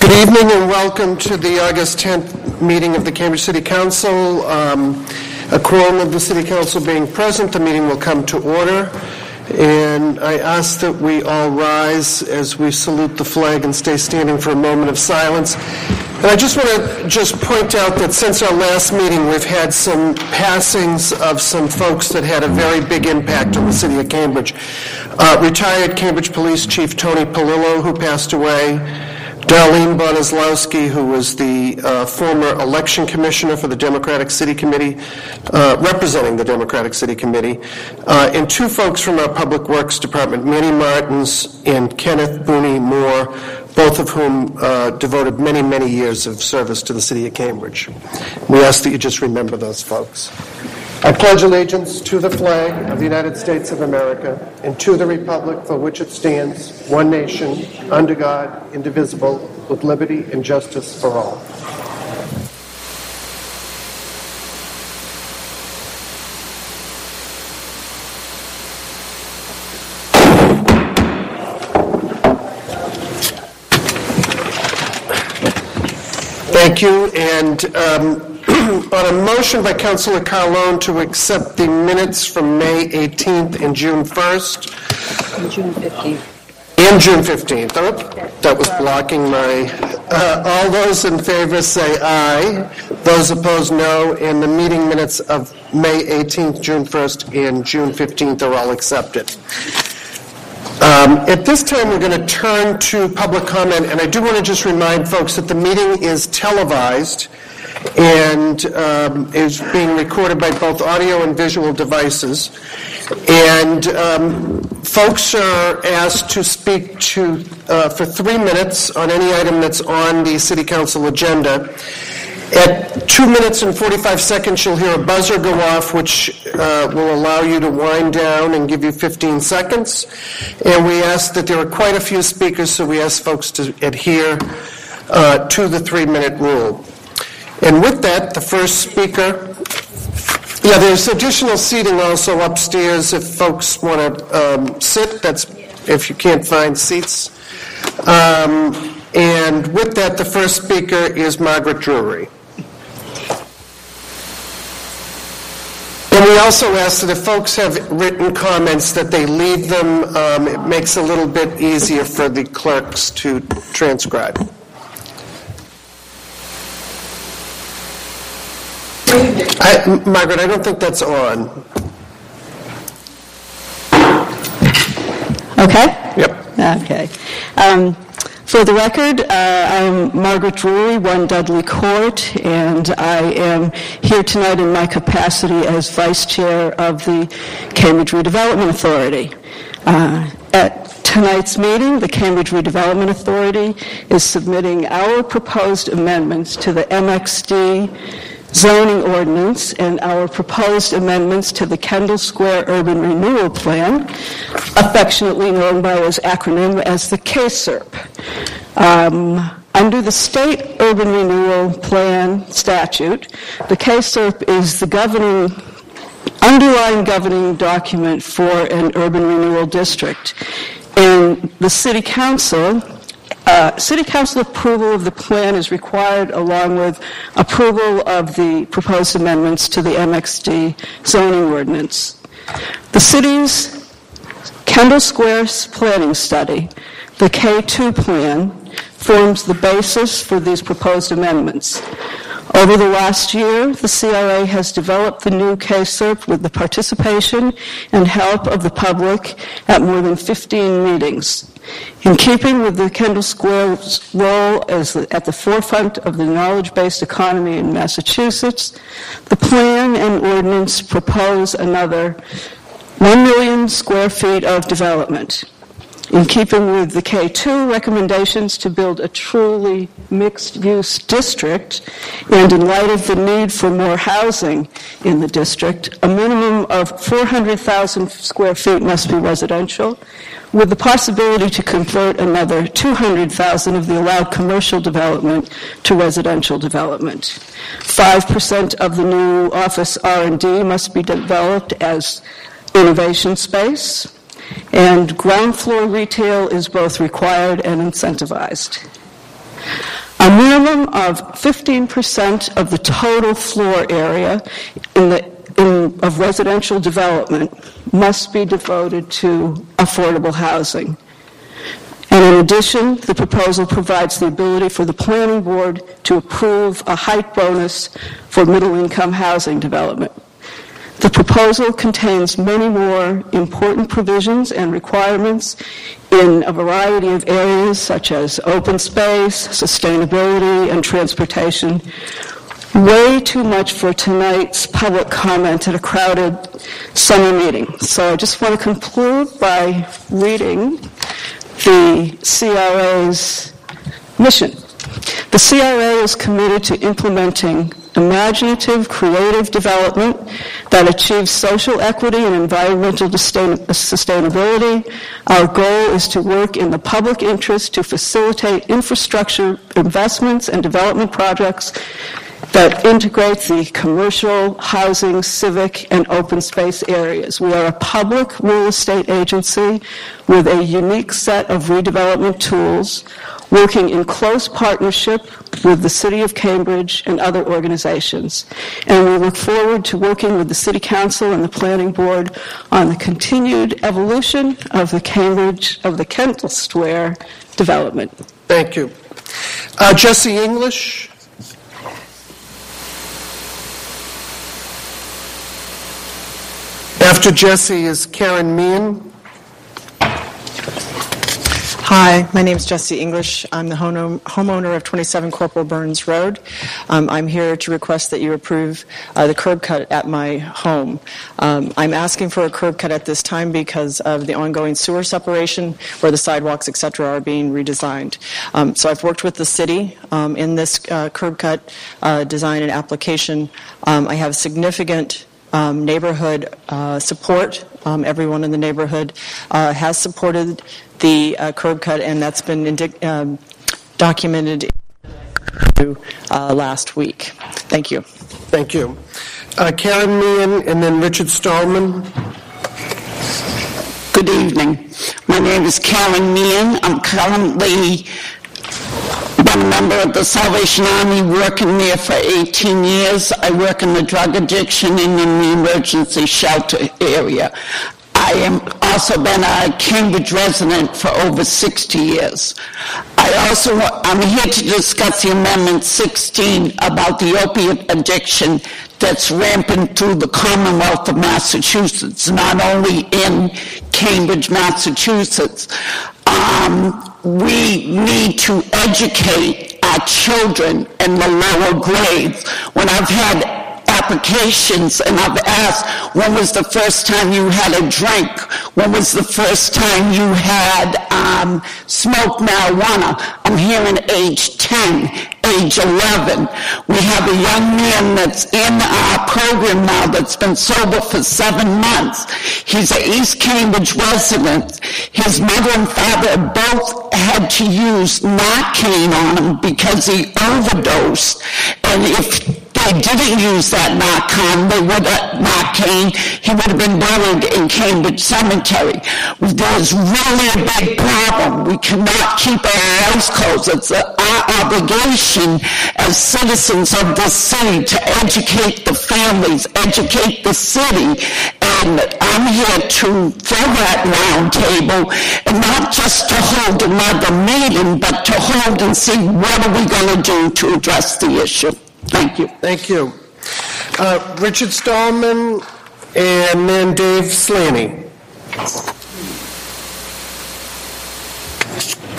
Good evening and welcome to the August 10th meeting of the Cambridge City Council. A quorum of the City Council being present, the meeting will come to order. And I ask that we all rise as we salute the flag and stay standing for a moment of silence. And I just want to point out that since our last meeting, we've had some passings of some folks that had a very big impact on the city of Cambridge. Retired Cambridge Police Chief Tony Palillo, who passed away. Darlene Bonaslawski, who was the former election commissioner for the Democratic City Committee, representing the Democratic City Committee, and two folks from our Public Works Department, Manny Martins and Kenneth Booney Moore, both of whom devoted many, many years of service to the city of Cambridge. We ask that you just remember those folks. I pledge allegiance to the flag of the United States of America and to the republic for which it stands, one nation, under God, indivisible, with liberty and justice for all. Thank you. And on a motion by Councilor Carlone to accept the minutes from May 18th and June 1st. And June 15th. And June 15th. Oh, that was blocking my... all those in favor say aye. Those opposed, no. And the meeting minutes of May 18th, June 1st, and June 15th are all accepted. At this time, we're going to turn to public comment, and I do want to just remind folks that the meeting is televised and is being recorded by both audio and visual devices. And folks are asked to speak for 3 minutes on any item that's on the City Council agenda. At 2 minutes and 45 seconds, you'll hear a buzzer go off, which will allow you to wind down and give you 15 seconds. And we ask that there are quite a few speakers, so we ask folks to adhere to the 3-minute rule. And with that, the first speaker, there's additional seating also upstairs if folks want to sit. That's if you can't find seats. And with that, the first speaker is Margaret Drury. And we also ask that if folks have written comments that they leave them. It makes it a little bit easier for the clerks to transcribe. Margaret, I don't think that's on. Okay? Yep. Okay. For the record, I'm Margaret Drury, 1 Dudley Court, and I am here tonight in my capacity as Vice Chair of the Cambridge Redevelopment Authority. At tonight's meeting, the Cambridge Redevelopment Authority is submitting our proposed amendments to the MXD zoning ordinance and our proposed amendments to the Kendall Square Urban Renewal Plan, affectionately known by its acronym as the KSURP. Under the State Urban Renewal Plan statute, the KSURP is the underlying governing document for an urban renewal district. And the City Council approval of the plan is required along with approval of the proposed amendments to the MXD zoning ordinance. The city's Kendall Square planning study, the K2 plan, forms the basis for these proposed amendments. Over the last year, the CRA has developed the new KSURP with the participation and help of the public at more than 15 meetings. In keeping with the Kendall Square's role at the forefront of the knowledge-based economy in Massachusetts, the plan and ordinance propose another 1 million square feet of development. In keeping with the K2 recommendations to build a truly mixed-use district, and in light of the need for more housing in the district, a minimum of 400,000 square feet must be residential, with the possibility to convert another 200,000 of the allowed commercial development to residential development. 5% of the new office R&D must be developed as innovation space. And ground floor retail is both required and incentivized. A minimum of 15% of the total floor area of residential development must be devoted to affordable housing. And in addition, the proposal provides the ability for the planning board to approve a height bonus for middle-income housing development. The proposal contains many more important provisions and requirements in a variety of areas such as open space, sustainability, and transportation. Way too much for tonight's public comment at a crowded summer meeting. So I just want to conclude by reading the CRA's mission. The CRA is committed to implementing imaginative, creative development that achieves social equity and environmental sustainability. Our goal is to work in the public interest to facilitate infrastructure investments and development projects that integrate the commercial, housing, civic, and open space areas. We are a public real estate agency with a unique set of redevelopment tools, working in close partnership with the City of Cambridge and other organizations. And we look forward to working with the City Council and the Planning Board on the continued evolution of the Kendall Square development. Thank you. Jesse English. After Jesse is Karen Meehan. Hi, my name is Jesse English. I'm the homeowner of 27 Corporal Burns Road. I'm here to request that you approve the curb cut at my home. I'm asking for a curb cut at this time because of the ongoing sewer separation where the sidewalks, etc., are being redesigned. So I've worked with the city in this curb cut design and application. I have significant neighborhood support. Everyone in the neighborhood has supported the curb cut, and that's been documented last week. Thank you. Thank you. Karen Meehan and then Richard Stallman. Good evening. My name is Karen Meehan. I'm currently been a member of the Salvation Army, working there for 18 years. I work in the drug addiction and in the emergency shelter area. I am also been a Cambridge resident for over 60 years. I'm here to discuss the Amendment 16 about the opiate addiction that's rampant through the Commonwealth of Massachusetts, not only in Cambridge, Massachusetts. We need to educate our children in the lower grades. When I've had applications and I've asked, when was the first time you had a drink? When was the first time you had smoked marijuana? I'm hearing age 10, age 11. We have a young man that's in our program now that's been sober for 7 months. He's an East Cambridge resident. His mother and father both had to use Narcan on him because he overdosed. And if they didn't use that Narcan, he would have been buried in Cambridge Cemetery. There's really a big problem. We cannot keep our eyes closed. It's our obligation as citizens of this city to educate the families, educate the city. And I'm here to fill that round table, and not just to hold another meeting, but to hold and see what are we going to do to address the issue. Thank you. Thank you. Richard Stallman and then Dave Slaney.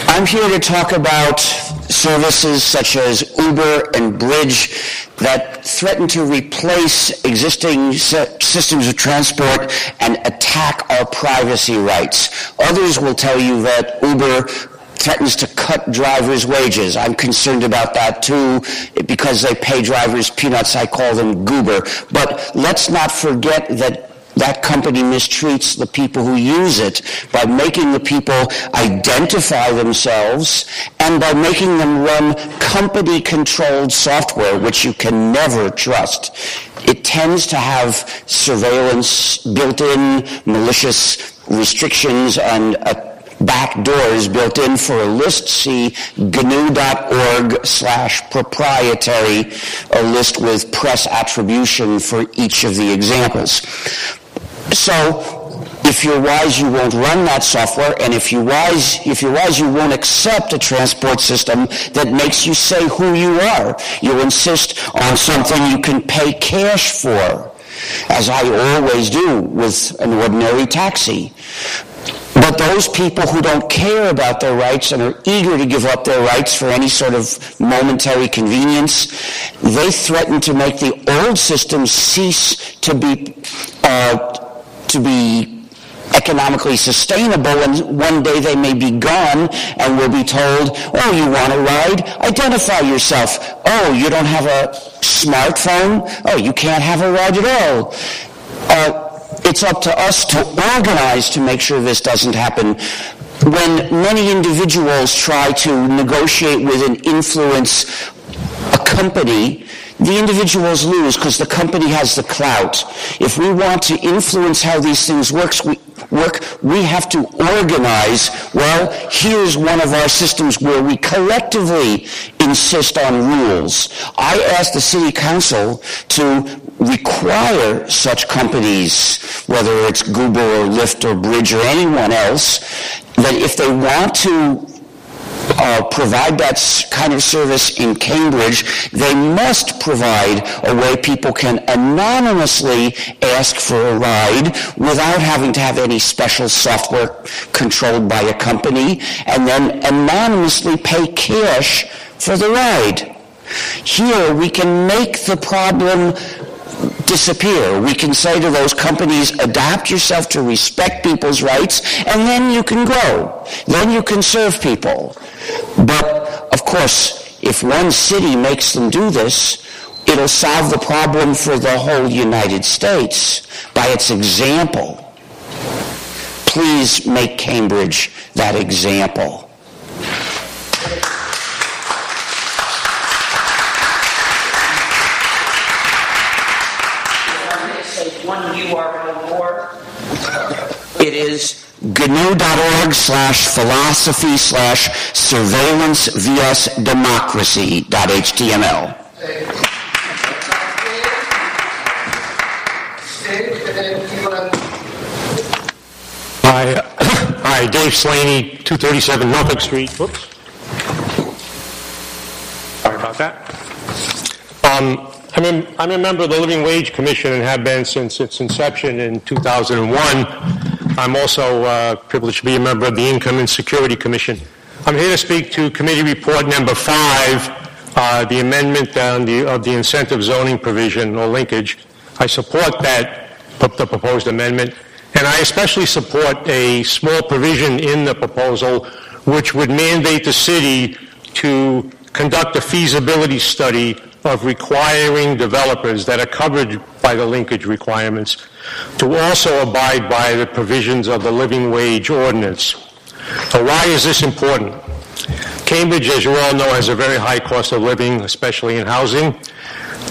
I'm here to talk about services such as Uber and Bridge that threaten to replace existing systems of transport and attack our privacy rights. Others will tell you that Uber threatens to cut drivers' wages. I'm concerned about that too, because they pay drivers peanuts. I call them goober. But let's not forget that that company mistreats the people who use it by making the people identify themselves and by making them run company-controlled software, which you can never trust. It tends to have surveillance built in, malicious restrictions and back doors built in for a list. See GNU.org/proprietary, a list with press attribution for each of the examples. So, if you're wise, you won't run that software, and if you're wise, you won't accept a transport system that makes you say who you are. You insist on something you can pay cash for, as I always do with an ordinary taxi. But those people who don't care about their rights and are eager to give up their rights for any sort of momentary convenience, they threaten to make the old systems cease to be economically sustainable, and one day they may be gone and we'll be told, oh, you want a ride? Identify yourself. Oh, you don't have a smartphone? Oh, you can't have a ride at all. It's up to us to organize to make sure this doesn't happen. When many individuals try to negotiate with and influence a company, the individuals lose because the company has the clout. If we want to influence how these things work, we have to organize. Well, here's one of our systems where we collectively insist on rules. I asked the City Council to require such companies, whether it's Google or Lyft or Bridge or anyone else, that if they want to provide that kind of service in Cambridge, they must provide a way people can anonymously ask for a ride without having to have any special software controlled by a company, and then anonymously pay cash for the ride. Here, we can make the problem disappear. We can say to those companies, adapt yourself to respect people's rights, and then you can grow. Then you can serve people. But, of course, if one city makes them do this, it'll solve the problem for the whole United States by its example. Please make Cambridge that example. One URL more. It is GNU.org/philosophy/surveillance-vs-democracy.html. Hi, Dave Slaney, 237 Norfolk Street. Whoops. Sorry about that. I'm a member of the Living Wage Commission and have been since its inception in 2001. I'm also privileged to be a member of the Income and Security Commission. I'm here to speak to Committee Report Number 5, the amendment of the incentive zoning provision or linkage. I support the proposed amendment, and I especially support a small provision in the proposal which would mandate the city to conduct a feasibility study of requiring developers that are covered by the linkage requirements to also abide by the provisions of the living wage ordinance. So why is this important? Cambridge, as you all know, has a very high cost of living, especially in housing.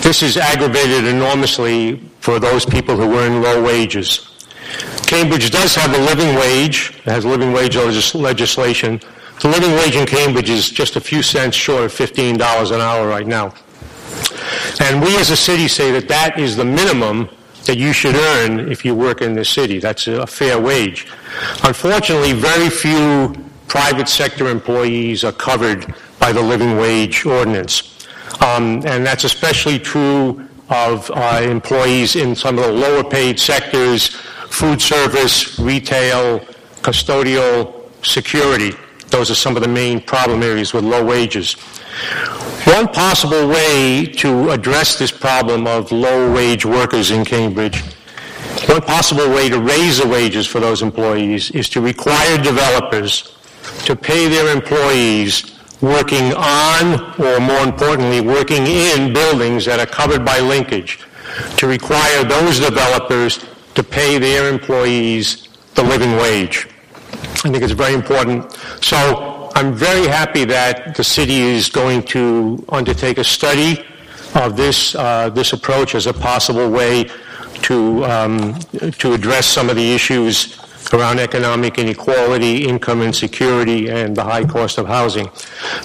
This is aggravated enormously for those people who earn low wages. Cambridge does have a living wage. It has living wage legislation. The living wage in Cambridge is just a few cents short of $15 an hour right now. And we as a city say that that is the minimum that you should earn if you work in this city. That's a fair wage. Unfortunately, very few private sector employees are covered by the living wage ordinance. And that's especially true of employees in some of the lower paid sectors, food service, retail, custodial, security. Those are some of the main problem areas with low wages. One possible way to address this problem of low-wage workers in Cambridge, one possible way to raise the wages for those employees is to require developers to pay their employees working on, or more importantly, working in buildings that are covered by linkage, to require those developers to pay their employees the living wage. I think it's very important. So I'm very happy that the city is going to undertake a study of this approach as a possible way to address some of the issues around economic inequality, income insecurity, and the high cost of housing.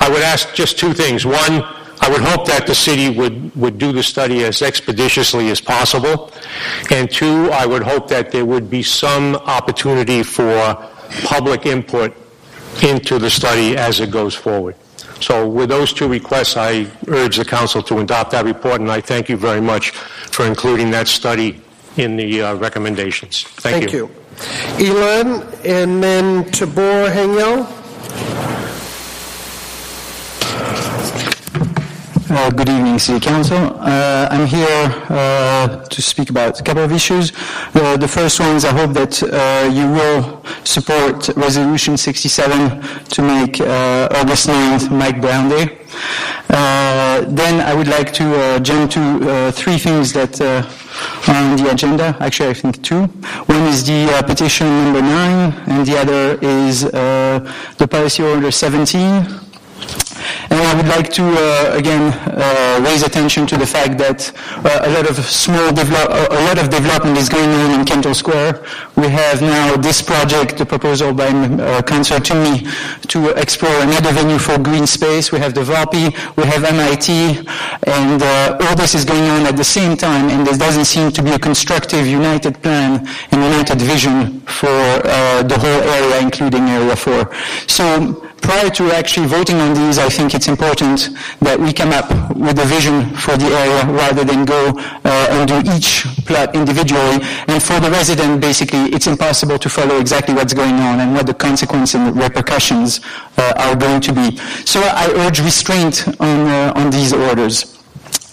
I would ask just two things. One, I would hope that the city would do the study as expeditiously as possible. And two, I would hope that there would be some opportunity for public input into the study as it goes forward. So with those two requests, I urge the council to adopt that report, and I thank you very much for including that study in the recommendations. Thank you. Elon, and then Tabor Hengel. Good evening, City Council. I'm here to speak about a couple of issues. The first one is I hope that you will support Resolution 67 to make August 9th Mike Brown Day. Then I would like to jump to three things that are on the agenda. Actually, I think two. One is the petition number 9, and the other is the policy order 17. And I would like to, again, raise attention to the fact that a lot of development is going on in Kendall Square. We have now this project, the proposal by Councillor Toomey to explore another venue for green space. We have the VARPI, we have MIT, and all this is going on at the same time, and there doesn't seem to be a constructive, united plan and united vision for the whole area, including Area 4. So, prior to actually voting on these, I think it's important that we come up with a vision for the area rather than go and do each plot individually. And for the resident, basically, it's impossible to follow exactly what's going on and what the consequences and repercussions are going to be. So I urge restraint on these orders.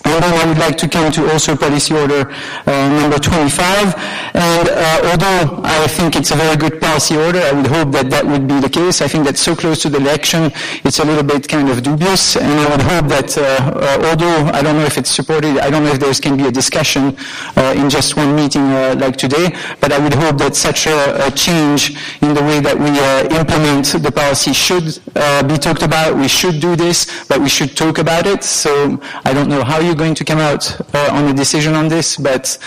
And then I would like to come to also policy order number 25. And although I think it's a very good policy order, I would hope that that would be the case. I think that so close to the election, it's a little bit kind of dubious. And I would hope that although I don't know if it's supported, I don't know if there can be a discussion in just one meeting like today, but I would hope that such a change in the way that we implement the policy should be talked about. We should do this, but we should talk about it. So I don't know how you're going to come out on a decision on this, but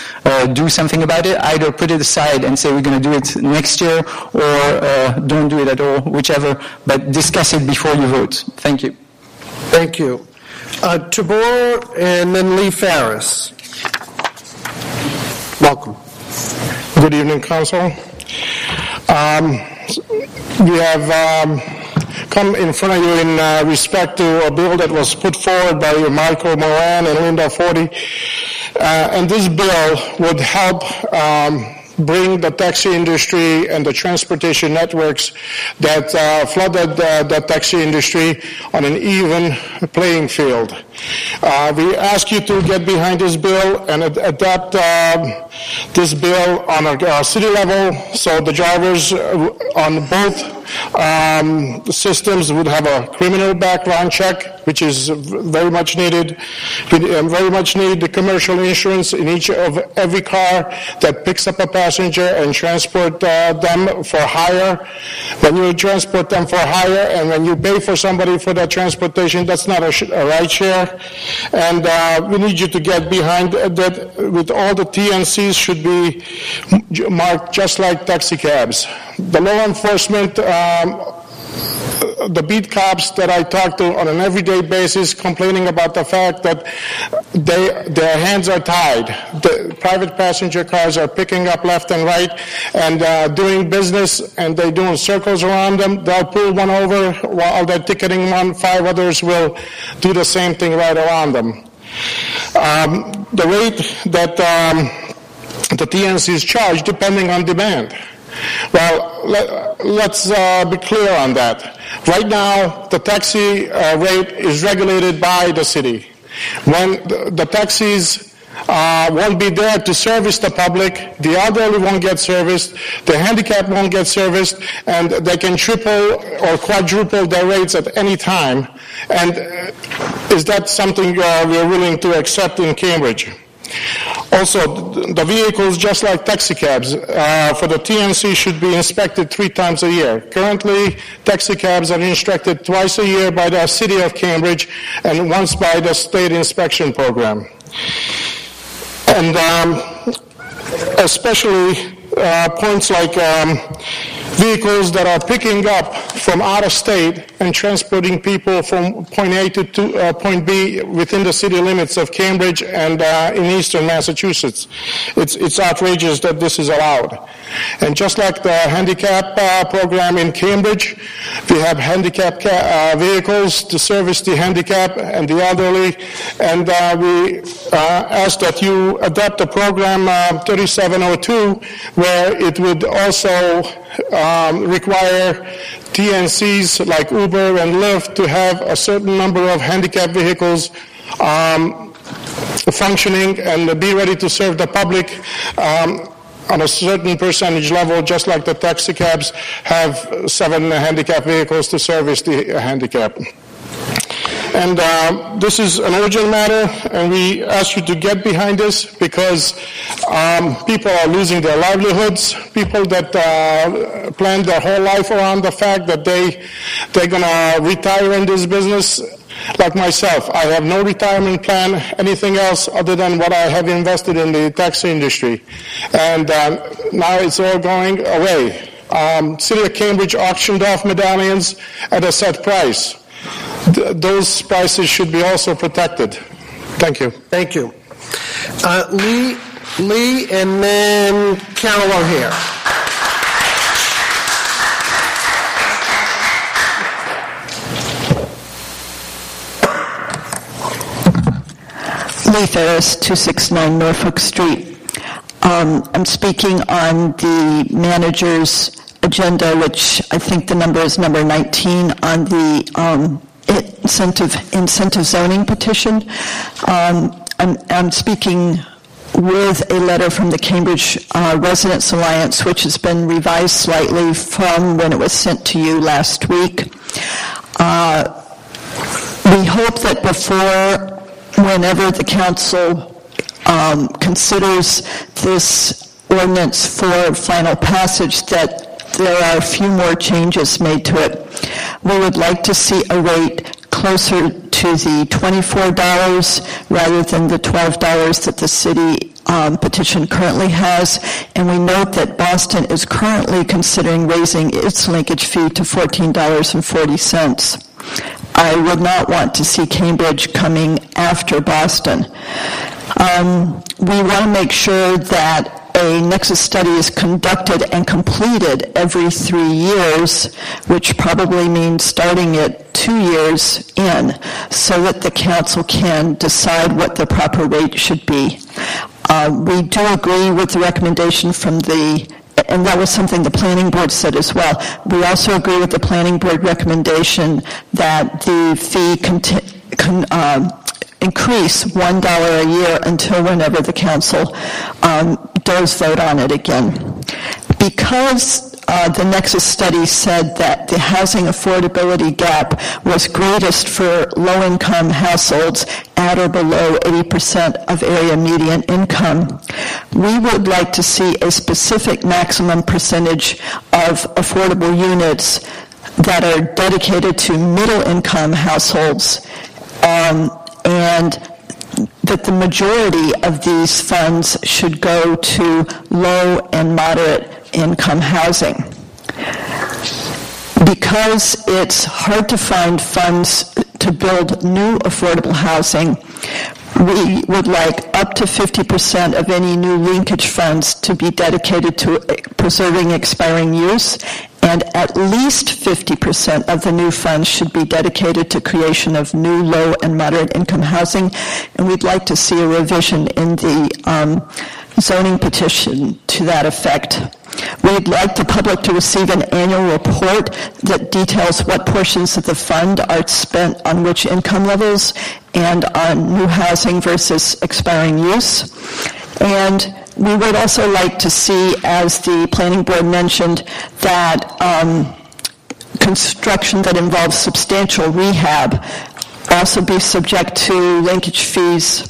do something about it. Either put it aside and say we're going to do it next year, or don't do it at all, whichever, but discuss it before you vote. Thank you. Thank you. Tabor and then Lee Farris. Welcome. Good evening, Council. We have come in front of you in respect to a bill that was put forward by Michael Moran and Linda Forty. And this bill would help bring the taxi industry and the transportation networks that flooded the taxi industry on an even playing field. We ask you to get behind this bill and adopt this bill on a city level, so the drivers on both systems would have a criminal background check, which is very much needed. We very much need the commercial insurance in every car that picks up a passenger and transport them for hire. When you transport them for hire and when you pay for somebody for that transportation, that's not a ride share. And we need you to get behind that. With all the TNCs should be marked just like taxi cabs. The law enforcement, the beat cops that I talk to on an everyday basis complaining about the fact that their hands are tied. The private passenger cars are picking up left and right and doing business, and they're doing circles around them. They'll pull one over while they're ticketing one. 5 others will do the same thing right around them. The rate that the TNCs charge depending on demand. Well, let's be clear on that. Right now, the taxi rate is regulated by the city. When the taxis won't be there to service the public, the elderly won't get serviced, the handicapped won't get serviced, and they can triple or quadruple their rates at any time. And is that something we're willing to accept in Cambridge? Also, the vehicles, just like taxi cabs, for the TNC should be inspected 3 times a year. Currently, taxi cabs are inspected twice a year by the City of Cambridge and once by the State Inspection Program. And especially points like vehicles that are picking up from out of state and transporting people from point A to point B within the city limits of Cambridge and in eastern Massachusetts. It's outrageous that this is allowed. And just like the handicap program in Cambridge, we have handicap vehicles to service the handicap and the elderly, and we ask that you adopt the program 3702, where it would also require TNCs like Uber and Lyft to have a certain number of handicap vehicles functioning and be ready to serve the public on a certain percentage level, just like the taxi cabs have 7 handicap vehicles to service the handicap. And this is an urgent matter, and we ask you to get behind this because people are losing their livelihoods, people that plan their whole life around the fact that they're going to retire in this business. Like myself, I have no retirement plan, anything else other than what I have invested in the taxi industry. And now it's all going away. City of Cambridge auctioned off medallions at a set price. Those prices should be also protected. Thank you. Thank you. Lee, and then Carol O'Hare. Lee Ferris, 269 Norfolk Street. I'm speaking on the manager's agenda, which I think the number is number 19 on the incentive zoning petition. I'm speaking with a letter from the Cambridge Residents Alliance, which has been revised slightly from when it was sent to you last week. We hope that whenever the council considers this ordinance for final passage, that there are a few more changes made to it. We would like to see a rate closer to the $24 rather than the $12 that the city petition currently has. And we note that Boston is currently considering raising its linkage fee to $14.40. I would not want to see Cambridge coming after Boston. We want to make sure that a nexus study is conducted and completed every 3 years, which probably means starting it 2 years in, so that the council can decide what the proper rate should be. We do agree with the recommendation from and that was something the planning board said as well. We also agree with the planning board recommendation that the fee increase $1 a year until whenever the council does vote on it again. Because the Nexus study said that the housing affordability gap was greatest for low-income households at or below 80% of area median income, we would like to see a specific maximum percentage of affordable units that are dedicated to middle-income households, and that the majority of these funds should go to low and moderate income housing. Because it's hard to find funds to build new affordable housing, we would like up to 50% of any new linkage funds to be dedicated to preserving expiring use, and at least 50% of the new funds should be dedicated to creation of new low and moderate income housing. And we'd like to see a revision in the zoning petition to that effect. We'd like the public to receive an annual report that details what portions of the fund are spent on which income levels and on new housing versus expiring use. And we would also like to see, as the planning board mentioned, that construction that involves substantial rehab also be subject to linkage fees.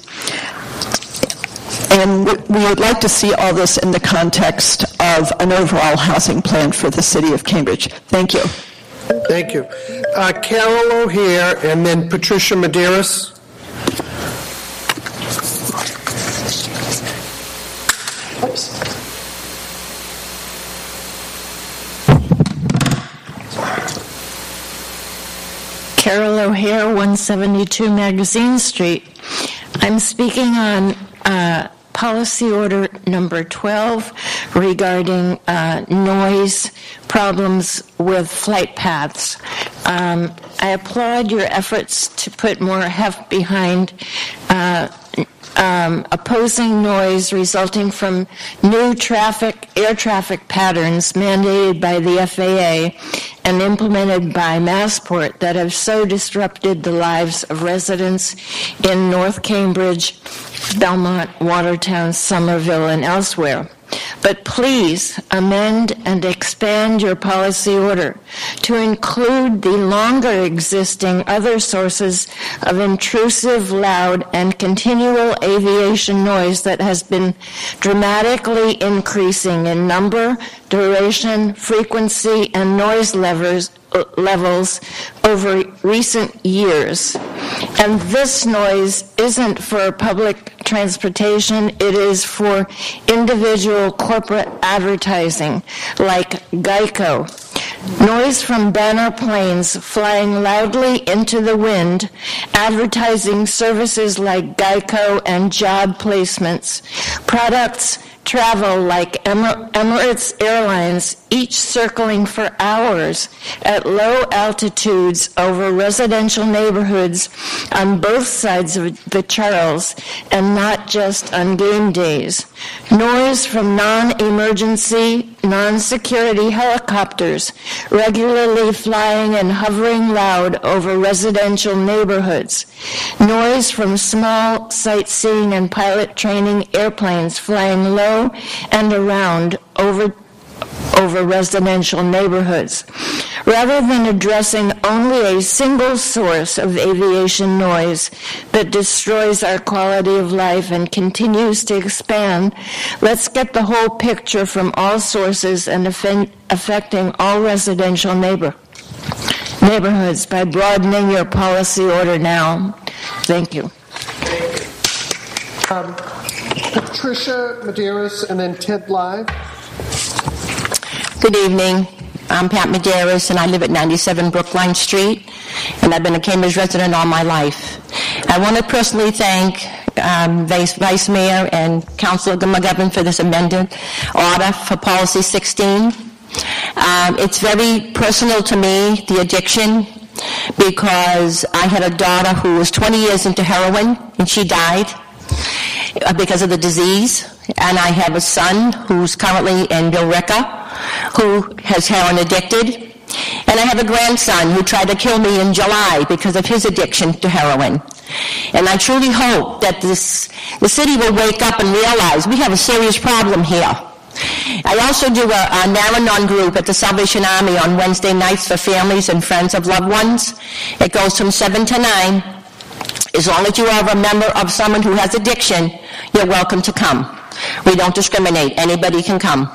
And we would like to see all this in the context of an overall housing plan for the city of Cambridge. Thank you. Thank you. Carol O'Hare and then Patricia Medeiros. Carol O'Hare, 172 Magazine Street. I'm speaking on policy order number 12 regarding noise problems with flight paths. I applaud your efforts to put more heft behind opposing noise resulting from new air traffic patterns mandated by the FAA and implemented by Massport that have so disrupted the lives of residents in North Cambridge, Belmont, Watertown, Somerville, and elsewhere. But please amend and expand your policy order to include the longer existing other sources of intrusive, loud, and continual aviation noise that has been dramatically increasing in number, duration, frequency, and noise levels over recent years. And this noise isn't for public transportation, it is for individual corporate advertising like Geico. Noise from banner planes flying loudly into the wind, advertising services like Geico and job placements, products travel like Emirates Airlines, each circling for hours at low altitudes over residential neighborhoods on both sides of the Charles, and not just on game days. Noise from non-emergency, non-security helicopters regularly flying and hovering loud over residential neighborhoods. Noise from small sightseeing and pilot training airplanes flying low and around over residential neighborhoods. Rather than addressing only a single source of aviation noise that destroys our quality of life and continues to expand, let's get the whole picture from all sources and affecting all residential neighborhoods by broadening your policy order now. Thank you. Patricia Medeiros and then Ted Live. Good evening. I'm Pat Medeiros, and I live at 97 Brookline Street, and I've been a Cambridge resident all my life. I want to personally thank Vice Mayor and Councilor McGovern for this amended order for Policy 16. It's very personal to me, the addiction, because I had a daughter who was 20 years into heroin, and she died because of the disease. And I have a son who's currently in Billerica, who has heroin addicted. And I have a grandson who tried to kill me in July because of his addiction to heroin. And I truly hope that the city will wake up and realize we have a serious problem here. I also do a Naranon group at the Salvation Army on Wednesday nights for families and friends of loved ones. It goes from 7 to 9. As long as you are a member of someone who has addiction, you're welcome to come. We don't discriminate. Anybody can come.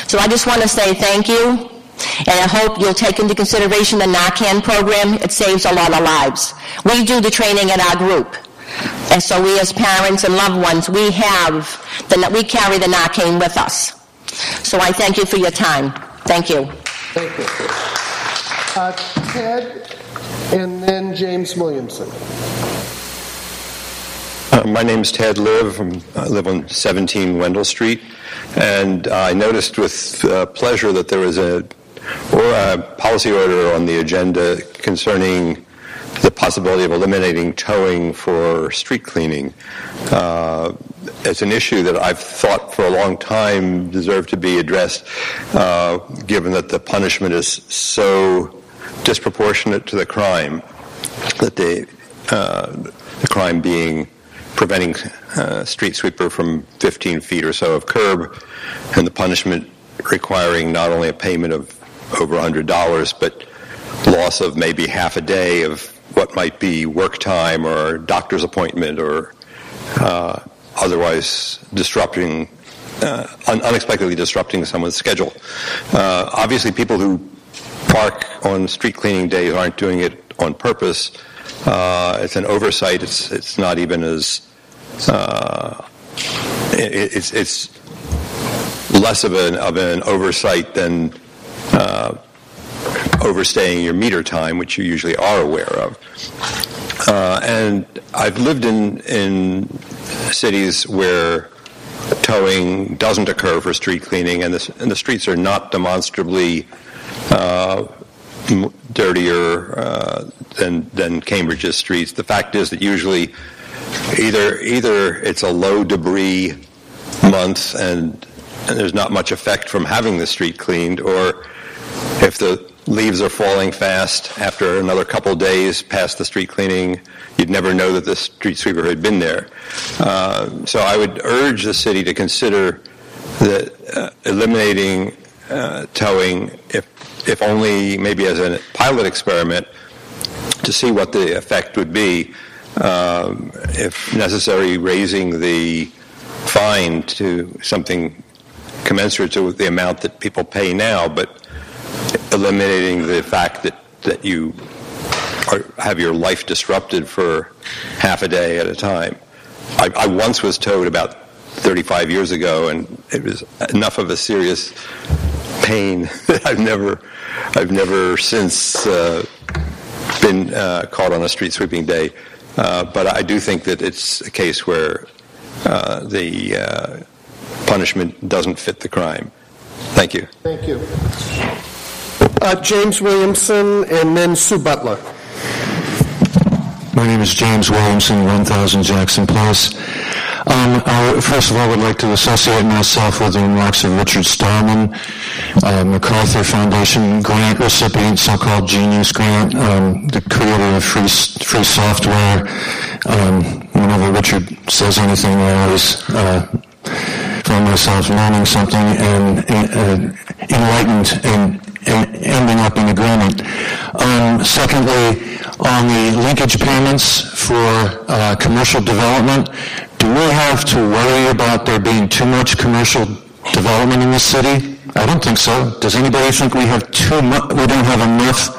So I just want to say thank you, and I hope you'll take into consideration the Narcan program. It saves a lot of lives. We do the training at our group. And so we as parents and loved ones, we carry the Narcan with us. So I thank you for your time. Thank you. Thank you. Ted, and then James Williamson. My name is Ted Liv. I live on 17 Wendell Street, and I noticed with pleasure that there was a policy order on the agenda concerning the possibility of eliminating towing for street cleaning. It's an issue that I've thought for a long time deserved to be addressed, given that the punishment is so disproportionate to the crime, that the crime being preventing a street sweeper from 15 feet or so of curb, and the punishment requiring not only a payment of over $100, but loss of maybe half a day of what might be work time or doctor's appointment or otherwise disrupting, unexpectedly disrupting someone's schedule. Obviously, people who park on street cleaning days aren't doing it on purpose. It's an oversight. It's not even as it's less of an oversight than overstaying your meter time, which you usually are aware of. And I've lived in cities where towing doesn't occur for street cleaning, and the streets are not demonstrably dirtier than Cambridge's streets. The fact is that usually either it's a low debris month and there's not much effect from having the street cleaned, or if the leaves are falling fast after another couple days past the street cleaning, you'd never know that the street sweeper had been there. So I would urge the city to consider eliminating towing, if only maybe as a pilot experiment, to see what the effect would be. If necessary, raising the fine to something commensurate to the amount that people pay now, but eliminating the fact that you have your life disrupted for half a day at a time. I once was towed about 35 years ago, and it was enough of a serious pain that I've never since been caught on a street sweeping day. But I do think that it's a case where the punishment doesn't fit the crime. Thank you. Thank you. James Williamson, and then Sue Butler. My name is James Williamson, 1000 Jackson Place. I, first of all, would like to associate myself with the remarks of Richard Starman, MacArthur Foundation grant recipient, so-called Genius Grant, the creator of free software. Whenever Richard says anything, I always find myself learning something and enlightened and ending up in agreement. Secondly, on the linkage payments for commercial development, do we have to worry about there being too much commercial development in the city? I don't think so. Does anybody think we have we don't have enough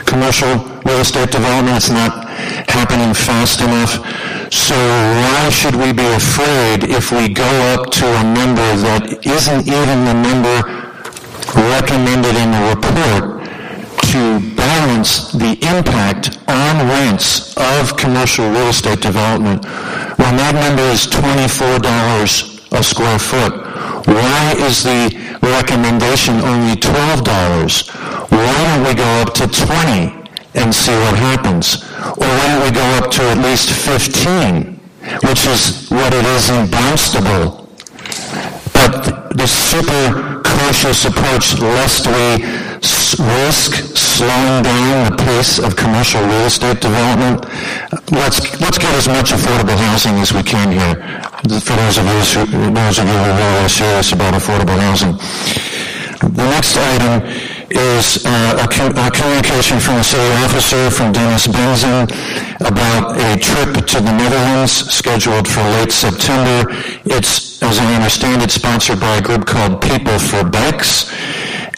commercial real estate development? It's not happening fast enough. So why should we be afraid if we go up to a number that isn't even the number recommended in the report to balance the impact on rents of commercial real estate development when that number is $24 a square foot? Why is the recommendation only $12? Why don't we go up to 20 and see what happens? Or why don't we go up to at least 15, which is what it is in Barnstable? But the super cautious approach, lest we risk slowing down the pace of commercial real estate development, let's get as much affordable housing as we can here. For those of you who are really serious about affordable housing. The next item is a communication from a city officer, from Dennis Benson, about a trip to the Netherlands scheduled for late September. It's, as I understand it, sponsored by a group called People for Bikes,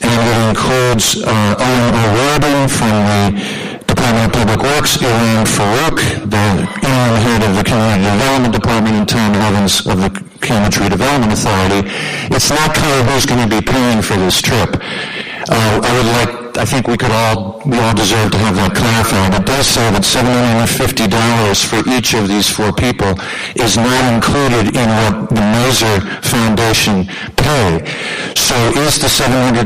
and it includes Owen O'Riordan from the Department of Public Works, Ilan Farouk, the interim head of the Community Development Department, and Tom Evans of the Cambridge Redevelopment Authority. It's not clear who's going to be paying for this trip. I think we all deserve to have that clarified. It does say that $750 for each of these four people is not included in what the Mazer Foundation pay. So is the $750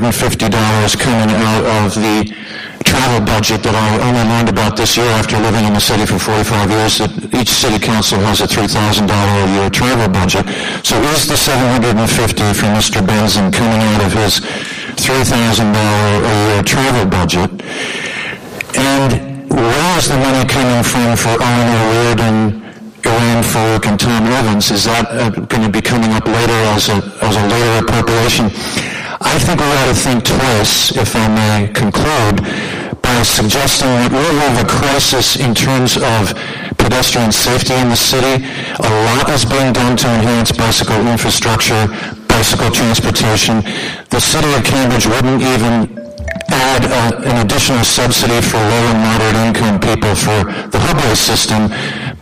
coming out of the travel budget that I only learned about this year after living in the city for 45 years, that each city council has a $3,000 a year travel budget? So is the $750 for Mr. Benson coming out of his $3,000 a year travel budget? And where is the money coming from for Owen O'Riordan, Ilan Farouk, and Tom Evans? Is that going to be coming up later as a later appropriation? I think we ought to think twice, if I may conclude, by suggesting that we have a crisis in terms of pedestrian safety in the city. A lot is being done to enhance bicycle infrastructure, bicycle transportation. The city of Cambridge wouldn't even add an additional subsidy for low and moderate income people for the subway system,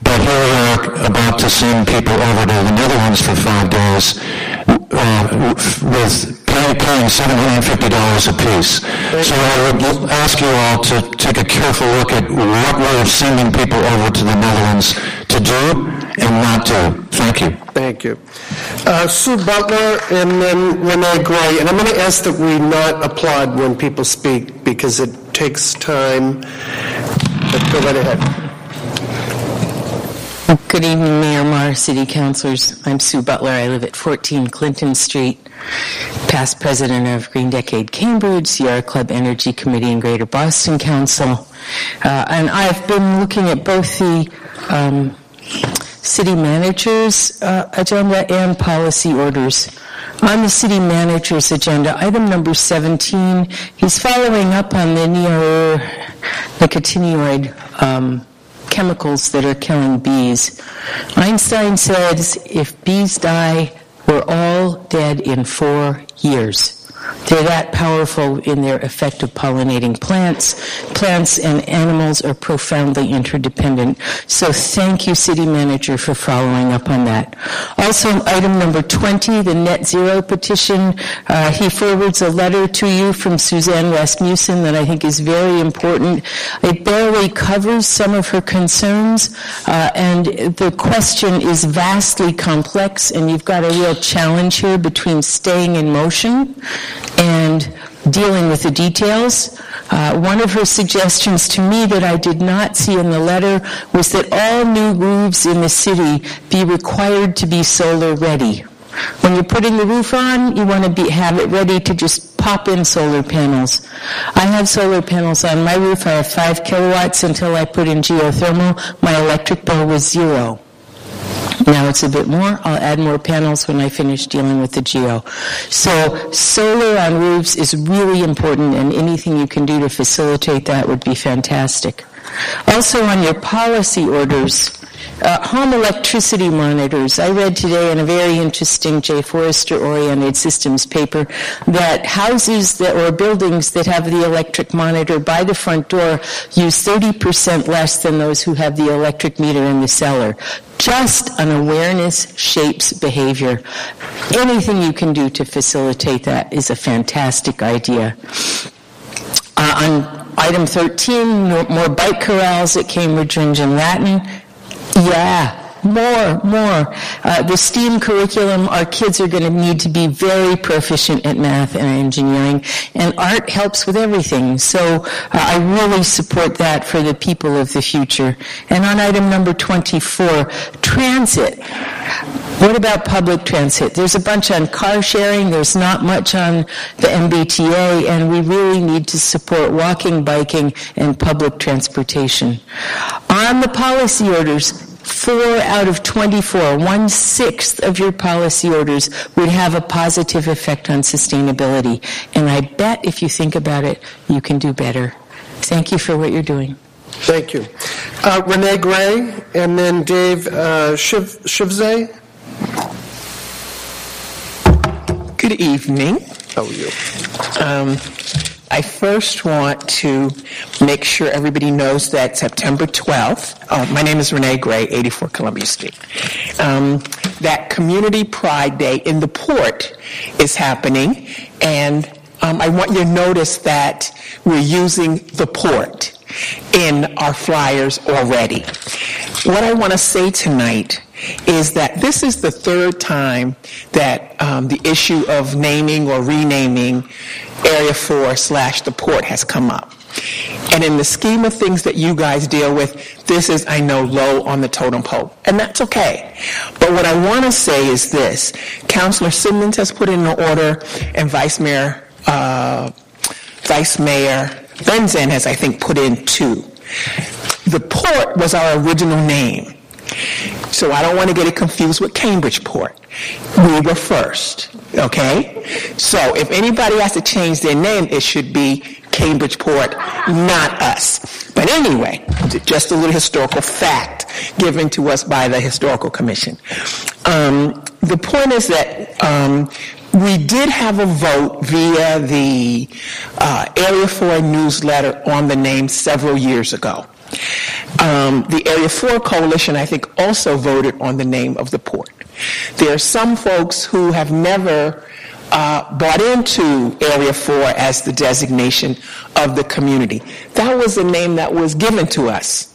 but here we are about to send people over to the Netherlands for 5 days with paying $750 apiece. So I would ask you all to take a careful look at what we're sending people over to the Netherlands to do and not do. Thank you. Thank you. Sue Butler and then Renee Gray. And I'm going to ask that we not applaud when people speak because it takes time. But go right ahead. Good evening, Mayor Marr, City Councilors. I'm Sue Butler. I live at 14 Clinton Street, past president of Green Decade Cambridge, Sierra Club Energy Committee, and Greater Boston Council. And I've been looking at both the city manager's agenda and policy orders. On the city manager's agenda, item number 17, he's following up on the neonicotinoid chemicals that are killing bees. Einstein says if bees die, we're all dead in 4 years. They're that powerful in their effect of pollinating plants. Plants and animals are profoundly interdependent. So thank you, City Manager, for following up on that. Also, item number 20, the net zero petition. He forwards a letter to you from Suzanne Rasmussen that I think is very important. It barely covers some of her concerns, and the question is vastly complex, and you've got a real challenge here between staying in motion and dealing with the details. One of her suggestions to me that I did not see in the letter was that all new roofs in the city be required to be solar ready. When you're putting the roof on, you want to have it ready to just pop in solar panels. I have solar panels on my roof. I have 5 kilowatts until I put in geothermal. My electric bill was 0. Now it's a bit more. I'll add more panels when I finish dealing with the geo. So solar on roofs is really important, and anything you can do to facilitate that would be fantastic. Also on your policy orders, home electricity monitors. I read today in a very interesting J. Forrester Oriented Systems paper that houses or buildings that have the electric monitor by the front door use 30% less than those who have the electric meter in the cellar. Just an awareness shapes behavior. Anything you can do to facilitate that is a fantastic idea. On item 13, more bike corrals at Cambridge Ringe and Latin. Yeah, more. The STEAM curriculum, our kids are going to need to be very proficient at math and engineering, and art helps with everything. So I really support that for the people of the future. And on item number 24, transit. What about public transit? There's a bunch on car sharing. There's not much on the MBTA, and we really need to support walking, biking, and public transportation. On the policy orders, 4 out of 24, 1/6 of your policy orders would have a positive effect on sustainability. And I bet if you think about it, you can do better. Thank you for what you're doing. Thank you. Renee Gray, and then Dave Shivzay. Good evening. How are you? I first want to make sure everybody knows that September 12th, my name is Renee Gray, 84 Columbia Street, that Community Pride Day in the Port is happening, and I want you to notice that we're using the port in our flyers already. What I want to say tonight is that this is the 3rd time that the issue of naming or renaming Area 4/the port has come up. And in the scheme of things that you guys deal with, this is, I know, low on the totem pole. And that's okay. But what I want to say is this. Councilor Simmons has put in an order, and Vice Mayor Benzen has, I think, put in 2. The port was our original name. So I don't want to get it confused with Cambridge Port. We were first, okay? So if anybody has to change their name, it should be Cambridge Port, not us. But anyway, just a little historical fact given to us by the Historical Commission. The point is that we did have a vote via the Area 4 newsletter on the name several years ago. The Area 4 Coalition, I think, also voted on the name of the port. There are some folks who have never bought into Area 4 as the designation of the community. That was a name that was given to us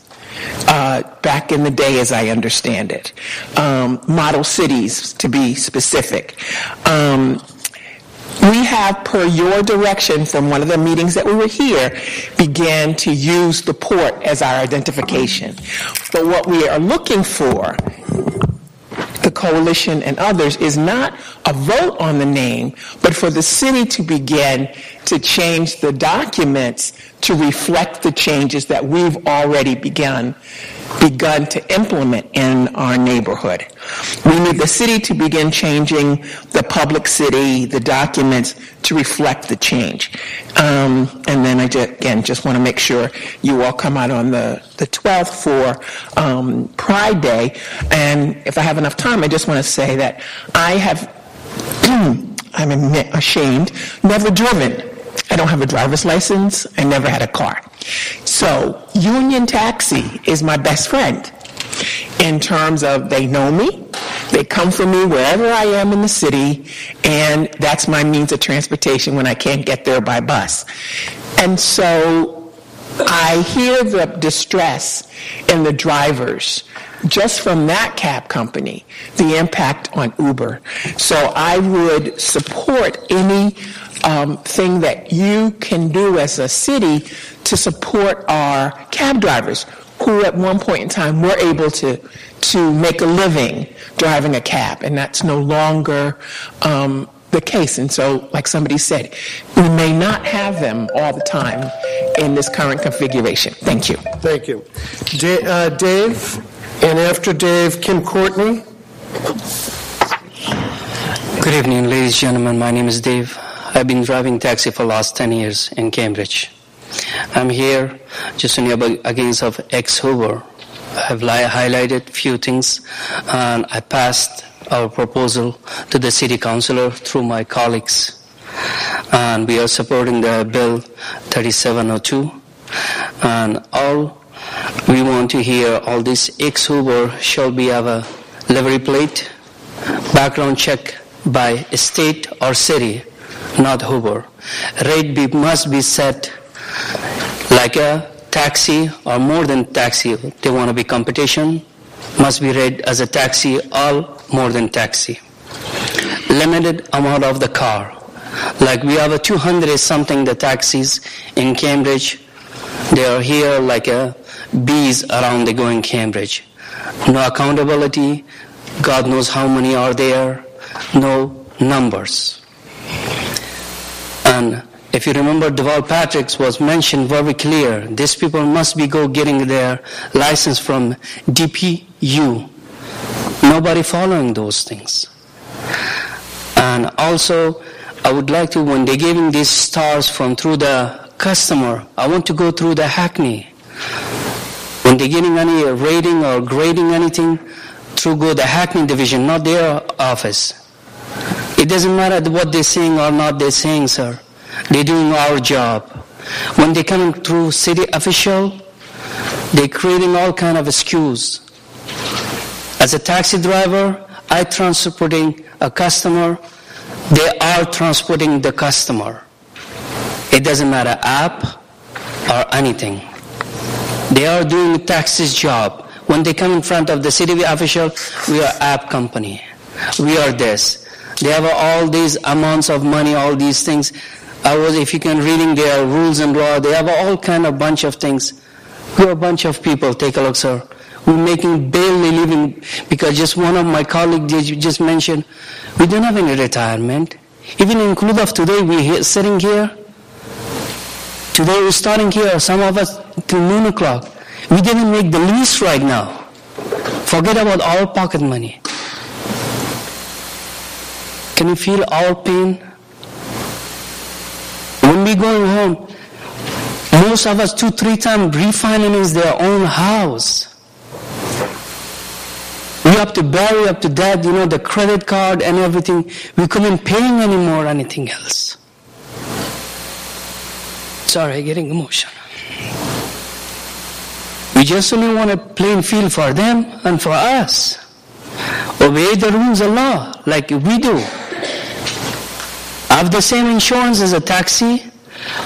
back in the day, as I understand it. Model cities, to be specific. We have, per your direction from one of the meetings that we were here, began to use the port as our identification. But what we are looking for, the coalition and others, is not a vote on the name, but for the city to begin to change the documents to reflect the changes that we've already begun to implement in our neighborhood. We need the city to begin changing the public city, the documents, to reflect the change. And then I just want to make sure you all come out on the 12th for Pride Day. And if I have enough time, I just want to say that I have, I'm ashamed, never driven. I don't have a driver's license. I never had a car. So Union Taxi is my best friend in terms of they know me, they come for me wherever I am in the city, and that's my means of transportation when I can't get there by bus. And so I hear the distress in the drivers just from that cab company, the impact on Uber. So I would support any thing that you can do as a city to support our cab drivers who at one point in time were able to make a living driving a cab, and that's no longer the case. And so, like somebody said, we may not have them all the time in this current configuration. Thank you. Thank you. Dave, and after Dave, Kim Courtney. Good evening, ladies and gentlemen. My name is Dave. I've been driving taxi for the last 10 years in Cambridge. I'm here just against of ex-Uber. I've highlighted a few things, and I passed our proposal to the City Councilor through my colleagues. And we are supporting the Bill 3702. And all we want to hear, all this ex-Uber shall be have a livery plate, background check by state or city, not Uber. Rate must be set like a taxi or more than taxi. They want to be competition, must be rated as a taxi or more than taxi. Limited amount of the car. Like we have a 200 something the taxis in Cambridge. They are here like a bees around the going Cambridge. No accountability. God knows how many are there. No numbers. And if you remember, Deval Patrick's was mentioned very clear. These people must be getting their license from DPU. Nobody following those things. And also, I would like to, when they're giving these stars through the customer, I want to go through the Hackney. When they're getting any rating or grading anything, go the Hackney division, not their office. It doesn't matter what they're saying or not they're saying, sir. They're doing our job. When they're coming through city official, they're creating all kind of excuses. As a taxi driver, I transporting a customer. They are transporting the customer. It doesn't matter app or anything. They are doing the taxi's job. When they come in front of the city official, we are app company. We are this. They have all these amounts of money, all these things. If you can reading their rules and law, they have all kind of bunch of things. We're a bunch of people. Take a look, sir. We're making barely living because just one of my colleagues just mentioned, we don't have any retirement. Even include of today, we're sitting here. Today we're starting here, some of us till noon o'clock. We didn't make the lease right now. Forget about our pocket money. Can you feel our pain? When we going home, most of us 2-3 times refinance their own house. We have to bury up to that, the credit card and everything. We couldn't pay anymore anything else. Sorry, I'm getting emotional. We just only want a plain field for them and for us. Obey the rules of law like we do. have the same insurance as a taxi,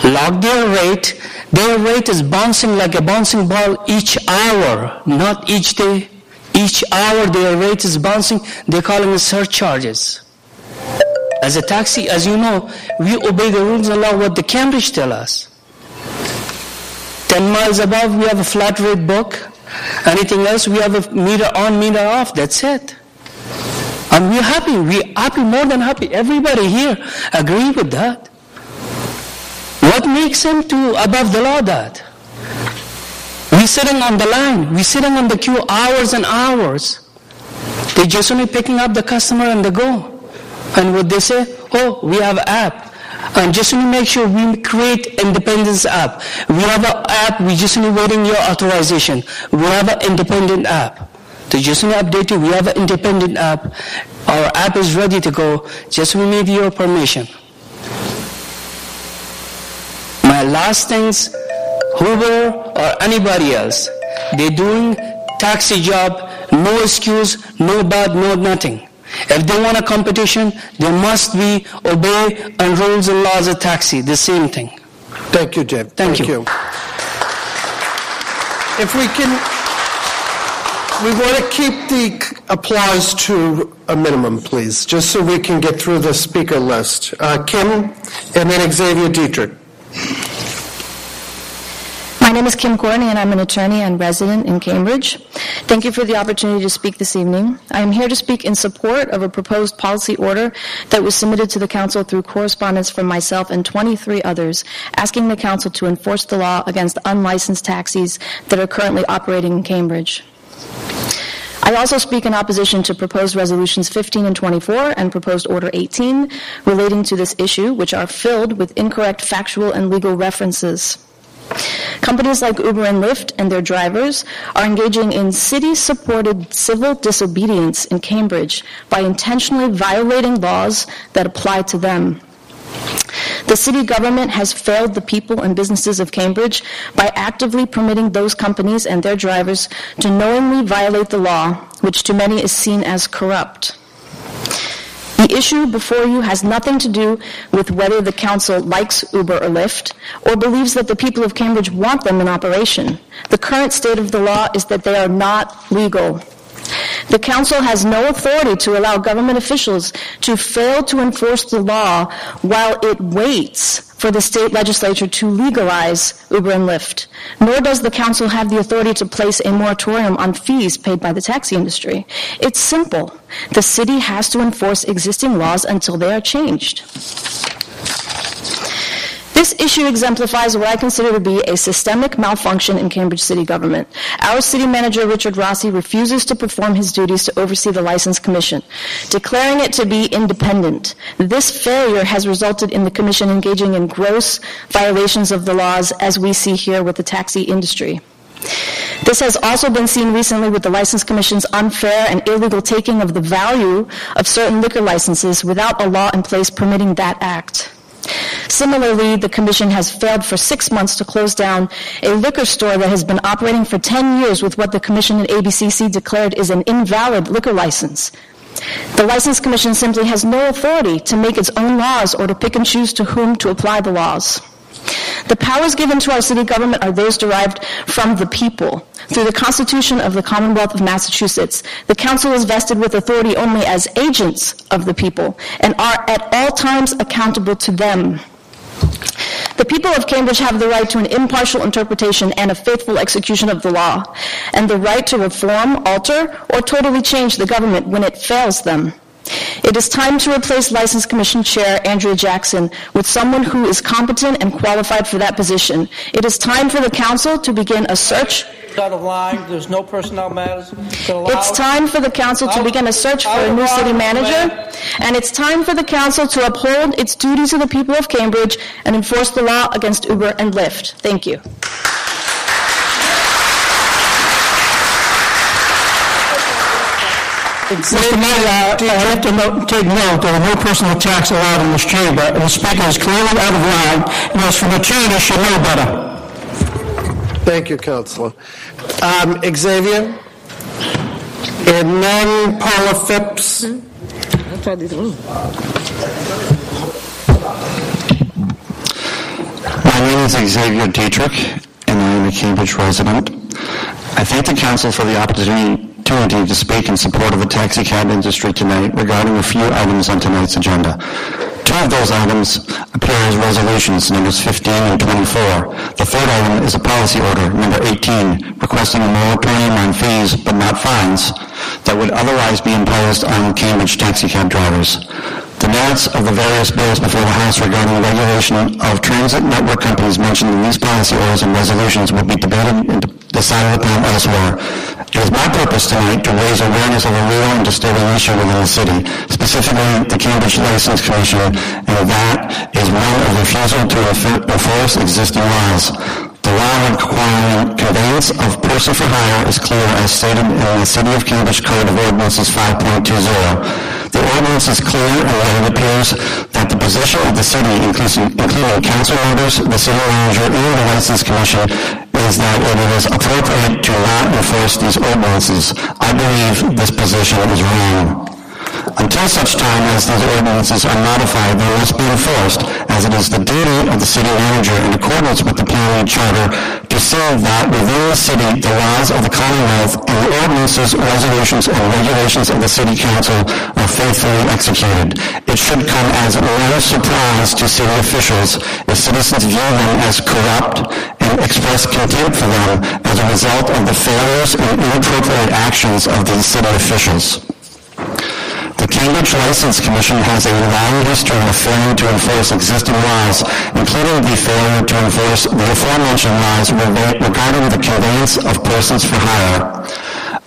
log their rate. Their rate is bouncing like a bouncing ball each hour, not each day. Each hour their rate is bouncing. They're calling it surcharges. As a taxi, as you know, we obey the rules and law what the Cambridge tell us. 10 miles above, we have a flat rate book. Anything else, we have a meter on, meter off. That's it. And we're happy. We're happy, more than happy. Everybody here agree with that. What makes him to above the law that? We're sitting on the line. We're sitting on the queue hours and hours. They just only picking up the customer and they go. And what they say, oh, we have an app. And just only make sure we create independence app. We have an app, we just only waiting your authorization. We have an independent app. They just only update you, we have an independent app. Our app is ready to go, just we need your permission. My last things, Uber or anybody else, they're doing taxi job, no excuse, no bad, no nothing. If they want a competition, they must be obey and rules and laws of taxi, the same thing. Thank you, Jim. Thank you. If we can, we want to keep the applause to a minimum, please, just so we can get through the speaker list. Kim, and then Xavier Dietrich. My name is Kim Courtney, and I'm an attorney and resident in Cambridge. Thank you for the opportunity to speak this evening. I am here to speak in support of a proposed policy order that was submitted to the Council through correspondence from myself and 23 others, asking the Council to enforce the law against unlicensed taxis that are currently operating in Cambridge. I also speak in opposition to proposed resolutions 15 and 24 and proposed order 18 relating to this issue, which are filled with incorrect factual and legal references. Companies like Uber and Lyft and their drivers are engaging in city-supported civil disobedience in Cambridge by intentionally violating laws that apply to them. The city government has failed the people and businesses of Cambridge by actively permitting those companies and their drivers to knowingly violate the law, which to many is seen as corrupt. The issue before you has nothing to do with whether the council likes Uber or Lyft or believes that the people of Cambridge want them in operation. The current state of the law is that they are not legal. The council has no authority to allow government officials to fail to enforce the law while it waits for the state legislature to legalize Uber and Lyft. Nor does the council have the authority to place a moratorium on fees paid by the taxi industry. It's simple. The city has to enforce existing laws until they are changed. This issue exemplifies what I consider to be a systemic malfunction in Cambridge city government. Our city manager, Richard Rossi, refuses to perform his duties to oversee the License Commission, declaring it to be independent. This failure has resulted in the Commission engaging in gross violations of the laws, as we see here with the taxi industry. This has also been seen recently with the License Commission's unfair and illegal taking of the value of certain liquor licenses without a law in place permitting that act. Similarly, the Commission has failed for 6 months to close down a liquor store that has been operating for 10 years with what the Commission and ABCC declared is an invalid liquor license. The License Commission simply has no authority to make its own laws or to pick and choose to whom to apply the laws. The powers given to our city government are those derived from the people. Through the Constitution of the Commonwealth of Massachusetts, the Council is vested with authority only as agents of the people and are at all times accountable to them. The people of Cambridge have the right to an impartial interpretation and a faithful execution of the law, and the right to reform, alter, or totally change the government when it fails them. It is time to replace License Commission Chair Andrea Jackson with someone who is competent and qualified for that position. It is time for the Council to begin a search. Out of line. There's no personnel matters. It's time for the Council to begin a search for a new city manager, and it's time for the Council to uphold its duty to the people of Cambridge and enforce the law against Uber and Lyft. Thank you. Mr. Mayor, I have to take note there are no personal attacks allowed in this chamber, and the speaker is clearly out of line, and as for the chair, they should know better. Thank you, Councillor. Xavier? And then Paula Phipps. is Xavier Dietrich, and I am a Cambridge resident. I thank the council for the opportunity to speak in support of the taxi cab industry tonight regarding a few items on tonight's agenda. Two of those items appear as resolutions, numbers 15 and 24. The third item is a policy order, number 18, requesting a moratorium on fees, but not fines, that would otherwise be imposed on Cambridge taxi cab drivers. The merits of the various bills before the House regarding regulation of transit network companies mentioned in these policy orders and resolutions will be debated and decided upon elsewhere. It is my purpose tonight to raise awareness of a real and disturbing issue within the city, specifically the Cambridge License Commission, and that is one of refusal to enforce existing laws. The law requiring conveyance of person for hire is clear as stated in the City of Cambridge Code of Ordinances 5.20. The ordinance is clear and it appears that the position of the city, including council members, the city manager, and the License Commission, is that it is appropriate to not enforce these ordinances. I believe this position is wrong. Until such time as these ordinances are modified, they must be enforced, as it is the duty of the city manager in accordance with the planning charter to see that within the city the laws of the Commonwealth and the ordinances, resolutions, and regulations of the city council are faithfully executed. It should come as no surprise to city officials if citizens view them as corrupt and express contempt for them as a result of the failures and inappropriate actions of these city officials. The Cambridge License Commission has a long history of failing to enforce existing laws, including the failure to enforce the aforementioned laws regarding the conveyance of persons for hire.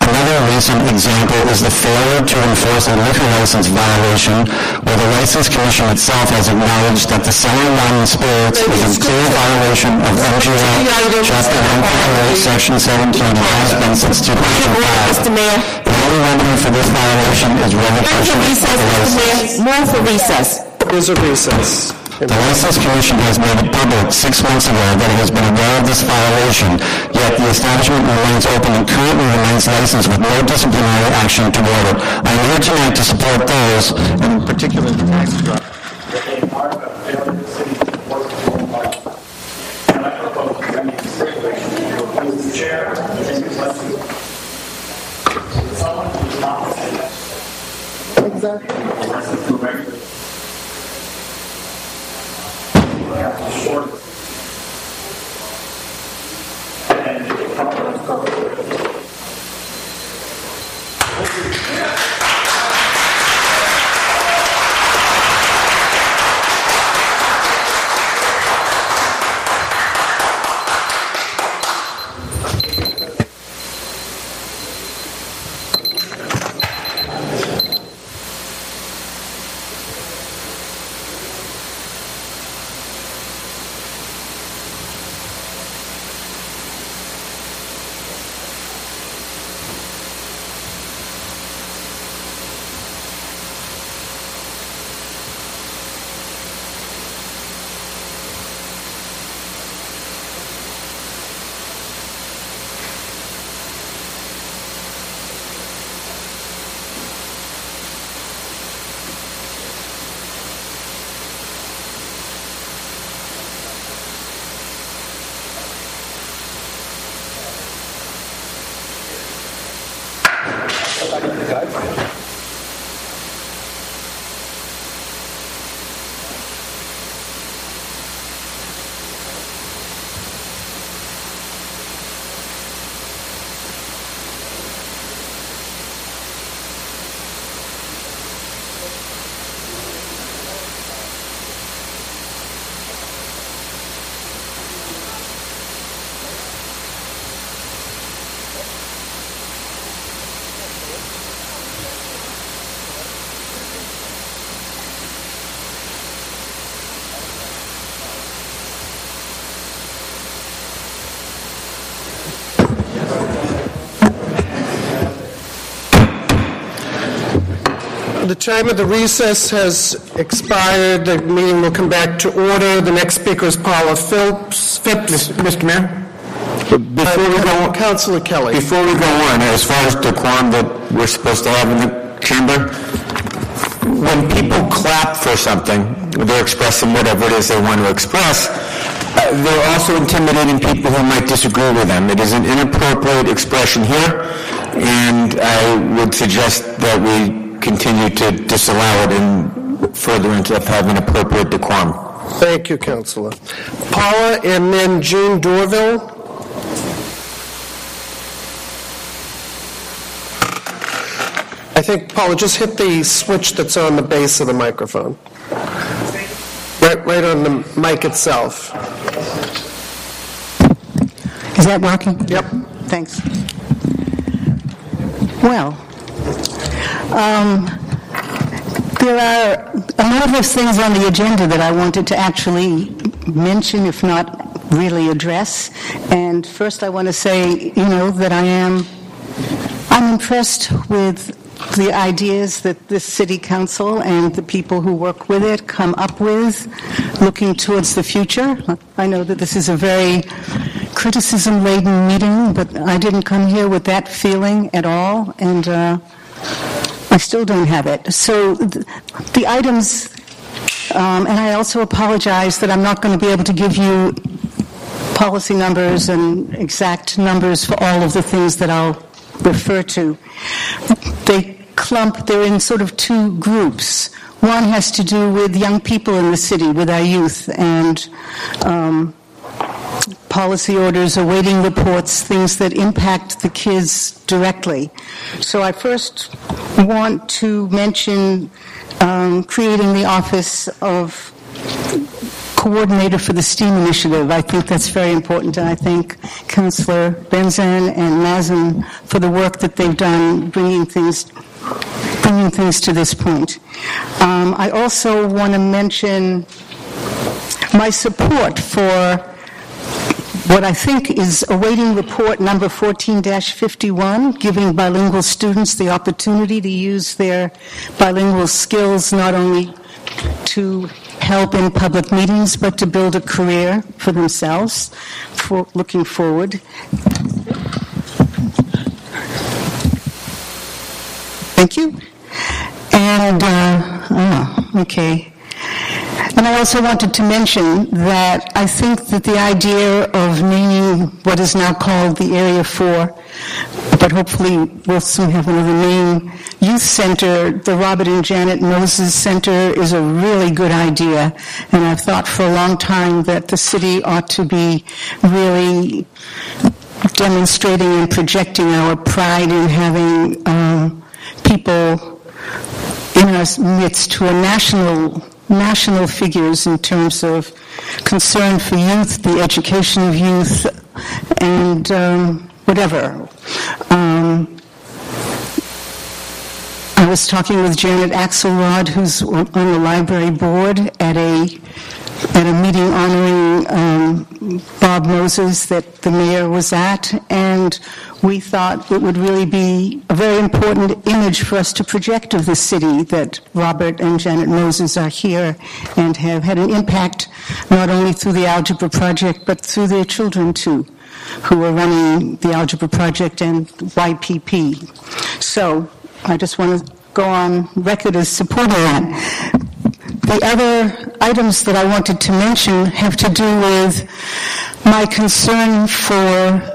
Another recent example is the failure to enforce a liquor license violation, where the License Commission itself has acknowledged that the selling wine and spirits is in clear violation of MGL Chapter 158, Section 17, and has been since 2005. The only remedy for this violation is revocation of the license. Move for recess. There's a recess. The License Commission has made it public 6 months ago that it has been aware of this violation, yet the establishment remains open and currently remains licensed with no disciplinary action toward it. I am here tonight to support those, and in particular the taxi driver. The time of the recess has expired. The meeting will come back to order. The next speaker is Paula Phipps. Mr. Mayor? Before we go on, Councilor Kelly. Before we go on, as far as the quorum that we're supposed to have in the chamber, when people clap for something, they're expressing whatever it is they want to express. they're also intimidating people who might disagree with them. It is an inappropriate expression here, and I would suggest that we continue to disallow it in furtherance of having appropriate decorum. Thank you, Councillor. Paula and then Jean Dorville. I think, Paula, just hit the switch that's on the base of the microphone. Right on the mic itself. Is that working? Yep. Thanks. Well, there are a number of things on the agenda that I wanted to actually mention, if not really address. And first I want to say, that I'm impressed with the ideas that the City Council and the people who work with it come up with, looking towards the future. I know that this is a very criticism-laden meeting, but I didn't come here with that feeling at all, and I still don't have it. So the items, and I also apologize that I'm not going to be able to give you policy numbers and exact numbers for all of the things that I'll refer to. They're in sort of two groups. One has to do with young people in the city, with our youth, and policy orders, awaiting reports, things that impact the kids directly. So I first want to mention creating the Office of Coordinator for the STEAM Initiative. I think that's very important, and I thank Councillor Benzan and Mazen for the work that they've done bringing things to this point. I also want to mention my support for what I think is awaiting report number 14-51, giving bilingual students the opportunity to use their bilingual skills not only to help in public meetings, but to build a career for themselves, for looking forward. Thank you. And, okay. And I also wanted to mention that I think that the idea of naming what is now called the Area 4, but hopefully we'll soon have another name, Youth Center, the Robert and Janet Moses Center, is a really good idea. And I've thought for a long time that the city ought to be really demonstrating and projecting our pride in having people in our midst who are national figures in terms of concern for youth, the education of youth, and whatever. I was talking with Janet Axelrod, who's on the library board, at a meeting honoring Bob Moses that the mayor was at, and we thought it would really be a very important image for us to project of the city that Robert and Janet Moses are here and have had an impact not only through the Algebra Project but through their children too, who are running the Algebra Project and YPP. So I just want to go on record as supporting that. The other items that I wanted to mention have to do with my concern for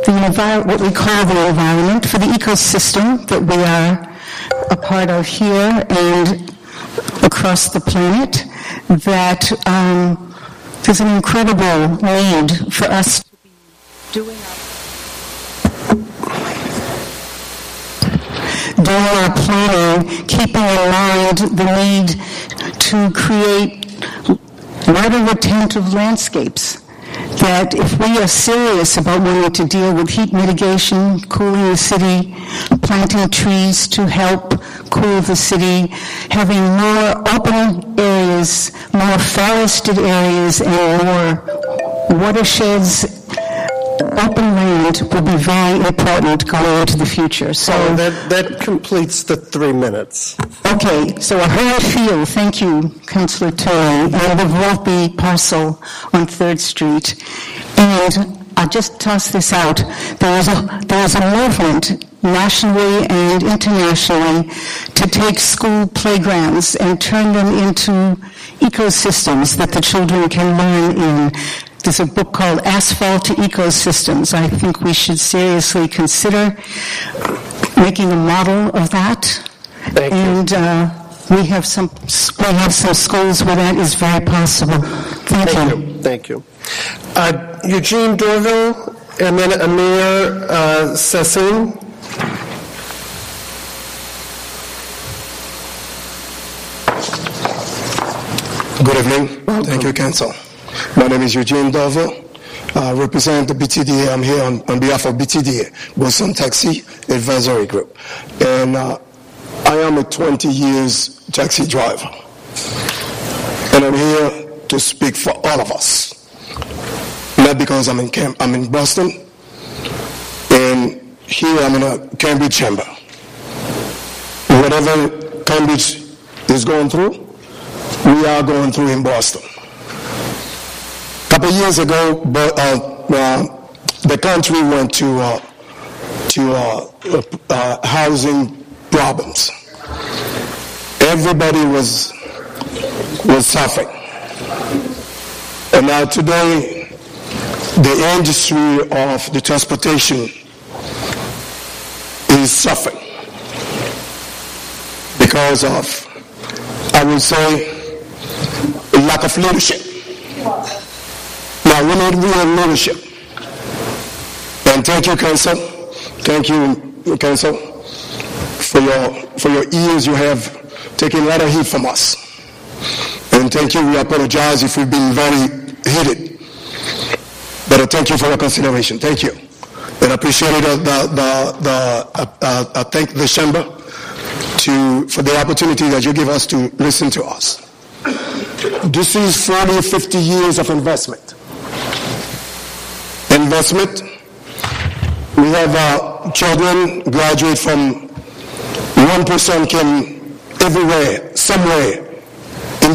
what we call the environment, for the ecosystem that we are a part of here and across the planet, that there's an incredible need for us to be doing our planning, keeping in mind the need to create water retentive landscapes. That if we are serious about wanting to deal with heat mitigation, cooling the city, planting trees to help cool the city, having more open areas, more forested areas, and more watersheds, open land will be very important going into the future. So that completes the 3 minutes. Okay, so a Hurd Field, thank you, Councillor Tory, and the Wolfby parcel on 3rd Street. And I'll just toss this out. There is a movement nationally and internationally to take school playgrounds and turn them into ecosystems that the children can learn in. there's a book called Asphalt to Ecosystems. I think we should seriously consider making a model of that. Thank you. And we have some schools where that is very possible. Thank you. Thank you. Eugene Dorville, and then Amir Sassoon. Good evening. Thank you, Council. My name is Eugene Dorville. I represent the BTDA. I'm here on behalf of BTDA, Boston Taxi Advisory Group. And I am a 20 years taxi driver. And I'm here to speak for all of us. Not because I'm in Boston, and here I'm in a Cambridge chamber. Whatever Cambridge is going through, we are going through in Boston. A couple of years ago, the country went to housing problems. Everybody was suffering. And now today, the industry of the transportation is suffering because of, I would say, lack of leadership. Now we need real leadership. And thank you, Council. Thank you, Council, for your ears. You have taken a lot of heat from us. And thank you. We apologize if we've been very heated. But thank you for your consideration. Thank you. And I appreciate I thank the chamber for the opportunity that you give us to listen to us. This is 40, 50 years of investment. We have children graduate from 1% came everywhere, somewhere in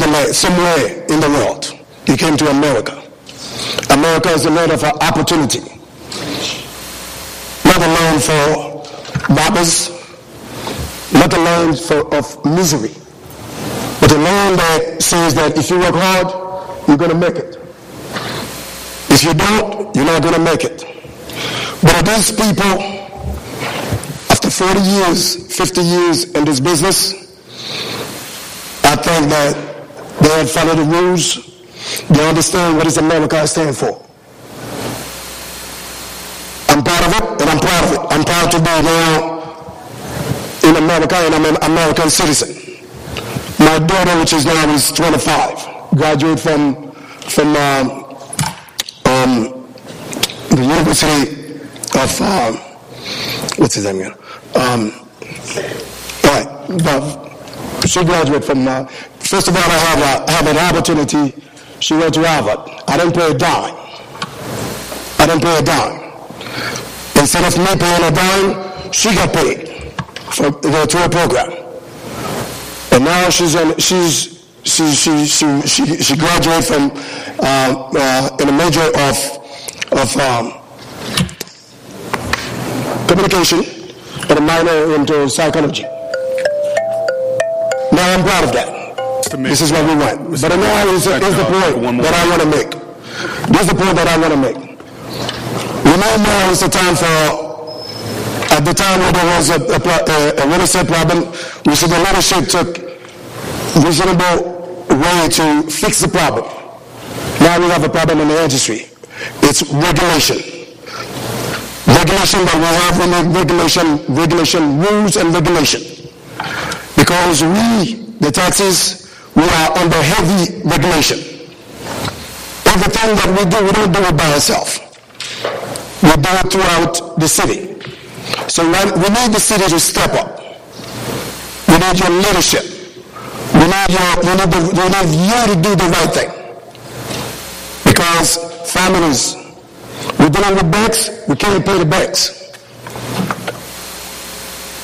the world. He came to America. America is a land of opportunity. Not a land for robbers, not a land of misery, but a land that says that if you work hard, you're going to make it. If you don't, you're not going to make it. But these people, after 40 years, 50 years in this business, I think that they have followed the rules. They understand what is America stand for. I'm proud of it, and I'm proud of it. I'm proud to be now in America, and I'm an American citizen. My daughter, which is now is 25, graduated from the University of what's his name again? She graduated from. First of all, I have an opportunity. She went to Harvard. I didn't pay a dime. Instead of me paying a dime, she got paid to her program. And now she graduated from in a major of communication and a minor into psychology. Now I'm proud of that. This is what we want. But now here's the point that I want to make. This is the point that I want to make. We know now is the time for, at the time when there was a real estate problem, we said the leadership took reasonable way to fix the problem. Now we have a problem in the industry. It's regulation. Regulation that we have, we need regulation, rules and regulation. Because we, the taxis, we are under heavy regulation. Everything that we do, we don't do it by ourselves. We do it throughout the city. So we need the city to step up. We need your leadership. We need you to do the right thing. Because families, we're dealing with banks, we can't pay the banks.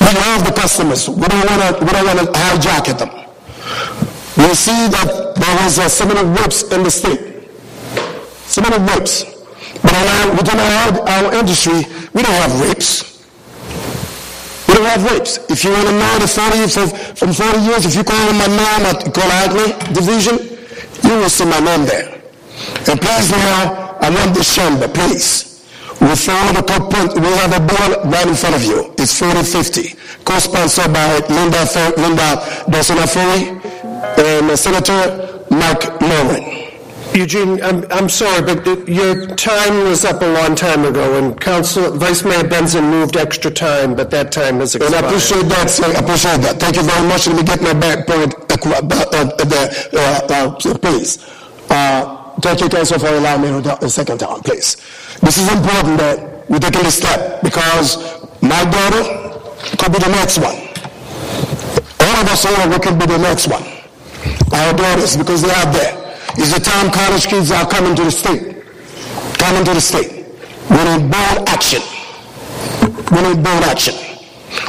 We love the customers. We don't want to hijack at them. We see that there was so many whips in the state. So many whips. But within our industry, we don't have rapes. We don't have rapes. If you want to know from 40 years, if you call my name at Colagny Division, you will see my name there. And please now, I want this chamber, please. We follow the code point. We have a bill right in front of you. It's 4050, co-sponsored by Linda Dosinafori and Senator Mike Lowen. Eugene, I'm sorry, but your time was up a long time ago, and Vice Mayor Benson moved extra time, but that time has expired. And I appreciate that, sir. I appreciate that. Thank you very much. Let me get my back point, please. Thank you, Council, for allowing me a second time, please. This is important that we're taking this step, because my daughter could be the next one. All of us here, we could be the next one. Our daughters, because they're out there. It's the time college kids are coming to the state. Coming to the state. We need bold action. We need bold action.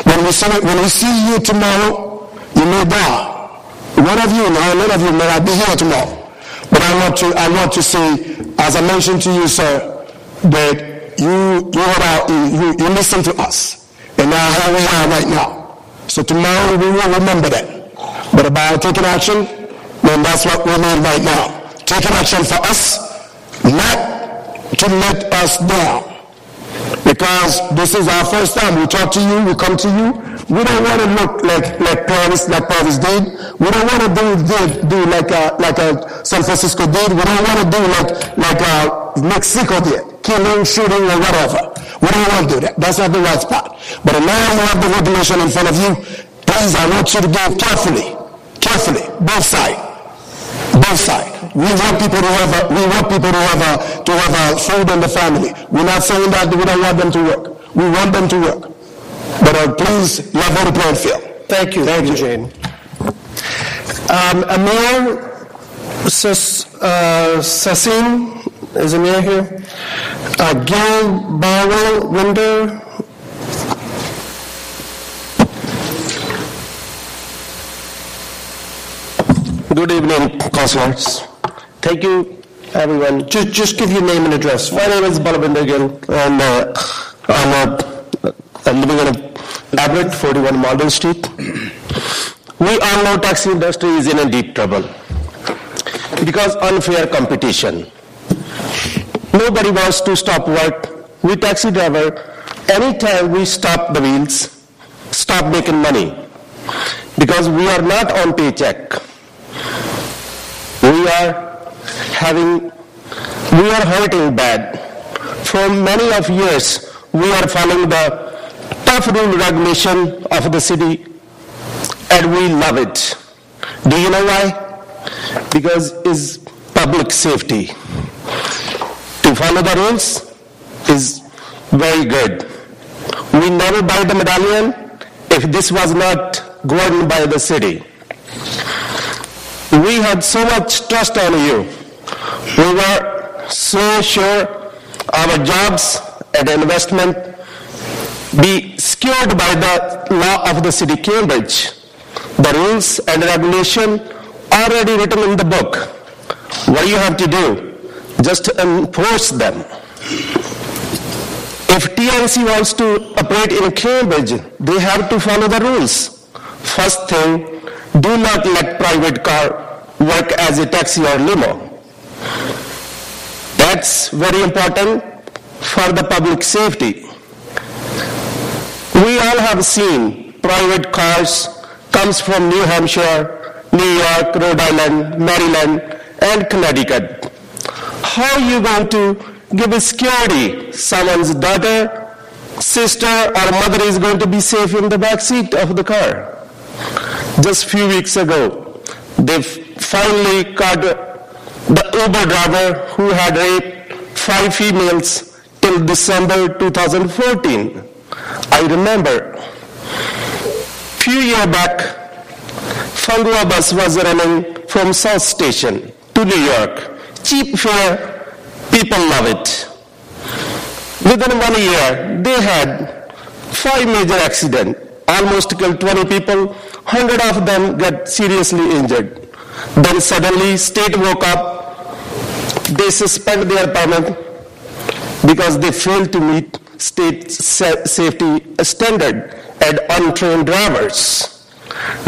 When we see you tomorrow, you may die. One of you, none of you may not be here tomorrow. But I want to say, as I mentioned to you, sir, that you listen to us. And now here we are right now. So tomorrow we will remember that. But about taking action, then that's what we need right now. Taking action for us, not to let us down. Because this is our first time. We talk to you, we come to you. We don't want to look like Paris did. We don't want to do like San Francisco did. We don't want to do like Mexico did, killing, shooting, or whatever. We don't want to do that. That's not the right spot. But now you have the regulation in front of you. Please, I want you to go carefully, both sides. We want people to have food in the family. We're not saying that we don't want them to work. We want them to work. But please, level the playing field. Thank you, Jane. Amir Sassin, is Amir here? Gil Barwell, Winder. Good evening, councilors. Thank you, everyone. Just give your name and address. My name is Balabinder Gill, and I'm living in Abbott, 41 Malden Street. We all know taxi industry is in a deep trouble because unfair competition. Nobody wants to stop work. We taxi driver, anytime we stop the wheels, stop making money because we are not on paycheck. We are hurting bad. For many of years, we are following the tough rule regulation of the city, and we love it. Do you know why? Because it's public safety. To follow the rules is very good. We never buy the medallion if this was not governed by the city. We had so much trust on you. We were so sure our jobs and investment be secured by the law of the city Cambridge. The rules and regulation already written in the book. What you have to do? Just enforce them. If TNC wants to operate in Cambridge, they have to follow the rules. First thing, do not let private car work as a taxi or limo. That's very important for the public safety. We all have seen private cars comes from New Hampshire, New York, Rhode Island, Maryland, and Connecticut. How are you going to give a security? Someone's daughter, sister, or mother is going to be safe in the back seat of the car. Just a few weeks ago, they finally caught the Uber driver who had raped 5 females till December 2014. I remember few years back, Fangua bus was running from South Station to New York. Cheap fare, people love it. Within 1 year, they had 5 major accidents, almost killed 20 people, 100 of them got seriously injured. Then suddenly, state woke up, they suspend their permit because they failed to meet state safety standard and untrained drivers.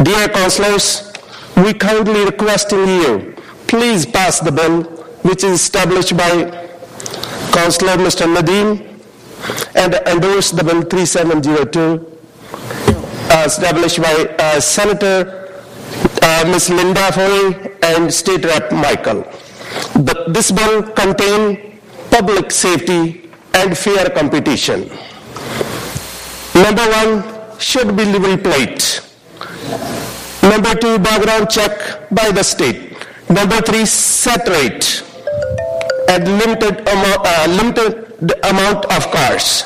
Dear councillors, we kindly requesting you, please pass the bill which is established by Councillor Mr. Nadeem, and endorse the Bill 3702, established by Senator Ms. Linda Foy and State Rep Michael. This bill contains public safety and fair competition. Number 1 should be livery plate. Number 2, background check by the state. Number 3, set rate and limited amount of cars.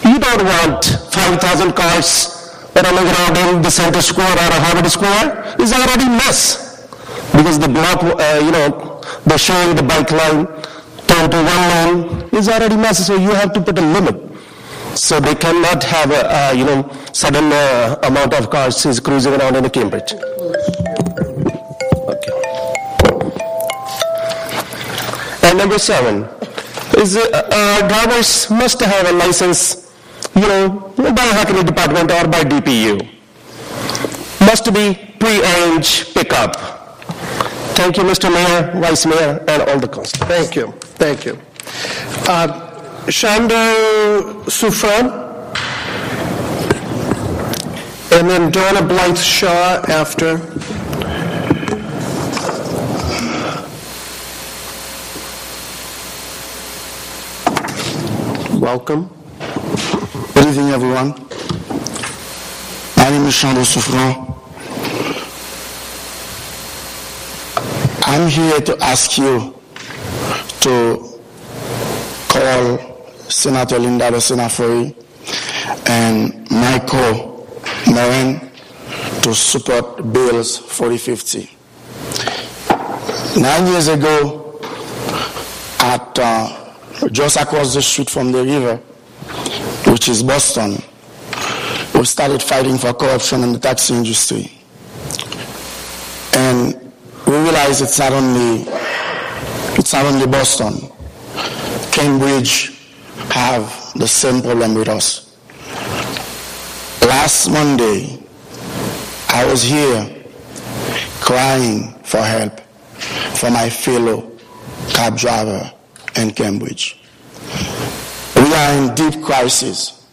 You don't want 5,000 cars running around in the Center Square or Harvard Square. It's already mess because the block, they're showing the bike line turn to one lane is already mess. So you have to put a limit. So they cannot have a sudden amount of cars is cruising around in Cambridge. Okay. And number 7 is drivers must have a license, by Hackney Department or by DPU. Must be pre-arranged pickup. Thank you, Mr. Mayor, Vice Mayor, and all the council. Thank you. Thank you. Shando Sufran, and then Donna Blythe Shaw after. Welcome. Good evening, everyone. My name is Shando Sufran. I'm here to ask you to call Senator Linda Foy and Michael Moran to support bills 4050. 9 years ago, at just across the street from the river, which is Boston, we started fighting for corruption in the taxi industry. And we realized it's not only Boston. Cambridge have the same problem with us. Last Monday, I was here crying for help for my fellow cab driver in Cambridge. We are in deep crisis.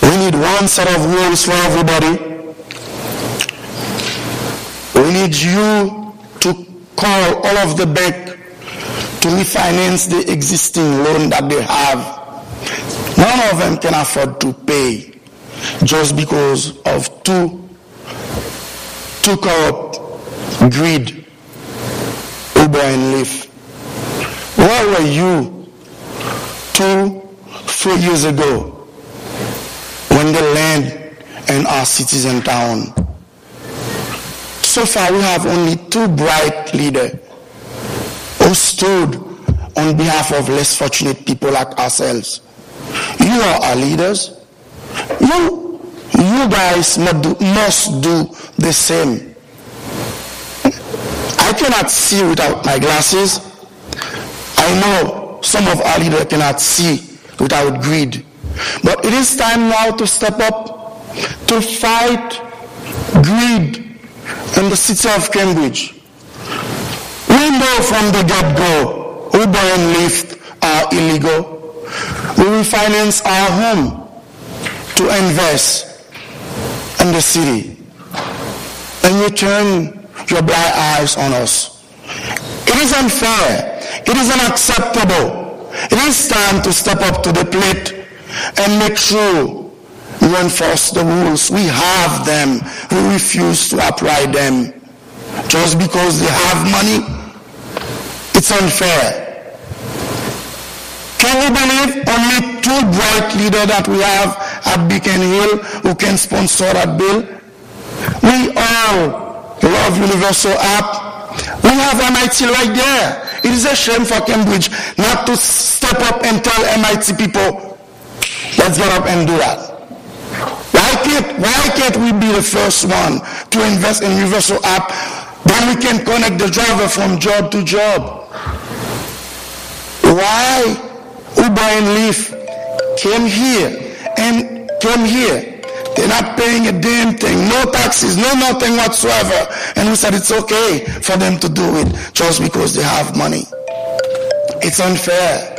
We need one set of rules for everybody. We need you to call all of the bank to refinance the existing loan that they have. None of them can afford to pay just because of two corrupt greed, Uber and Lyft. Where were you 2-3 years ago when they land in our cities and town? So far we have only 2 bright leaders who stood on behalf of less fortunate people like ourselves. You are our leaders. You guys must do the same. I cannot see without my glasses. I know some of our leaders cannot see without greed. But it is time now to step up to fight greed in the city of Cambridge. We know from the get-go, Uber and Lyft are illegal. We will finance our home to invest in the city. And you turn your blind eyes on us. It is unfair. It is unacceptable. It is time to step up to the plate and make sure we enforce the rules. We have them. We refuse to apply them. Just because they have money, it's unfair. Can you believe only 2 bright leaders that we have at Beacon Hill who can sponsor that bill? We all love Universal App. We have MIT right there. It is a shame for Cambridge not to step up and tell MIT people, let's get up and do that. Why can't we be the first one to invest in Universal App? Then we can connect the driver from job to job. Why Uber and Lyft came here? They're not paying a damn thing, no taxes, no nothing whatsoever. And we said it's okay for them to do it just because they have money. It's unfair.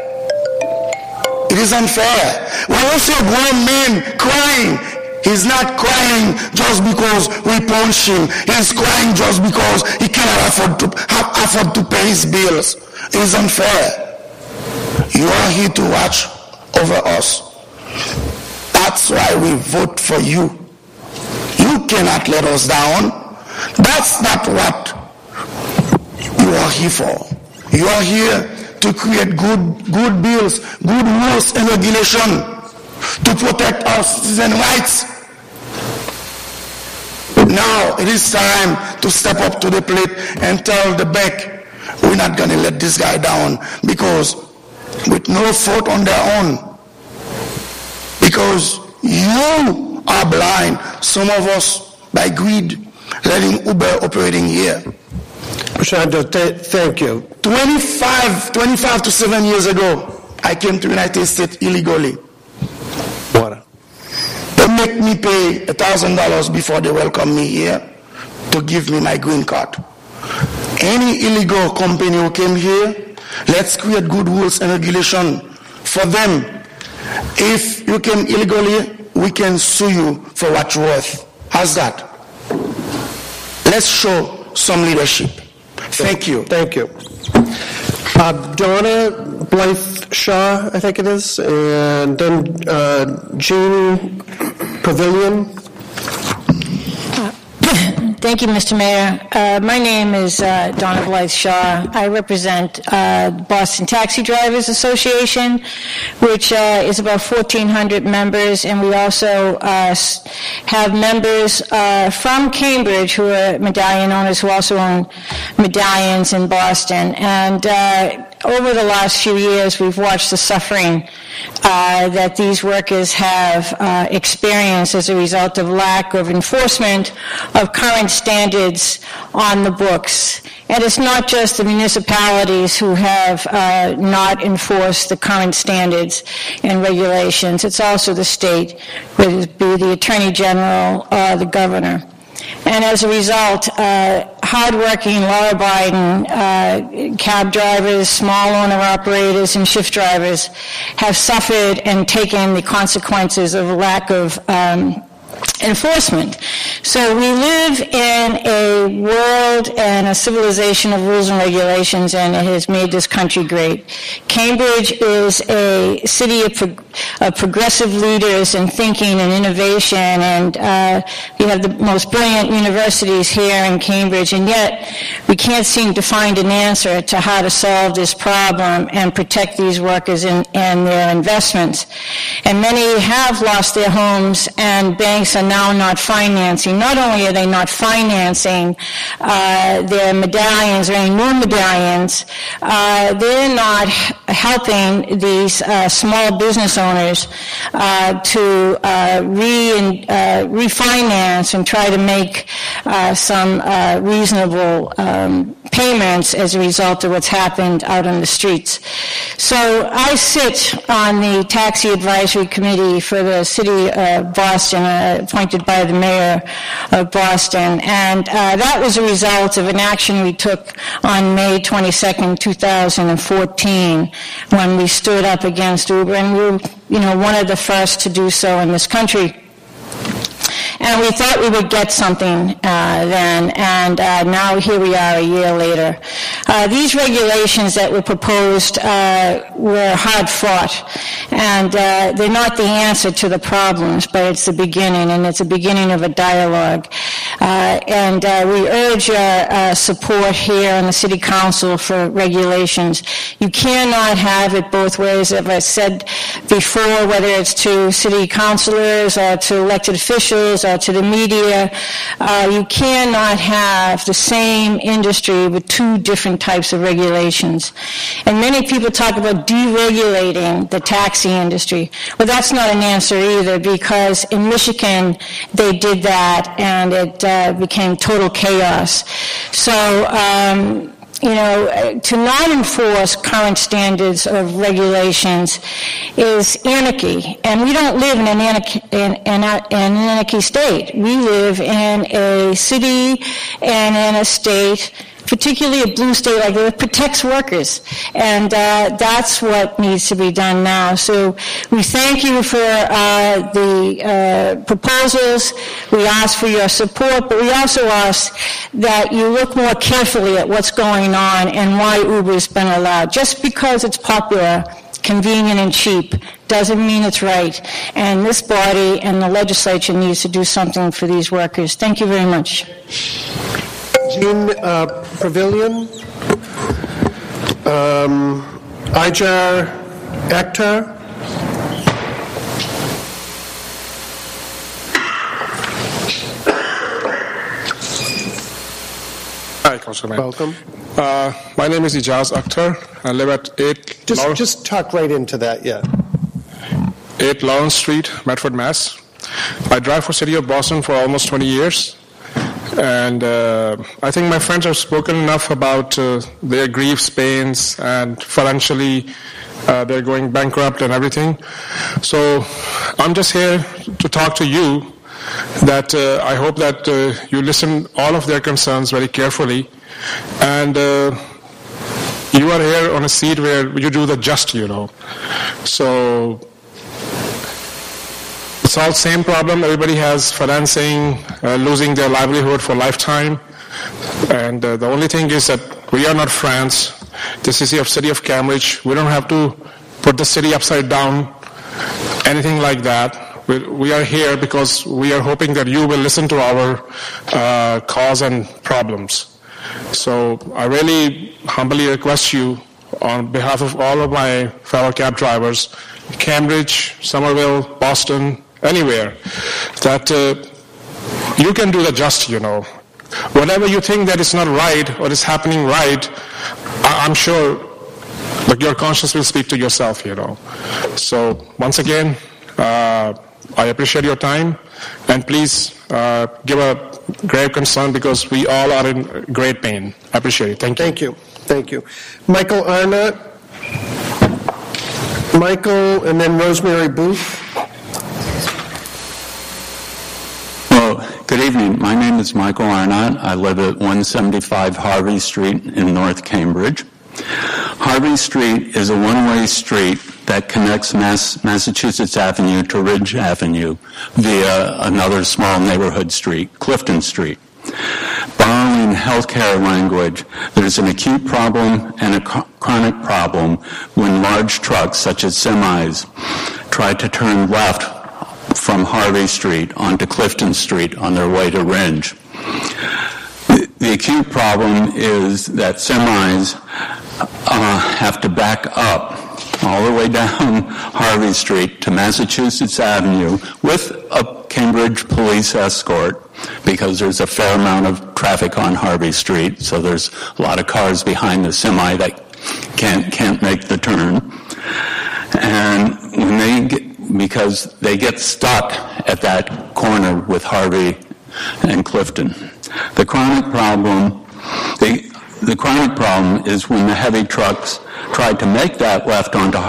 It is unfair. When you see a grown man crying, he's not crying just because we punish him. He's crying just because he cannot afford to pay his bills. It is unfair. You are here to watch over us. That's why we vote for you. You cannot let us down. That's not what you are here for. You are here to create good bills, good rules and regulation to protect our citizen rights. Now it is time to step up to the plate and tell the bank, we're not going to let this guy down, because with no fault on their own, because you are blind, some of us by greed, letting Uber operating here. Prashant, thank you. 25 to 7 years ago, I came to the United States illegally. Water. They make me pay $1,000 before they welcome me here to give me my green card. Any illegal company who came here, let's create good rules and regulation for them. If you came illegally, we can sue you for what you're worth. How's that? Let's show some leadership. Thank you. Thank you. Donna Blythe-Shaw, I think it is, and then Jean Pavilion. Thank you, Mr. Mayor. My name is Donna Blythe-Shaw. I represent Boston Taxi Drivers Association, which is about 1,400 members, and we also have members from Cambridge who are medallion owners who also own medallions in Boston. And over the last few years, we've watched the suffering that these workers have experienced as a result of lack of enforcement of current standards on the books. And it's not just the municipalities who have not enforced the current standards and regulations. It's also the state, whether it be the Attorney General or the Governor. And as a result, hardworking, law-abiding cab drivers, small owner-operators, and shift drivers have suffered and taken the consequences of a lack of enforcement. So we live in a world and a civilization of rules and regulations, and it has made this country great. Cambridge is a city of progressive leaders in thinking and innovation, and we have the most brilliant universities here in Cambridge, and yet we can't seem to find an answer to how to solve this problem and protect these workers and their investments. And many have lost their homes, and banks are now not financing. Not only are they not financing their medallions or any new medallions, they're not helping these small business owners to refinance and try to make some reasonable payments as a result of what's happened out on the streets. So I sit on the Taxi Advisory Committee for the City of Boston, appointed by the Mayor of Boston, and that was a result of an action we took on May 22nd, 2014, when we stood up against Uber, and we were, one of the first to do so in this country. And we thought we would get something then, and now here we are a year later. These regulations that were proposed were hard fought, and they're not the answer to the problems, but it's the beginning, and it's the beginning of a dialogue. And we urge your support here in the City Council for regulations. You cannot have it both ways. As I said before, whether it's to city councilors or to elected officials or to the media, you cannot have the same industry with two different types of regulations. And many people talk about deregulating the taxi industry. Well, that's not an answer either, because in Michigan they did that and it became total chaos. So to not enforce current standards of regulations is anarchy, and we don't live in an anarchy state. We live in a city and in a state particularly a blue state like this, protects workers. And that's what needs to be done now. So we thank you for the proposals. We ask for your support, but we also ask that you look more carefully at what's going on and why Uber's been allowed. Just because it's popular, convenient and cheap doesn't mean it's right. And this body and the legislature needs to do something for these workers. Thank you very much. Jean Pavilion, Ijar Akhtar. Hi, Councilman. Welcome. My name is Ijaz Akhtar. I live at 8... Just talk right into that, yeah. 8 Lawrence Street, Medford, Mass. I drive for City of Boston for almost 20 years. And I think my friends have spoken enough about their griefs, pains, and financially they're going bankrupt and everything. So I'm just here to talk to you that I hope that you listen all of their concerns very carefully. And you are here on a seat where you do the just, So it's all same problem. Everybody has financing, losing their livelihood for lifetime. And the only thing is that we are not France. This is the city of Cambridge. We don't have to put the city upside down, anything like that. We are here because we are hoping that you will listen to our cause and problems. So I really humbly request you on behalf of all of my fellow cab drivers, Cambridge, Somerville, Boston, anywhere, that you can do the just, Whatever you think that is not right or is happening right, I'm sure that your conscience will speak to yourself, So once again, I appreciate your time, and please give a grave concern because we all are in great pain. I appreciate it. Thank you. Thank you. Thank you. Michael Arnott. Michael, and then Rosemary Booth. Well, good evening. My name is Michael Arnott. I live at 175 Harvey Street in North Cambridge. Harvey Street is a one-way street that connects Massachusetts Avenue to Ridge Avenue via another small neighborhood street, Clifton Street. Borrowing healthcare language, there's an acute problem and a chronic problem when large trucks, such as semis, try to turn left from Harvey Street onto Clifton Street on their way to Ridge. The acute problem is that semis have to back up all the way down Harvey Street to Massachusetts Avenue with a Cambridge police escort because there's a fair amount of traffic on Harvey Street, so there's a lot of cars behind the semi that can't make the turn. And when because they get stuck at that corner with Harvey and Clifton. The chronic problem is when the heavy trucks try to make that left onto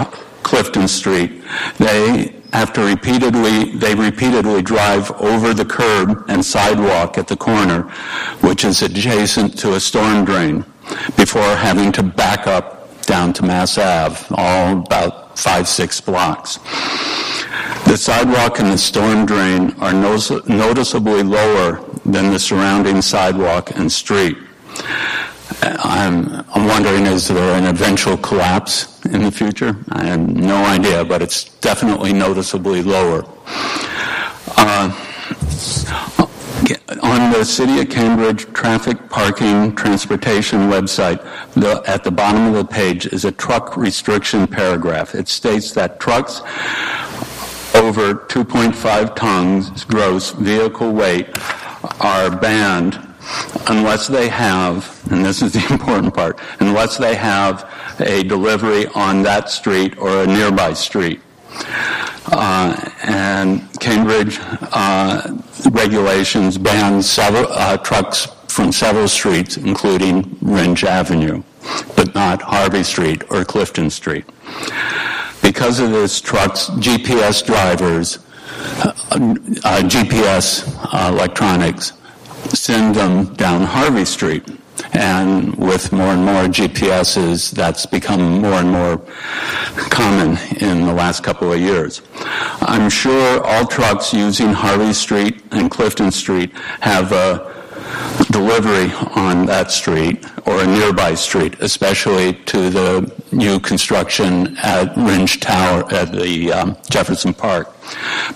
Clifton Street, they repeatedly drive over the curb and sidewalk at the corner, which is adjacent to a storm drain, before having to back up down to Mass Ave, all about 5-6 blocks. The sidewalk and the storm drain are noticeably lower than the surrounding sidewalk and street. I'm wondering, is there an eventual collapse in the future? I have no idea, but it's definitely noticeably lower. On the City of Cambridge traffic parking transportation website, at the bottom of the page is a truck restriction paragraph. It states that trucks over 2.5 tons gross vehicle weight are banned unless they have, and this is the important part, unless they have a delivery on that street or a nearby street. And Cambridge regulations ban trucks from several streets, including Ridge Avenue, but not Harvey Street or Clifton Street. Because of this, trucks, GPS drivers, GPS electronics, send them down Harvey Street. And with more and more GPSs, that's become more and more common in the last couple of years. I'm sure all trucks using Harvey Street and Clifton Street have a delivery on that street or a nearby street, especially to the new construction at Ringe Tower at the Jefferson Park.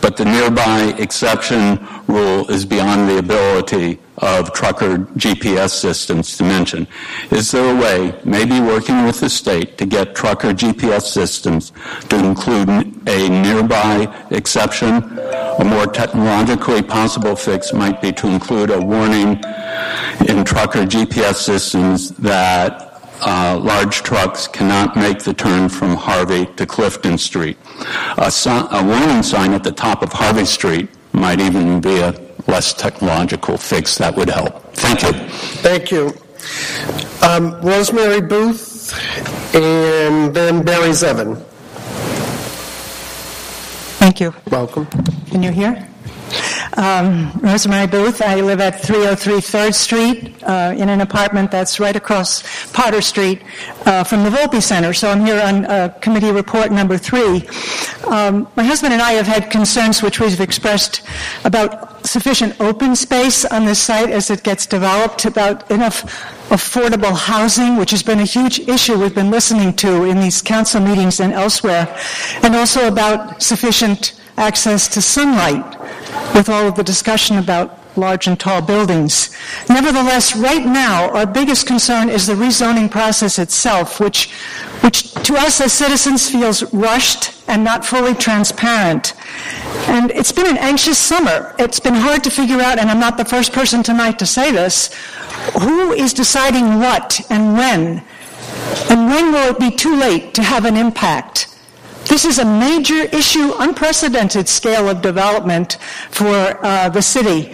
But the nearby exception rule is beyond the ability of trucker GPS systems to mention. Is there a way, maybe working with the state, to get trucker GPS systems to include a nearby exception? A more technologically possible fix might be to include a warning in trucker GPS systems that large trucks cannot make the turn from Harvey to Clifton Street. A warning sign at the top of Harvey Street might even be a less technological fix that would help. Thank you. Thank you. Rosemary Booth and then Barry Zevin. Thank you. Welcome. Can you hear? Rosemary Booth. I live at 303 3rd Street in an apartment that's right across Potter Street from the Volpe Center. So I'm here on committee report number 3. My husband and I have had concerns which we've expressed about sufficient open space on this site as it gets developed, about enough affordable housing, which has been a huge issue we've been listening to in these council meetings and elsewhere, and also about sufficient access to sunlight with all of the discussion about large and tall buildings. Nevertheless, right now, our biggest concern is the rezoning process itself, which to us as citizens feels rushed and not fully transparent. And it's been an anxious summer. It's been hard to figure out, and I'm not the first person tonight to say this, who is deciding what and when will it be too late to have an impact? This is a major issue, unprecedented scale of development for the city.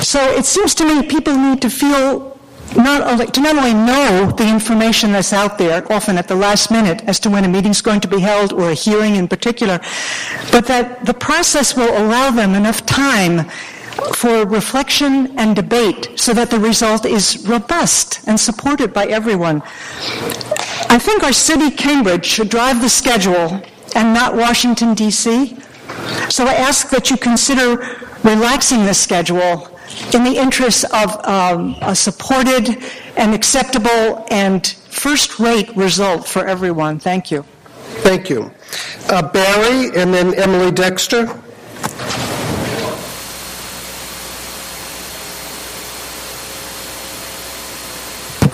So it seems to me people need to feel not only know the information that's out there, often at the last minute, as to when a meeting's going to be held or a hearing in particular, but that the process will allow them enough time for reflection and debate so that the result is robust and supported by everyone. I think our city, Cambridge, should drive the schedule and not Washington, D.C. So I ask that you consider relaxing the schedule in the interest of a supported and acceptable and first-rate result for everyone. Thank you. Thank you. Barry and then Emily Dexter.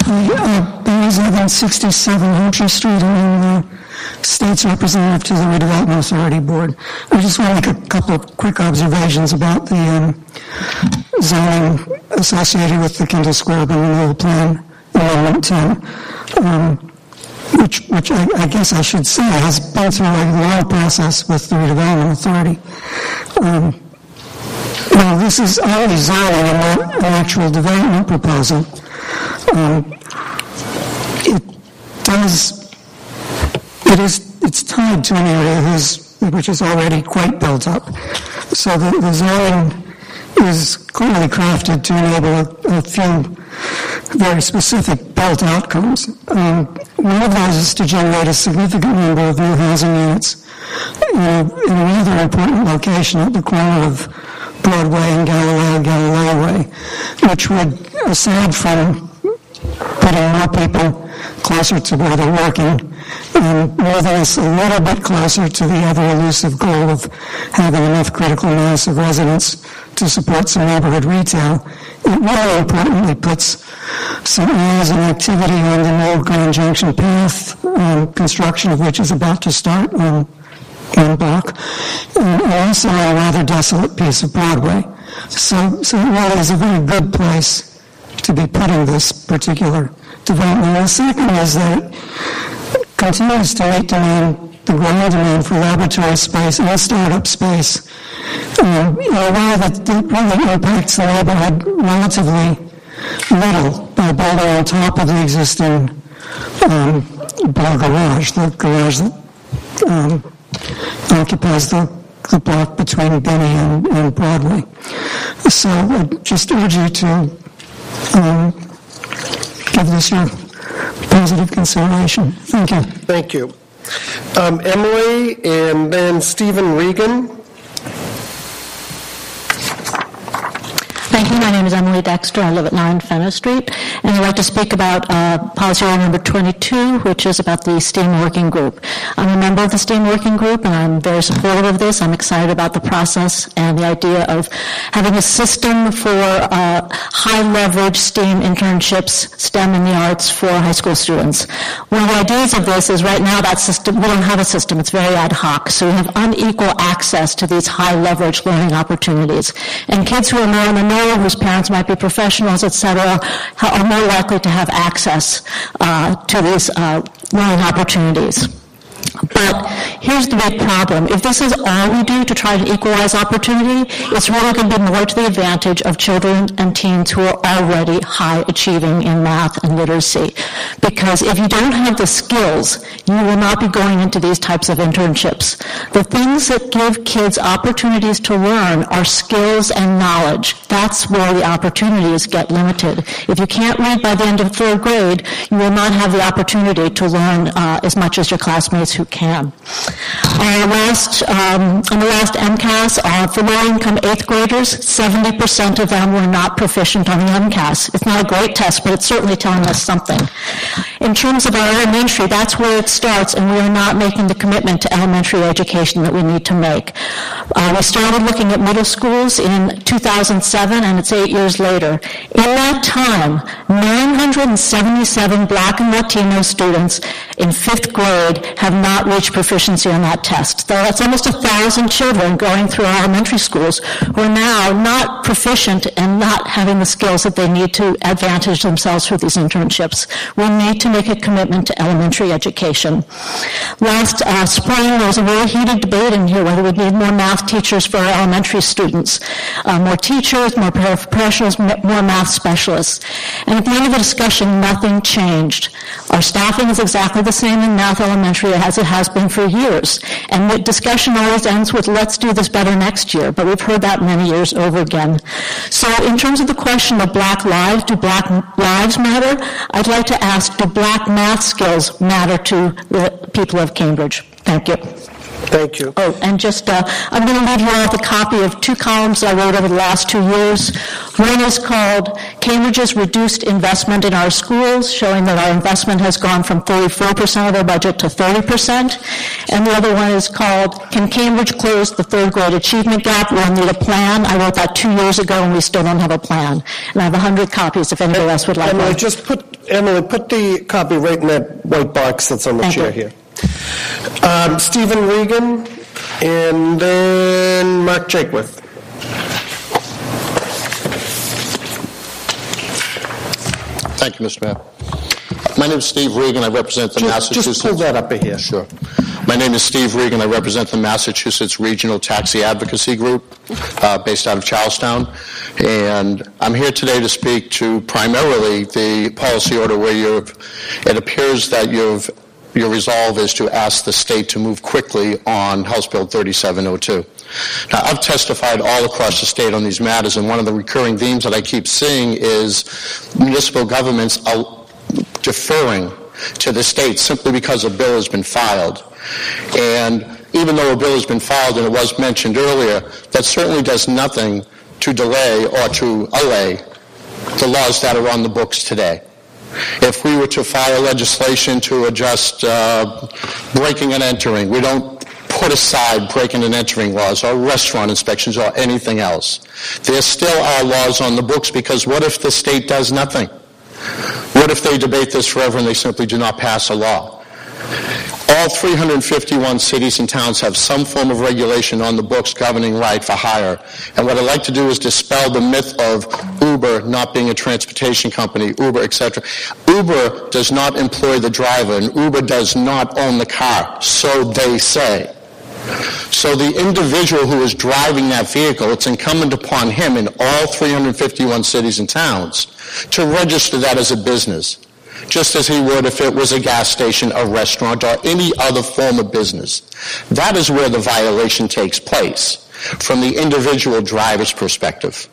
Barry Zevin, 67 Hampshire Street, and I'm the state's representative to the Redevelopment Authority Board. I just want to make a couple of quick observations about the zoning associated with the Kendall Square Urban Renewal Plan, Amendment 10, which I guess I should say has been through a long process with the Redevelopment Authority. Now, this is only zoning and not an actual development proposal. It's tied to an area which is already quite built up. So the zoning is clearly crafted to enable a few very specific built outcomes. One of those is to generate a significant number of new housing units in another important location at the corner of Broadway and Galileo Way, which would, aside from putting more people closer to where they're working and moving us a little bit closer to the ever elusive goal of having enough critical mass of residents to support some neighborhood retail, it really importantly puts some eyes and activity on the new Grand Junction path, construction of which is about to start on one block, and also a rather desolate piece of Broadway. So it really is a very good place to be putting this particular development. The second is that it continues to meet the growing demand for laboratory space and startup space in a way that really impacts the neighborhood relatively little by building on top of the existing bar garage, the garage that occupies the block between Binney and Broadway. So I just urge you to give this your positive consideration. Thank you. Thank you. Emily and then Stephen Regan. Thank you. My name is Emily Dexter. I live at 9 Fenner Street. And I'd like to speak about policy order number 22, which is about the STEAM working group. I'm a member of the STEAM working group, and I'm very supportive of this. I'm excited about the process and the idea of having a system for high-leverage STEAM internships, STEM in the arts for high school students. One of the ideas of this is right now that system, we don't have a system. It's very ad hoc. So we have unequal access to these high-leverage learning opportunities. And kids who are more in the know, whose parents might be professionals, etc., are more likely to have access to these learning opportunities. But here's the big problem. If this is all we do to try to equalize opportunity, it's really going to be more to the advantage of children and teens who are already high achieving in math and literacy. Because if you don't have the skills, you will not be going into these types of internships. The things that give kids opportunities to learn are skills and knowledge. That's where the opportunities get limited. If you can't read by the end of third grade, you will not have the opportunity to learn as much as your classmates who can. On the last MCAS, for low-income 8th graders, 70% of them were not proficient on the MCAS. It's not a great test, but it's certainly telling us something. In terms of our elementary, that's where it starts, and we are not making the commitment to elementary education that we need to make. We started looking at middle schools in 2007, and it's 8 years later. In that time, 977 Black and Latino students in 5th grade have not reached proficiency on that test. That's almost 1,000 children going through our elementary schools who are now not proficient and not having the skills that they need to advantage themselves for these internships. We need to make a commitment to elementary education. Last spring, there was a very heated debate in here whether we need more math teachers for our elementary students. More teachers, more professionals, more math specialists. And at the end of the discussion, nothing changed. Our staffing is exactly the same in math elementary as it has been for years. And the discussion always ends with, let's do this better next year. But we've heard that many years over again. So in terms of the question of Black lives, do Black lives matter? I'd like to ask, do Black math skills matter to the people of Cambridge? Thank you. Thank you. Oh, and just, I'm going to leave you all with a copy of 2 columns I wrote over the last 2 years. One is called Cambridge's Reduced Investment in Our Schools, showing that our investment has gone from 34% of their budget to 30%. And the other one is called Can Cambridge Close the Third Grade Achievement Gap? We'll need a plan. I wrote that 2 years ago, and we still don't have a plan. And I have 100 copies if anybody else would like one. Emily, put the copy right in that white box that's on the chair here. Stephen Regan, and then Mark Jakewith. Thank you, Mr. Mayor. My name is Steve Regan. I represent the Massachusetts... Just pull that up here. Sure. My name is Steve Regan. I represent the Massachusetts Regional Taxi Advocacy Group based out of Charlestown. And I'm here today to speak to primarily the policy order where it appears that your resolve is to ask the state to move quickly on House Bill 3702. Now, I've testified all across the state on these matters, and one of the recurring themes that I keep seeing is municipal governments are deferring to the state simply because a bill has been filed. And even though a bill has been filed, and it was mentioned earlier, that certainly does nothing to delay or to allay the laws that are on the books today. If we were to file legislation to adjust breaking and entering, we don't put aside breaking and entering laws or restaurant inspections or anything else. There still are laws on the books because what if the state does nothing? What if they debate this forever and they simply do not pass a law? All 351 cities and towns have some form of regulation on the books governing right for hire. And what I'd like to do is dispel the myth of Uber not being a transportation company, Uber, etc. Uber does not employ the driver, and Uber does not own the car, so they say. So the individual who is driving that vehicle, it's incumbent upon him in all 351 cities and towns to register that as a business, just as he would if it was a gas station, a restaurant, or any other form of business. That is where the violation takes place, from the individual driver's perspective.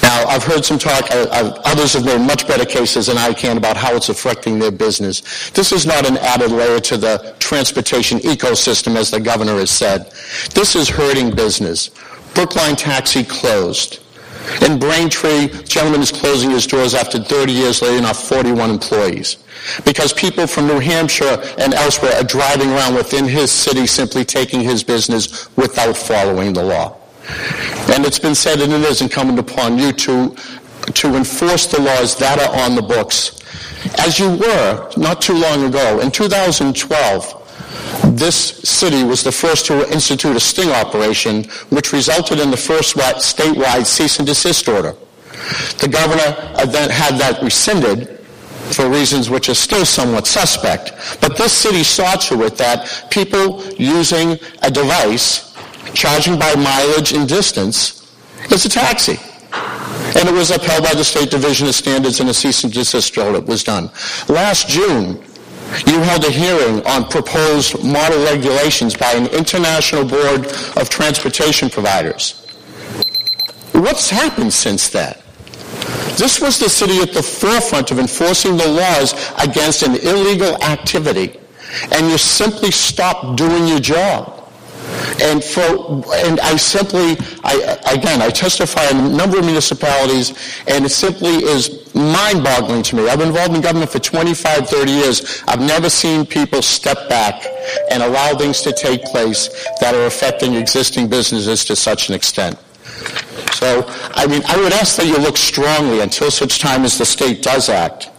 Now, Now, I've heard some talk, others have made much better cases than I can about how it's affecting their business. This is not an added layer to the transportation ecosystem, as the governor has said. This is hurting business. Brookline Taxi closed. In Braintree, the gentleman is closing his doors after 30 years, laying off 41 employees. Because people from New Hampshire and elsewhere are driving around within his city simply taking his business without following the law. And it's been said, and it is incumbent upon you to enforce the laws that are on the books. As you were not too long ago, in 2012, this city was the first to institute a sting operation, which resulted in the first statewide cease and desist order. The governor then had that rescinded for reasons which are still somewhat suspect. But this city saw to it that people using a device, charging by mileage and distance, is a taxi. And it was upheld by the State Division of Standards, and a cease and desist order was done. Last June, you held a hearing on proposed model regulations by an international board of transportation providers. What's happened since then? This was the city at the forefront of enforcing the laws against an illegal activity, and you simply stopped doing your job. And I testify in a number of municipalities, and it simply is mind-boggling to me. I've been involved in government for 25, 30 years. I've never seen people step back and allow things to take place that are affecting existing businesses to such an extent. So, I would ask that you look strongly until such time as the state does act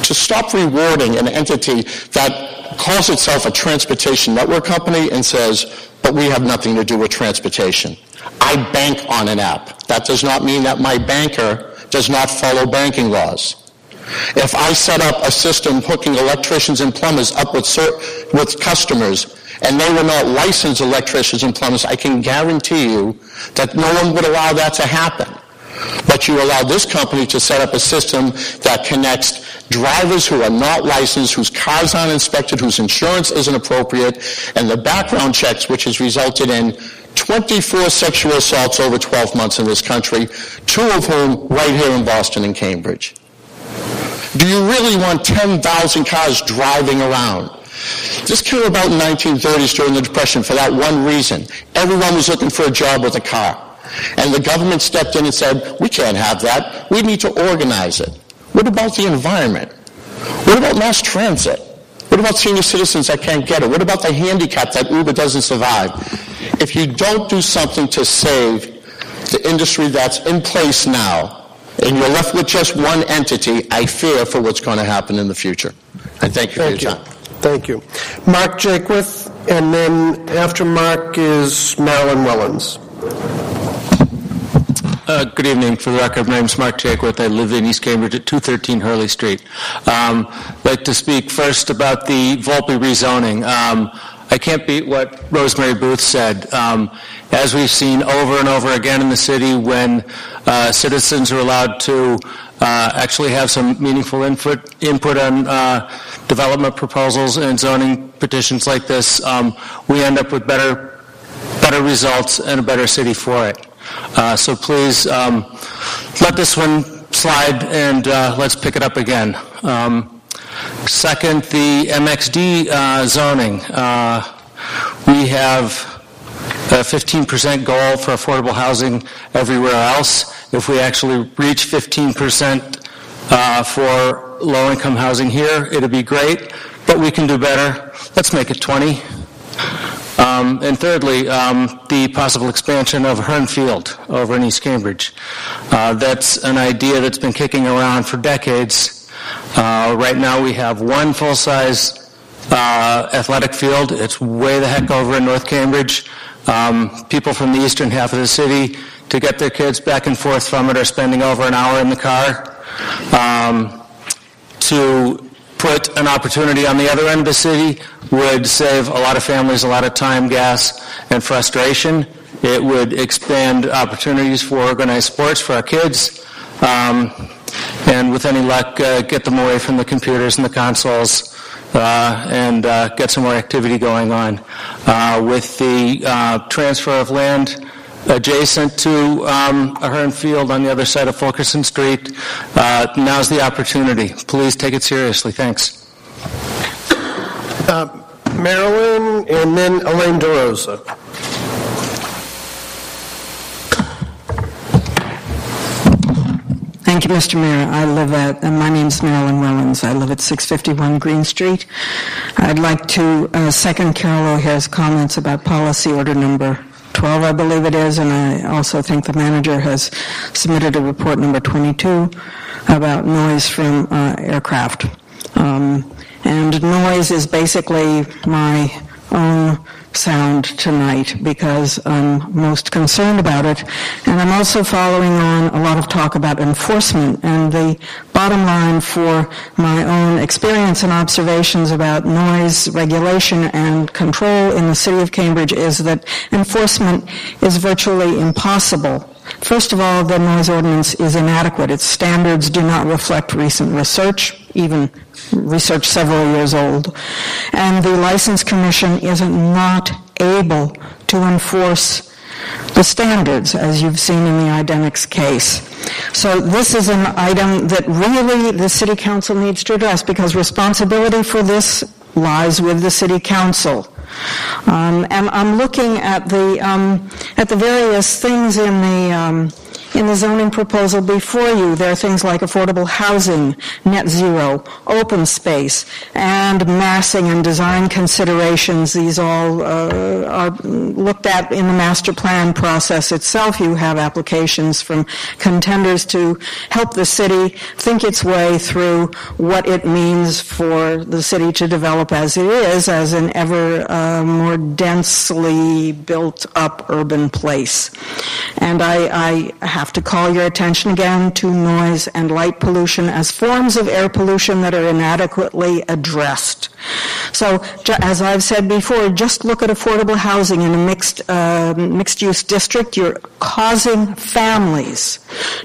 to stop rewarding an entity that calls itself a transportation network company and says, but we have nothing to do with transportation. I bank on an app. That does not mean that my banker does not follow banking laws. If I set up a system hooking electricians and plumbers up with customers, and they were not licensed electricians and plumbers, I can guarantee you that no one would allow that to happen. But you allow this company to set up a system that connects drivers who are not licensed, whose cars aren't inspected, whose insurance isn't appropriate, and the background checks, which has resulted in 24 sexual assaults over 12 months in this country, 2 of whom right here in Boston and Cambridge. Do you really want 10,000 cars driving around? This came about in the 1930s during the Depression for that one reason. Everyone was looking for a job with a car. And the government stepped in and said, we can't have that. We need to organize it. What about the environment? What about mass transit? What about senior citizens that can't get it? What about the handicap that Uber doesn't survive? If you don't do something to save the industry that's in place now, and you're left with just one entity, I fear for what's going to happen in the future. I thank you for your time. Thank you. Mark Jakewith, and then after Mark is Marilyn Wellens. Good evening. For the record, my name is Mark Jakewith. I live in East Cambridge at 213 Hurley Street. I'd like to speak first about the Volpe rezoning. I can't beat what Rosemary Booth said. As we've seen over and over again in the city, when citizens are allowed to actually have some meaningful input on development proposals and zoning petitions like this, we end up with better results and a better city for it. So please let this one slide and let's pick it up again. Second, the MXD zoning. We have a 15% goal for affordable housing everywhere else. If we actually reach 15% for low-income housing here, it'll be great, but we can do better. Let's make it 20. And thirdly, the possible expansion of Hearn Field over in East Cambridge. That's an idea that's been kicking around for decades. Right now we have one full-size athletic field. It's way the heck over in North Cambridge. People from the eastern half of the city, to get their kids back and forth from it, are spending over an hour in the car. To put an opportunity on the other end of the city would save a lot of families a lot of time, gas, and frustration. It would expand opportunities for organized sports for our kids, and with any luck, get them away from the computers and the consoles, and get some more activity going on. With the transfer of land adjacent to Ahern Field on the other side of Fulkerson Street. Now's the opportunity. Please take it seriously. Thanks. Marilyn, and then Elaine DeRosa. Thank you, Mr. Mayor. My name's Marilyn Wellens. I live at 651 Green Street. I'd like to second Carol O'Hare's comments about policy order number 12, I believe it is, and I also think the manager has submitted a report number 22 about noise from aircraft. And noise is basically my own sound tonight because I'm most concerned about it. And I'm also following on a lot of talk about enforcement. And the bottom line for my own experience and observations about noise regulation and control in the city of Cambridge is that enforcement is virtually impossible. First of all, the noise ordinance is inadequate. Its standards do not reflect recent research, even research several years old. And the License Commission is not able to enforce the standards, as you've seen in the Idenix case. So this is an item that really the City Council needs to address because responsibility for this lies with the City Council. And I'm looking at the various things in the zoning proposal before you. There are things like affordable housing, net zero, open space, and massing and design considerations. These all are looked at in the master plan process itself. You have applications from contenders to help the city think its way through what it means for the city to develop as it is, as an ever more densely built up urban place. And I have to call your attention again to noise and light pollution as forms of air pollution that are inadequately addressed. So, as I've said before, just look at affordable housing in a mixed-use district. You're causing families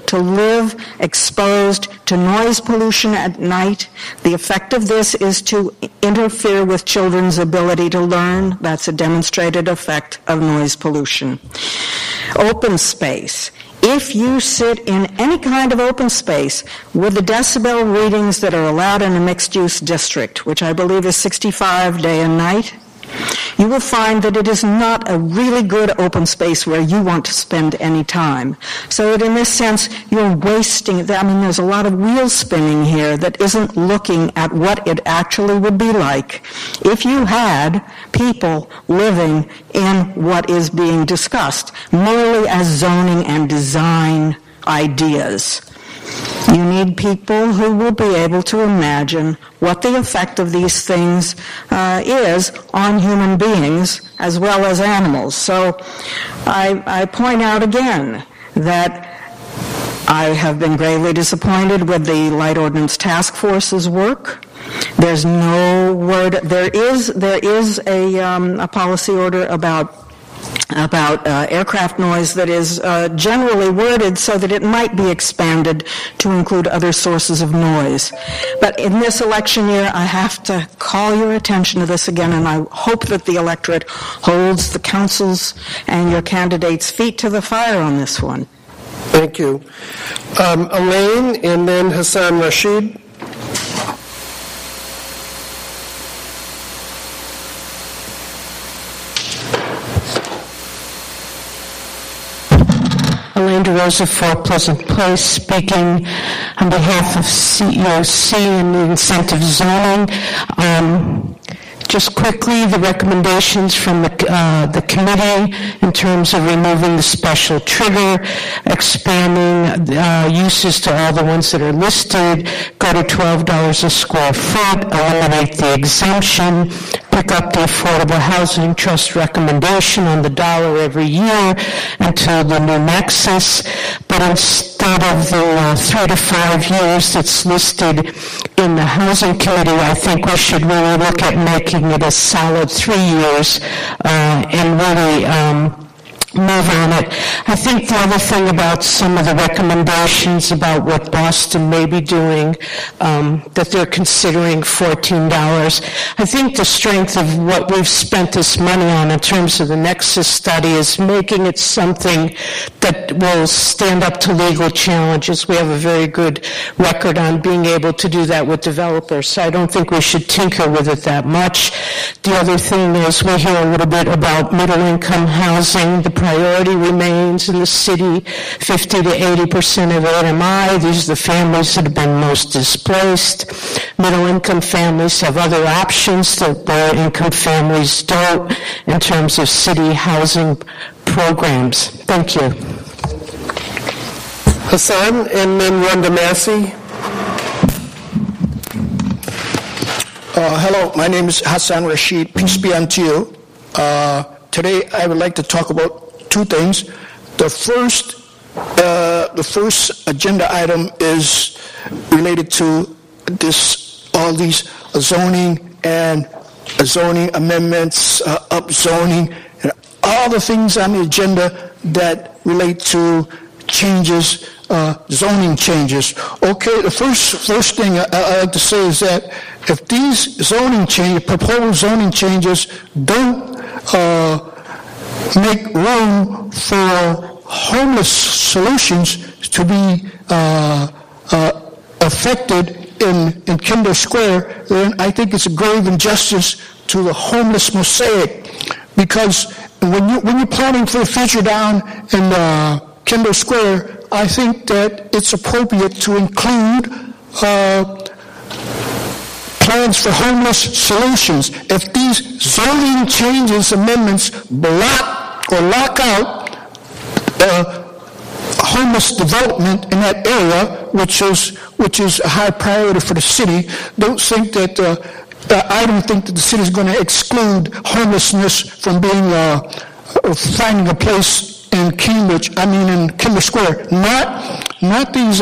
to live exposed to noise pollution at night. The effect of this is to interfere with children's ability to learn. That's a demonstrated effect of noise pollution. Open space. If you sit in any kind of open space with the decibel readings that are allowed in a mixed-use district, which I believe is 65 day and night, you will find that it is not a really good open space where you want to spend any time. So that in this sense, you're wasting, there's a lot of wheel spinning here that isn't looking at what it actually would be like if you had people living in what is being discussed, merely as zoning and design ideas. You need people who will be able to imagine what the effect of these things is on human beings as well as animals. So I point out again that I have been gravely disappointed with the Light Ordinance Task Force's work. There's no word. There is a policy order about aircraft noise that is generally worded so that it might be expanded to include other sources of noise. But in this election year, I have to call your attention to this again, and I hope that the electorate holds the council's and your candidates' feet to the fire on this one. Thank you. Elaine, and then Hassan Rashid. Elaine DeRosa for Pleasant Place, speaking on behalf of CEOC and the incentive zoning. Just quickly, the recommendations from the committee in terms of removing the special trigger, expanding uses to all the ones that are listed, go to $12 a square foot, eliminate the exemption, pick up the Affordable Housing Trust recommendation on the dollar every year until the new nexus, but instead of the 3 to 5 years that's listed in the Housing Committee, I think we should really look at making it a solid 3 years and really move on it. I think the other thing about some of the recommendations about what Boston may be doing, that they're considering $14. I think the strength of what we've spent this money on in terms of the Nexus study is making it something that will stand up to legal challenges. We have a very good record on being able to do that with developers, so I don't think we should tinker with it that much. The other thing is we hear a little bit about middle-income housing. The priority remains in the city, 50 to 80% of AMI. These are the families that have been most displaced. Middle-income families have other options that lower-income families don't in terms of city housing programs. Thank you. Hassan, and then Rhonda Massey. Hello, my name is Hassan Rashid. Peace be unto you. Today, I would like to talk about two things. The first agenda item is related to all these zoning and zoning amendments, upzoning, and all the things on the agenda that relate to changes, zoning changes. Okay, the first thing I like to say is that if these proposed zoning changes don't make room for homeless solutions to be affected in Kinder Square, then I think it's a grave injustice to the homeless mosaic. Because when you're planning for the future down in Kinder Square, I think that it's appropriate to include plans for homeless solutions. If these zoning changes, amendments block or lock out homeless development in that area, which is a high priority for the city, I don't think that the city is going to exclude homelessness from finding a place in Kinder Square. Not these.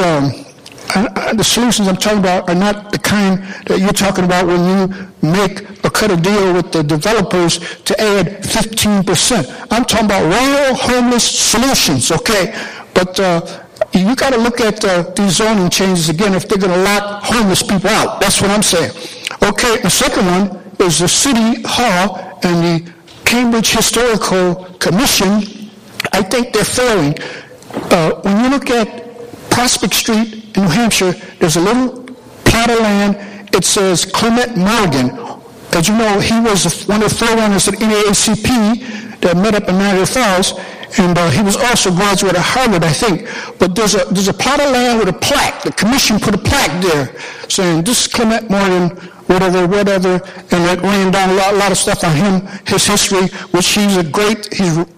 The solutions I'm talking about are not the kind that you're talking about when you cut a deal with the developers to add 15%. I'm talking about real homeless solutions, okay? But you got to look at these zoning changes again if they're going to lock homeless people out. That's what I'm saying. Okay, the second one is the City Hall and the Cambridge Historical Commission. I think they're failing. When you look at Prospect Street in New Hampshire, there's a little plot of land. It says Clement Morgan. As you know, he was one of the forerunners at NAACP that met up in Niagara Falls, and he was also a graduate of Harvard, I think. But there's a plot of land with a plaque. The commission put a plaque there saying, this is Clement Morgan, whatever, and it ran down a lot of stuff on him, his history, which he's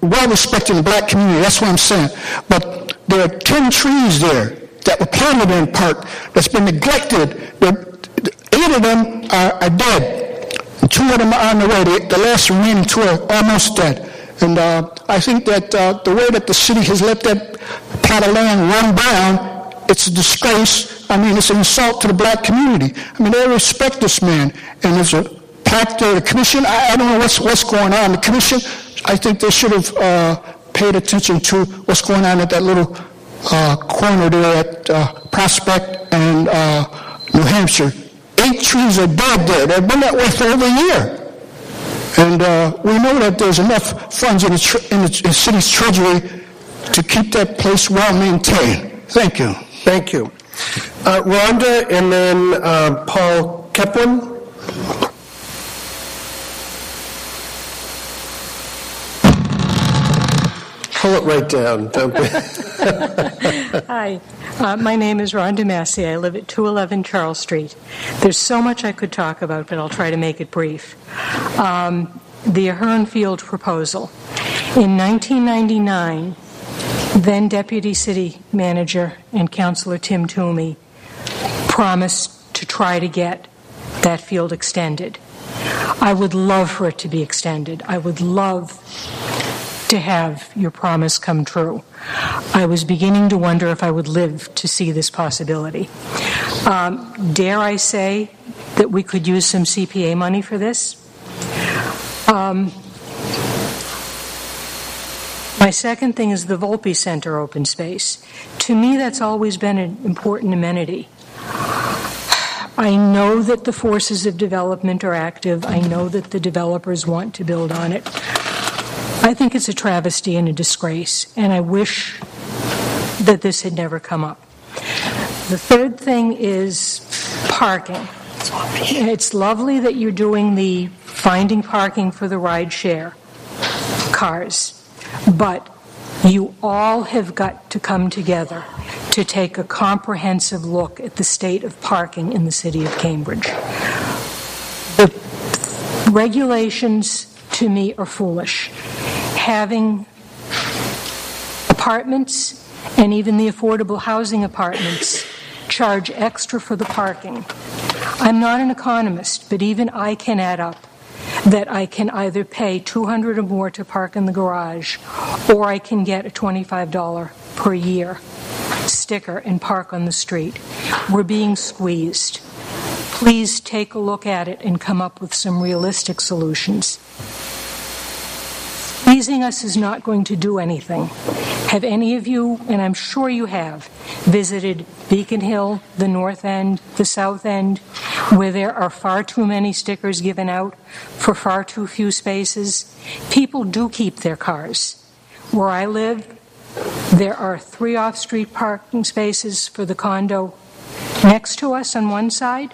well respected in the black community. That's what I'm saying. But there are 10 trees there that were planted in park that's been neglected. 8 of them are dead. 2 of them are on the way. The last remaining 2 are almost dead. And I think that the way that the city has let that plot of land run down, it's a disgrace. It's an insult to the black community. They respect this man. And there's a plaque there. The commission, I don't know what's going on. The commission, I think they should have paid attention to what's going on at that little corner there at Prospect and New Hampshire. 8 trees are dead there. They've been that way for over a year. And we know that there's enough funds in the city's treasury to keep that place well maintained. Thank you. Thank you. Rhonda, and then Paul Keplin. Pull it right down. Hi, my name is Rhonda Massey. I live at 211 Charles Street. There's so much I could talk about, but I'll try to make it brief. The Ahern Field proposal. In 1999, then Deputy City Manager and Councilor Tim Toomey promised to try to get that field extended. I would love for it to be extended. I would love to have your promise come true. I was beginning to wonder if I would live to see this possibility. Dare I say that we could use some CPA money for this? My second thing is the Volpe Center open space. To me, that's always been an important amenity. I know that the forces of development are active. I know that the developers want to build on it. I think it's a travesty and a disgrace, and I wish that this had never come up. The third thing is parking. It's lovely that you're doing the finding parking for the ride share cars, but you all have got to come together to take a comprehensive look at the state of parking in the city of Cambridge. The regulations, to me, are foolish. Having apartments and even the affordable housing apartments charge extra for the parking. I'm not an economist, but even I can add up that I can either pay $200 or more to park in the garage, or I can get a $25 per year sticker and park on the street. We're being squeezed. Please take a look at it and come up with some realistic solutions. Squeezing us is not going to do anything. Have any of you, and I'm sure you have, visited Beacon Hill, the North End, the South End, where there are far too many stickers given out for far too few spaces? People do keep their cars. Where I live, there are 3 off-street parking spaces for the condo next to us on one side.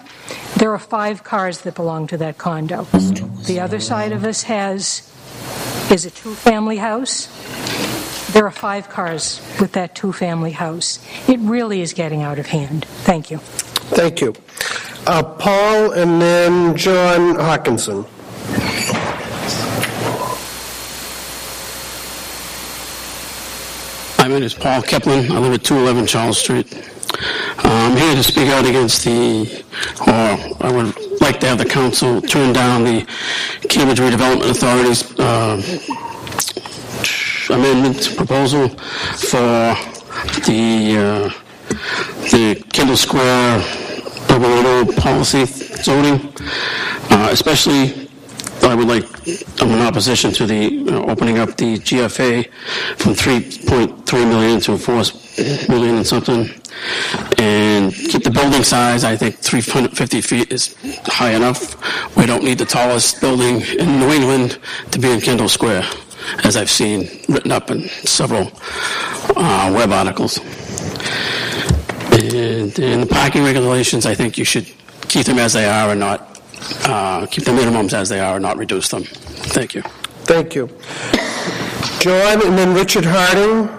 There are 5 cars that belong to that condo. The other side of us is a 2-family house. There are 5 cars with that 2-family house. It really is getting out of hand. Thank you. Thank you. Paul and then John Hawkinson. My name is Paul Keplin. I live at 211 Charles Street. I'm here to speak out against I would like to have the council turn down the Cambridge Redevelopment Authority's amendment proposal for the Kendall Square urban renewal policy zoning, especially I'm in opposition to the opening up the GFA from 3.3 million to 4 million and something, and keep the building size. I think 350 feet is high enough. We don't need the tallest building in New England to be in Kendall Square, as I've seen written up in several web articles. And in the parking regulations, I think you should keep them as they are and not keep the minimums as they are and not reduce them. Thank you. Thank you. John and then Richard Harding.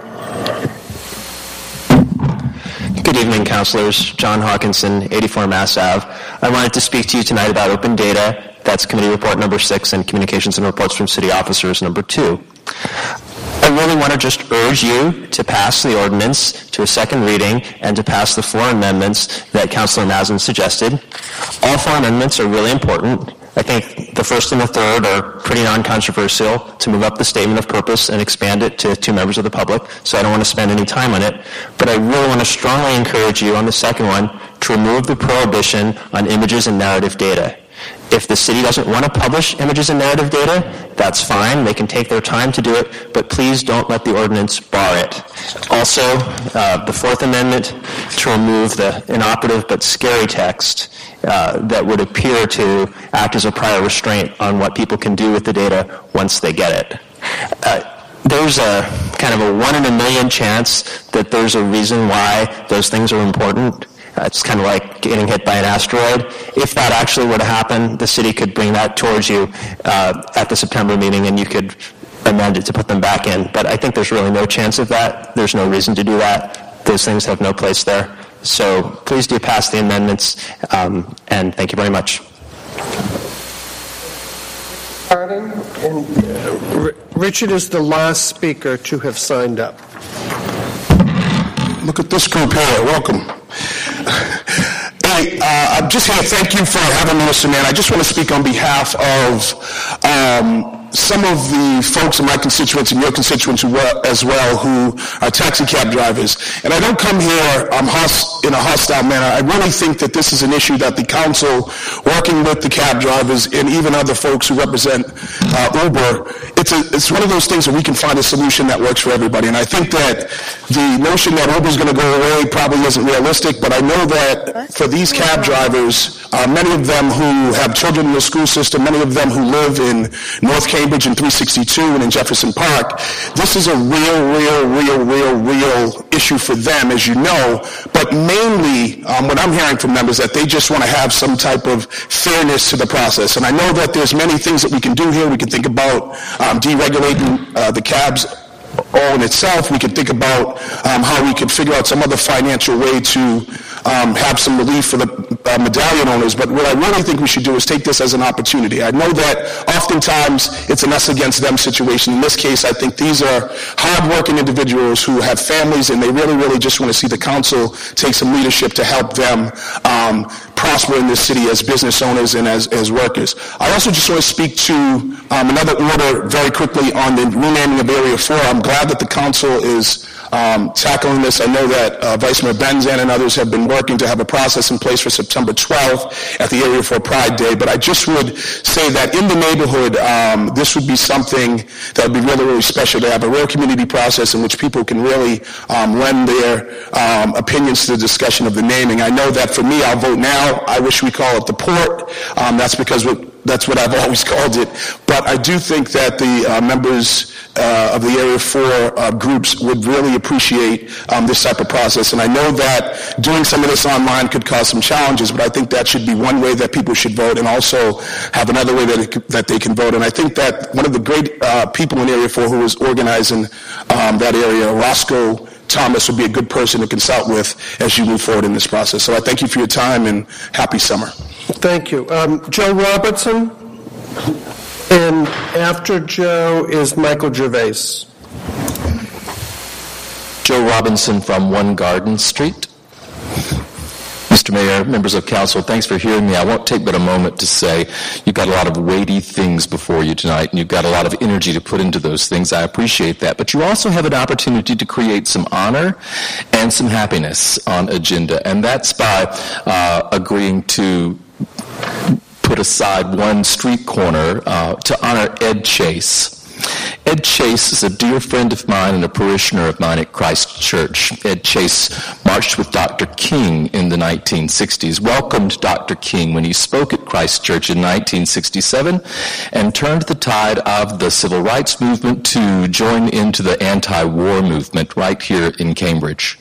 Good evening, councilors. John Hawkinson, 84 Mass Ave. I wanted to speak to you tonight about open data. That's committee report number 6 and communications and reports from city officers number 2. I really want to just urge you to pass the ordinance to a second reading and to pass the 4 amendments that Councilor Mazin suggested. All 4 amendments are really important. I think the first and the third are pretty non-controversial to move up the statement of purpose and expand it to 2 members of the public, so I don't want to spend any time on it. But I really want to strongly encourage you on the second one to remove the prohibition on images and narrative data. If the city doesn't want to publish images and narrative data, that's fine. They can take their time to do it, but please don't let the ordinance bar it. Also, the 4th Amendment to remove the inoperative but scary text that would appear to act as a prior restraint on what people can do with the data once they get it. There's a kind of a 1 in a million chance that there's a reason why those things are important. It's kind of like getting hit by an asteroid. If that actually were to happen, the city could bring that towards you at the September meeting, and you could amend it to put them back in. But I think there's really no chance of that. There's no reason to do that. Those things have no place there. So please do pass the amendments, and thank you very much. And Richard is the last speaker to have signed up. Look at this group here. Welcome. Hey, I'm just here to thank you for having me, Mr. Mayor. I just want to speak on behalf of some of the folks in my constituents and your constituents as well who are taxi cab drivers. And I don't come here in a hostile manner. I really think that this is an issue that the council, working with the cab drivers and even other folks who represent Uber, it's it's one of those things where we can find a solution that works for everybody. And I think that the notion that Uber is going to go away probably isn't realistic, but I know that for these cab drivers, many of them who have children in the school system, many of them who live in North Cambridge and 362 and in Jefferson Park, this is a real issue for them, as you know. But mainly, what I'm hearing from them is that they just want to have some type of fairness to the process. And I know that there's many things that we can do here. We can think about deregulating the cabs all in itself. We could think about how we could figure out some other financial way to have some relief for the medallion owners. But what I really think we should do is take this as an opportunity. I know that oftentimes it's an us against them situation. In this case, I think these are hard-working individuals who have families, and they really just want to see the council take some leadership to help them prosper in this city as business owners and as workers. I also just want to speak to another order very quickly on the renaming of Area 4. I'm glad that the council is tackling this. I know that Vice Mayor Benzan and others have been working to have a process in place for September 12th at the Area 4 Pride Day, but I just would say that in the neighborhood, this would be something that would be really special, to have a real community process in which people can really lend their opinions to the discussion of the naming. I know that for me, I'll vote now. I wish we call it the Port. That's because that's what I've always called it. But I do think that the members of the Area 4 groups would really appreciate this type of process. And I know that doing some of this online could cause some challenges, but I think that should be one way that people should vote, and also have another way that they can vote. And I think that one of the great people in Area 4 who was organizing that area, Roscoe Thomas, would be a good person to consult with as you move forward in this process. So I thank you for your time, and happy summer. Thank you. Joe Robertson, and after Joe is Michael Gervais. Joe Robinson from 1 Garden Street. Mr. Mayor, members of council, thanks for hearing me. I won't take but a moment to say you've got a lot of weighty things before you tonight, and you've got a lot of energy to put into those things. I appreciate that. But you also have an opportunity to create some honor and some happiness on agenda, and that's by agreeing to put aside one street corner to honor Ed Chase. Ed Chase is a dear friend of mine and a parishioner of mine at Christ Church. Ed Chase marched with Dr. King in the 1960s, welcomed Dr. King when he spoke at Christ Church in 1967, and turned the tide of the civil rights movement to join into the anti-war movement right here in Cambridge.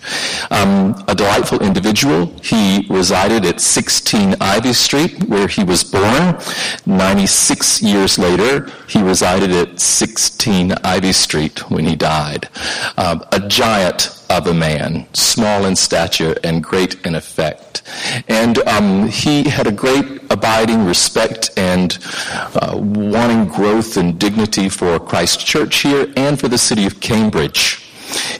A delightful individual. He resided at 16 Ivy Street, where he was born. 96 years later, he resided at 16 Ivy Street when he died. A giant of a man, small in stature and great in effect. And he had a great abiding respect and wanting growth and dignity for Christ Church here and for the city of Cambridge.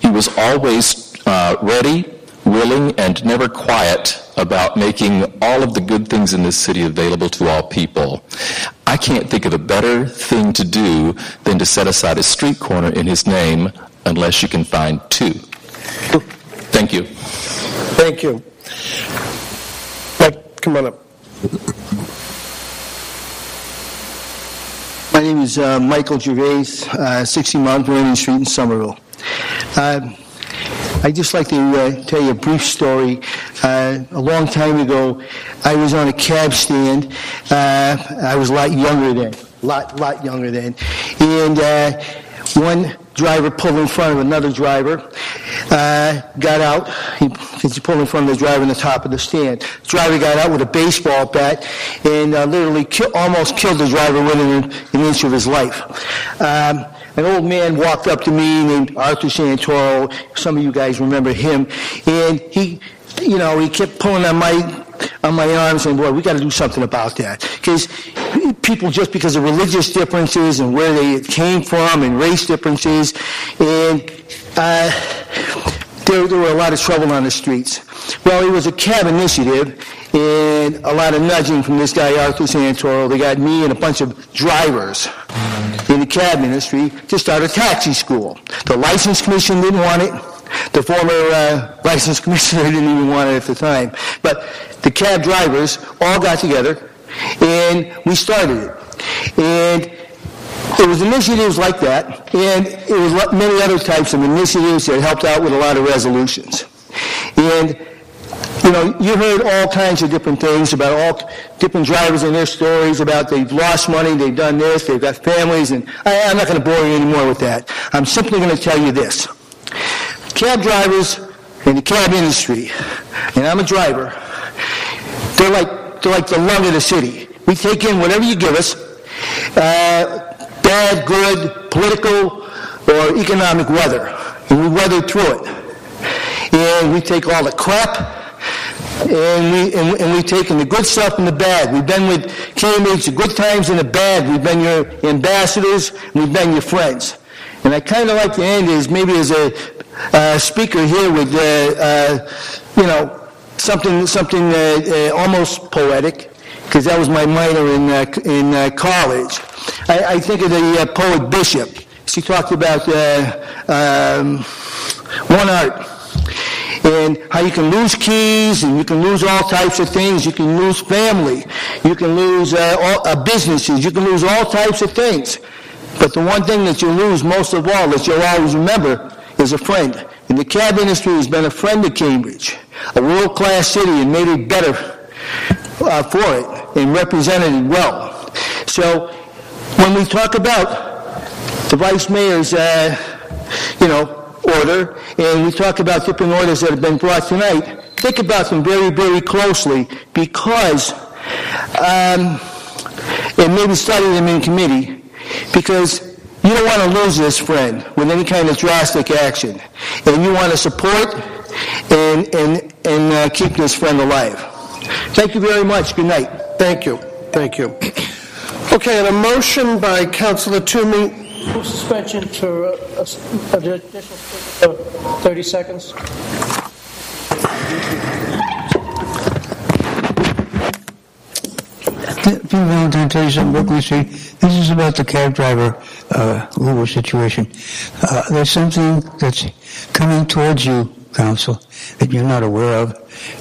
He was always ready, willing, and never quiet about making all of the good things in this city available to all people. I can't think of a better thing to do than to set aside a street corner in his name, unless you can find two. Thank you. Thank you. Come on up. My name is Michael Gervais, 60 Mount Vernon Street in Somerville. I'd just like to tell you a brief story. A long time ago, I was on a cab stand. I was a lot younger then, and one driver pulled in front of another driver, got out. He pulled in front of the driver on the top of the stand. The driver got out with a baseball bat and literally almost killed the driver within an inch of his life. An old man walked up to me named Arthur Santoro. Some of you guys remember him. And he kept pulling on my arm saying, boy, we got to do something about that. Because people, just because of religious differences and where they came from and race differences, and there were a lot of trouble on the streets. Well, it was a cab initiative and a lot of nudging from this guy, Arthur Santoro. They got me and a bunch of drivers in the cab industry to start a taxi school. The license commission didn't want it. The former license commissioner didn't even want it at the time. But the cab drivers all got together and we started it. And it was initiatives like that, and it was many other types of initiatives that helped out with a lot of resolutions. And, you know, you heard all kinds of different things about all different drivers and their stories about they've lost money, they've done this, they've got families, and I'm not going to bore you anymore with that. I'm simply going to tell you this. Cab drivers in the cab industry, and I'm a driver, they're like the lung of the city. We take in whatever you give us, bad, good, political, or economic weather, and we weather through it. And we take all the crap, and we've taken the good stuff and the bad. We've been with Cambridge, the good times and the bad. We've been your ambassadors, we've been your friends. And I kind of like to end as maybe as a speaker here with, you know, something almost poetic, because that was my minor in college. I think of the poet Bishop. She talked about one art, and how you can lose keys, and you can lose all types of things. You can lose family. You can lose businesses. You can lose all types of things. But the one thing that you lose most of all, that you'll always remember, is a friend. And the cab industry has been a friend of Cambridge, a world-class city, and made it better for it, and represented it well. So when we talk about the Vice Mayor's, order, and we talk about different orders that have been brought tonight, think about them very, very closely, because, and maybe study them in committee, because you don't want to lose this friend with any kind of drastic action, and you want to support and keep this friend alive. Thank you very much. Good night. Thank you. Thank you. Okay, and a motion by Councilor Toomey. Suspension for additional 30 seconds. If you want to tell you something real quickly, this is about the cab driver Uber situation. There's something that's coming towards you, Council, that you're not aware of,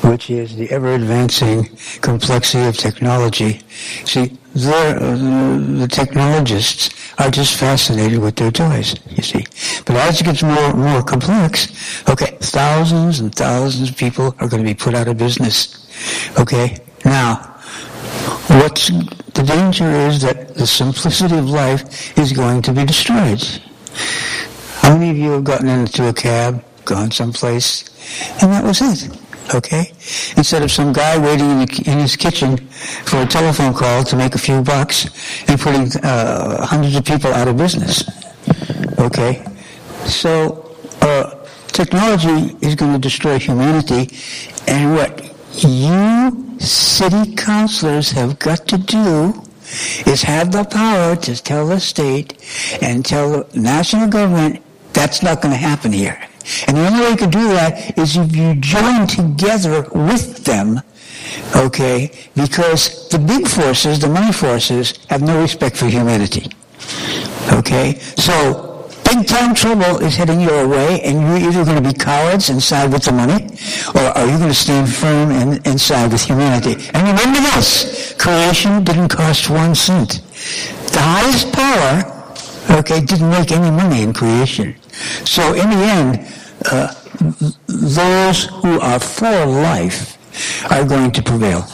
which is the ever-advancing complexity of technology. See, the technologists are just fascinated with their toys, you see. But as it gets more complex, okay, thousands and thousands of people are going to be put out of business. Okay? Now, what's the danger is that the simplicity of life is going to be destroyed. How many of you have gotten into a cab, gone someplace, and that was it? Okay? Instead of some guy waiting in his kitchen for a telephone call to make a few bucks and putting hundreds of people out of business. Okay? So, technology is going to destroy humanity, and what you city councilors have got to do is have the power to tell the state and tell the national government that's not going to happen here. And the only way you can do that is if you join together with them, okay, because the big forces, the money forces, have no respect for humanity. Okay? So, big time trouble is heading your way, and you're either going to be cowards and side with the money, or are you going to stand firm and side with humanity? And remember this, creation didn't cost 1 cent. The highest power, okay, didn't make any money in creation. So in the end, those who are for life are going to prevail.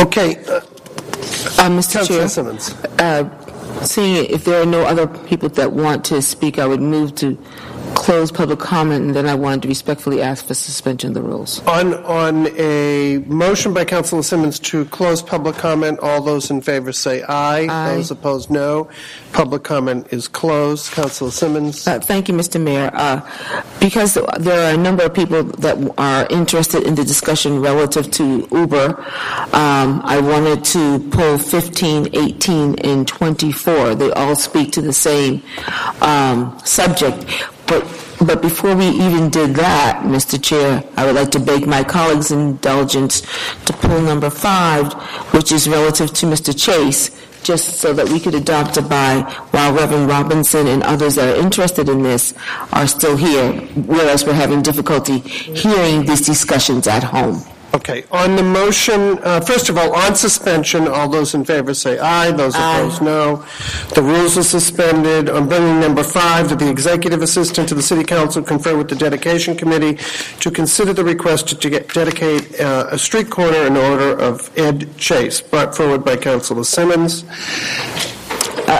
Okay. Mr. Chair, Simmons. Seeing if there are no other people that want to speak, I would move to close public comment, and then I wanted to respectfully ask for suspension of the rules. On a motion by Councilor Simmons to close public comment, all those in favor say aye. Aye. Those opposed, no. Public comment is closed. Councilor Simmons. Thank you, Mr. Mayor. Because there are a number of people that are interested in the discussion relative to Uber, I wanted to pull 15, 18, and 24. They all speak to the same subject. But before we even did that, Mr. Chair, I would like to beg my colleagues' indulgence to pull number 5, which is relative to Mr. Chase, just so that we could adopt it by while Reverend Robinson and others that are interested in this are still here, whereas we're having difficulty hearing these discussions at home. Okay, on the motion, first of all, on suspension, all those in favor say aye, those opposed no. The rules are suspended. On bringing number 5, that the executive assistant to the City Council confer with the dedication committee to consider the request to dedicate a street corner in honor of Ed Chase, brought forward by Councilor Simmons.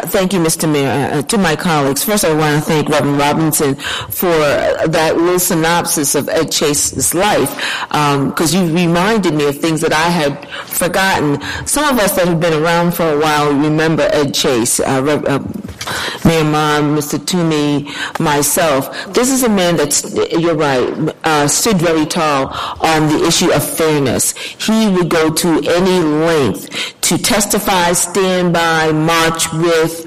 Thank you, Mr. Mayor. To my colleagues, first I want to thank Reverend Robinson for that little synopsis of Ed Chase's life, because you reminded me of things that I had forgotten. Some of us that have been around for a while remember Ed Chase, Mayor Mom, Mr. Toomey, myself. This is a man that's, you're right, stood very tall on the issue of fairness. He would go to any length to testify, stand by, march with,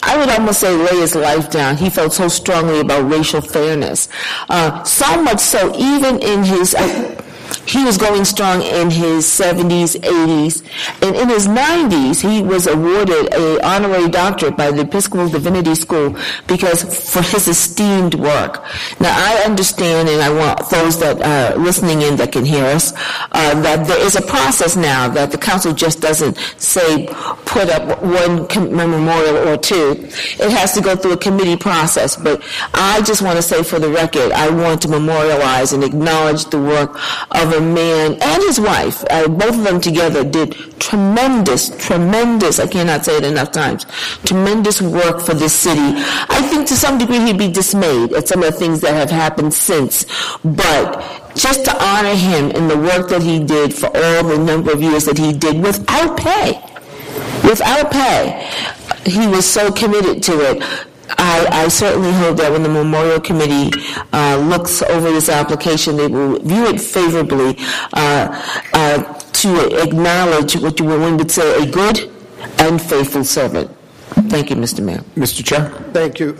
I would almost say lay his life down. He felt so strongly about racial fairness. So much so, even in his... he was going strong in his 70s, 80s, and in his 90s, he was awarded an honorary doctorate by the Episcopal Divinity School because for his esteemed work. Now, I understand, and I want those that are listening in that can hear us, that there is a process now that the council just doesn't say put up one memorial or two. It has to go through a committee process, but I just want to say for the record, I want to memorialize and acknowledge the work of a man and his wife. Both of them together did tremendous, I cannot say it enough times, tremendous work for this city. I think to some degree he'd be dismayed at some of the things that have happened since, but just to honor him and the work that he did for all the number of years that he did without pay. He was so committed to it. I certainly hope that when the Memorial Committee looks over this application, they will view it favorably to acknowledge what one would say a good and faithful servant. Thank you, Mr. Mayor. Mr. Chair? Thank you.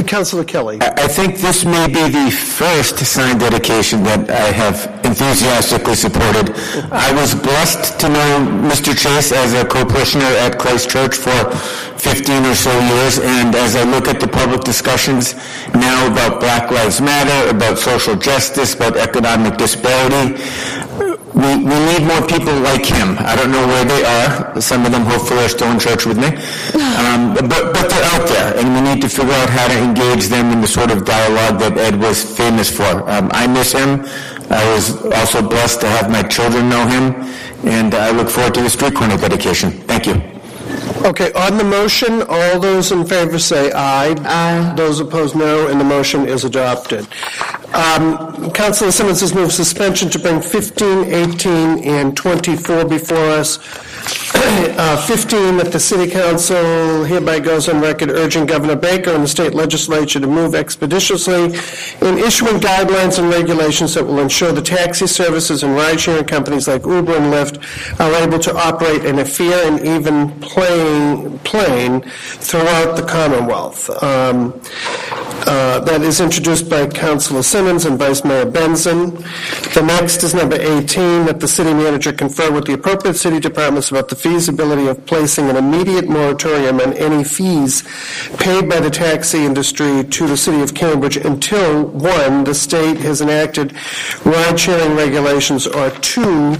Councilor Kelly. I think this may be the first signed dedication that I have enthusiastically supported. I was blessed to know Mr. Chase as a co-parishioner at Christ Church for 15 or so years, and as I look at the public discussions now about Black Lives Matter, about social justice, about economic disparity, we need more people like him. I don't know where they are. Some of them hopefully are still in church with me. But they're out there, and we need to figure out how to engage them in the sort of dialogue that Ed was famous for. I miss him. I was also blessed to have my children know him, and I look forward to the street corner dedication. Thank you. Okay, on the motion, all those in favor say aye. Aye. Those opposed, no, and the motion is adopted. Councilor Simmons has moved suspension to bring 15, 18, and 24 before us. 15, that the City Council hereby goes on record urging Governor Baker and the state legislature to move expeditiously in issuing guidelines and regulations that will ensure the taxi services and ride-sharing companies like Uber and Lyft are able to operate in a fair and even plane throughout the Commonwealth. That is introduced by Councilor Simmons and Vice Mayor Benson. The next is number 18, that the city manager confer with the appropriate city departments about the feasibility of placing an immediate moratorium on any fees paid by the taxi industry to the city of Cambridge until, 1, the state has enacted ride-sharing regulations, or 2,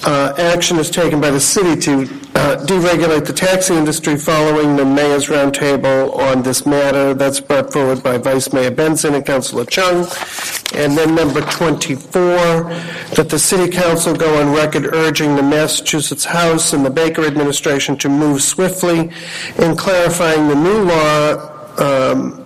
action is taken by the city to deregulate the taxi industry following the mayor's roundtable on this matter. That's brought forward by Vice Mayor Benson and Councilor Chung. And then number 24, that the City Council go on record urging the Massachusetts House and the Baker administration to move swiftly in clarifying the new law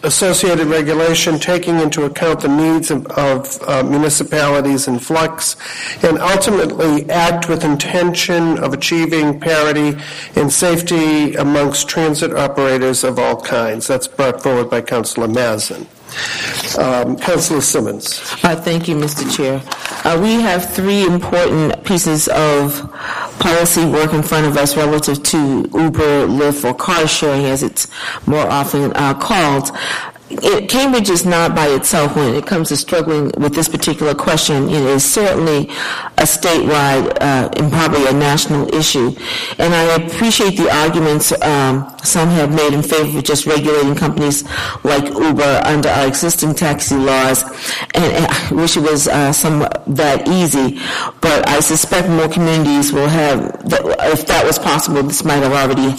associated regulation, taking into account the needs of municipalities in flux, and ultimately act with intention of achieving parity and safety amongst transit operators of all kinds. That's brought forward by Councilor Mazin. Councilor Simmons. Thank you, Mr. Chair. We have 3 important pieces of policy work in front of us relative to Uber, Lyft, or car sharing, as it's more often called. Cambridge is not by itself when it comes to struggling with this particular question. It is certainly a statewide and probably a national issue. And I appreciate the arguments some have made in favor of just regulating companies like Uber under our existing taxi laws. And I wish it was somewhat that easy. But I suspect more communities will have, if that was possible, this might have already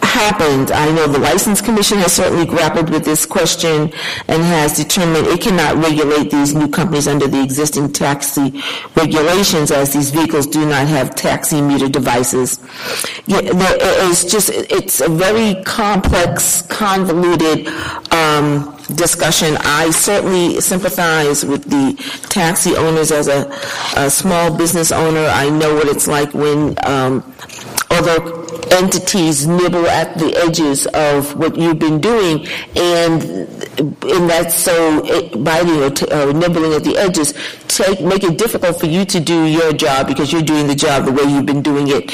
happened. I know the License Commission has certainly grappled with this question and has determined it cannot regulate these new companies under the existing taxi regulations, as these vehicles do not have taxi meter devices. It's a very complex, convoluted discussion. I certainly sympathize with the taxi owners. As a small business owner, I know what it's like when other entities nibble at the edges of what you've been doing, and that's so biting or nibbling at the edges make it difficult for you to do your job because you're doing the job the way you've been doing it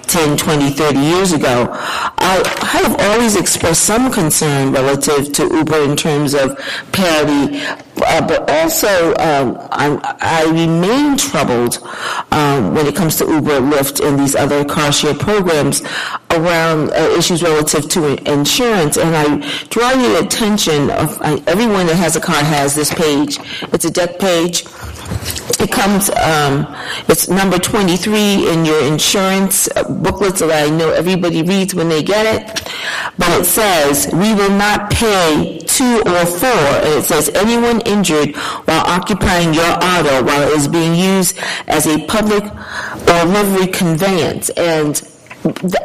10, 20, 30 years ago. I have always expressed some concern relative to Uber in terms of parity, but also I remain troubled when it comes to Uber, Lyft, and these other car share programs around issues relative to insurance. And I draw your attention of everyone that has a car has this page. It's a deck page. It comes, it's number 23 in your insurance booklets that I know everybody reads when they get it. But it says, we will not pay 2 or 4. And it says, anyone injured while occupying your auto while it is being used as a public or livery conveyance. And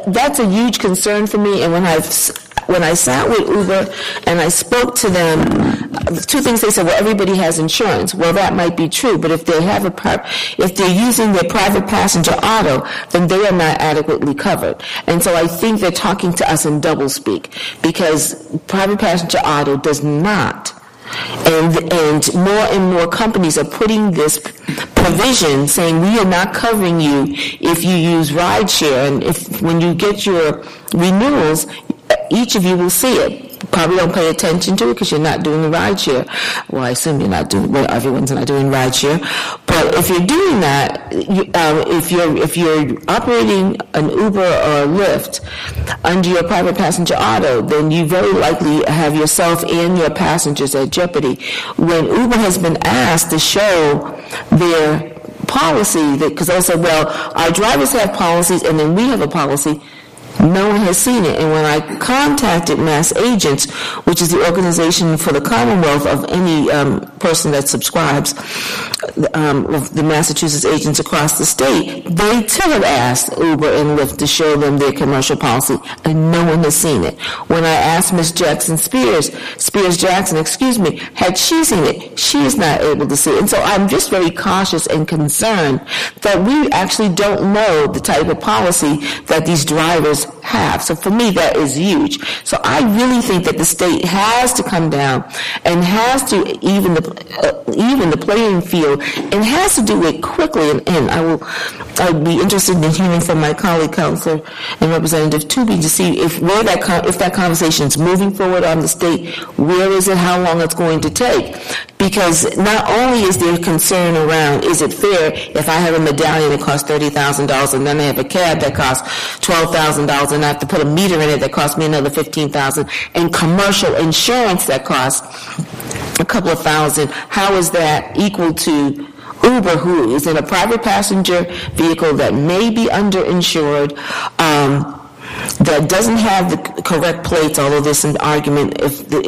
that's a huge concern for me. And when I sat with Uber and I spoke to them, two things they said, well, everybody has insurance. Well, that might be true, but if they have if they're using their private passenger auto, then they are not adequately covered. And so I think they're talking to us in doublespeak, because private passenger auto does not. And more companies are putting this provision saying we are not covering you if you use rideshare, and if when you get your renewals, each of you will see it. Probably don't pay attention to it because you're not doing the rideshare. Well, I assume you're not doing. Well, everyone's not doing rideshare. But if you're doing that, if you're operating an Uber or a Lyft under your private passenger auto, then you very likely have yourself and your passengers at jeopardy. When Uber has been asked to show their policy, because they said, well, our drivers have policies and then we have a policy. No one has seen it. And when I contacted Mass Agents, which is the organization for the Commonwealth of any person that subscribes, of the Massachusetts agents across the state, they too have asked Uber and Lyft to show them their commercial policy, and no one has seen it. When I asked Ms. Spears-Jackson, had she seen it, she is not able to see it. And so I'm just very cautious and concerned that we actually don't know the type of policy that these drivers have. So for me, that is huge. So I really think that the state has to come down and has to even the playing field, and has to do it quickly. And I'd be interested in hearing from my colleague, Councilor and Representative Toobie, to see if that conversation is moving forward on the state, where is it, how long it's going to take. Because not only is there concern around, is it fair if I have a medallion that costs $30,000 and then I have a cab that costs $12,000 and I have to put a meter in it that costs me another $15,000, and commercial insurance that costs a couple of thousand, how is that equal to Uber, who is in a private passenger vehicle that may be underinsured, that doesn't have the correct plates, although there's an argument if the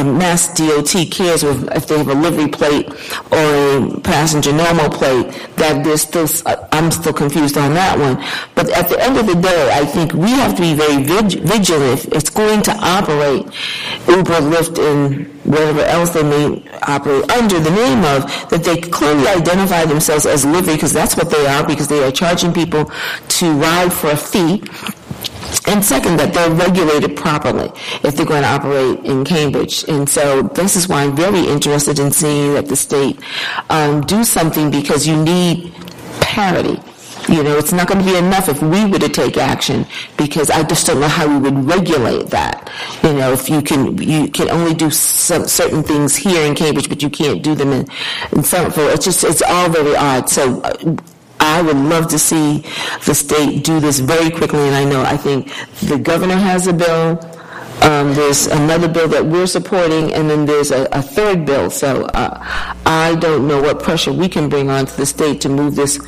Mass DOT cares if they have a livery plate or a passenger normal plate, that there's still, I'm still confused on that one. But at the end of the day, I think we have to be very vigilant. If it's going to operate Uber, Lyft, and whatever else they may operate under the name of, that they clearly identify themselves as livery, because that's what they are, because they are charging people to ride for a fee. And second, that they're regulated properly if they're going to operate in Cambridge. And so this is why I'm very interested in seeing that the state do something, because you need parity. It's not going to be enough if we were to take action, because I just don't know how we would regulate that. If you can only do certain things here in Cambridge, but you can't do them in Somerville. It's all very odd. So I would love to see the state do this very quickly, and I think the governor has a bill. There's another bill that we're supporting, and then there's a third bill. So I don't know what pressure we can bring onto the state to move this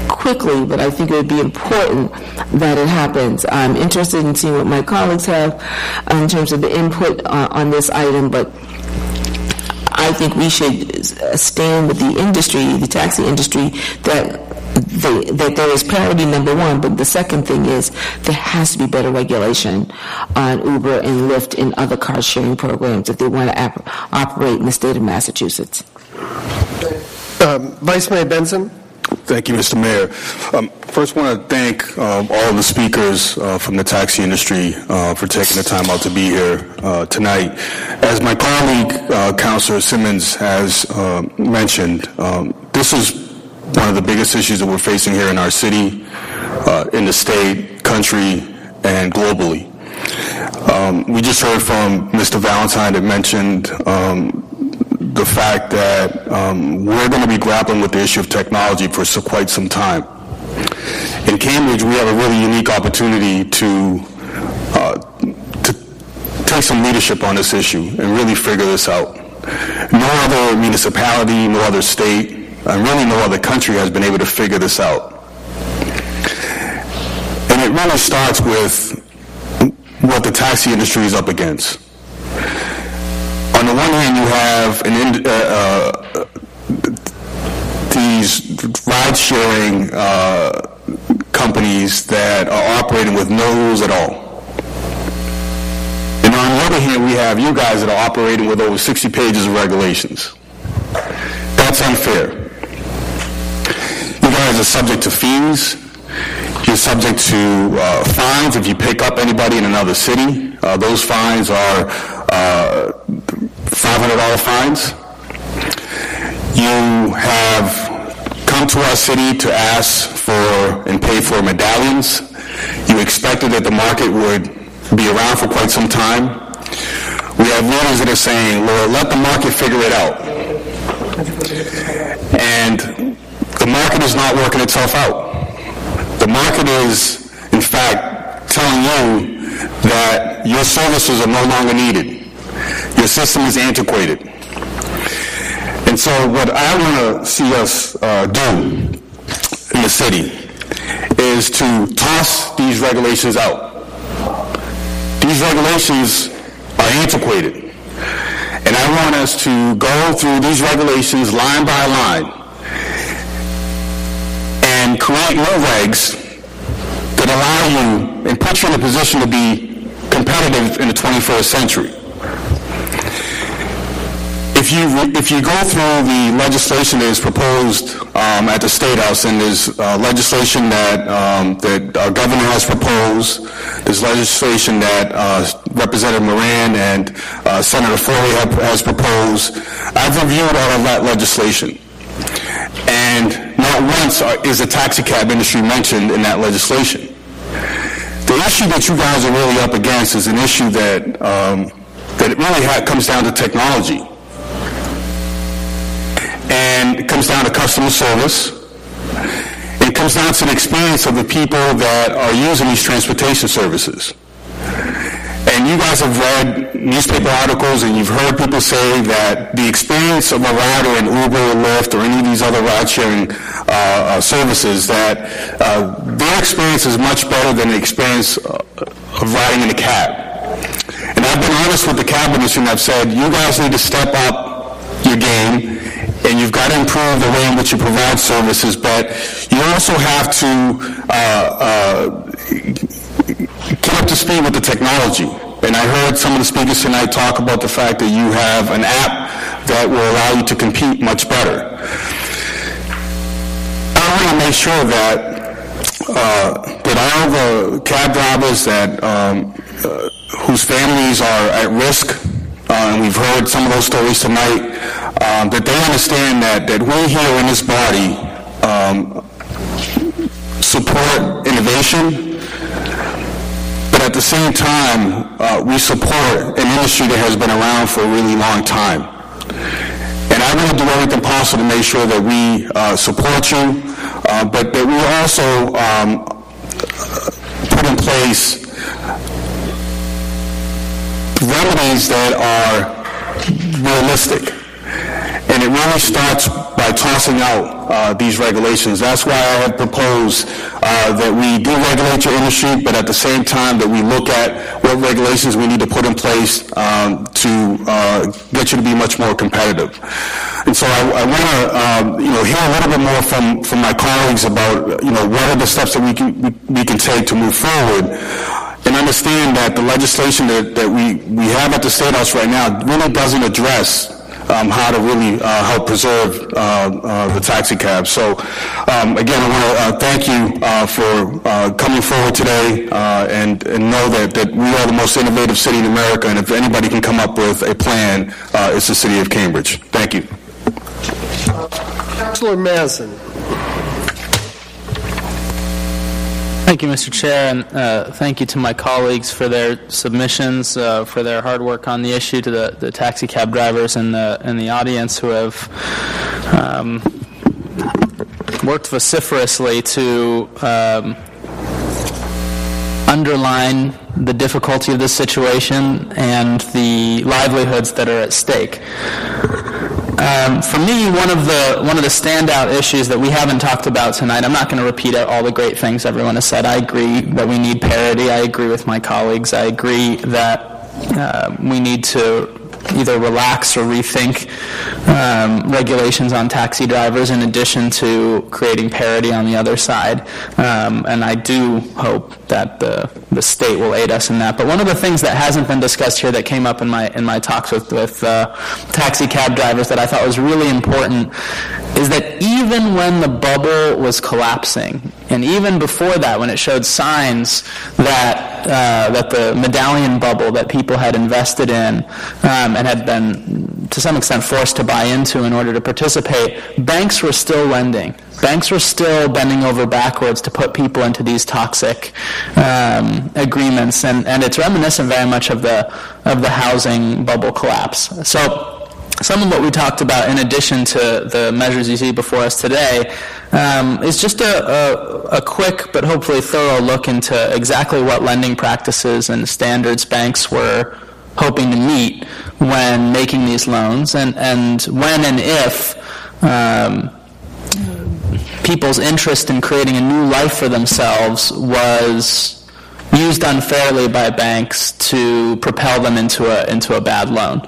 quickly, but I think it would be important that it happens. I'm interested in seeing what my colleagues have in terms of the input on this item, but I think we should stand with the industry, the taxi industry, that there is priority number one, but the second thing is there has to be better regulation on Uber and Lyft and other car sharing programs if they want to operate in the state of Massachusetts. Vice Mayor Benson. Thank you, Mr. Mayor. First, want to thank all of the speakers from the taxi industry for taking the time out to be here tonight. As my colleague, Councilor Simmons, has mentioned, this is one of the biggest issues that we're facing here in our city, in the state, country, and globally. We just heard from Mr. Valentine that mentioned the fact that we're going to be grappling with the issue of technology for quite some time. In Cambridge, we have a really unique opportunity to take some leadership on this issue and really figure this out. No other municipality, no other state, and really no other country has been able to figure this out. And it really starts with what the taxi industry is up against. On the one hand, you have these ride-sharing companies that are operating with no rules at all. And on the other hand, we have you guys that are operating with over 60 pages of regulations. That's unfair. You guys are subject to fees. You're subject to fines if you pick up anybody in another city. Those fines are $500 fines. You have come to our city to ask for and pay for medallions. You expected that the market would be around for quite some time. We have leaders that are saying, Lord, let the market figure it out. And the market is not working itself out. The market is, in fact, telling you that your services are no longer needed. Your system is antiquated. And so what I want to see us do in the city is to toss these regulations out. These regulations are antiquated. And I want us to go through these regulations line by line and create new regs that allow you and put you in a position to be competitive in the 21st century. If you go through the legislation that is proposed at the State House, and there's legislation that our governor has proposed, there's legislation that Representative Moran and Senator Foley has proposed. I've reviewed all of that legislation, and not once is the taxi cab industry mentioned in that legislation. The issue that you guys are really up against is an issue that it really comes down to technology. And it comes down to customer service. It comes down to the experience of the people that are using these transportation services. And you guys have read newspaper articles and you've heard people say that the experience of a rider in Uber or Lyft or any of these other ride-sharing services, that their experience is much better than the experience of riding in a cab. And I've been honest with the cab industry and I've said, you guys need to step up your game. And you've got to improve the way in which you provide services, but you also have to get up to speed with the technology. And I heard some of the speakers tonight talk about the fact that you have an app that will allow you to compete much better. I want to make sure that all the cab drivers whose families are at risk, and we've heard some of those stories tonight, that they understand that we here in this body support innovation, but at the same time, we support an industry that has been around for a really long time. And I want to do everything possible to make sure that we support you, but that we also put in place remedies that are realistic. And it really starts by tossing out these regulations. That's why I have proposed that we deregulate your industry, but at the same time that we look at what regulations we need to put in place to get you to be much more competitive. And so I want to hear a little bit more from my colleagues about what are the steps that we can take to move forward. And understand that the legislation that we have at the State House right now really doesn't address how to really help preserve the taxi cab. So, again, I want to thank you for coming forward today and know that we are the most innovative city in America, and if anybody can come up with a plan, it's the city of Cambridge. Thank you. Councilor Mazin. Thank you, Mr. Chair, and thank you to my colleagues for their submissions, for their hard work on the issue, to the taxi cab drivers in the audience who have worked vociferously to underline the difficulty of this situation and the livelihoods that are at stake. For me, one of the standout issues that we haven't talked about tonight, I'm not going to repeat all the great things everyone has said. I agree that we need parity. I agree with my colleagues. I agree that we need to either relax or rethink regulations on taxi drivers in addition to creating parity on the other side. And I do hope that the state will aid us in that. But one of the things that hasn't been discussed here that came up in my talks with taxi cab drivers that I thought was really important is that even when the bubble was collapsing, and even before that, when it showed signs that the medallion bubble that people had invested in and had been, to some extent, forced to buy into in order to participate, banks were still lending. Banks were still bending over backwards to put people into these toxic agreements, and it's reminiscent very much of the housing bubble collapse. So some of what we talked about, in addition to the measures you see before us today, is just a quick but hopefully thorough look into exactly what lending practices and standards banks were hoping to meet when making these loans, and when and if people's interest in creating a new life for themselves was used unfairly by banks to propel them into a bad loan.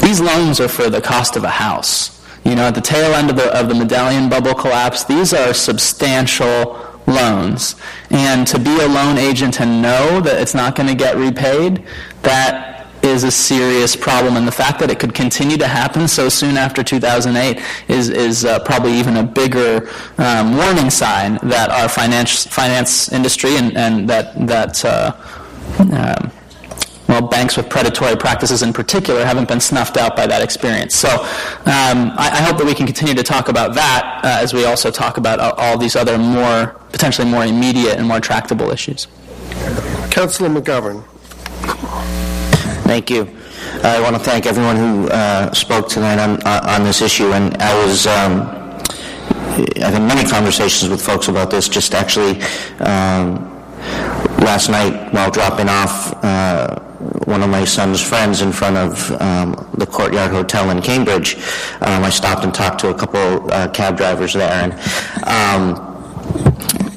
These loans are for the cost of a house. At the tail end of the medallion bubble collapse, these are substantial loans. And to be a loan agent and know that it's not going to get repaid, that is a serious problem. And the fact that it could continue to happen so soon after 2008 is probably even a bigger warning sign that our finance industry and banks with predatory practices in particular haven't been snuffed out by that experience. So I hope that we can continue to talk about that as we also talk about all these other potentially more immediate and more tractable issues. Councilor McGovern. Thank you. I want to thank everyone who spoke tonight on this issue, and I've had many conversations with folks about this. Just actually last night, while dropping off one of my son's friends in front of the Courtyard Hotel in Cambridge, I stopped and talked to a couple cab drivers there, and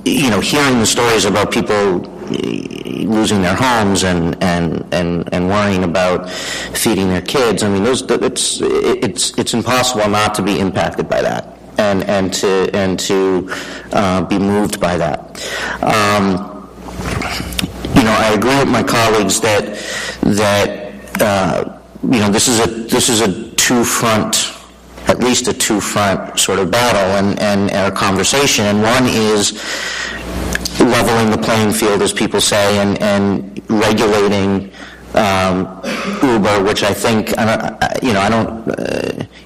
hearing the stories about people losing their homes and worrying about feeding their kids. I mean, it's impossible not to be impacted by that and to be moved by that. I agree with my colleagues that this is a two-front, at least a two-front sort of battle and our conversation. And one is leveling the playing field, as people say, and regulating Uber, which I think,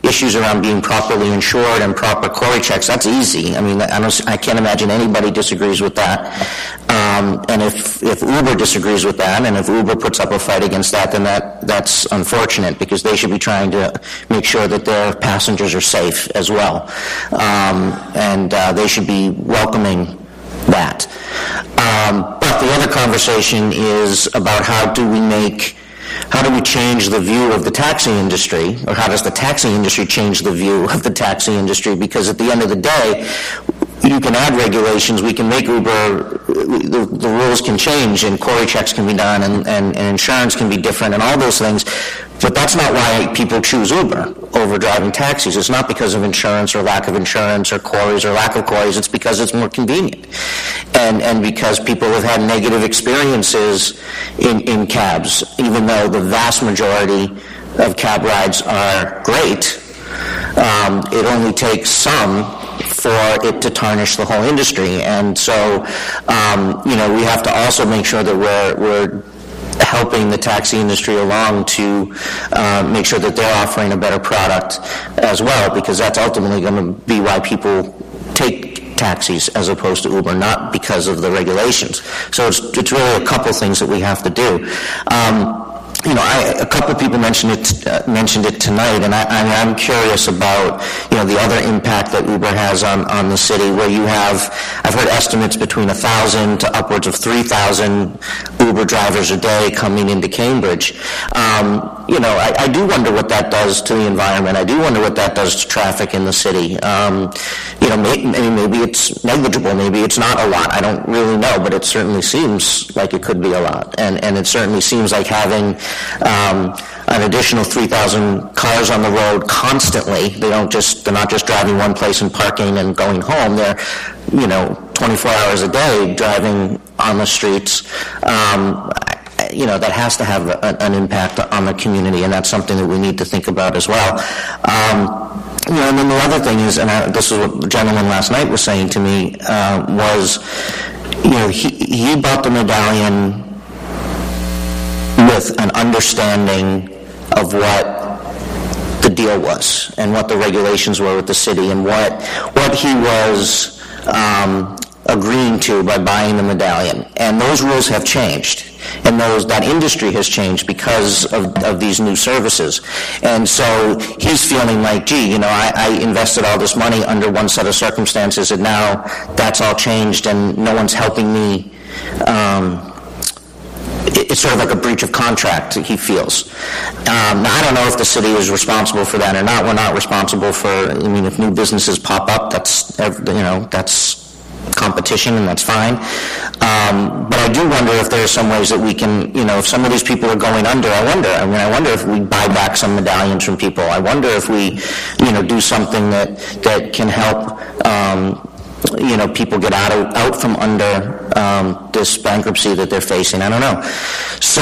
issues around being properly insured and proper query checks, that's easy. I mean, I can't imagine anybody disagrees with that. And if Uber disagrees with that, and if Uber puts up a fight against that, then that's unfortunate, because they should be trying to make sure that their passengers are safe as well. And they should be welcoming that. But the other conversation is about how do we change the view of the taxi industry, or how does the taxi industry change the view of the taxi industry? Because at the end of the day, you can add regulations, we can make Uber, the rules can change, and query checks can be done, and insurance can be different, and all those things. But that's not why people choose Uber over driving taxis. It's not because of insurance or lack of insurance or queries or lack of queries. It's because it's more convenient. And because people have had negative experiences in cabs, even though the vast majority of cab rides are great, it only takes some for it to tarnish the whole industry. And so, we have to also make sure that we're helping the taxi industry along to make sure that they're offering a better product as well, because that's ultimately going to be why people take taxis as opposed to Uber, not because of the regulations. So it's really a couple things that we have to do. A couple of people mentioned it tonight, and I'm curious about the other impact that Uber has on the city, where I've heard estimates between 1,000 to upwards of 3,000 Uber drivers a day coming into Cambridge. I do wonder what that does to the environment. I do wonder what that does to traffic in the city. Maybe it's negligible, maybe it's not a lot. I don't really know, but it certainly seems like it could be a lot, and it certainly seems like having an additional 3,000 cars on the road constantly. They're not just driving one place and parking and going home. They're 24 hours a day driving on the streets. That has to have an impact on the community, and that's something that we need to think about as well. And then the other thing is, and this is what the gentleman last night was saying to me, was, he bought the medallion with an understanding of what the deal was and what the regulations were with the city, and what he was agreeing to by buying the medallion. And those rules have changed, and that industry has changed because of these new services. And so he's feeling like, I invested all this money under one set of circumstances, and now that's all changed and no one's helping me. It's sort of like a breach of contract, he feels. Now, I don't know if the city is responsible for that or not. We're not responsible for, if new businesses pop up, that's competition, and that's fine. But I do wonder if there are some ways that we can, if some of these people are going under, I wonder if we buy back some medallions from people. I wonder if we, do something that can help, people get out from under this bankruptcy that they're facing. I don't know. So,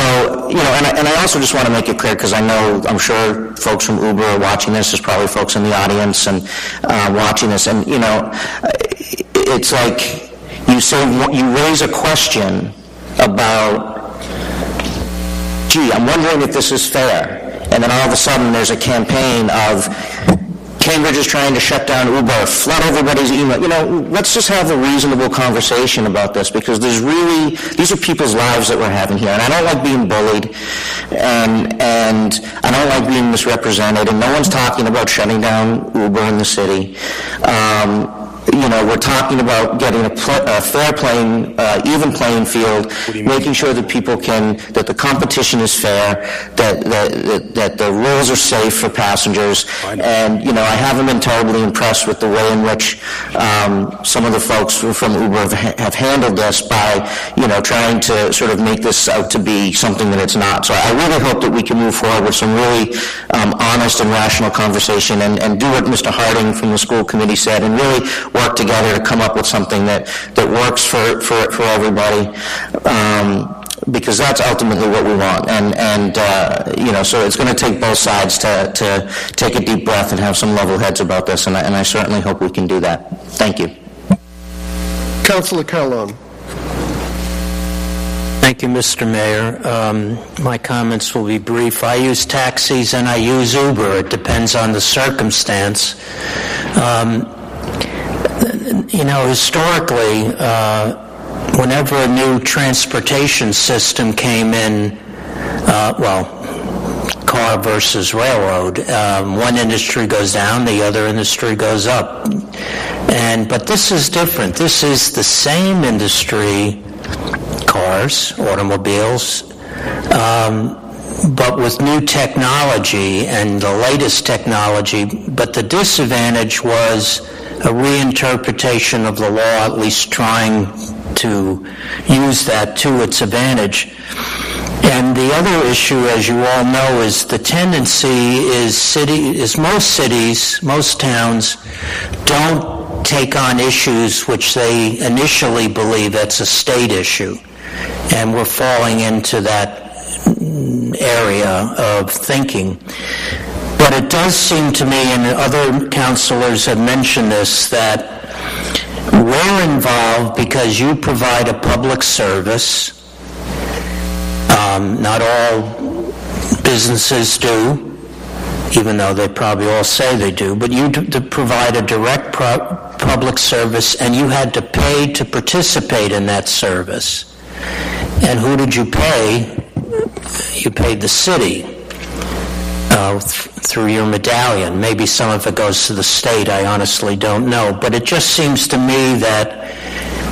and I also just want to make it clear, because I'm sure folks from Uber are watching this. There's probably folks in the audience and watching this, and it's like you raise a question about, I'm wondering if this is fair, and then all of a sudden there's a campaign of Cambridge is trying to shut down Uber, flood everybody's email. Let's just have a reasonable conversation about this, because these are people's lives that we're having here, and I don't like being bullied, and I don't like being misrepresented, and no one's talking about shutting down Uber in the city. We're talking about getting a fair even playing field, making sure that that the competition is fair, that the rules are safe for passengers. And, I haven't been terribly impressed with the way in which some of the folks from Uber have handled this by, trying to sort of make this out to be something that it's not. So I really hope that we can move forward with some really honest and rational conversation, and do what Mr. Harding from the school committee said, and really work together to come up with something that works for everybody, because that's ultimately what we want. And so it's going to take both sides to take a deep breath and have some level heads about this, and I certainly hope we can do that. Thank you. Councilor Carlone. Thank you, Mr. Mayor. My comments will be brief. I use taxis and I use Uber. It depends on the circumstance. Historically, whenever a new transportation system came in, car versus railroad, one industry goes down, the other industry goes up. But this is different. This is the same industry, cars, automobiles, but with new technology and the latest technology. But the disadvantage was a reinterpretation of the law, at least trying to use that to its advantage. And the other issue, as you all know, is the tendency is most cities, most towns don't take on issues which they initially believe that's a state issue. And we're falling into that area of thinking. But it does seem to me, and other councilors have mentioned this, that we're involved because you provide a public service. Not all businesses do, even though they probably all say they do, but you provide a direct public service, and you had to pay to participate in that service. And who did you pay? You paid the city through your medallion. Maybe some of it goes to the state, I honestly don't know. But it just seems to me that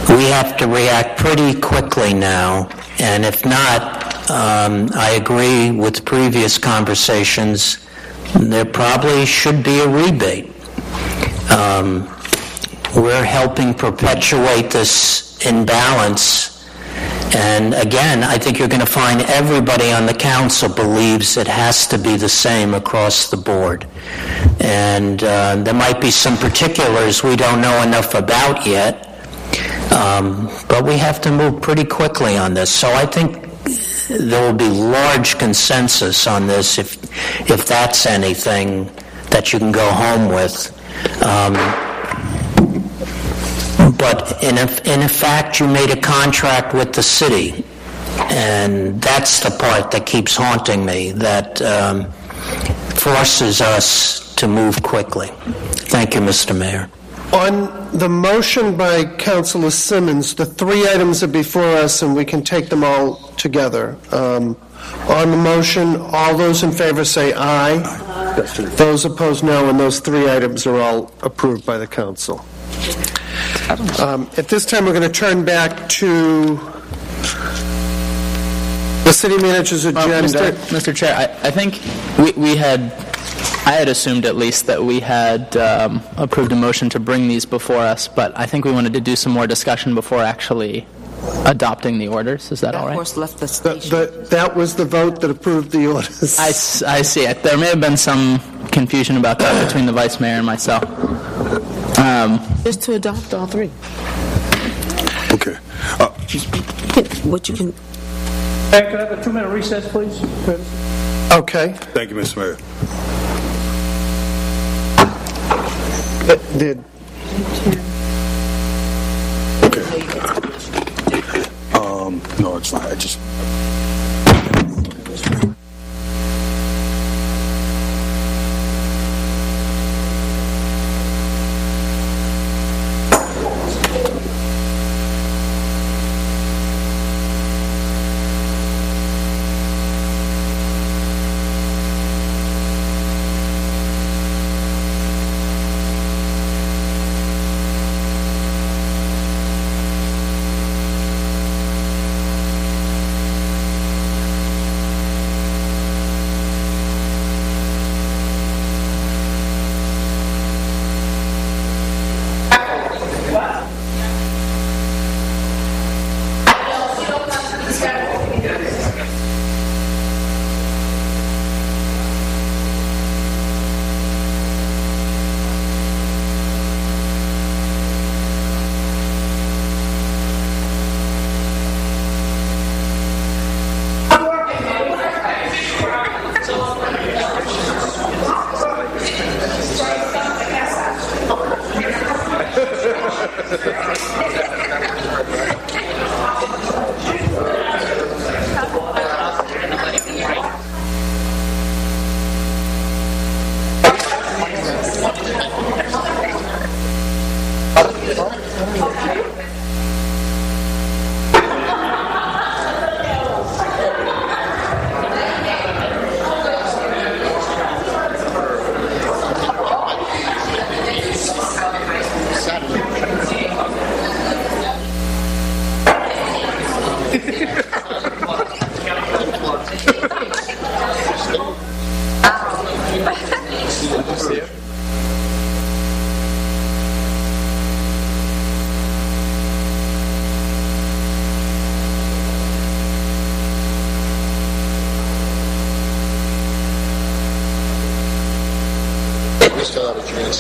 we have to react pretty quickly now, and if not, I agree with previous conversations, there probably should be a rebate. We're helping perpetuate this imbalance. And again, I think you're going to find everybody on the council believes it has to be the same across the board. And there might be some particulars we don't know enough about yet, but we have to move pretty quickly on this. So I think there will be large consensus on this if that's anything that you can go home with. But in fact, you made a contract with the city, and that's the part that keeps haunting me, that forces us to move quickly. Thank you, Mr. Mayor. On the motion by Councilor Simmons, the three items are before us, and we can take them all together. On the motion, all those in favor say aye. Those opposed, no, and those three items are all approved by the council. At this time, we're going to turn back to the city manager's agenda. Mr. Chair, I think I had assumed at least that we had approved a motion to bring these before us, but I think we wanted to do some more discussion before actually adopting the orders. Is that all right? Of course, left the station. That was the vote that approved the orders. I see it. There may have been some confusion about that between the vice mayor and myself. Just to adopt all three. Okay. What you can... Hey, could I have a 2-minute recess, please? Okay. Thank you, Mr. Mayor. No, it's fine. I just...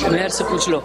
mayor से पूछ लो।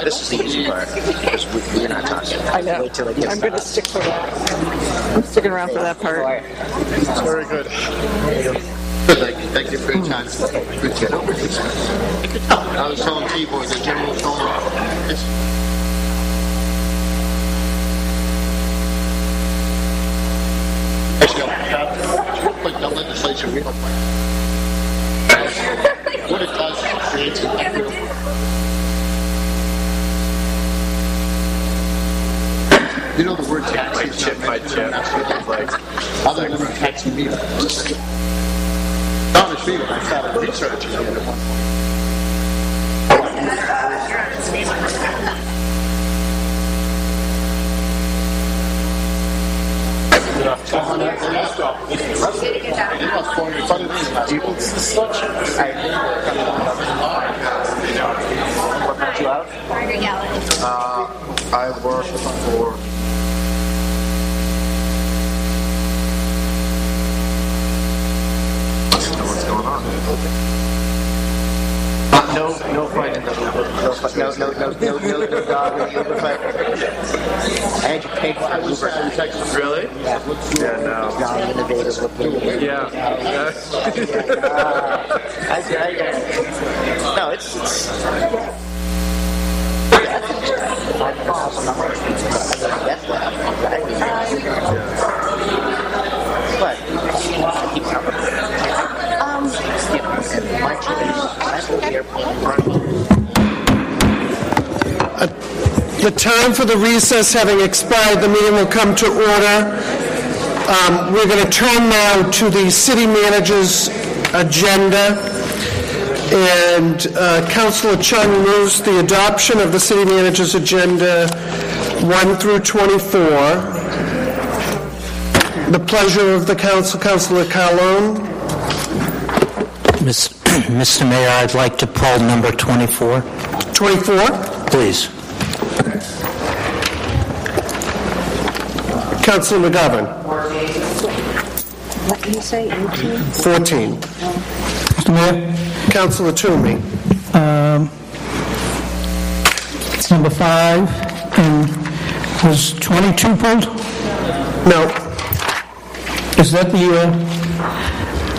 This is the easy part because we're not talking. I know. Wait till it gets I'm going to stick for that. I'm sticking around for that part. Very good. Thank you for your time. Good job. I was telling T-Boy, the general told me. Actually, real quick, the legislature, we don't what it does is it creates an equitable. You know the word tax is chip by chip. Other than tax me. Donna me when I started researching it. What brought you out? I work for what's going on. No fighting. No dog with Uber fight. I had you paid for Uber in Texas. Really? Yeah, no. Young, innovative looking. Yeah. No, it's but I keep coming. My choice. I hold the airplane running. The time for the recess having expired, the meeting will come to order. We're going to turn now to the city manager's agenda. And Councilor Chung moves the adoption of the city manager's agenda 1 through 24. The pleasure of the council, Councilor Carlone. Mr. Mayor, I'd like to pull number 24. 24? Please. Councilor McGovern. What did you say, 18? 14. Mr. Mayor? Councilor Toomey. Number 5, and was 22 pulled? No. Is that the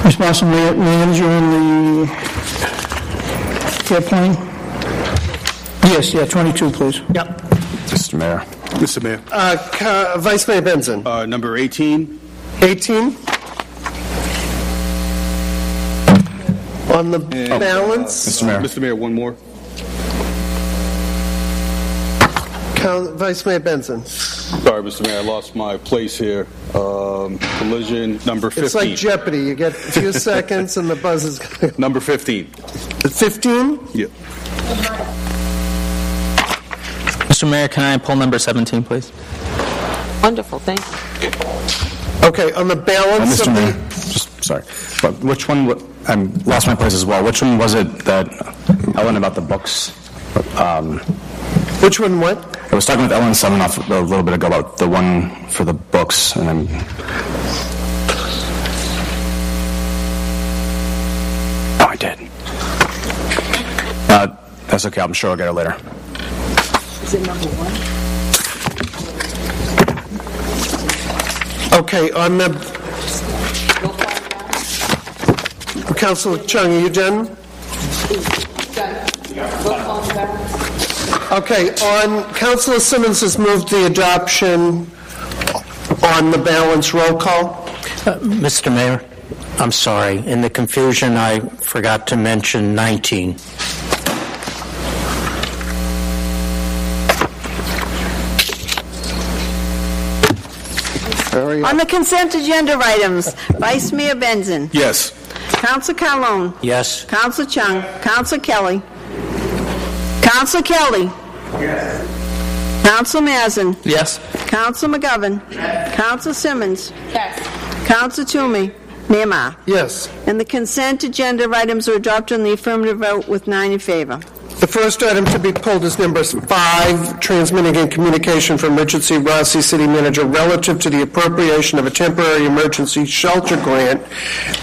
responsible manager in the airplane? Yes, 22, please. Yep. Mr. Mayor. Mr. Mayor. Vice Mayor Benson. Number 18. 18. On the balance. Mr. Mayor, one more. Vice Mayor Benson. Sorry, Mr. Mayor, I lost my place here. Collision number 15. It's like Jeopardy. You get a few seconds and the buzz is going. Number 15. 15? Yeah. Mr. Mayor, can I pull number 17, please? Wonderful, thank you. Okay, on the balance Mr. Mayor, just sorry, but which one? I lost my place as well. Which one was it that Ellen about the books? Which one? What? I was talking with Ellen Sumenoff a little bit ago about the one for the books, and then. Oh, I did. That's okay. I'm sure I'll get it later. Is it number 1? Okay, on the... Councilor Chung, are you done? Okay, on Councilor Simmons has moved the adoption on the balance. Roll call. Mr. Mayor, I'm sorry. In the confusion, I forgot to mention 19. On the consent agenda items, Vice Mayor Benson. Yes. Councilor Carlone. Yes. Councilor Chung. Councilor Kelly. Councilor Kelly. Yes. Councilor Mazin. Yes. Councilor McGovern. Yes. Councilor Simmons. Yes. Councilor Toomey. Mayor Ma. Yes. And the consent agenda items are adopted on the affirmative vote with 9 in favor. The first item to be pulled is number 5, transmitting and communication from Richard C. Rossi, City Manager, relative to the appropriation of a temporary emergency shelter grant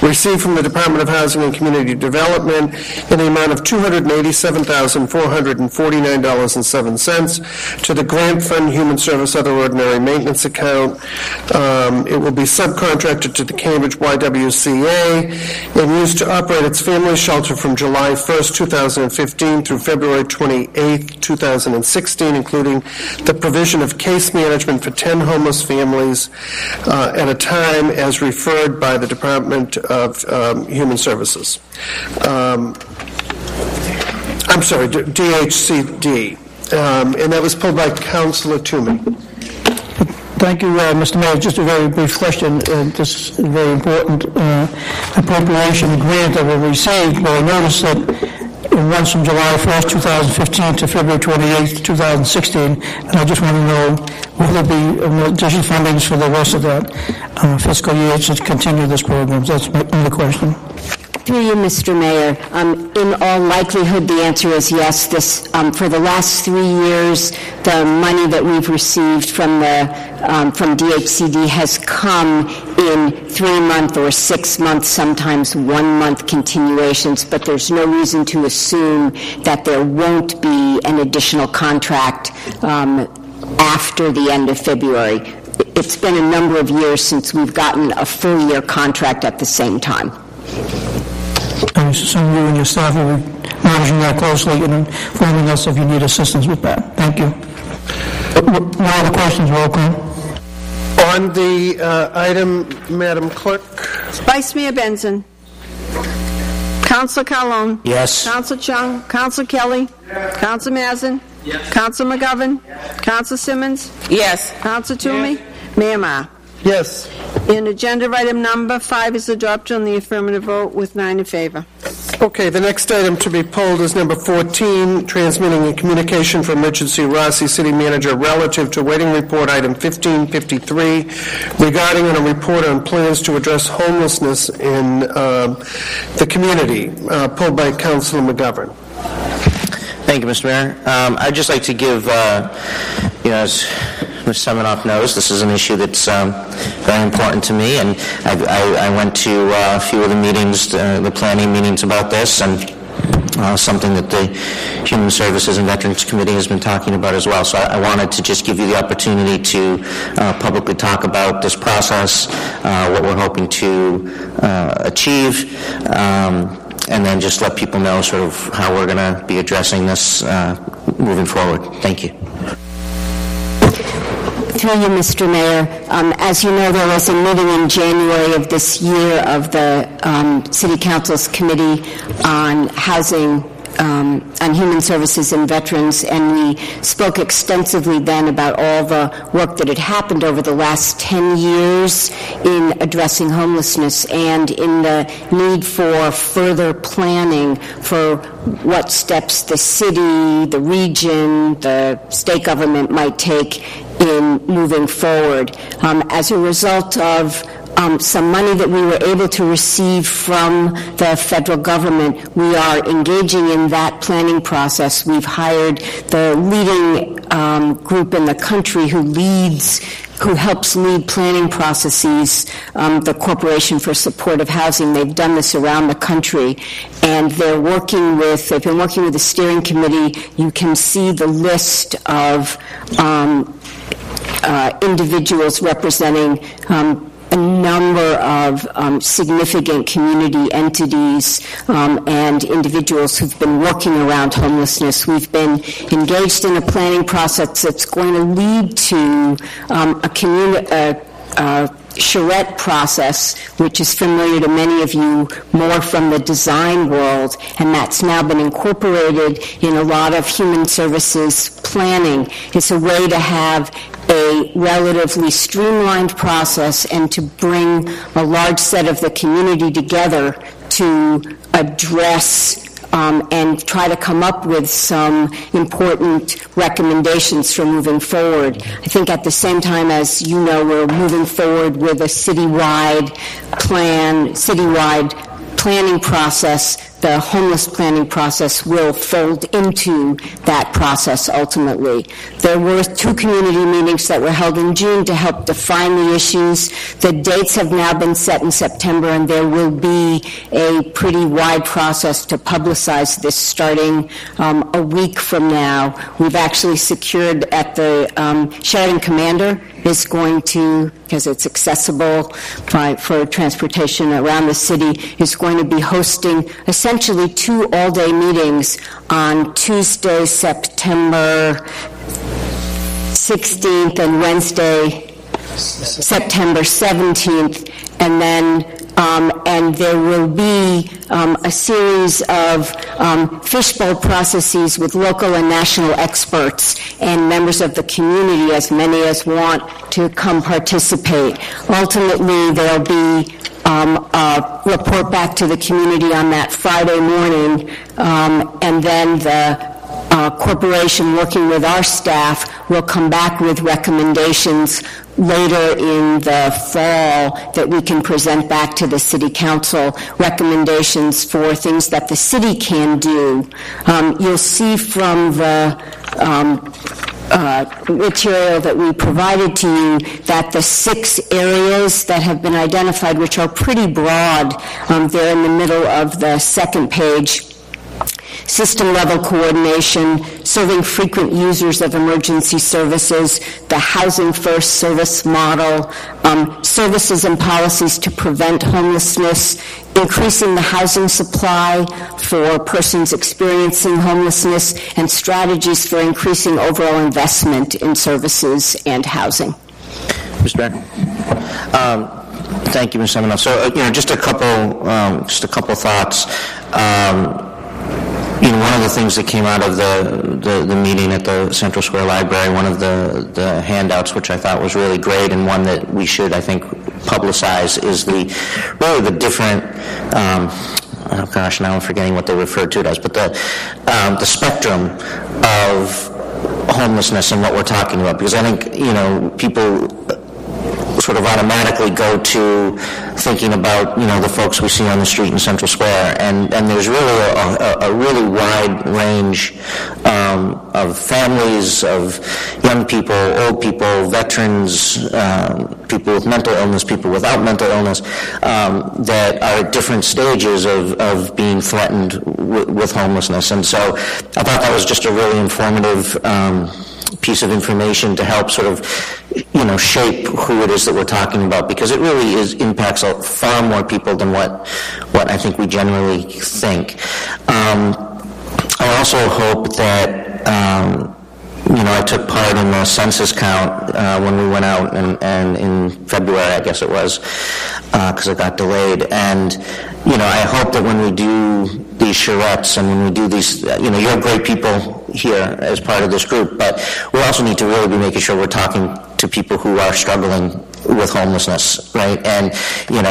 received from the Department of Housing and Community Development in the amount of $287,449.07 to the Grant Fund Human Service Other Ordinary Maintenance account. It will be subcontracted to the Cambridge YWCA and used to operate its family shelter from July 1st, 2015 through February 28, 2016, including the provision of case management for 10 homeless families at a time as referred by the Department of Human Services. I'm sorry, DHCD. And that was pulled by Councilor Toomey. Thank you, Mr. Mayor. Just a very brief question. This is a very important appropriation grant that we received. But I noticed that it runs from July 1st, 2015 to February 28th, 2016. And I just want to know, will there be additional fundings for the rest of that fiscal year to continue this program? That's my only question. Through you, Mr. Mayor, in all likelihood, the answer is yes. This, for the last 3 years, the money that we've received from DHCD has come in 3-month or 6-month, sometimes 1-month continuations, but there's no reason to assume that there won't be an additional contract after the end of February. It's been a number of years since we've gotten a full-year contract at the same time. And some of you and your staff will be monitoring that closely and informing us if you need assistance with that. Thank you. No other questions, roll call. On the item, Madam Clerk. Vice Mayor Benson. Councilor Carlone. Yes. Councilor Chung. Councilor Kelly. Yes. Councilor Mazin. Yes. Councilor McGovern. Yes. Councilor Simmons. Yes. Councilor Toomey. Yes. Mayor Ma. Yes. And agenda item number 5 is adopted on the affirmative vote with 9 in favor. Okay, the next item to be pulled is number 14, transmitting a communication from Richard C. Rossi, City Manager, relative to waiting report item 1553, regarding a report on plans to address homelessness in the community, pulled by Councilor McGovern. Thank you, Mr. Mayor. I'd just like to give, as Ms. Seminoff knows, this is an issue that's very important to me, and I went to a few of the meetings, the planning meetings about this, and something that the Human Services and Veterans Committee has been talking about as well. So I wanted to just give you the opportunity to publicly talk about this process, what we're hoping to achieve, and then just let people know sort of how we're going to be addressing this moving forward. Thank you. Through you, Mr. Mayor. As you know, there was a meeting in January of this year of the City Council's Committee on Housing, on Human Services and Veterans, and we spoke extensively then about all the work that had happened over the last 10 years in addressing homelessness and in the need for further planning for what steps the city, the region, the state government might take in moving forward. As a result of some money that we were able to receive from the federal government, we are engaging in that planning process. We've hired the leading group in the country who helps lead planning processes, the Corporation for Supportive Housing. They've done this around the country, and they've been working with the steering committee. You can see the list of individuals representing a number of significant community entities and individuals who've been working around homelessness. We've been engaged in a planning process that's going to lead to a charrette process, which is familiar to many of you more from the design world, and that's now been incorporated in a lot of human services planning. It's a way to have a relatively streamlined process and to bring a large set of the community together to address and try to come up with some important recommendations for moving forward. I think at the same time, as you know, we're moving forward with a citywide planning process. The homeless planning process will fold into that process ultimately. There were 2 community meetings that were held in June to help define the issues. The dates have now been set in September, and there will be a pretty wide process to publicize this starting a week from now. We've actually secured at the Sheridan Commander is going to, because it's accessible for transportation around the city, is going to be hosting essentially 2 all-day meetings on Tuesday, September 16th, and Wednesday, September 17th, and then and there will be a series of fishbowl processes with local and national experts and members of the community, as many as want to come participate. Ultimately, there'll be a report back to the community on that Friday morning, and then the corporation, working with our staff, will come back with recommendations later in the fall that we can present back to the City Council, recommendations for things that the city can do. You'll see from the material that we provided to you that the 6 areas that have been identified, which are pretty broad, they're in the middle of the second page. System-level coordination, serving frequent users of emergency services, the Housing First service model, services and policies to prevent homelessness, increasing the housing supply for persons experiencing homelessness, and strategies for increasing overall investment in services and housing. Mr. Mayor. Thank you, Ms. Seminoff. So, just a couple thoughts. one of the things that came out of the meeting at the Central Square Library, one of the handouts, which I thought was really great, and one that we should, I think, publicize, is the different, oh gosh, now I'm forgetting what they refer to it as, but the spectrum of homelessness and what we're talking about, because I think, people sort of automatically go to thinking about, the folks we see on the street in Central Square, and there's really a really wide range of families, of young people, old people, veterans, people with mental illness, people without mental illness, that are at different stages of being threatened with homelessness. And so I thought that was just a really informative piece of information to help sort of, shape who it is that we're talking about, because it really impacts far more people than what I think we generally think. I also hope that, I took part in the census count when we went out and in February, I guess it was, because it got delayed. And, I hope that when we do these charrettes and when we do these, you're great people here as part of this group, but we also need to really be making sure we're talking to people who are struggling with homelessness, right? And, they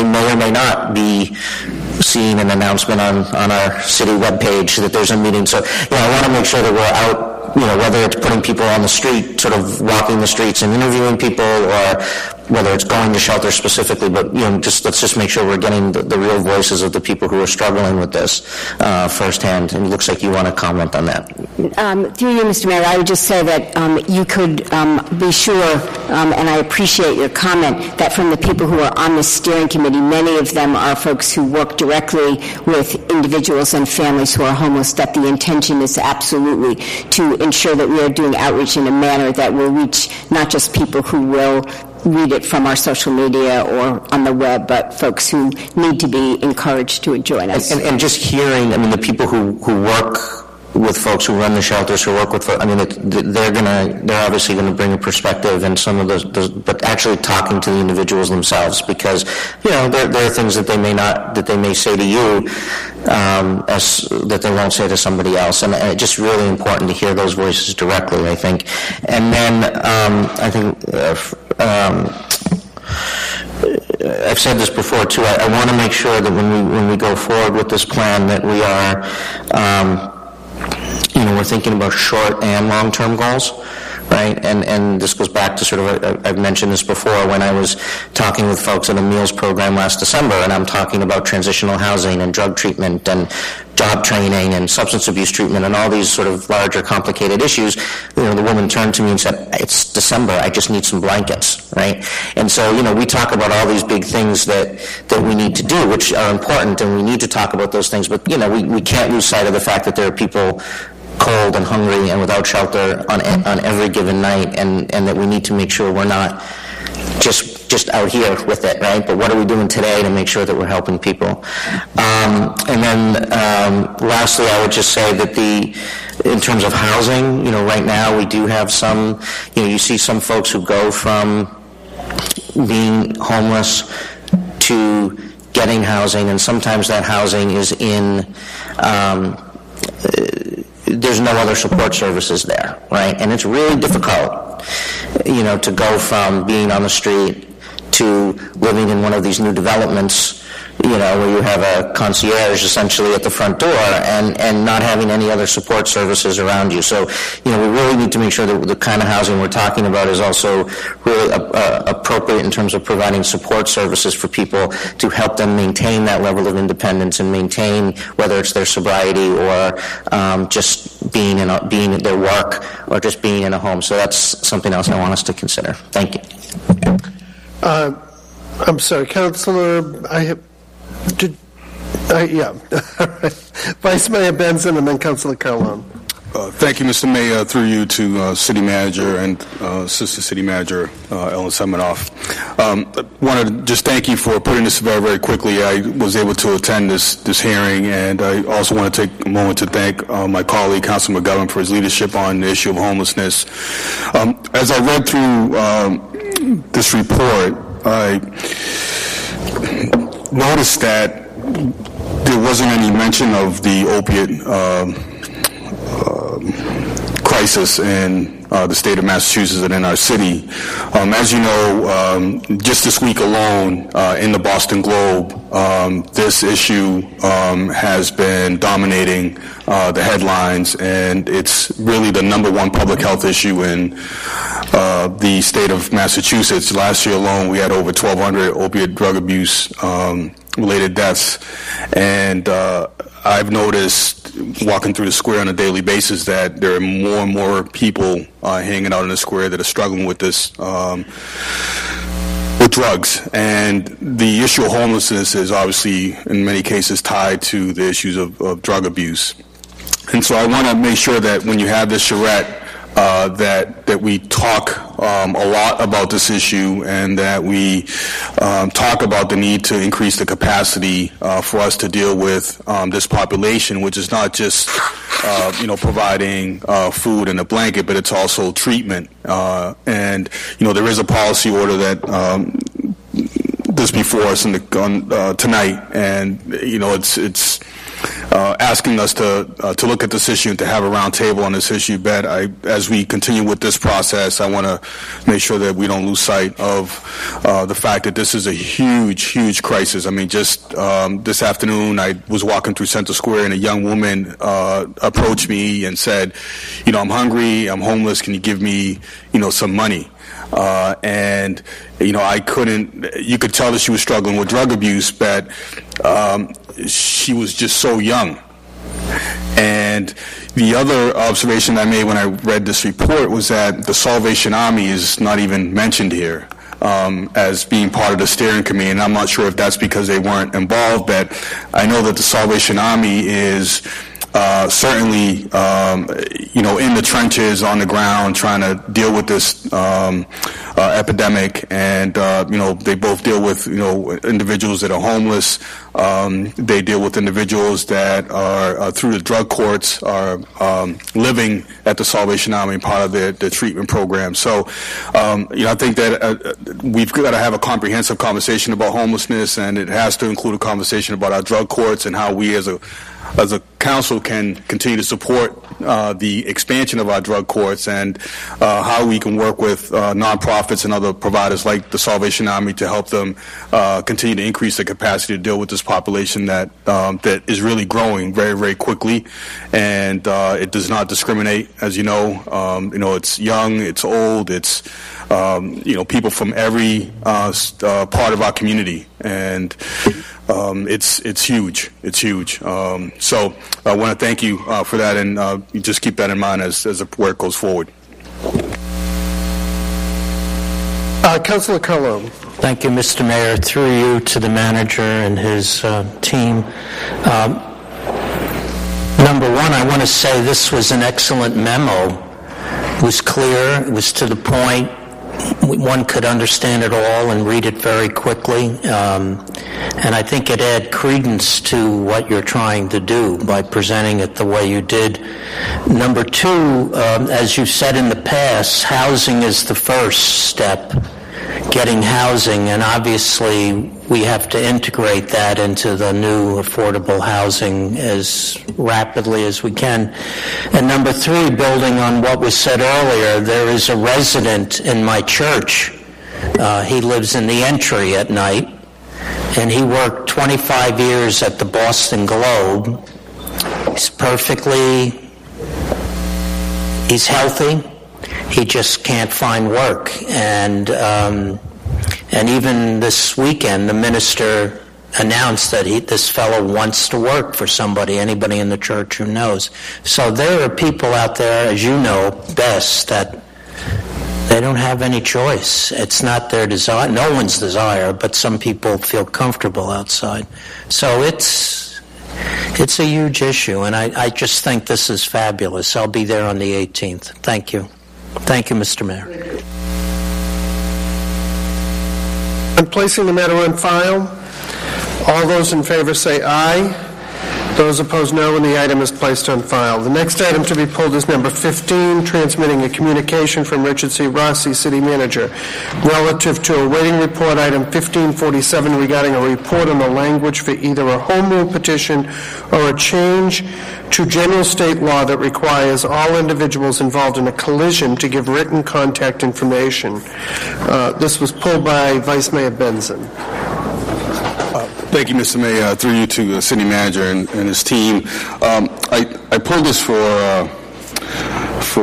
may or may not be seeing an announcement on our city webpage that there's a meeting. So, I want to make sure that we're out, whether it's putting people on the street, sort of walking the streets and interviewing people, or whether it's going to shelters specifically, but, let's just make sure we're getting the real voices of the people who are struggling with this firsthand. And it looks like you want to comment on that. Through you, Mr. Mayor, I would just say that you could be sure, and I appreciate your comment, that from the people who are on the steering committee, many of them are folks who work directly with individuals and families who are homeless, that the intention is absolutely to ensure that we are doing outreach in a manner that will reach not just people who will read it from our social media or on the web, but folks who need to be encouraged to join us. And just hearing, the people who work with folks who run the shelters, who work with, they're obviously going to bring a perspective, and some of those, but actually talking to the individuals themselves, because there are things that they may say to you as that they won't say to somebody else, and it's just really important to hear those voices directly, I think. And then I think. I've said this before too. I want to make sure that when we go forward with this plan, that we are, we're thinking about short and long-term goals, right? And this goes back to sort of, I've mentioned this before when I was talking with folks at a meals program last December, and I'm talking about transitional housing and drug treatment and job training and substance abuse treatment and all these sort of larger, complicated issues. The woman turned to me and said, "It's December, I just need some blankets," right? And so, we talk about all these big things that we need to do, which are important, and we need to talk about those things, but, we can't lose sight of the fact that there are people cold and hungry and without shelter on every given night, and that we need to make sure we're not just out here with it, right? But what are we doing today to make sure that we're helping people? And then lastly, I would just say that in terms of housing, right now we do have some, you see some folks who go from being homeless to getting housing, and sometimes that housing is in there's no other support services there, right? And it's really difficult, to go from being on the street to living in one of these new developments, where you have a concierge essentially at the front door and not having any other support services around you. So, we really need to make sure that the kind of housing we're talking about is also really appropriate in terms of providing support services for people to help them maintain that level of independence and maintain whether it's their sobriety or just being at their work or just being in a home. So that's something else I want us to consider. Thank you. I'm sorry, Councilor, Vice Mayor Benson and then Councilor Carlone. Thank you, Mr. Mayor, through you to City Manager and Assistant City Manager Ellen Seminoff. I want to just thank you for putting this very, very quickly. I was able to attend this hearing, and I also want to take a moment to thank my colleague, Councilman McGovern, for his leadership on the issue of homelessness. As I read through this report, I noticed that there wasn't any mention of the opiate crisis in the state of Massachusetts and in our city. As you know, just this week alone in the Boston Globe, this issue has been dominating the headlines, and it's really the number one public health issue in the state of Massachusetts. Last year alone, we had over 1,200 opiate drug abuse related deaths, and I've noticed walking through the square on a daily basis that there are more and more people hanging out in the square that are struggling with this, with drugs. And the issue of homelessness is obviously in many cases tied to the issues of drug abuse. And so I want to make sure that when you have this charrette, that we talk a lot about this issue, and that we talk about the need to increase the capacity for us to deal with this population, which is not just providing food and a blanket, but it's also treatment. And there is a policy order that this before us tonight, and it's asking us to look at this issue and to have a round table on this issue. But as we continue with this process, I want to make sure that we don't lose sight of the fact that this is a huge, huge crisis. I mean, just this afternoon, I was walking through Center Square, and a young woman approached me and said, I'm hungry, I'm homeless, can you give me, some money? And I couldn't, you could tell that she was struggling with drug abuse, but she was just so young. And the other observation I made when I read this report was that the Salvation Army is not even mentioned here as being part of the steering committee, and I'm not sure if that's because they weren't involved, but I know that the Salvation Army is certainly, in the trenches, on the ground, trying to deal with this epidemic. And, they both deal with, individuals that are homeless. They deal with individuals that are, through the drug courts, are living at the Salvation Army, part of their treatment program. So, I think that we've got to have a comprehensive conversation about homelessness, and it has to include a conversation about our drug courts and how we as a council can continue to support the expansion of our drug courts, and how we can work with nonprofits and other providers like the Salvation Army to help them continue to increase the capacity to deal with this population that is really growing very, very quickly, and it does not discriminate, as you know. It's young, it's old, it's people from every part of our community, and it's huge. It's huge. So I want to thank you for that, and you just keep that in mind as the work goes forward. Councilor Carlo. Thank you, Mr. Mayor. Through you to the manager and his team. Number one, I want to say this was an excellent memo. It was clear. It was to the point. One could understand it all and read it very quickly. And I think it adds credence to what you're trying to do by presenting it the way you did. Number two, as you've said in the past, housing is the first step, getting housing, and obviously we have to integrate that into the new affordable housing as rapidly as we can. And number three, building on what was said earlier, there is a resident in my church. He lives in the entry at night, and he worked 25 years at the Boston Globe. He's healthy. He just can't find work. And even this weekend, the minister announced that this fellow wants to work for anybody in the church who knows. So there are people out there, as you know best, that they don't have any choice. It's not their desire, no one's desire, but some people feel comfortable outside. So it's a huge issue, and I just think this is fabulous. I'll be there on the 18th. Thank you. Thank you, Mr. Mayor. I'm placing the matter on file. All those in favor say aye. Those opposed, no, and the item is placed on file. The next item to be pulled is number 15, transmitting a communication from Richard C. Rossi, City Manager, relative to a waiting report, item 1547, regarding a report on the language for either a home rule petition or a change to general state law that requires all individuals involved in a collision to give written contact information. This was pulled by Vice Mayor Benson. Thank you, Mr. Mayor. Through you to the city manager and his team. I pulled this for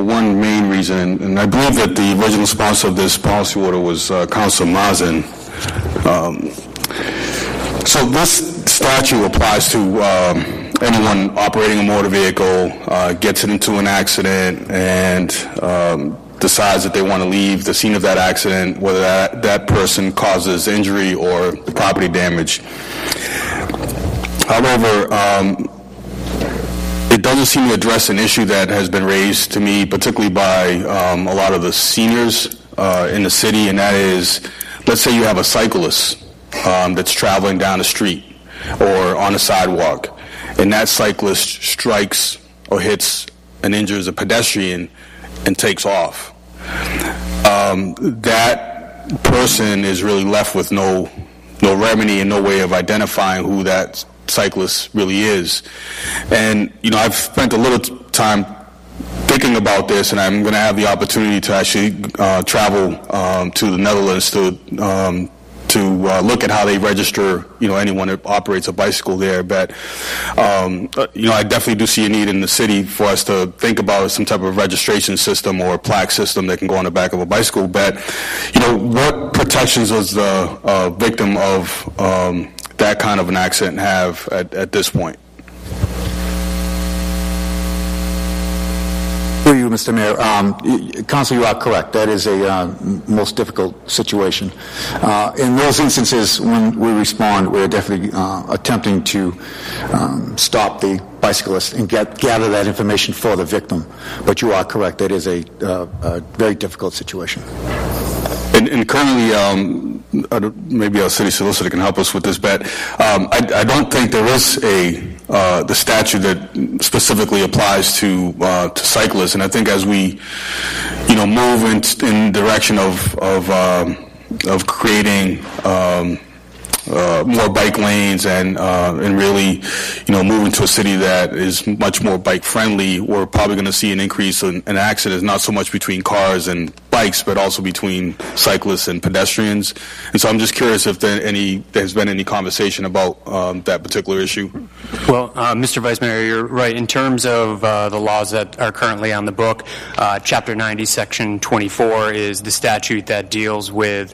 one main reason, and I believe that the original sponsor of this policy order was Council Mazen. So this statute applies to anyone operating a motor vehicle, gets into an accident, and decides that they want to leave the scene of that accident, whether that person causes injury or property damage. However, it doesn't seem to address an issue that has been raised to me, particularly by a lot of the seniors in the city, and that is, let's say you have a cyclist that's traveling down the street or on a sidewalk, and that cyclist strikes or hits and injures a pedestrian and takes off. That person is really left with no remedy and no way of identifying who that cyclist really is. And, I've spent a little time thinking about this, and I'm going to have the opportunity to actually travel to the Netherlands to look at how they register, anyone that operates a bicycle there. But, I definitely do see a need in the city for us to think about some type of registration system or plaque system that can go on the back of a bicycle. But, what protections does the victim of that kind of an accident have at this point? For you, Mr. Mayor, Council, you are correct. That is a most difficult situation. In those instances, when we respond, we're definitely attempting to stop the bicyclist and gather that information for the victim. But you are correct. That is a very difficult situation. And currently, maybe our city solicitor can help us with this, but I don't think there is the statute that specifically applies to cyclists. And I think as we, move in direction of creating more bike lanes and really, move into a city that is much more bike friendly, we're probably going to see an increase in accidents, not so much between cars and bikes, but also between cyclists and pedestrians. And so I'm just curious if there's been any conversation about that particular issue. Well, Mr. Vice Mayor, you're right. In terms of the laws that are currently on the book, Chapter 90, Section 24 is the statute that deals with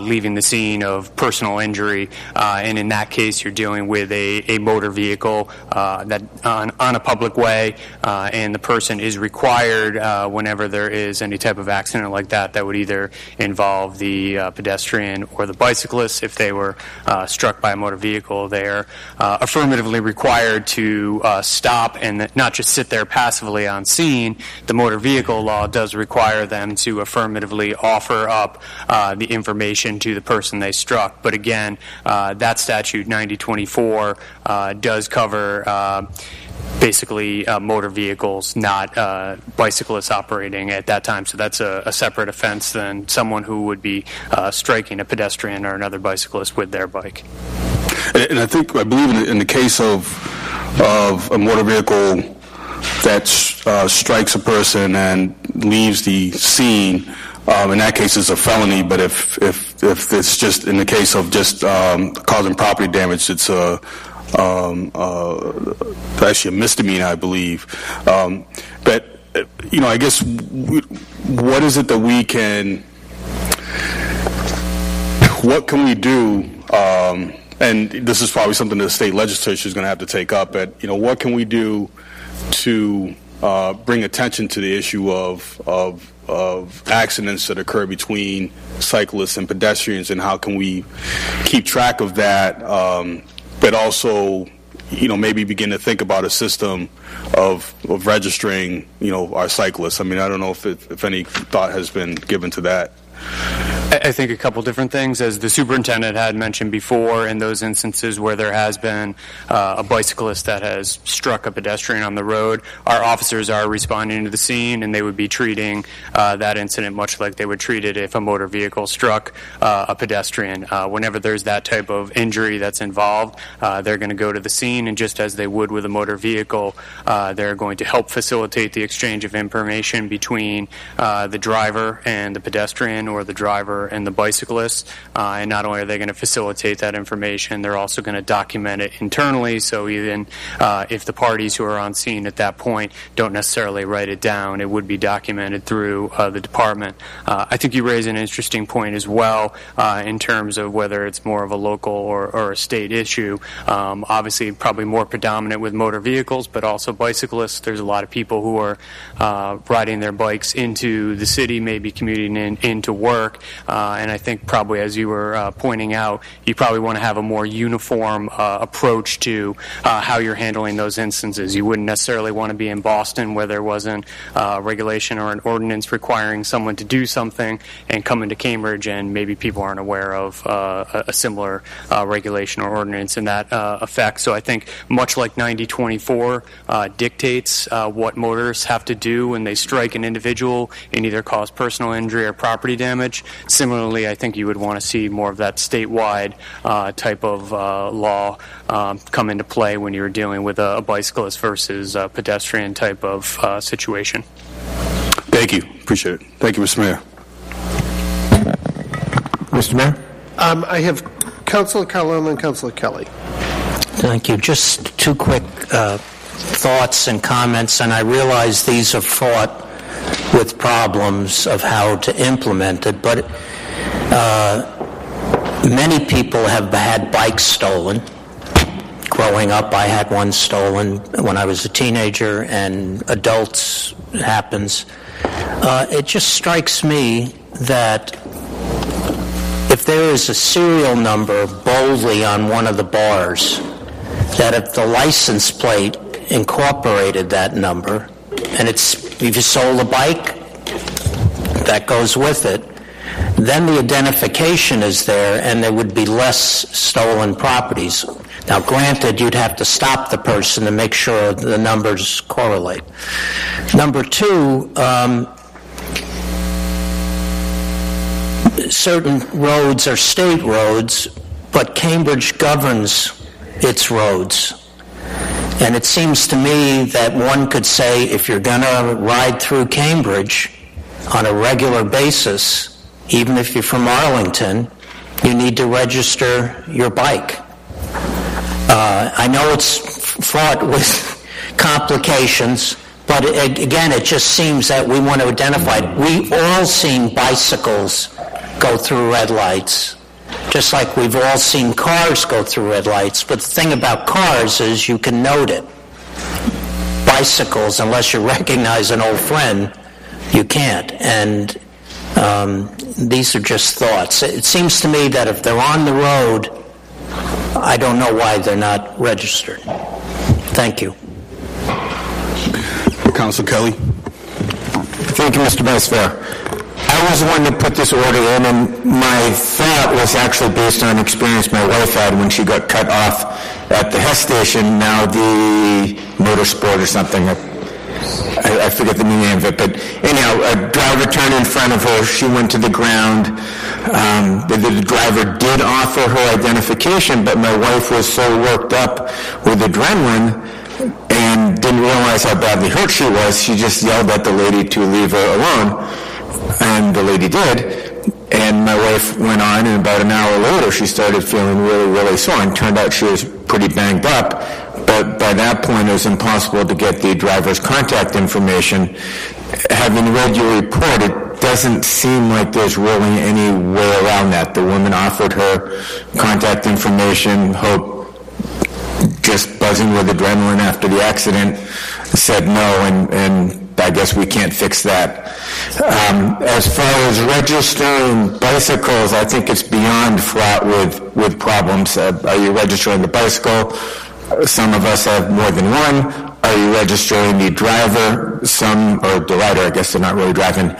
leaving the scene of personal injury. And in that case, you're dealing with a motor vehicle that on a public way, and the person is required whenever there is any type of accident like that would either involve the pedestrian or the bicyclist. If they were struck by a motor vehicle, they're affirmatively required to stop and not just sit there passively on scene. The motor vehicle law does require them to affirmatively offer up the information to the person they struck. But again, that statute 9024 does cover basically motor vehicles, not bicyclists operating at that time. So that's a separate offense than someone who would be striking a pedestrian or another bicyclist with their bike. And I believe in the case of a motor vehicle that strikes a person and leaves the scene, in that case it's a felony. But if it's just in the case of just causing property damage, it's actually a misdemeanor, I believe. But I guess what is it that what can we do? And this is probably something the state legislature is going to have to take up. But what can we do to bring attention to the issue of accidents that occur between cyclists and pedestrians, and how can we keep track of that? But also, maybe begin to think about a system of registering, our cyclists. I mean, I don't know if any thought has been given to that. I think a couple different things. As the superintendent had mentioned before, in those instances where there has been a bicyclist that has struck a pedestrian on the road, our officers are responding to the scene, and they would be treating that incident much like they would treat it if a motor vehicle struck a pedestrian. Whenever there's that type of injury that's involved, they're going to go to the scene, and just as they would with a motor vehicle, they're going to help facilitate the exchange of information between the driver and the pedestrian, or the driver and the bicyclist. And not only are they going to facilitate that information, they're also going to document it internally, so even if the parties who are on scene at that point don't necessarily write it down, it would be documented through the department. I think you raise an interesting point as well in terms of whether it's more of a local or a state issue. Obviously, probably more predominant with motor vehicles, but also bicyclists. There's a lot of people who are riding their bikes into the city, maybe commuting into work, and I think probably, as you were pointing out, you probably want to have a more uniform approach to how you're handling those instances. You wouldn't necessarily want to be in Boston where there wasn't regulation or an ordinance requiring someone to do something, and come into Cambridge and maybe people aren't aware of a similar regulation or ordinance in that effect. So I think much like 9024 dictates what motorists have to do when they strike an individual and either cause personal injury or property damage, similarly, I think you would want to see more of that statewide type of law come into play when you're dealing with a bicyclist versus a pedestrian type of situation. Thank you. Appreciate it. Thank you, Mr. Mayor. Mr. Mayor? I have Councilor Carlin and Councilor Kelly. Thank you. Just two quick thoughts and comments, and I realize these are fraught with problems of how to implement it, but many people have had bikes stolen. Growing up, I had one stolen when I was a teenager, and adults, it happens. It just strikes me that if there is a serial number boldly on one of the bars, that if the license plate incorporated that number, and if you sold a bike, that goes with it, then the identification is there and there would be less stolen properties. Now, granted, you'd have to stop the person to make sure the numbers correlate. Number two, certain roads are state roads, but Cambridge governs its roads. And it seems to me that one could say if you're going to ride through Cambridge on a regular basis, even if you're from Arlington, you need to register your bike. I know it's fraught with complications, but again, it just seems that we want to identify it. We've all seen bicycles go through red lights, just like we've all seen cars go through red lights. But the thing about cars is you can note it. Bicycles, unless you recognize an old friend, you can't. And these are just thoughts. It seems to me that if they're on the road, I don't know why they're not registered. Thank you. Councilor Kelly. Thank you, Mr. Vice Chair. I was the one that put this order in, and my thought was actually based on experience my wife had when she got cut off at the Hess station, now the Motorsport or something. I forget the new name of it, but anyhow, a driver turned in front of her. She went to the ground. The driver did offer her identification, but my wife was so worked up with adrenaline and didn't realize how badly hurt she was. She just yelled at the lady to leave her alone, and the lady did. And my wife went on, and about an hour later, she started feeling really, really sore, and turned out she was pretty banged up. But by that point, it was impossible to get the driver's contact information. Having read your report, it doesn't seem like there's really any way around that. The woman offered her contact information, Hope, just buzzing with adrenaline after the accident, said no, and I guess we can't fix that. As far as registering bicycles, I think it's beyond fraught with problems. Are you registering the bicycle? Some of us have more than one. are you registering the driver? Some, or the rider, I guess they're not really driving.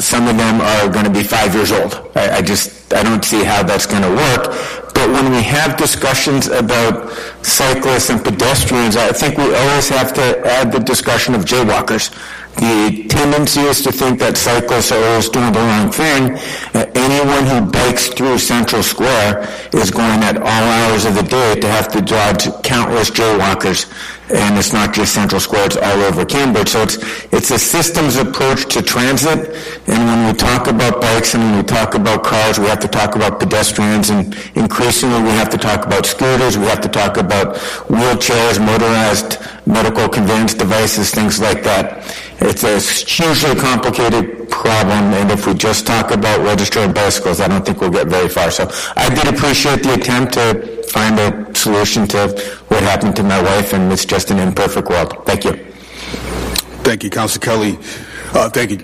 Some of them are going to be 5 years old. I don't see how that's going to work. But when we have discussions about cyclists and pedestrians, I think we always have to add the discussion of jaywalkers. The tendency is to think that cyclists are always doing the wrong thing. Anyone who bikes through Central Square is going at all hours of the day to have to dodge countless jaywalkers. And it's not just Central Square, it's all over Cambridge. So it's a systems approach to transit. And when we talk about bikes and when we talk about cars, we have to talk about pedestrians. And increasingly, we have to talk about scooters. We have to talk about wheelchairs, motorized medical conveyance devices, things like that. It's a hugely complicated problem, and if we just talk about registering bicycles, I don't think we'll get very far. So I did appreciate the attempt to find a solution to what happened to my wife, and it's just an imperfect world. Thank you. Thank you, Councilor Kelly. Thank you.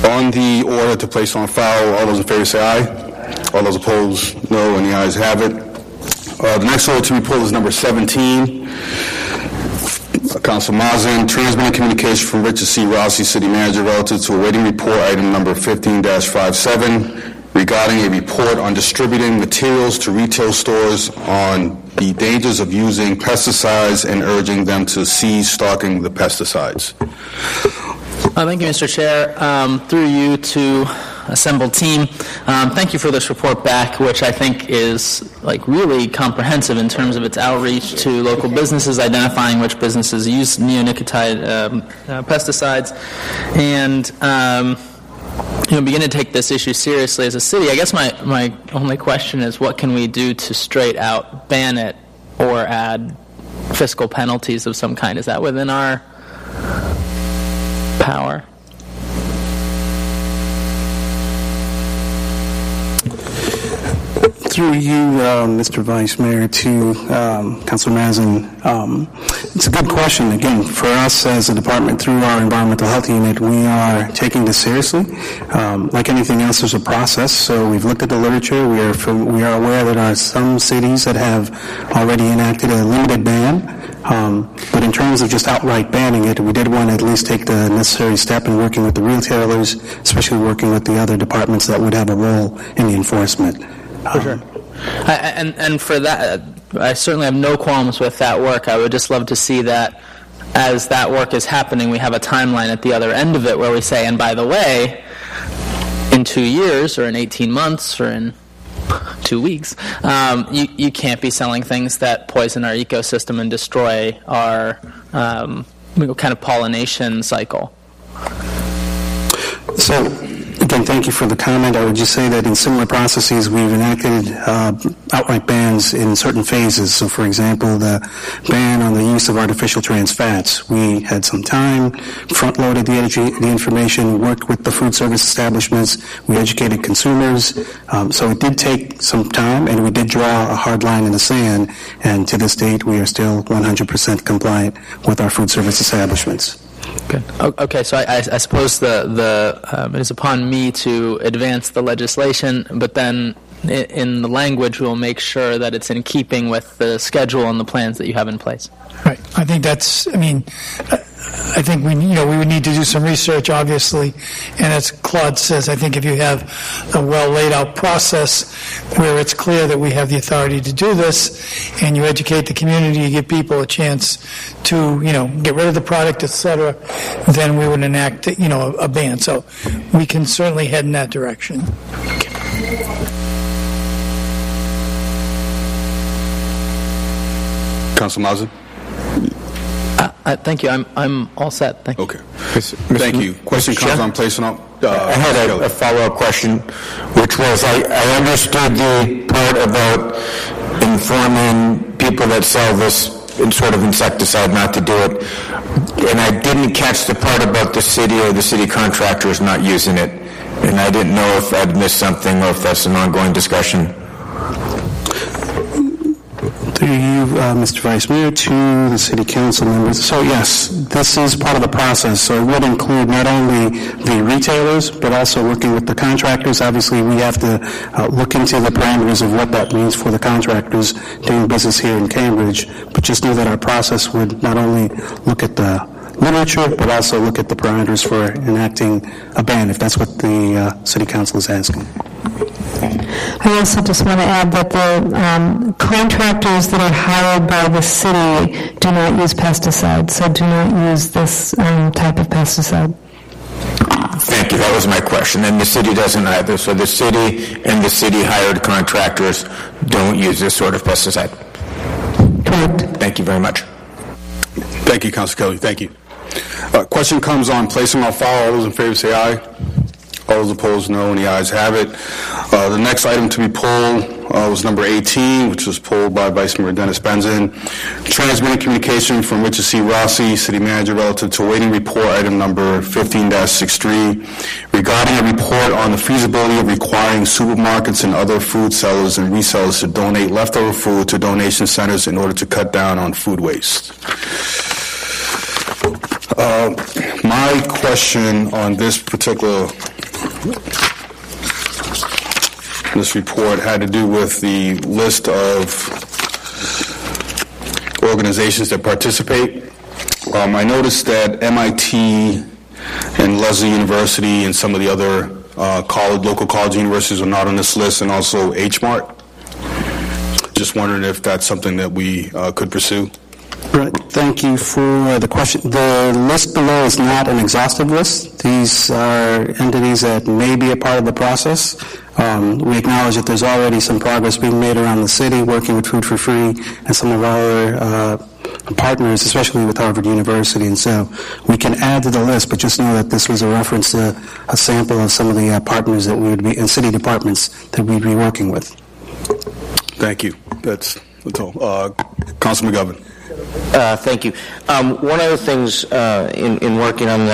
On the order to place on file, all those in favor say aye. All those opposed, no, and the ayes have it. The next order to be pulled is number 17. Councilor Mazin, transmitting communication from Richard C. Rossi, City Manager, relative to awaiting report item number 15-57 regarding a report on distributing materials to retail stores on the dangers of using pesticides and urging them to cease stocking the pesticides. Thank you, Mr. Chair. Through you to assembled team, thank you for this report back, which I think is really comprehensive in terms of its outreach to local businesses, identifying which businesses use neonicotide pesticides, and begin to take this issue seriously as a city. I guess my only question is, what can we do to straight out ban it or add fiscal penalties of some kind? Is that within our power? Through you, Mr. Vice Mayor, to Councilor Mazin, it's a good question. Again, for us as a department, through our environmental health unit, we are taking this seriously. Like anything else, there's a process. So we've looked at the literature. We are aware that there are some cities that have already enacted a limited ban. But in terms of just outright banning it, we did want to at least take the necessary step in working with the retailers, especially working with the other departments that would have a role in the enforcement. For sure. And for that, I certainly have no qualms with that work. I would just love to see that as that work is happening, we have a timeline at the other end of it where we say, and by the way, in 2 years or in 18 months or in 2 weeks, you can't be selling things that poison our ecosystem and destroy our kind of pollination cycle. So, again, thank you for the comment. I would just say that in similar processes, we've enacted outright bans in certain phases. So, for example, the ban on the use of artificial trans fats. We had some time, front-loaded the information, worked with the food service establishments, we educated consumers. So it did take some time, and we did draw a hard line in the sand. And to this date, we are still 100% compliant with our food service establishments. Good. Okay, so I suppose it is upon me to advance the legislation, but then in the language we'll make sure that it's in keeping with the schedule and the plans that you have in place. Right. I think I think we would need to do some research, obviously, and as Claude says, I think if you have a well laid out process where it's clear that we have the authority to do this, and you educate the community, you give people a chance to get rid of the product, etc., then we would enact a ban. So we can certainly head in that direction. Councilor Mazin? Thank you. I'm all set. Thank you. Okay. Thank you. Question comes on placing up. I had a follow-up question, which was I understood the part about informing people that sell this sort of insecticide not to do it, and I didn't catch the part about the city or the city contractors not using it, and I didn't know if I'd missed something or if that's an ongoing discussion. Through you, Mr. Vice Mayor, to the City Council members. So yes, this is part of the process. So it would include not only the retailers, but also working with the contractors. Obviously, we have to look into the parameters of what that means for the contractors doing business here in Cambridge. But just know that our process would not only look at the literature, but also look at the parameters for enacting a ban, if that's what the City Council is asking. I also just want to add that the contractors that are hired by the city do not use pesticides, so do not use this type of pesticide. Thank you. That was my question. And the city doesn't either. So the city and the city-hired contractors don't use this sort of pesticide. Correct. Thank you very much. Thank you, Councilor Kelly. Thank you. Question comes on placing on file. All those in favor say aye. All those opposed, no, and the ayes have it. The next item to be pulled was number 18, which was pulled by Vice Mayor Dennis Benzin. Transmitting communication from Richard C. Rossi, City Manager, relative to awaiting report item number 15-63, regarding a report on the feasibility of requiring supermarkets and other food sellers and resellers to donate leftover food to donation centers in order to cut down on food waste. My question on this particular report had to do with the list of organizations that participate. I noticed that MIT and Lesley University and some of the other local college universities are not on this list, and also HMART. Just wondering if that's something that we could pursue. Right. Thank you for the question. The list below is not an exhaustive list. These are entities that may be a part of the process. We acknowledge that there's already some progress being made around the city, working with Food for Free and some of our partners, especially with Harvard University. And so we can add to the list, but just know that this was a reference to a sample of some of the partners that we would be, and city departments that we'd be working with. Thank you. That's all. Councilman McGovern. Thank you. One of the things in working on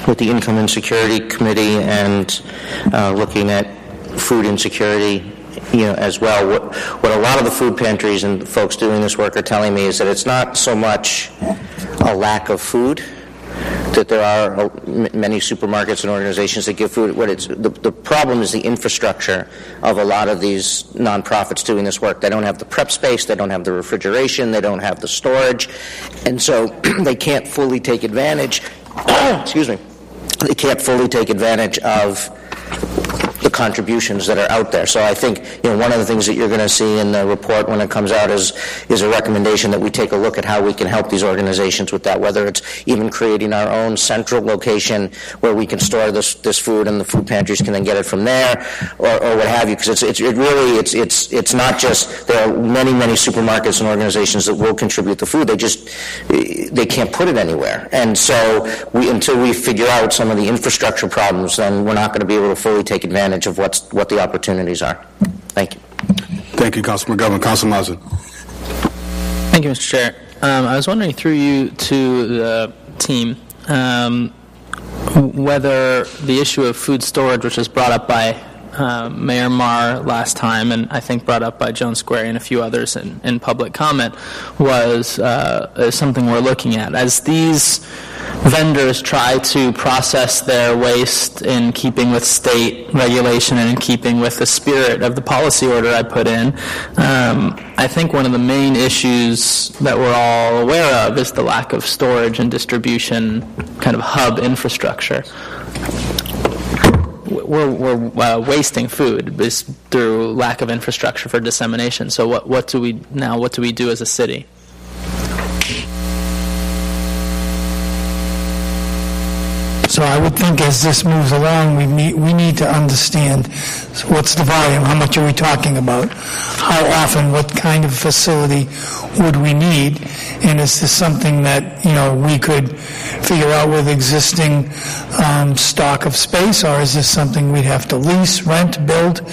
with the Income Insecurity Committee and looking at food insecurity, as well, what a lot of the food pantries and the folks doing this work are telling me is that it's not so much a lack of food, that there are many supermarkets and organizations that give food. The problem is the infrastructure of a lot of these nonprofits doing this work. They don't have the prep space, they don't have the refrigeration, they don't have the storage, and so they can't fully take advantage. Excuse me. They can't fully take advantage of the contributions that are out there. So I think one of the things that you're going to see in the report when it comes out is a recommendation that we take a look at how we can help these organizations with that, whether it's even creating our own central location where we can store this food and the food pantries can then get it from there, or what have you, because it's not just, there are many supermarkets and organizations that will contribute the food, they can't put it anywhere, and so until we figure out some of the infrastructure problems, then we're not going to be able to fully take advantage of what the opportunities are. Thank you. Thank you, Councilman McGovern. Councilman Mazin. Thank you, Mr. Chair. I was wondering through you to the team whether the issue of food storage, which was brought up by Mayor Marr last time, and I think brought up by Joan Squarey and a few others in public comment, was something we're looking at. As these vendors try to process their waste in keeping with state regulation and in keeping with the spirit of the policy order I put in, I think one of the main issues that we're all aware of is the lack of storage and distribution kind of hub infrastructure. We're wasting food through lack of infrastructure for dissemination. So what do we do as a city? So I would think as this moves along, we need to understand what's the volume, how much are we talking about, how often, what kind of facility would we need, and is this something that we could figure out with existing stock of space, or is this something we'd have to lease, rent, build?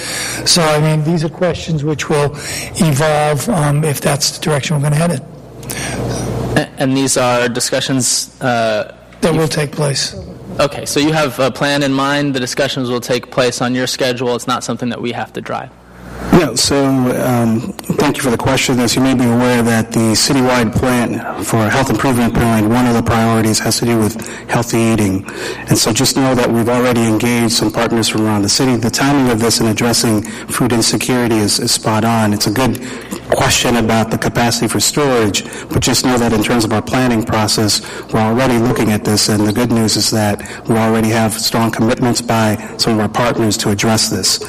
So I mean, these are questions which will evolve if that's the direction we're going to head in. And these are discussions that will take place. Okay, so you have a plan in mind. The discussions will take place on your schedule. It's not something that we have to drive. Yeah, so thank you for the question. As you may be aware that the citywide plan for health improvement plan, one of the priorities has to do with healthy eating. And so just know that we've already engaged some partners from around the city. The timing of this in addressing food insecurity is spot on. It's a good question about the capacity for storage, but just know that in terms of our planning process, we're already looking at this, and the good news is that we already have strong commitments by some of our partners to address this.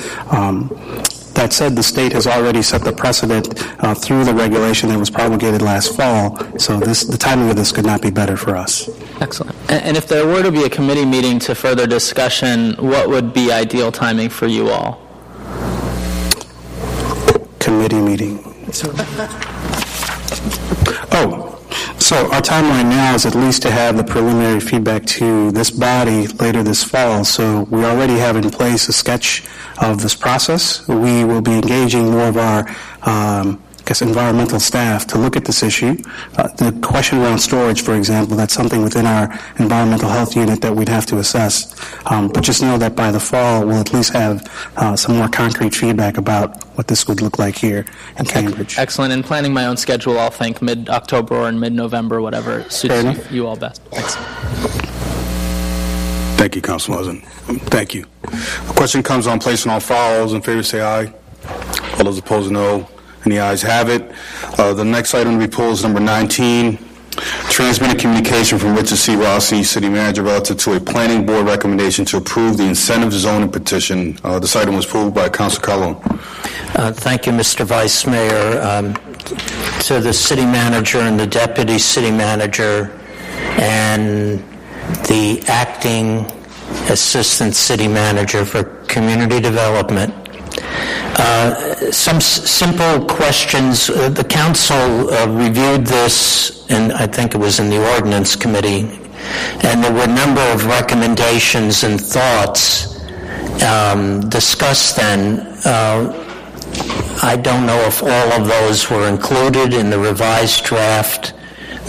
That said, the state has already set the precedent through the regulation that was promulgated last fall, so the timing of this could not be better for us. Excellent. And if there were to be a committee meeting to further discussion, what would be ideal timing for you all? Committee meeting. So our timeline now is at least to have the preliminary feedback to this body later this fall. So we already have in place a sketch of this process. We will be engaging more of our environmental staff to look at this issue. The question around storage, for example, that's something within our environmental health unit that we'd have to assess. But just know that by the fall, we'll at least have some more concrete feedback about what this would look like here in Cambridge. Excellent. In planning my own schedule, I'll think mid-October or in mid-November, whatever suits you all best. Thanks. Thank you, Councilman. Thank you. A question comes on placing on file. All those in favor say aye. All those opposed, no. And the ayes have it. The next item to be pulled is number 19, transmitted communication from Richard C. Rossi, City Manager, relative to a planning board recommendation to approve the incentive zoning petition. This item was pulled by Councilor Carlone. Thank you, Mr. Vice Mayor. To the City Manager and the Deputy City Manager and the Acting Assistant City Manager for Community Development, some simple questions. The council reviewed this, and I think it was in the Ordinance Committee, and there were a number of recommendations and thoughts discussed then. I don't know if all of those were included in the revised draft,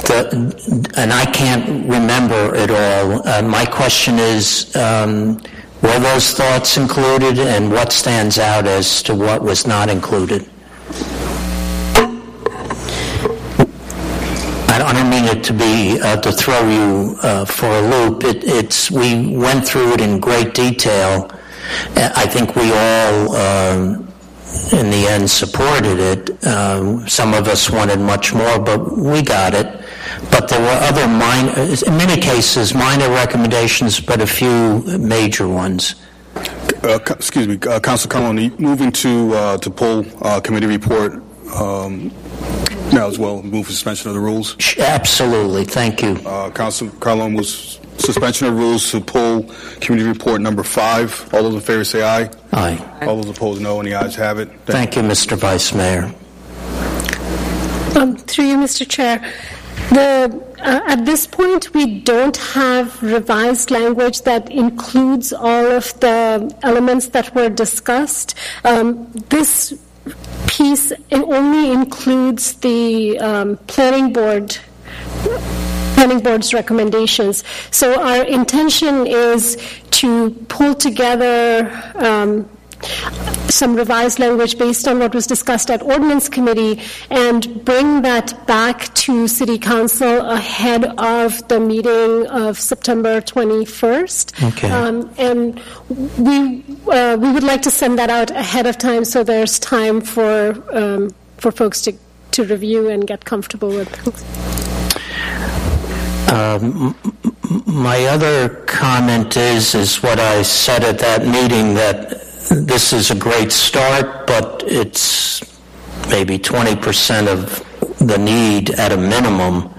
and I can't remember it all. My question is, were those thoughts included, and what stands out as to what was not included? I don't mean it to be to throw you for a loop. We went through it in great detail. I think we all, in the end, supported it. Some of us wanted much more, but we got it. But there were other in many cases, minor recommendations, but a few major ones. Excuse me, Councilor Carlone, moving to pull committee report now as well, move for suspension of the rules? Absolutely, thank you. Councilor Carlone moves suspension of rules to pull committee report number 5. All those in favor say aye. Aye. All those opposed, no, and the ayes have it. Thank you, Mr. Vice Mayor. Through you, Mr. Chair. At this point, we don't have revised language that includes all of the elements that were discussed. This piece only includes the planning board's recommendations. So our intention is to pull together some revised language based on what was discussed at Ordinance Committee and bring that back to City Council ahead of the meeting of September 21st. Okay. And we would like to send that out ahead of time so there's time for folks to review and get comfortable with things. My other comment is what I said at that meeting, that this is a great start, but it's maybe 20% of the need at a minimum,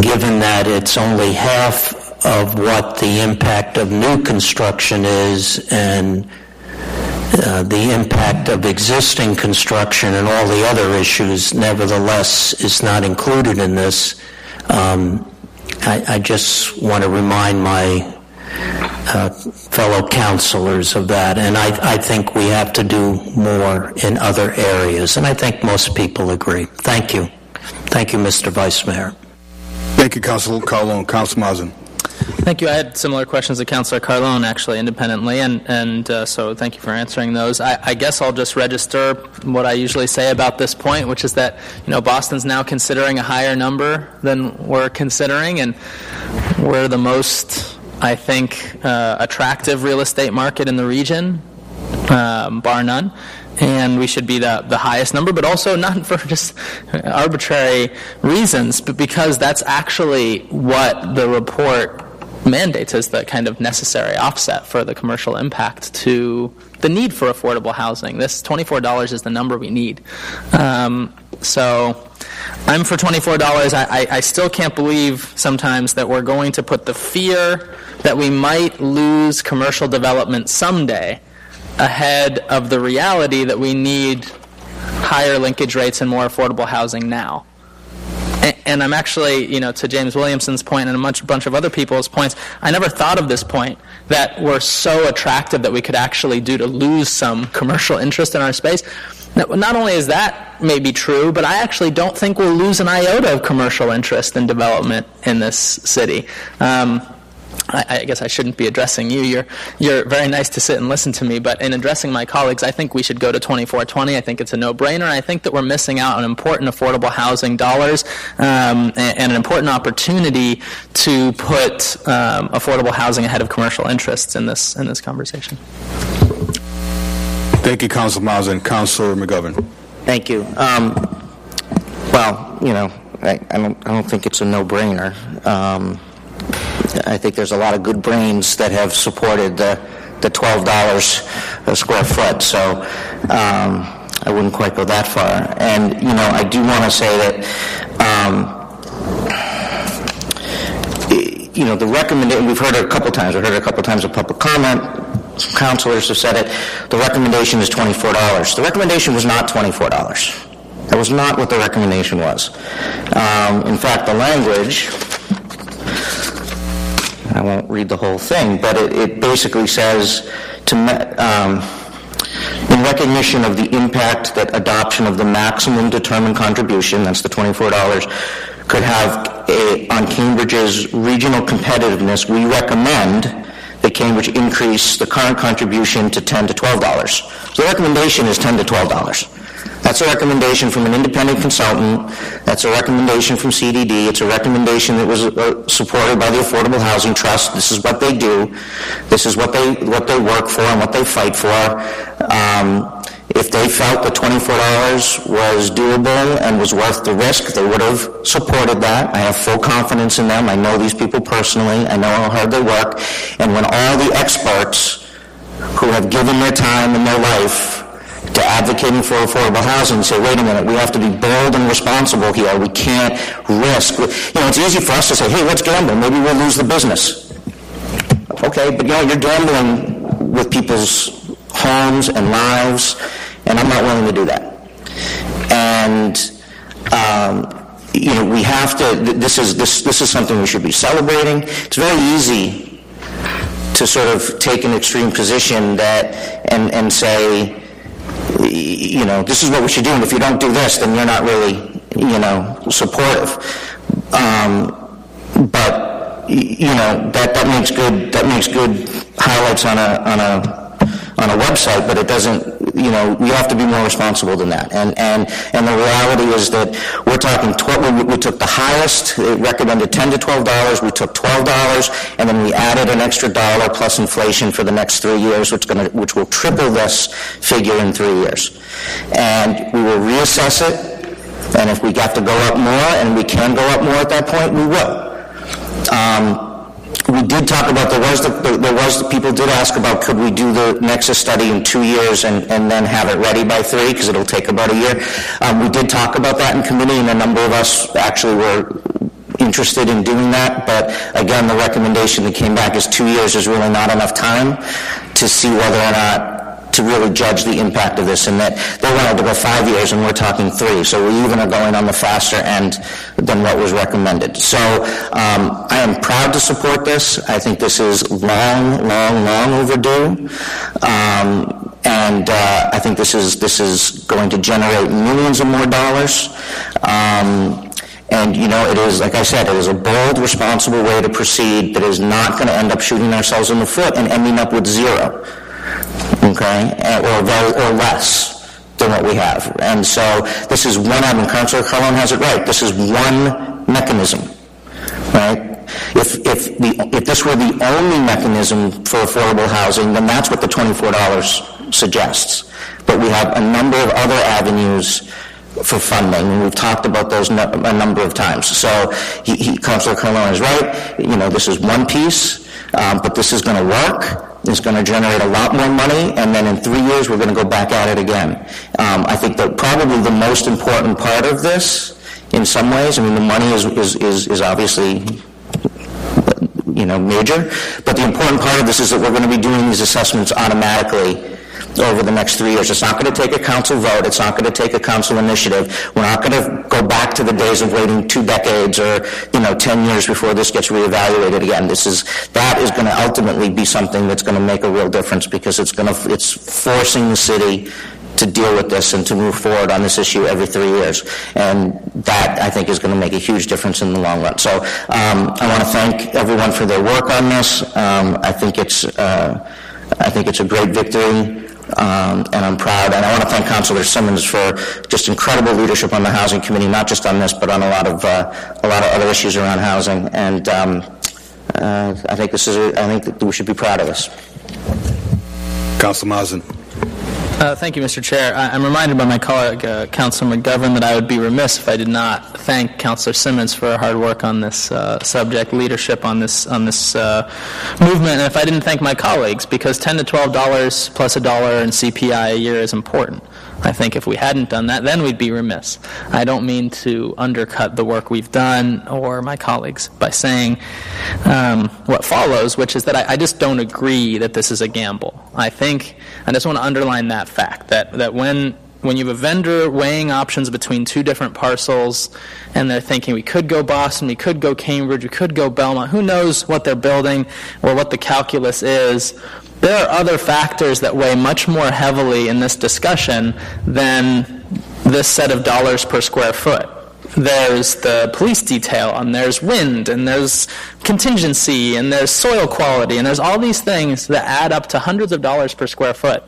given that it's only half of what the impact of new construction is, and the impact of existing construction and all the other issues, nevertheless, is not included in this. I just want to remind my fellow councilors of that, and I think we have to do more in other areas, and I think most people agree. Thank you. Thank you, Mr. Vice Mayor. Thank you, Councilor Carlone. Councilor Mazin. Thank you. I had similar questions to Councilor Carlone, actually, independently, and so thank you for answering those. I guess I'll just register what I usually say about this point, which is that, Boston's now considering a higher number than we're considering, and we're the most, I think, attractive real estate market in the region, bar none. And we should be the highest number, but also not for just arbitrary reasons, but because that's actually what the report mandates as the kind of necessary offset for the commercial impact to the need for affordable housing. This $24 is the number we need. So I'm for $24. I still can't believe sometimes that we're going to put the fear that we might lose commercial development someday ahead of the reality that we need higher linkage rates and more affordable housing now. And I'm actually, to James Williamson's point and a bunch of other people's points, I never thought of this point, that we're so attractive that we could actually do to lose some commercial interest in our space. Now, not only is that maybe true, but I actually don't think we'll lose an iota of commercial interest in development in this city. I guess I shouldn't be addressing you. You're very nice to sit and listen to me, but in addressing my colleagues, I think we should go to 2420. I think it's a no-brainer. I think that we're missing out on important affordable housing dollars and an important opportunity to put affordable housing ahead of commercial interests in this conversation. Thank you, Councilor Miles and Councilor McGovern. Thank you. I don't think it's a no-brainer. I think there's a lot of good brains that have supported the $12 a square foot, so I wouldn't quite go that far. And, I do want to say that, the recommendation, we've heard it a couple times. We've heard it a couple times of public comment. Some councilors have said it. The recommendation is $24. The recommendation was not $24. That was not what the recommendation was. In fact, the language, I won't read the whole thing, but it basically says, in recognition of the impact that adoption of the maximum determined contribution, that's the $24, could have on Cambridge's regional competitiveness, we recommend that Cambridge increase the current contribution to $10 to $12. So the recommendation is $10 to $12. That's a recommendation from an independent consultant. That's a recommendation from CDD. It's a recommendation that was supported by the Affordable Housing Trust. This is what they do. This is what they work for and what they fight for. If they felt that $24 was doable and was worth the risk, they would have supported that. I have full confidence in them. I know these people personally. I know how hard they work. And when all the experts who have given their time and their life to advocating for affordable housing say, wait a minute, we have to be bold and responsible here. We can't risk. It's easy for us to say, hey, let's gamble. Maybe we'll lose the business. Okay, but you're gambling with people's homes and lives, and I'm not willing to do that. And we have to. This is something we should be celebrating. It's very easy to sort of take an extreme position and say, this is what we should do, and if you don't do this, then you're not really, supportive. But that makes good highlights on a website, but it doesn't. We have to be more responsible than that. And the reality is that we're talking. We took the highest. It recommended $10 to $12. We took $12, and then we added an extra $1 plus inflation for the next 3 years, which will triple this figure in 3 years. And we will reassess it. And if we got to go up more, and we can go up more at that point, we will. We did talk about, people did ask about, could we do the Nexus study in 2 years and then have it ready by 3, because it'll take about a year. We did talk about that in committee, and a number of us actually were interested in doing that, but again, the recommendation that came back is 2 years is really not enough time to see whether or not to really judge the impact of this, and that they wanted to go 5 years and we're talking 3, so we even are going on the faster end than what was recommended. So I am proud to support this. I think this is long overdue, and I think this is going to generate millions of more dollars. And, it is, like I said, it is a bold, responsible way to proceed that is not going to end up shooting ourselves in the foot and ending up with zero, okay, or less than what we have. And so this is one avenue. Councilor Carlone has it right. This is one mechanism, right? If this were the only mechanism for affordable housing, then that's what the $24 suggests. But we have a number of other avenues for funding, and we've talked about those a number of times. So Councilor Carlone is right. This is one piece, but this is going to work. It's going to generate a lot more money, and then in 3 years we're going to go back at it again. I think that probably the most important part of this, in some ways, the money is obviously major, but the important part of this is that we're going to be doing these assessments automatically over the next 3 years. It's not going to take a council vote. It's not going to take a council initiative. We're not going to go back to the days of waiting 2 decades or 10 years before this gets reevaluated again. That is going to ultimately be something that's going to make a real difference, because it's forcing the city to deal with this and to move forward on this issue every 3 years. And that, I think, is going to make a huge difference in the long run. So I want to thank everyone for their work on this. I think it's a great victory. And I'm proud, and I want to thank Councilor Simmons for just incredible leadership on the Housing Committee, not just on this, but on a lot of other issues around housing. And I think that we should be proud of this. Councilor Mazen. Thank you, Mr. Chair. I'm reminded by my colleague, Councilor McGovern, that I would be remiss if I did not thank Councilor Simmons for her hard work on this subject, leadership on this movement, and if I didn't thank my colleagues, because $10 to $12 plus $1 in CPI a year is important. I think if we hadn't done that, then we'd be remiss. I don't mean to undercut the work we've done or my colleagues by saying what follows, which is that I just don't agree that this is a gamble. I just want to underline that fact, that when you have a vendor weighing options between 2 different parcels and they're thinking we could go Boston, we could go Cambridge, we could go Belmont, who knows what they're building or what the calculus is, there are other factors that weigh much more heavily in this discussion than this set of dollars per square foot. There's the police detail, and there's wind, and there's contingency, and there's soil quality, and there's all these things that add up to hundreds of dollars per square foot.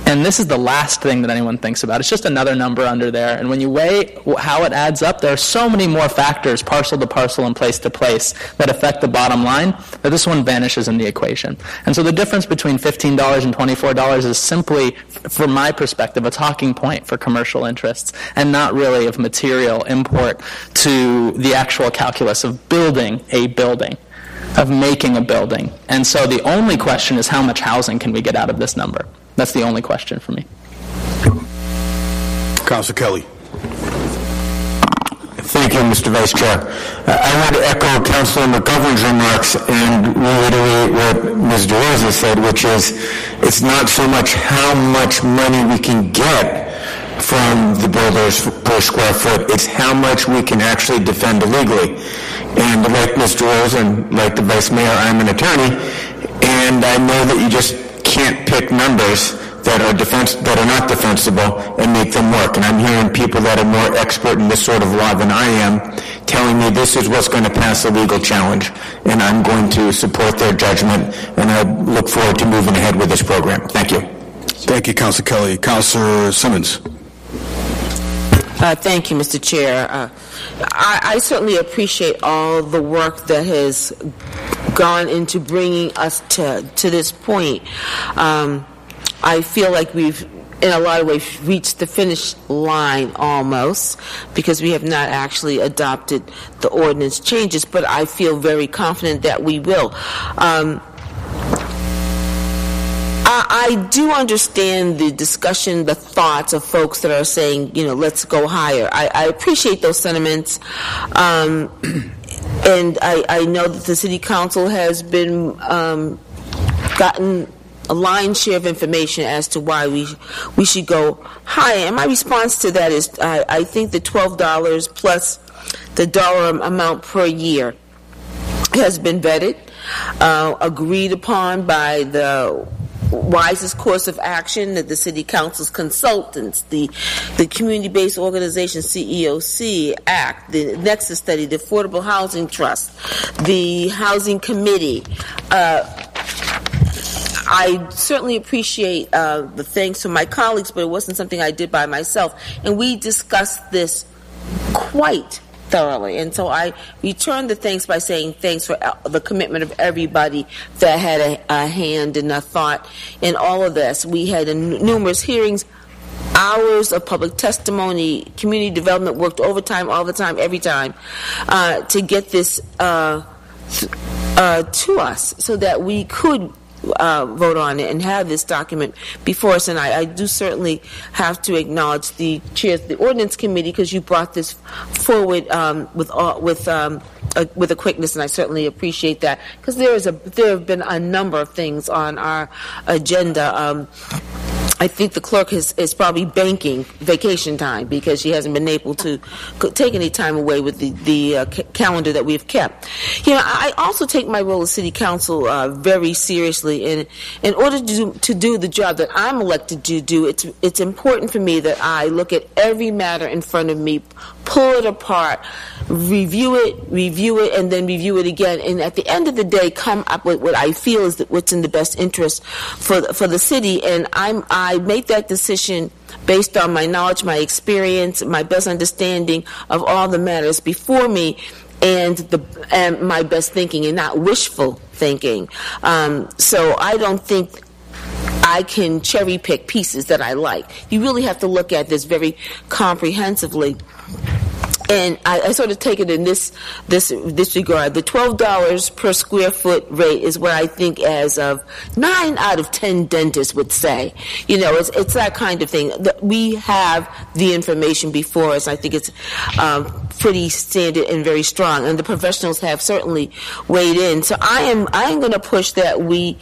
And this is the last thing that anyone thinks about. It's just another number under there. And when you weigh how it adds up, there are so many more factors, parcel to parcel and place to place, that affect the bottom line, that this one vanishes in the equation. And so the difference between $15 and $24 is simply, from my perspective, a talking point for commercial interests, and not really of material import to the actual calculus of building a building, of making a building. And so the only question is, how much housing can we get out of this number? That's the only question for me. Councilor Kelly. Thank you, Mr. Vice Chair. I want to echo Councilor McGovern's remarks and reiterate what Ms. DeRosa said, which is it's not so much how much money we can get from the builders per square foot, it's how much we can actually defend illegally. And like Ms. DeRosa and like the Vice Mayor, I'm an attorney, and I know that you just can't pick numbers that are not defensible and make them work. And I'm hearing people that are more expert in this sort of law than I am telling me this is what's going to pass a legal challenge, and I'm going to support their judgment, and I look forward to moving ahead with this program. Thank you. Thank you, Councilor Kelly. Councilor Simmons. Thank you, Mr. Chair. I certainly appreciate all the work that has gone into bringing us to this point. I feel like we've, in a lot of ways, reached the finish line almost, because we have not actually adopted the ordinance changes, but I feel very confident that we will. I do understand the discussion, the thoughts of folks that are saying, let's go higher. I appreciate those sentiments. And I know that the City Council has been gotten a lion's share of information as to why we should go higher. And my response to that is I think the $12 plus the dollar amount per year has been vetted, agreed upon by the wisest course of action that the City Council's consultants, the Community-Based Organization CEOC Act, the Nexus Study, the Affordable Housing Trust, the Housing Committee. I certainly appreciate the thanks from my colleagues, but it wasn't something I did by myself. And we discussed this quite thoroughly. And so I return the thanks by saying thanks for the commitment of everybody that had a hand and a thought in all of this. We had numerous hearings, hours of public testimony, community development worked overtime, all the time, every time, to get this to us so that we could vote on it and have this document before us. And I do certainly have to acknowledge the chair of the Ordinance Committee, because you brought this forward with a quickness, and I certainly appreciate that, because there have been a number of things on our agenda. I think the clerk is probably banking vacation time because she hasn't been able to take any time away with the calendar that we've kept. I also take my role as City Council very seriously. And in order to do the job that I'm elected to do, it's important for me that I look at every matter in front of me, pull it apart, review it, and then review it again. And at the end of the day, come up with what I feel is what's in the best interest for the city. And I make that decision based on my knowledge, my experience, my best understanding of all the matters before me, and my best thinking, and not wishful thinking. So I don't think I can cherry pick pieces that I like. You really have to look at this very comprehensively. And I sort of take it in this regard. The $12 per square foot rate is what I think, as of 9 out of 10 dentists would say. It's that kind of thing. We have the information before us. I think it's pretty standard and very strong, and the professionals have certainly weighed in. So I am going to push that we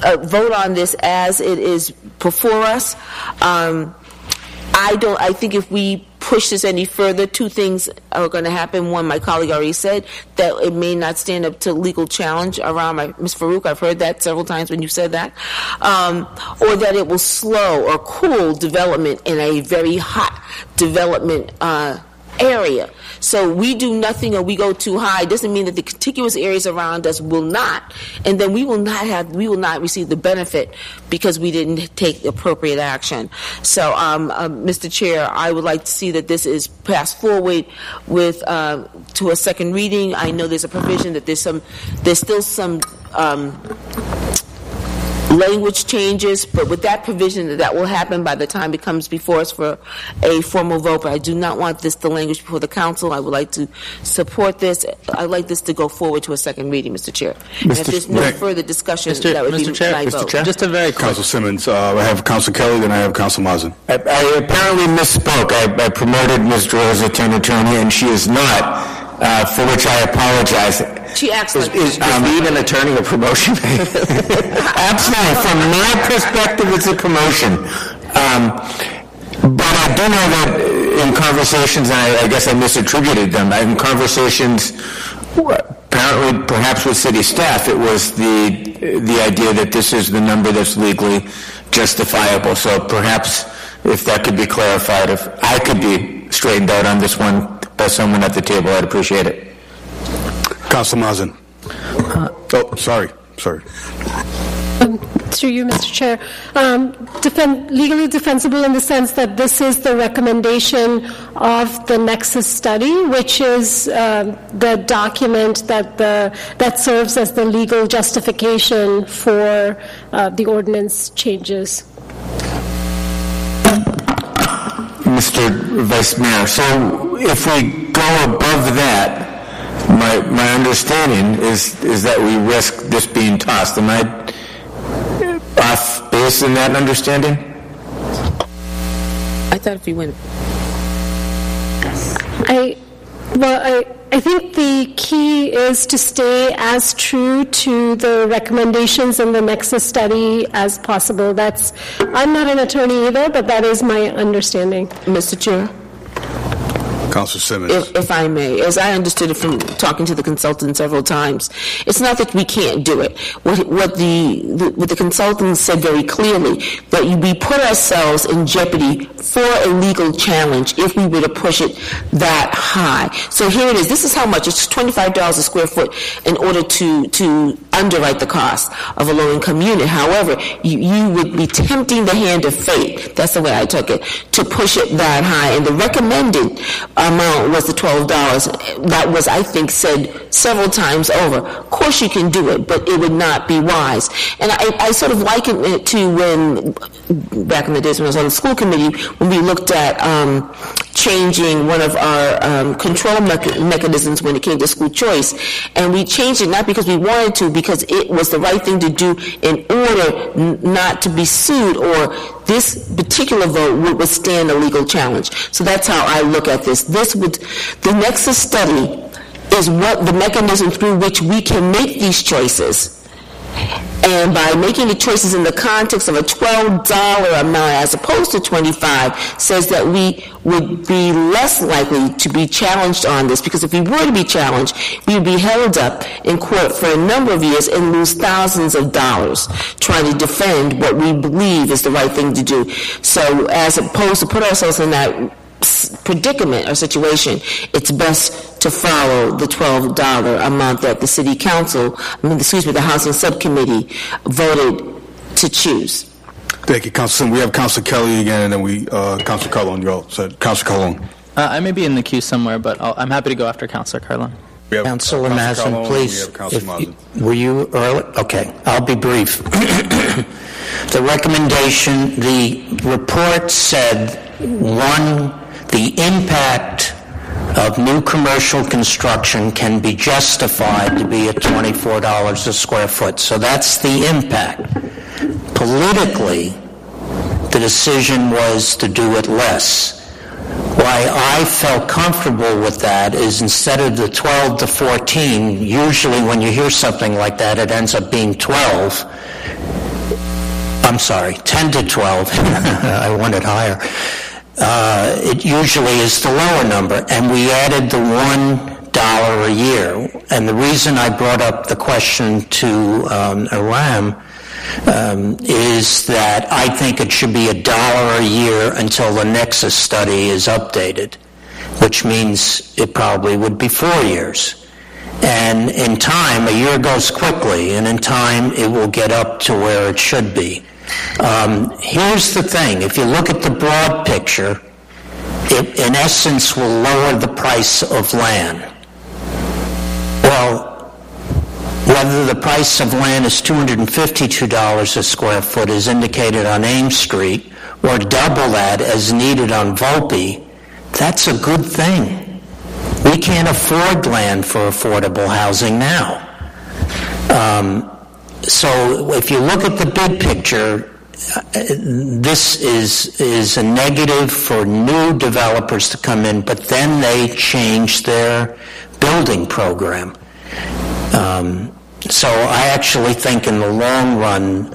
vote on this as it is before us. I think if we push this any further, two things are going to happen. One, my colleague already said, that it may not stand up to legal challenge around Ms. Farouk. I've heard that several times when you said that. Or that it will slow or cool development in a very hot development area. So we do nothing or we go too high doesn't mean that the contiguous areas around us will not, and then we will not receive the benefit because we didn't take the appropriate action. So, Mr. Chair, I would like to see that this is passed forward with to a second reading. I know there's a provision that there's still some language changes, but with that provision that will happen by the time it comes before us for a formal vote. But I do not want the language before the council. I would like to support this. I'd like this to go forward to a second reading, Mr. Chair. And if there's no further discussion, that would be my vote. Just a very Council Simmons. I have Council Kelly, then I have Council Mazen. I apparently misspoke. I promoted Ms. Rosa to an attorney, and she is not. For which I apologize. She acts like is being an attorney a promotion? Absolutely. From my perspective, it's a promotion. But I do know that in conversations, and I guess I misattributed them, in conversations, apparently perhaps with city staff, it was the idea that this is the number that's legally justifiable. So perhaps if that could be clarified, if I could be straightened out on this one by someone at the table, I'd appreciate it. Council Mazen. Sorry. Through you, Mr. Chair. Legally defensible in the sense that this is the recommendation of the Nexus study, which is the document that serves as the legal justification for the ordinance changes. Mr. Vice Mayor, so if we go above that, my understanding is that we risk this being tossed. Am I off base in that understanding? I thought if you went... I think the key is to stay as true to the recommendations in the Nexus study as possible. I'm not an attorney either, but that is my understanding. Mr. Chair? Councilor Simmons. If I may, as I understood it from talking to the consultant several times, it's not that we can't do it. What the consultant said very clearly, that we put ourselves in jeopardy for a legal challenge if we were to push it that high. So here it is. This is how much. It's $25 a square foot in order to underwrite the cost of a low-income unit. However, you would be tempting the hand of fate, that's the way I took it, to push it that high. And the recommended amount was the $12. That was, I think, said several times over. Of course you can do it, but it would not be wise. And I sort of liken it to when, back in the days when I was on the school committee, when we looked at changing one of our control mechanisms when it came to school choice. And we changed it not because we wanted to, because it was the right thing to do in order not to be sued, or this particular vote would withstand a legal challenge. So that's how I look at this. The Nexus study is what the mechanism through which we can make these choices. And by making the choices in the context of a $12 amount as opposed to $25, says that we would be less likely to be challenged on this, because if we were to be challenged, we would be held up in court for a number of years and lose thousands of dollars trying to defend what we believe is the right thing to do. So as opposed to put ourselves in that predicament or situation, it's best to follow the $12 amount that the City Council, the Housing Subcommittee voted to choose. Thank you, Councilor. We have Councilor Kelly again, and then Councilor Carlone. You're all set. Councilor Carlone. I may be in the queue somewhere, but I'm happy to go after Councilor Carlone. Councilor Mazin, please. Were you early? Okay, I'll be brief. The recommendation, the report said, one, the impact of new commercial construction can be justified to be at $24 a square foot. So that's the impact. Politically, the decision was to do it less. Why I felt comfortable with that is instead of the 12 to 14, usually when you hear something like that, it ends up being 12. I'm sorry, 10 to 12. I want it higher. It usually is the lower number, and we added the $1 a year. And the reason I brought up the question to Aram is that I think it should be $1 a year until the Nexus study is updated, which means it probably would be 4 years. And in time, a year goes quickly, and in time it will get up to where it should be. Here's the thing. If you look at the broad picture, it in essence will lower the price of land. Well, whether the price of land is $252 a square foot as indicated on Ames Street, or double that as needed on Volpe, that's a good thing. We can't afford land for affordable housing now. So if you look at the big picture, this is a negative for new developers to come in, but then they change their building program. So I actually think in the long run,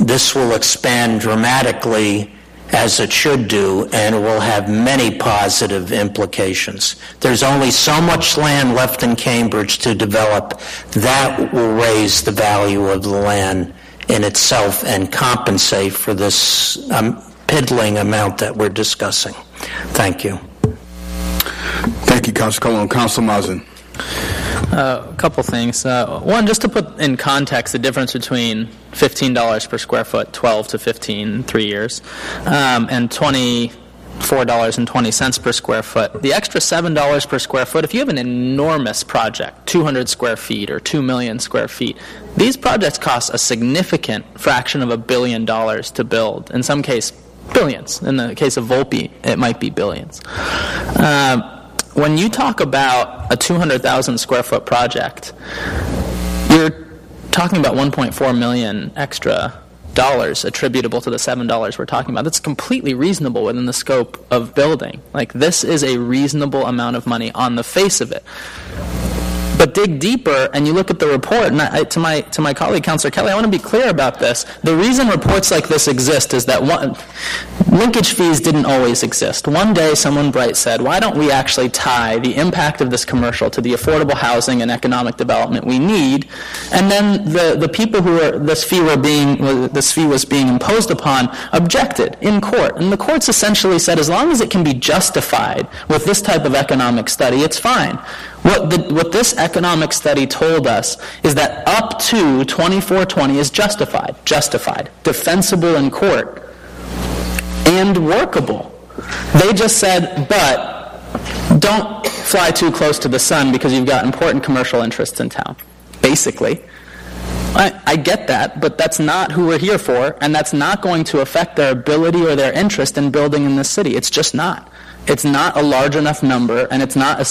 this will expand dramatically as it should do, and it will have many positive implications. There's only so much land left in Cambridge to develop. That will raise the value of the land in itself and compensate for this piddling amount that we're discussing. Thank you. Thank you, Councilor Colon. Councilor Mazin. A couple things. One, just to put in context the difference between $15 per square foot, 12 to 15, 3 years, and $24.20 per square foot. The extra $7 per square foot, if you have an enormous project, 200 square feet or 2 million square feet, these projects cost a significant fraction of $1 billion to build. In some cases, billions. In the case of Volpe, it might be billions. When you talk about a 200,000 square foot project, you're talking about 1.4 million extra dollars attributable to the $7 we're talking about. That's completely reasonable within the scope of building. Like, this is a reasonable amount of money on the face of it. But dig deeper, and you look at the report, and to my colleague, Councilor Kelly, I want to be clear about this. The reason reports like this exist is that linkage fees didn't always exist. One day, someone bright said, why don't we actually tie the impact of this commercial to the affordable housing and economic development we need? And then the people who this fee was being imposed upon objected in court. And the courts essentially said, as long as it can be justified with this type of economic study, it's fine. What this economic study told us is that up to 2420 is justified, defensible in court, and workable. They just said, but don't fly too close to the sun because you've got important commercial interests in town, basically. I get that, but that's not who we're here for, and that's not going to affect their ability or their interest in building in this city. It's just not. It's not a large enough number, and it's not a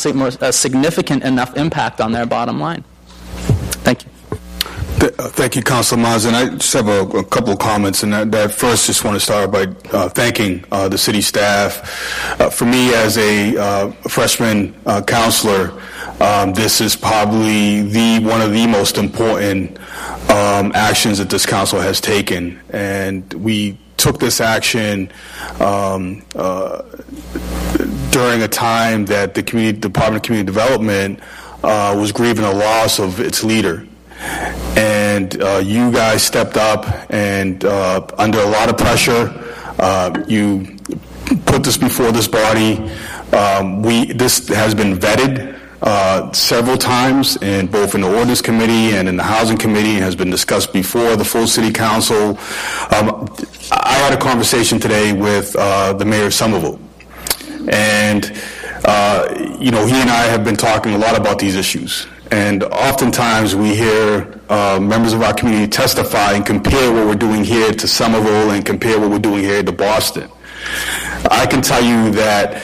significant enough impact on their bottom line. Thank you. Thank you, Councilor Mazen. I just have a couple of comments, and that first just want to start by thanking the city staff. For me, as a freshman counselor, this is probably one of the most important actions that this council has taken, and we took this action during a time that the Department of Community Development was grieving a loss of its leader. And you guys stepped up, and under a lot of pressure, you put this before this body. This has been vetted several times, both in the Ordinance Committee and in the Housing Committee, and has been discussed before the full City Council. I had a conversation today with the Mayor of Somerville, and he and I have been talking a lot about these issues. And oftentimes we hear members of our community testify and compare what we're doing here to Somerville and compare what we're doing here to Boston. I can tell you that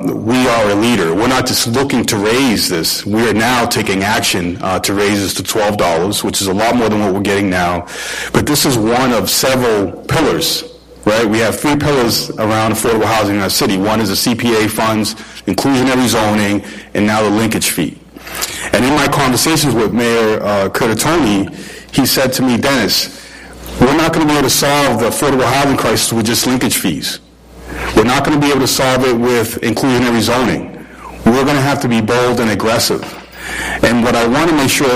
we are a leader. We're not just looking to raise this. We are now taking action to raise this to $12, which is a lot more than what we're getting now. But this is one of several pillars, right? We have 3 pillars around affordable housing in our city. One is the CPA funds, inclusionary zoning, and now the linkage fee. And in my conversations with Mayor Curtatone, he said to me, Dennis, we're not going to be able to solve the affordable housing crisis with just linkage fees. We're not going to be able to solve it with inclusionary zoning. We're going to have to be bold and aggressive. And what I want to make sure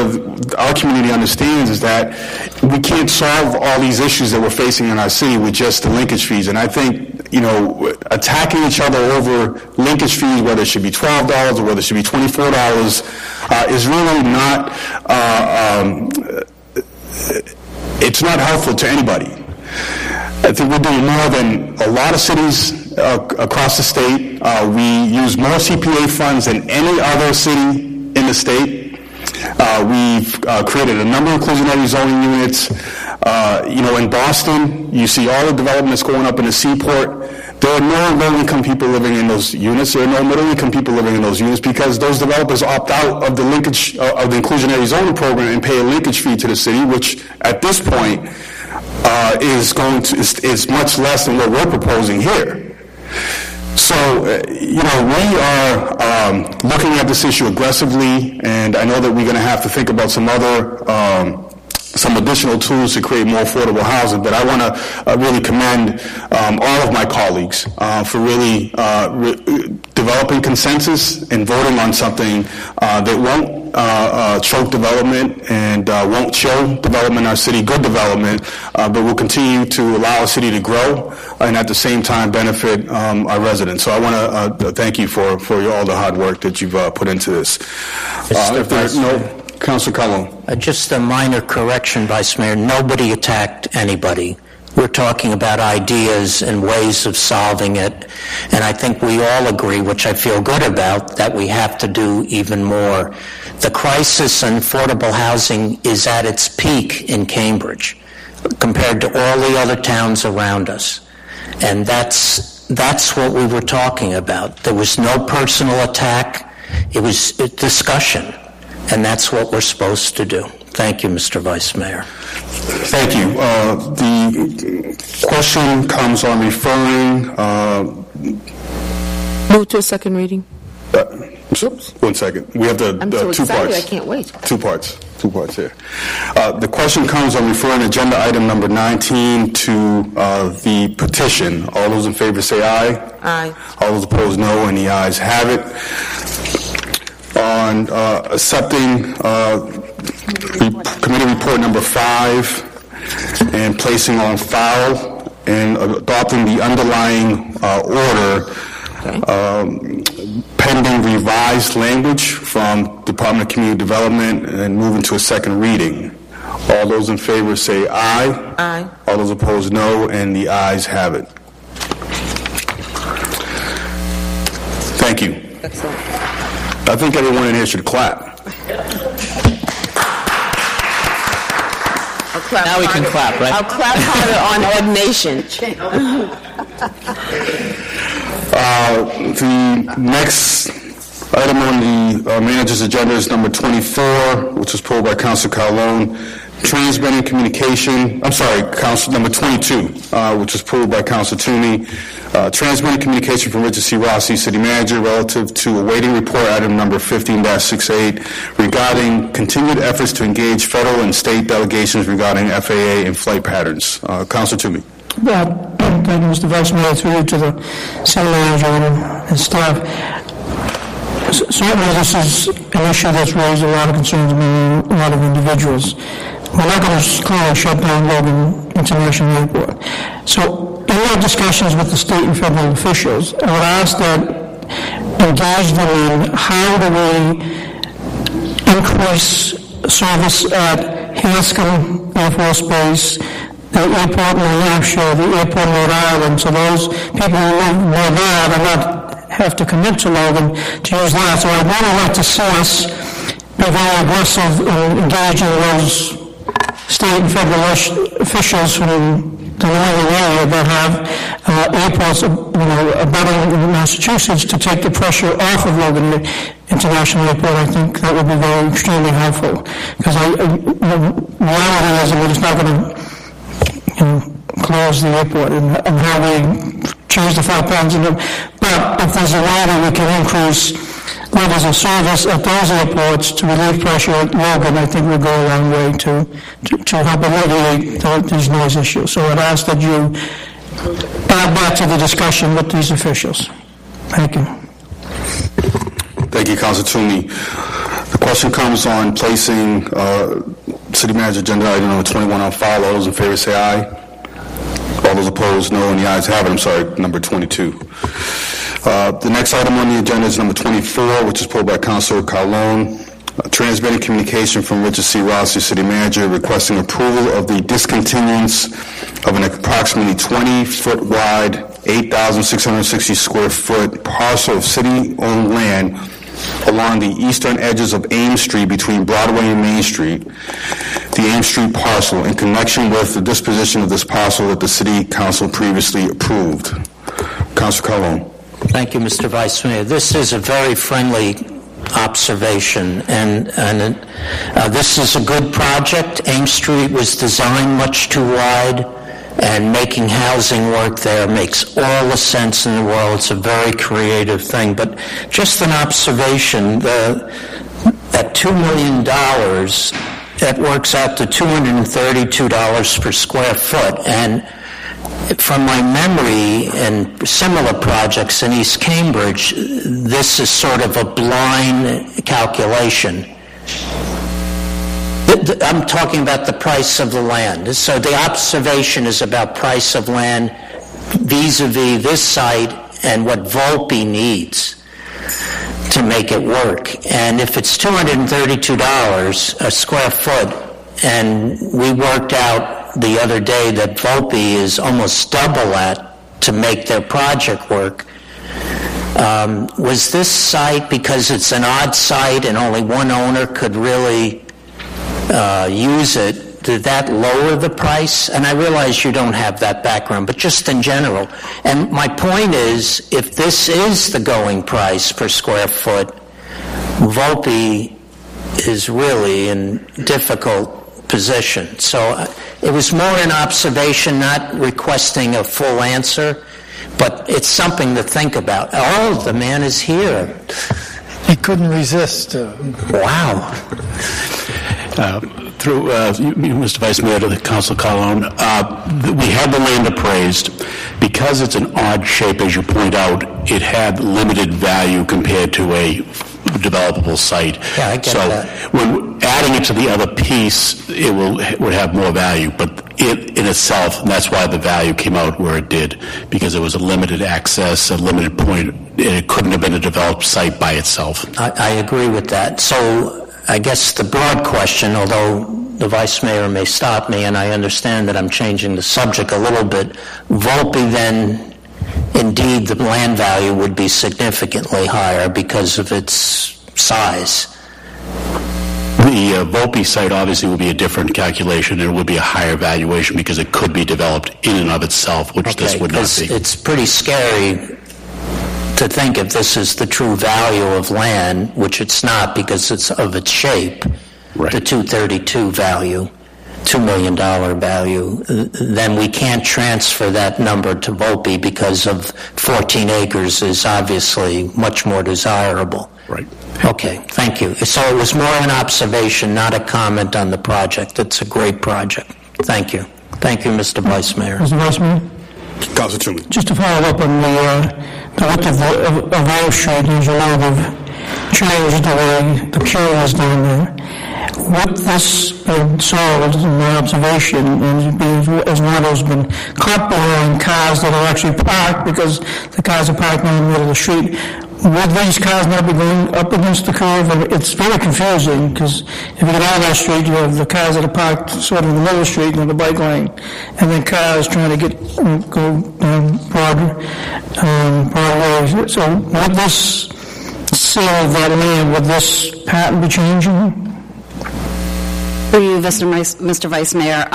our community understands is that we can't solve all these issues that we're facing in our city with just the linkage fees. And I think, attacking each other over linkage fees, whether it should be $12 or whether it should be $24, is really not, it's not helpful to anybody. I think we're doing more than a lot of cities across the state. We use more CPA funds than any other city in the state. We've created a number of inclusionary zoning units. In Boston, you see all the development that's going up in the Seaport. There are no low-income people living in those units. There are no middle-income people living in those units because those developers opt out of the linkage of the inclusionary zoning program and pay a linkage fee to the city, which at this point is much less than what we're proposing here. So, we are looking at this issue aggressively, and I know that we're going to have to think about some additional tools to create more affordable housing, but I want to really commend all of my colleagues for really developing consensus and voting on something that won't choke development and won't show development in our city, good development, but will continue to allow our city to grow and at the same time benefit our residents. So I want to thank you for all the hard work that you've put into this. If there's no... Councilor Cullen. Just a minor correction, Vice Mayor. Nobody attacked anybody. We're talking about ideas and ways of solving it, and I think we all agree, which I feel good about, that we have to do even more. The crisis in affordable housing is at its peak in Cambridge compared to all the other towns around us, and that's what we were talking about. There was no personal attack. It was a discussion. And that's what we're supposed to do. Thank you, Mr. Vice Mayor. Thank you. The question comes on referring... Move to a second reading. 1 second. We have the I'm so 2 excited, parts. I can't wait. 2 parts. 2 parts here. The question comes on referring agenda item number 19 to the petition. All those in favor say aye. Aye. All those opposed, no, and the ayes have it. On accepting committee report number 5 and placing on file and adopting the underlying order pending revised language from Department of Community Development and moving to a second reading. All those in favor say aye. Aye. All those opposed, no, and the ayes have it. Thank you. Excellent. I think everyone in here should clap. Now we can clap, right? I'll clap harder on ordination. The next item on the manager's agenda is number 24, which was pulled by Councilor Calhoun. Transmitting communication, Council number 22, which was pulled by Councilor Toomey. Transmitting communication from Richard C. Rossi, City Manager, relative to awaiting report item number 15-68 regarding continued efforts to engage federal and state delegations regarding FAA and flight patterns. Councilor Toomey. Thank you, Mr. Vice Mayor, through you to the City Manager and staff. Certainly this is an issue that's raised a lot of concerns among a lot of individuals. We're not going to clearly shut down Logan International Airport. So in our discussions with the state and federal officials, I would ask that engage them in how do we increase service at Hanscom Air Force Base, the airport in New Hampshire, the airport in Rhode Island, so those people who live near that and not have to commit to Logan to use that. So I'd really like to see us be very aggressive in engaging those state and federal officials from the northern area that have airports, abutting in Massachusetts to take the pressure off of Logan International Airport. I think that would be very extremely helpful because the reality is that we're just not going to close the airport and how we change the flight patterns. But if there's a way that we can increase levels of service at those airports to relieve pressure at Logan, I think we'll go a long way to help alleviate these noise issues. So I'd ask that you add that to the discussion with these officials. Thank you. Thank you, Councilor Toomey. The question comes on placing City Manager agenda item number 21 on file. All those in favor say aye. All those opposed, no, and the ayes have it. Number 22. The next item on the agenda is number 24, which is pulled by Councilor Calhoun. Transmitting communication from Richard C. Rossi, City Manager, requesting approval of the discontinuance of an approximately 20-foot wide, 8,660 square foot parcel of city-owned land along the eastern edges of Ames Street between Broadway and Main Street, the Ames Street parcel, in connection with the disposition of this parcel that the City Council previously approved. Councilor Calhoun. Thank you, Mr. Vice Mayor. This is a very friendly observation, and this is a good project. Ames Street was designed much too wide, and making housing work there makes all the sense in the world. It's a very creative thing. But just an observation, at $2 million, that works out to $232 per square foot. And from my memory and similar projects in East Cambridge, this is sort of a blind calculation. I'm talking about the price of the land. So the observation is about price of land vis-a-vis this site and what Volpe needs to make it work. And if it's $232 a square foot, and we worked out the other day that Volpe is almost double that to make their project work, was this site, because it's an odd site and only one owner could really use it, did that lower the price? And I realize you don't have that background, but just in general. And my point is, if this is the going price per square foot, Volpe is really in difficult position. So it was more an observation, not requesting a full answer, but it's something to think about. Oh, the man is here. He couldn't resist. Wow. Through you, Mr. Vice Mayor, to the Council Calhoun, we had the land appraised. Because it's an odd shape, as you point out, it had limited value compared to a developable site. Yeah, I get that. When adding it to the other piece, it would have more value, but it in itself, and that's why the value came out where it did, because it was a limited access, a limited point, and it couldn't have been a developed site by itself. I agree with that. So I guess the broad question, although the Vice Mayor may stop me, and I understand that I'm changing the subject a little bit, Volpe then, indeed, the land value would be significantly higher because of its size. The Volpe site obviously would be a different calculation, and it would be a higher valuation because it could be developed in and of itself, which this would not be. It's pretty scary to think if this is the true value of land, which it's not because it's of its shape, right. The 232 value, $2 million value, then we can't transfer that number to Volpe because of 14 acres is obviously much more desirable. Right. Okay, thank you. So it was more an observation, not a comment on the project. It's a great project. Thank you. Thank you, Mr. Vice Mayor. Mr. Vice Mayor? Council Truman. Just to follow up on the width of Oil Street, as you know, they've changed the way the queue is down there. With this being solved, in my observation, and as one has been caught behind cars that are actually parked because the cars are parked in the middle of the street, would these cars not be going up against the curve? It's very confusing because if you get out of that street, you have the cars that are parked sort of in the middle of the street in the bike lane, and then cars trying to go broad ways. So would this sale of that land, would this pattern be changing? For you, Mr. Vice Mayor.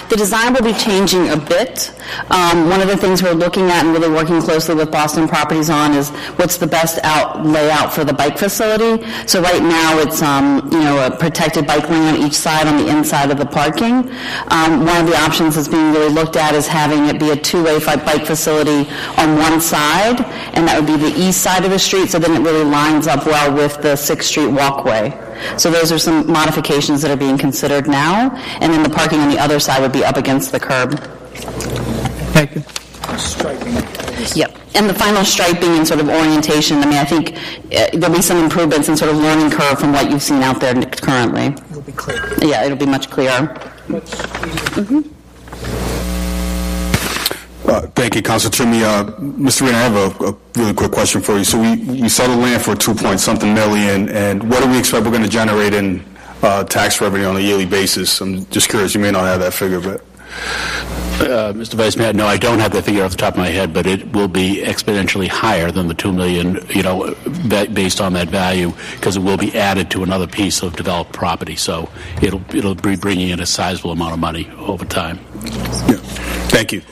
The design will be changing a bit. One of the things we're looking at and really working closely with Boston Properties on is what's the best layout for the bike facility. So right now it's a protected bike lane on each side on the inside of the parking. One of the options that's being really looked at is having it be a two-way bike facility on one side, and that would be the east side of the street, so then it really lines up well with the 6th Street walkway. So those are some modifications that are being considered now, and then the parking on the other side would be up against the curb. Thank you. Striping. Yep. And the final striping and sort of orientation, I think there'll be some improvements in sort of learning curve from what you've seen out there currently. It'll be clear. Yeah, it'll be much clearer. Mm-hmm. Thank you, Council Toomey. Mr. Reed, I have a really quick question for you. So we sell the land for $2-something million, and what do we expect we're going to generate in tax revenue on a yearly basis? I'm just curious. You may not have that figure, but... Mr. Vice Mayor, no, I don't have that figure off the top of my head, but it will be exponentially higher than the $2 million, based on that value, because it will be added to another piece of developed property. So it'll be bringing in a sizable amount of money over time. Yeah. Thank you.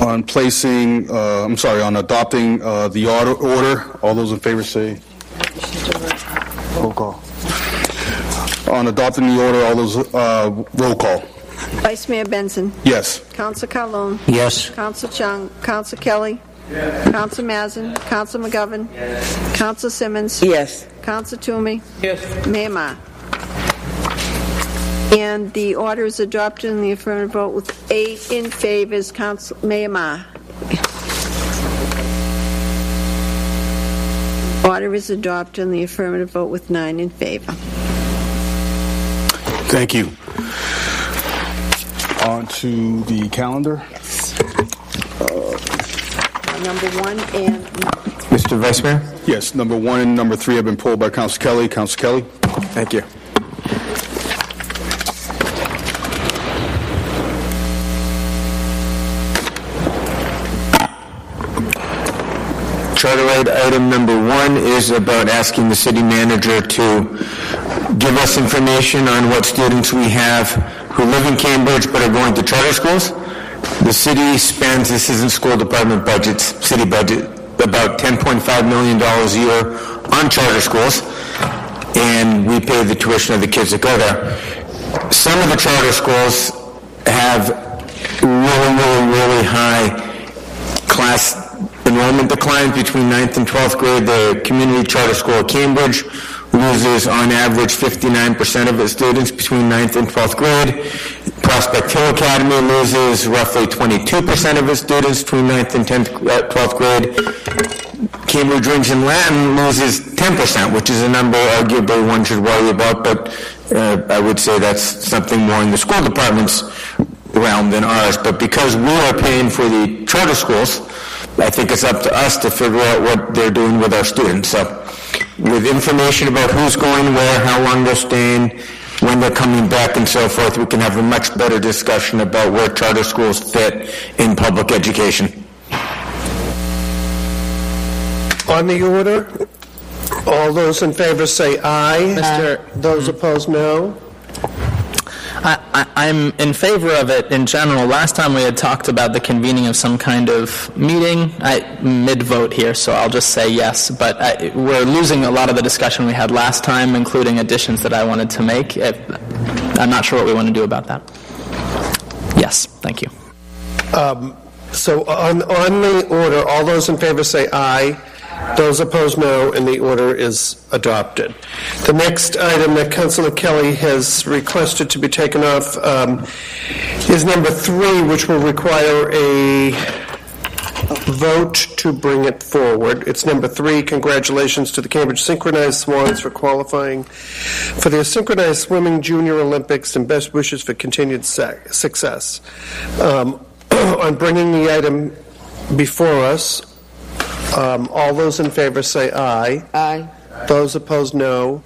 On adopting the order, all those in favor say... Roll call. On adopting the order, all those, roll call. Vice Mayor Benson. Yes. Council Calhoun. Yes. Council Chung. Council Kelly. Yes. Council Mazin. Council McGovern. Yes. Council Simmons. Yes. Council Toomey. Yes. Mayor Ma. And the order is adopted in the affirmative vote with 8 in favor. Mayor Ma. Order is adopted in the affirmative vote with 9 in favor. Thank you. On to the calendar. Yes. Number 1 and... Mr. Vice Mayor? Yes, number 1 and number 3 have been pulled by Council Kelly. Council Kelly? Thank you. Charter right item number 1 is about asking the city manager to give us information on what students we have who live in Cambridge but are going to charter schools. The city spends, this isn't school department budgets, city budget, about $10.5 million a year on charter schools, and we pay the tuition of the kids that go there. Some of the charter schools have really high class Enrollment declines between 9th and 12th grade. The Community Charter School of Cambridge loses on average 59% of its students between 9th and 12th grade. Prospect Hill Academy loses roughly 22% of its students between 9th and 12th grade. Cambridge Rindge and Latin loses 10%, which is a number arguably one should worry about, but I would say that's something more in the school department's realm than ours. But because we are paying for the charter schools, I think it's up to us to figure out what they're doing with our students. So with information about who's going where, how long they're staying, when they're coming back and so forth, we can have a much better discussion about where charter schools fit in public education. On the order, all those in favor say aye. Those opposed, no. I'm in favor of it in general. Last time we had talked about the convening of some kind of meeting. Mid-vote here, so I'll just say yes. But we're losing a lot of the discussion we had last time, including additions that I wanted to make. I'm not sure what we want to do about that. Yes, thank you. So on the order, all those in favor say aye. Those opposed, no, and the order is adopted. The next item that Councillor Kelly has requested to be taken off is number 3, which will require a vote to bring it forward. It's number 3. Congratulations to the Cambridge Synchronized Swans for qualifying for the Synchronized Swimming Junior Olympics, and best wishes for continued success. On bringing the item before us, all those in favor say aye. Aye. Those opposed, no.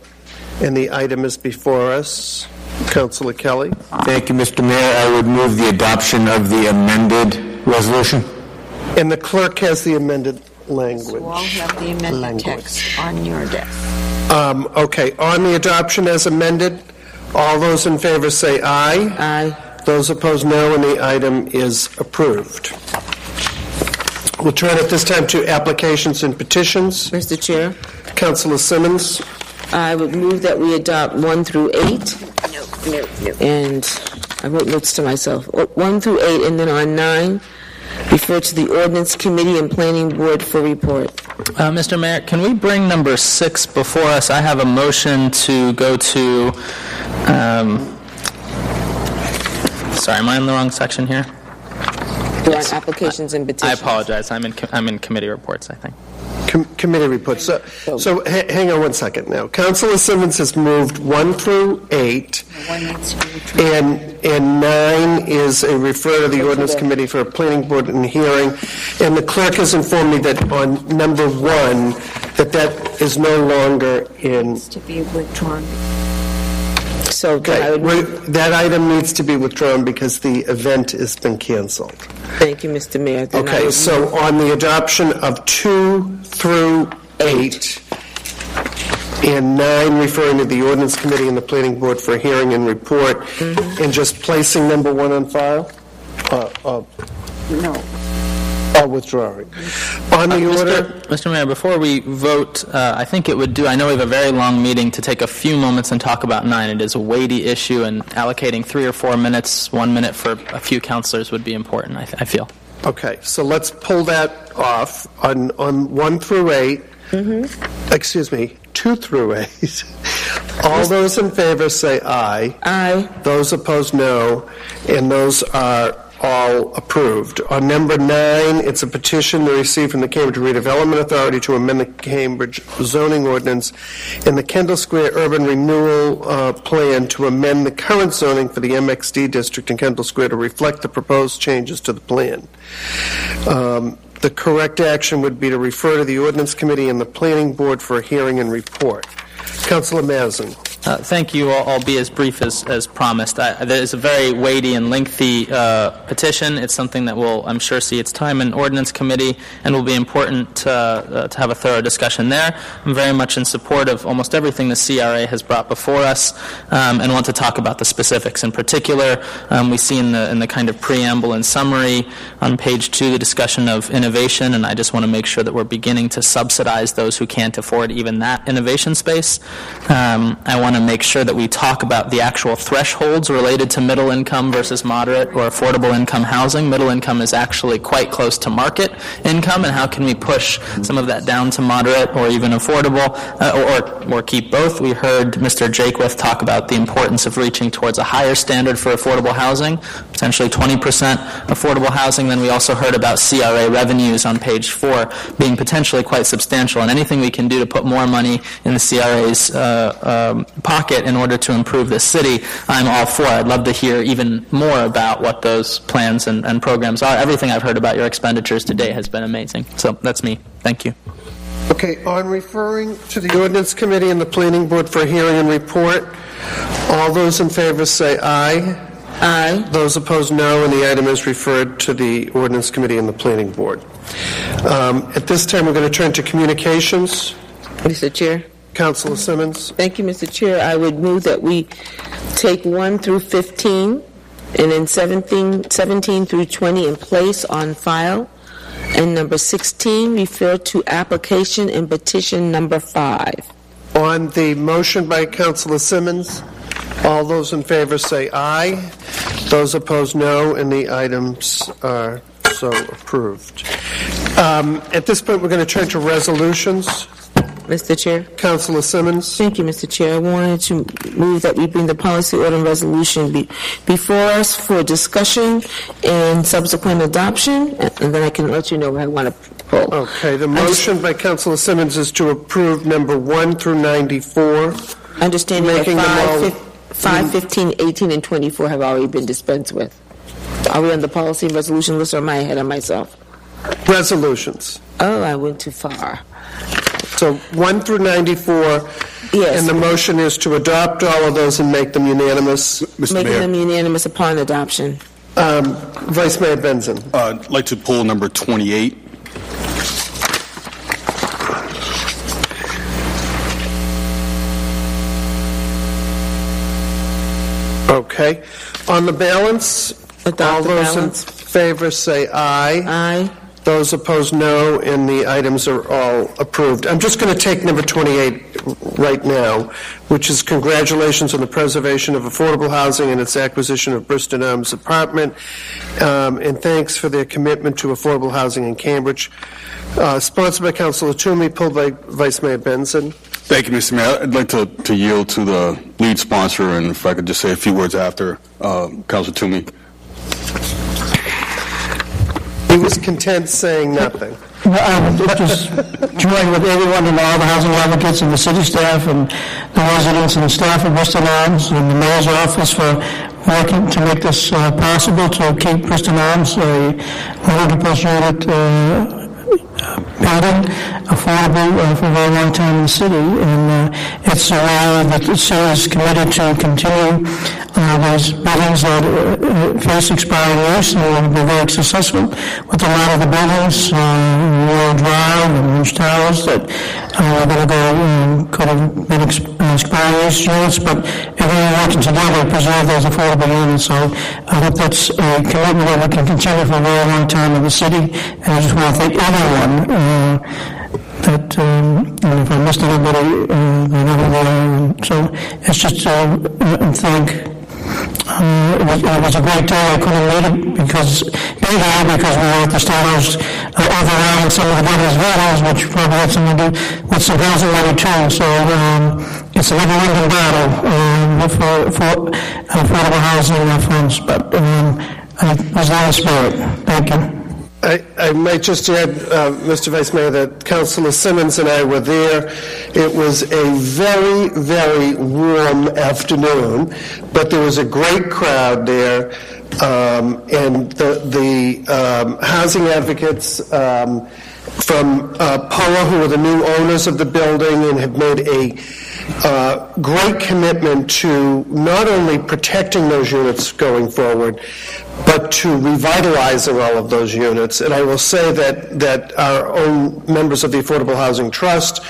And the item is before us. Councillor Kelly. Thank you, Mr. Mayor. I would move the adoption of the amended resolution. And the clerk has the amended language. So I'll have the amended text on your desk. Okay, on the adoption as amended, all those in favor say aye. Aye. Those opposed, no, and the item is approved. We'll turn at this time to applications and petitions. Mr. Chair. Councillor Simmons. I would move that we adopt 1 through 8. No. And I wrote notes to myself. 1 through 8, and then on 9, refer to the Ordinance Committee and Planning Board for report. Mr. Mayor, can we bring number 6 before us? I have a motion to go to... sorry, am I in the wrong section here? We're on applications and petitions. I apologize. I'm in committee reports, I think. Committee reports. So hang on one second now. Councillor Simmons has moved 1 through 8, and 9 is a refer to the Ordinance Committee for a Planning Board and hearing. And the clerk has informed me that on number 1, that is no longer in. Needs to be withdrawn. So that item needs to be withdrawn because the event has been canceled. Thank you, Mr. Mayor. Okay, so on the adoption of 2 through 8 and 9 referring to the Ordinance Committee and the Planning Board for hearing and report, and just placing number 1 on file? No. Withdrawing. On the order... Mr. Mayor, before we vote, I think it would do... I know we have a very long meeting to take a few moments and talk about 9. It is a weighty issue, and allocating 3 or 4 minutes, 1 minute for a few councilors would be important, I feel. Okay, so let's pull that off. On 1 through 8, excuse me, 2 through 8, all those in favor say aye. Aye. Those opposed, no. And those are all approved. On number 9, it's a petition to receive from the Cambridge Redevelopment Authority to amend the Cambridge zoning ordinance and the Kendall Square urban renewal plan to amend the current zoning for the MXD district in Kendall Square to reflect the proposed changes to the plan. The correct action would be to refer to the Ordinance Committee and the Planning Board for a hearing and report. Councillor Mazin. Thank you. I'll be as brief as promised. There is a very weighty and lengthy petition. It's something that will, I'm sure, see its time in Ordinance Committee and will be important to have a thorough discussion there. I'm very much in support of almost everything the CRA has brought before us and want to talk about the specifics. In particular, we see in the kind of preamble and summary on page 2 the discussion of innovation, and I just want to make sure that we're beginning to subsidize those who can't afford even that innovation space. I want want to make sure that we talk about the actual thresholds related to middle income versus moderate or affordable income housing. Middle income is actually quite close to market income, and how can we push some of that down to moderate or even affordable, or keep both? We heard Mr. Jakewith talk about the importance of reaching towards a higher standard for affordable housing, potentially 20% affordable housing. Then we also heard about CRA revenues on page 4 being potentially quite substantial, and anything we can do to put more money in the CRA's pocket in order to improve the city, I'm all for. I'd love to hear even more about what those plans and programs are. Everything I've heard about your expenditures to date has been amazing. So that's me. Thank you. Okay, on referring to the Ordinance Committee and the Planning Board for hearing and report, all those in favor say aye. Aye. Those opposed, no, and the item is referred to the Ordinance Committee and the Planning Board. At this time, we're going to turn to communications. Mr. Chair. Councilor Simmons. Thank you, Mr. Chair. I would move that we take 1 through 15 and then 17 through 20 in place on file. And number 16, refer to application and petition number 5. On the motion by Councilor Simmons, all those in favor say aye. Those opposed, no, and the items are so approved. At this point, we're going to turn to resolutions. Mr. Chair. Councilor Simmons. Thank you, Mr. Chair. I wanted to move that we bring the policy order and resolution before us for discussion and subsequent adoption, and then I can let you know what I want to pull. Okay, the motion by Councilor Simmons is to approve number 1 through 94. Understanding that 5, 15, 18, and 24 have already been dispensed with. Are we on the policy and resolution list, or am I ahead of myself? Resolutions. Oh, I went too far. So 1 through 94, yes. And the motion is to adopt all of those and make them unanimous. Making them unanimous upon adoption. Vice Mayor Benson. I'd like to pull number 28. Okay. On the balance, all those in favor say aye. Aye. Those opposed, no, and the items are all approved. I'm just going to take number 28 right now, which is congratulations on the preservation of affordable housing and its acquisition of Bristol Arms apartment, and thanks for their commitment to affordable housing in Cambridge. Sponsored by Councilor Toomey, pulled by Vice Mayor Benson. Thank you, Mr. Mayor. I'd like to yield to the lead sponsor, and if I could just say a few words after Councilor Toomey. He was content saying nothing. I would just join with everyone and all the housing advocates and the city staff and the residents and the staff of Bristol Arms and the mayor's office for working to make this possible, to keep Bristol Arms a 100+ unit building affordable for a very long time in the city, and it's a way that the city is committed to continue these buildings that face expiring use, and we've been very successful with a lot of the buildings, Royal Drive and Rouge Towers, that are going to go could have been expiring use units, but everyone working together to preserve those affordable units. So I hope that's a commitment that we can continue for a very long time in the city, and I just want to thank everyone that, if I missed anybody, so it's just thank. It was a great day. I couldn't make it because we were at the start overriding some of the governor's vetoes, which probably had something to do with some housing money too. So it's a never-ending battle for affordable housing funds, but it was in the spirit. Thank you. I might just add, Mr. Vice Mayor, that Councilor Simmons and I were there. It was a very, very warm afternoon, but there was a great crowd there, and the housing advocates from POA, who are the new owners of the building and have made a great commitment to not only protecting those units going forward, but to revitalizing all of those units. And I will say that our own members of the Affordable Housing Trust,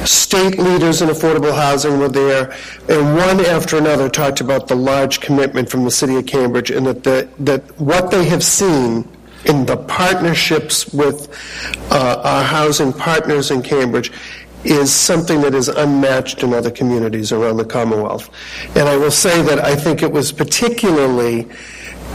state leaders in affordable housing were there, and one after another talked about the large commitment from the City of Cambridge, and that what they have seen in the partnerships with our housing partners in Cambridge is something that is unmatched in other communities around the Commonwealth. And I will say that I think it was particularly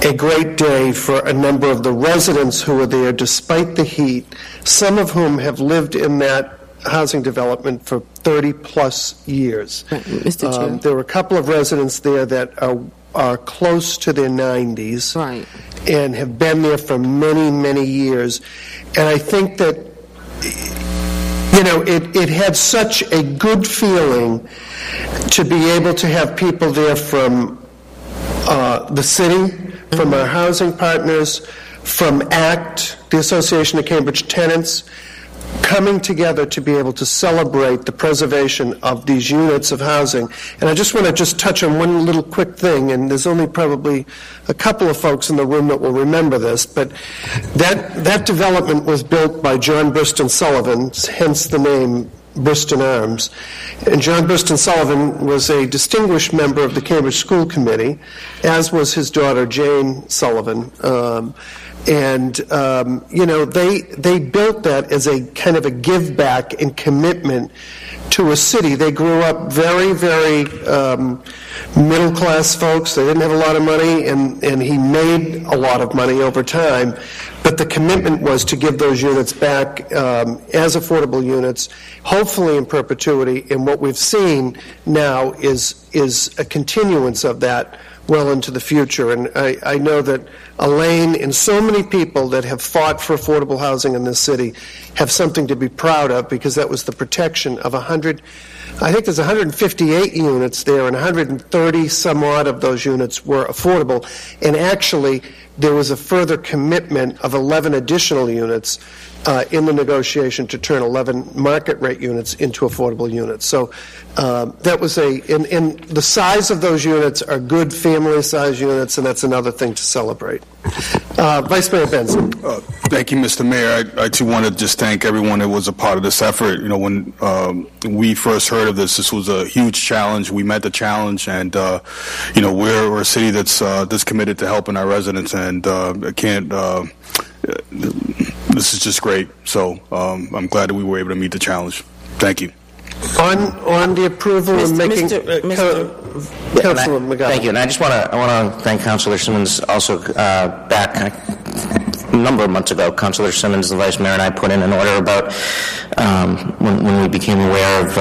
a great day for a number of the residents who were there despite the heat, some of whom have lived in that housing development for 30-plus years. Mr. Chair. There were a couple of residents there that are close to their 90s and have been there for many, many years. And I think that, you know, it had such a good feeling to be able to have people there from the city, from our housing partners, from ACT, the Association of Cambridge Tenants, coming together to be able to celebrate the preservation of these units of housing. And I just want to touch on one little quick thing, and there's only probably a couple of folks in the room that will remember this, but that development was built by John Briston Sullivan, hence the name Briston Arms. And John Briston Sullivan was a distinguished member of the Cambridge School Committee, as was his daughter Jane Sullivan. You know, they built that as a kind of a give back and commitment to a city. They grew up very, very middle class folks. They didn't have a lot of money, and he made a lot of money over time. But the commitment was to give those units back as affordable units, hopefully in perpetuity. And what we've seen now is a continuance of that well into the future. And I know that Elaine and so many people that have fought for affordable housing in this city have something to be proud of, because that was the protection of 100, I think there's 158 units there, and 130 some odd of those units were affordable. And actually, there was a further commitment of 11 additional units in the negotiation to turn 11 market rate units into affordable units. So that was and the size of those units are good family size units, and that's another thing to celebrate. Vice Mayor Benson. Thank you, Mr. Mayor. I too want to just thank everyone that was a part of this effort. You know, when we first heard of this was a huge challenge. We met the challenge, and you know, we're a city that's committed to helping our residents, and I can't. This is just great. So I'm glad that we were able to meet the challenge. Thank you. On the approval of making Councilor McGowan. Thank you, and I just want to thank Councilor Simmons. Also, back a number of months ago, Councilor Simmons, the Vice Mayor, and I put in an order about when we became aware of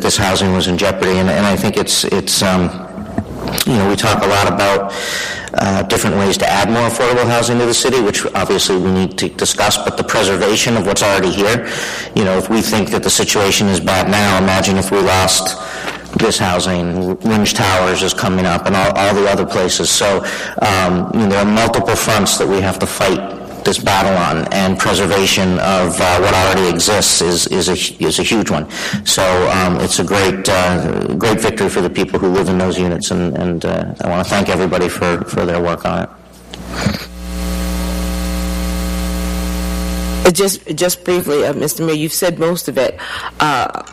this housing was in jeopardy, and I think it's you know, we talk a lot about different ways to add more affordable housing to the city, which obviously we need to discuss, but the preservation of what's already here, you know, if we think that the situation is bad now, imagine if we lost this housing. Winch Towers is coming up, and all the other places. So you know, there are multiple fronts that we have to fight this battle on, and preservation of what already exists is a huge one. So it's a great victory for the people who live in those units, and I want to thank everybody for their work on it. Just briefly, Mr. Mayor, you've said most of it, but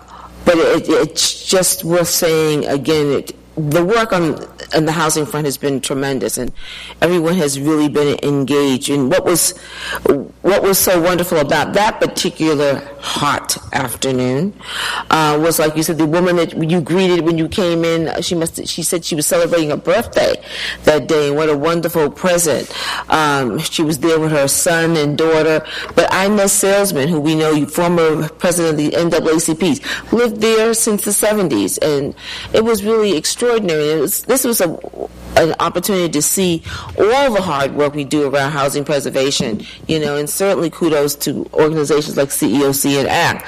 it's just worth saying again. The work on the housing front has been tremendous, and everyone has really been engaged. And what was so wonderful about that particular hot afternoon was, like you said, the woman that you greeted when you came in. She said she was celebrating her birthday that day, and what a wonderful present. She was there with her son and daughter. But Inez Salesman, who we know, former president of the NAACP, lived there since the 70s, and it was really extraordinary. This was an opportunity to see all the hard work we do around housing preservation, you know, and certainly kudos to organizations like CEOC and ACT.